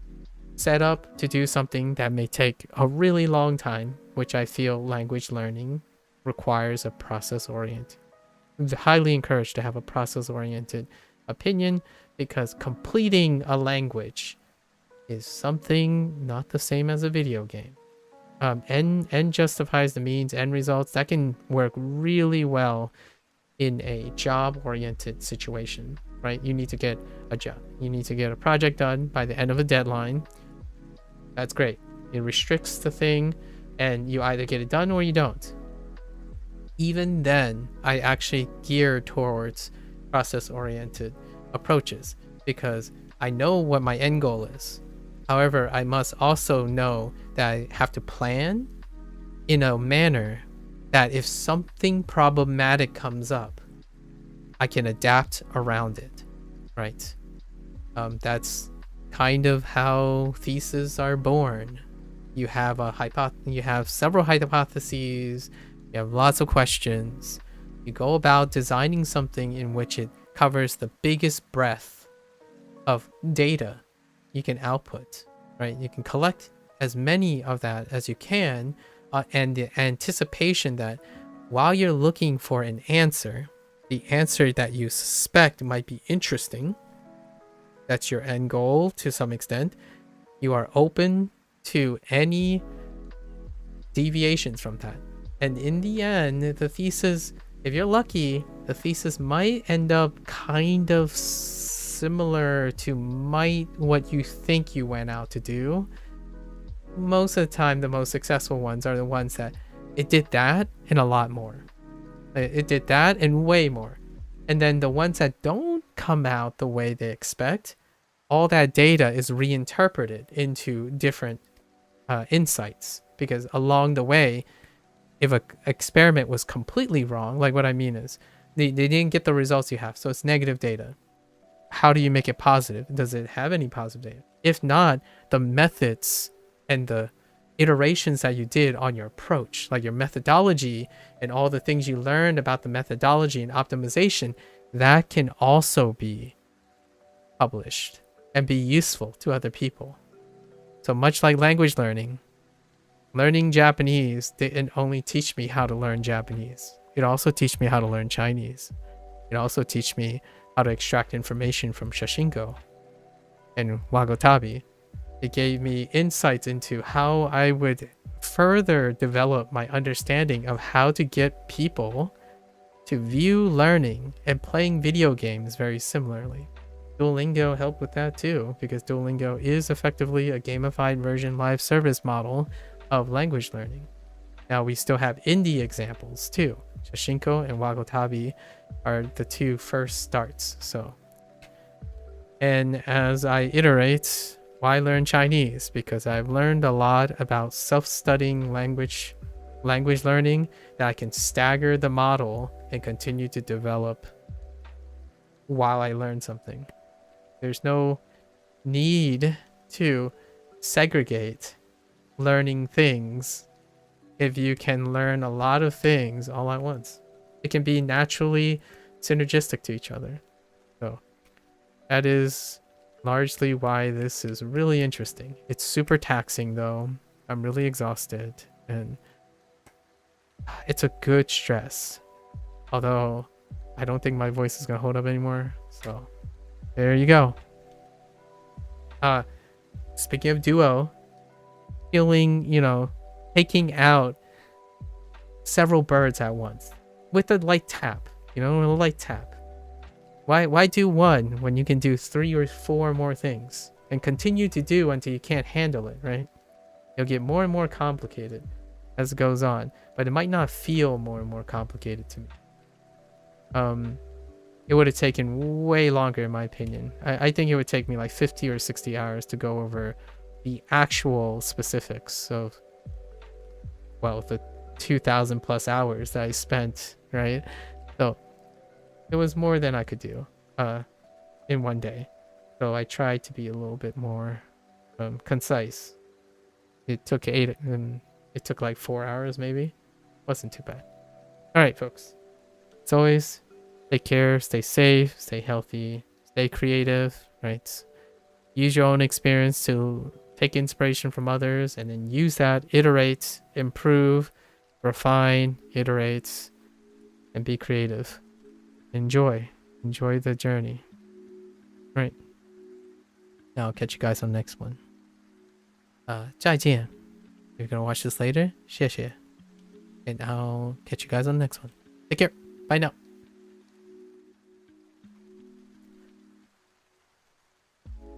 set up to do something that may take a really long time, which I feel language learning requires a process-oriented. I'm highly encouraged to have a process-oriented opinion, because completing a language is something not the same as a video game. End justifies the means, end results. That can work really well in a job-oriented situation, right? You need to get a job. You need to get a project done by the end of a deadline. That's great. It restricts the thing, and you either get it done or you don't. Even then, I actually gear towards process-oriented approaches, because I know what my end goal is. However, I must also know that I have to plan in a manner that if something problematic comes up, I can adapt around it, right? That's kind of how theses are born. You have several hypotheses, you have lots of questions. You go about designing something in which it covers the biggest breadth of data you can output, right? You can collect as many of that as you can, and the anticipation that while you're looking for an answer, the answer that you suspect might be interesting, that's your end goal to some extent, you are open to any deviations from that. And in the end, the thesis, if you're lucky, the thesis might end up kind of similar to what you think you went out to do. Most of the time, the most successful ones are the ones that it did that and a lot more. It did that and way more. And then the ones that don't come out the way they expect, all that data is reinterpreted into different insights, because along the way, if an experiment was completely wrong, like what I mean is they didn't get the results you have, so it's negative data. how do you make it positive? Does it have any positive data? If not, the methods and the iterations that you did on your approach, like your methodology and all the things you learned about the methodology and optimization, that can also be published and be useful to other people. So much like language learning, learning Japanese didn't only teach me how to learn Japanese. It also teach me how to learn Chinese. It also teach me how to extract information from Shashinko and Wagotabi. It gave me insights into how I would further develop my understanding of how to get people to view learning and playing video games very similarly. Duolingo helped with that too, because Duolingo is effectively a gamified version live service model of language learning. Now we still have indie examples too. Shashinko and Wagotabi are the two first starts. So, and as I iterate, why learn Chinese? Because I've learned a lot about self-studying language learning that I can stagger the model and continue to develop while I learn something. There's no need to segregate learning things if you can learn a lot of things all at once. It can be naturally synergistic to each other. So that is largely why this is really interesting. It's super taxing though. I'm really exhausted and it's a good stress. Although I don't think my voice is gonna hold up anymore. So there you go. Speaking of Duo, feeling, taking out several birds at once with a light tap, a light tap. Why do one when you can do 3 or 4 more things and continue to do until you can't handle it, right? It'll get more and more complicated as it goes on, but it might not feel more and more complicated to me. It would have taken way longer in my opinion. I think it would take me like 50 or 60 hours to go over the actual specifics of, well, the 2,000 plus hours that I spent, right? So it was more than I could do in one day. So I tried to be a little bit more concise. It took it took like 4 hours maybe. Wasn't too bad. All right, folks. As always, take care, stay safe, stay healthy, stay creative, right? Use your own experience to take inspiration from others and then use that, iterate, improve, refine, iterate, and be creative. Enjoy the journey. Right. Now I'll catch you guys on the next one. 再见. If you're gonna watch this later, 谢谢. And I'll catch you guys on the next one. Take care. Bye now.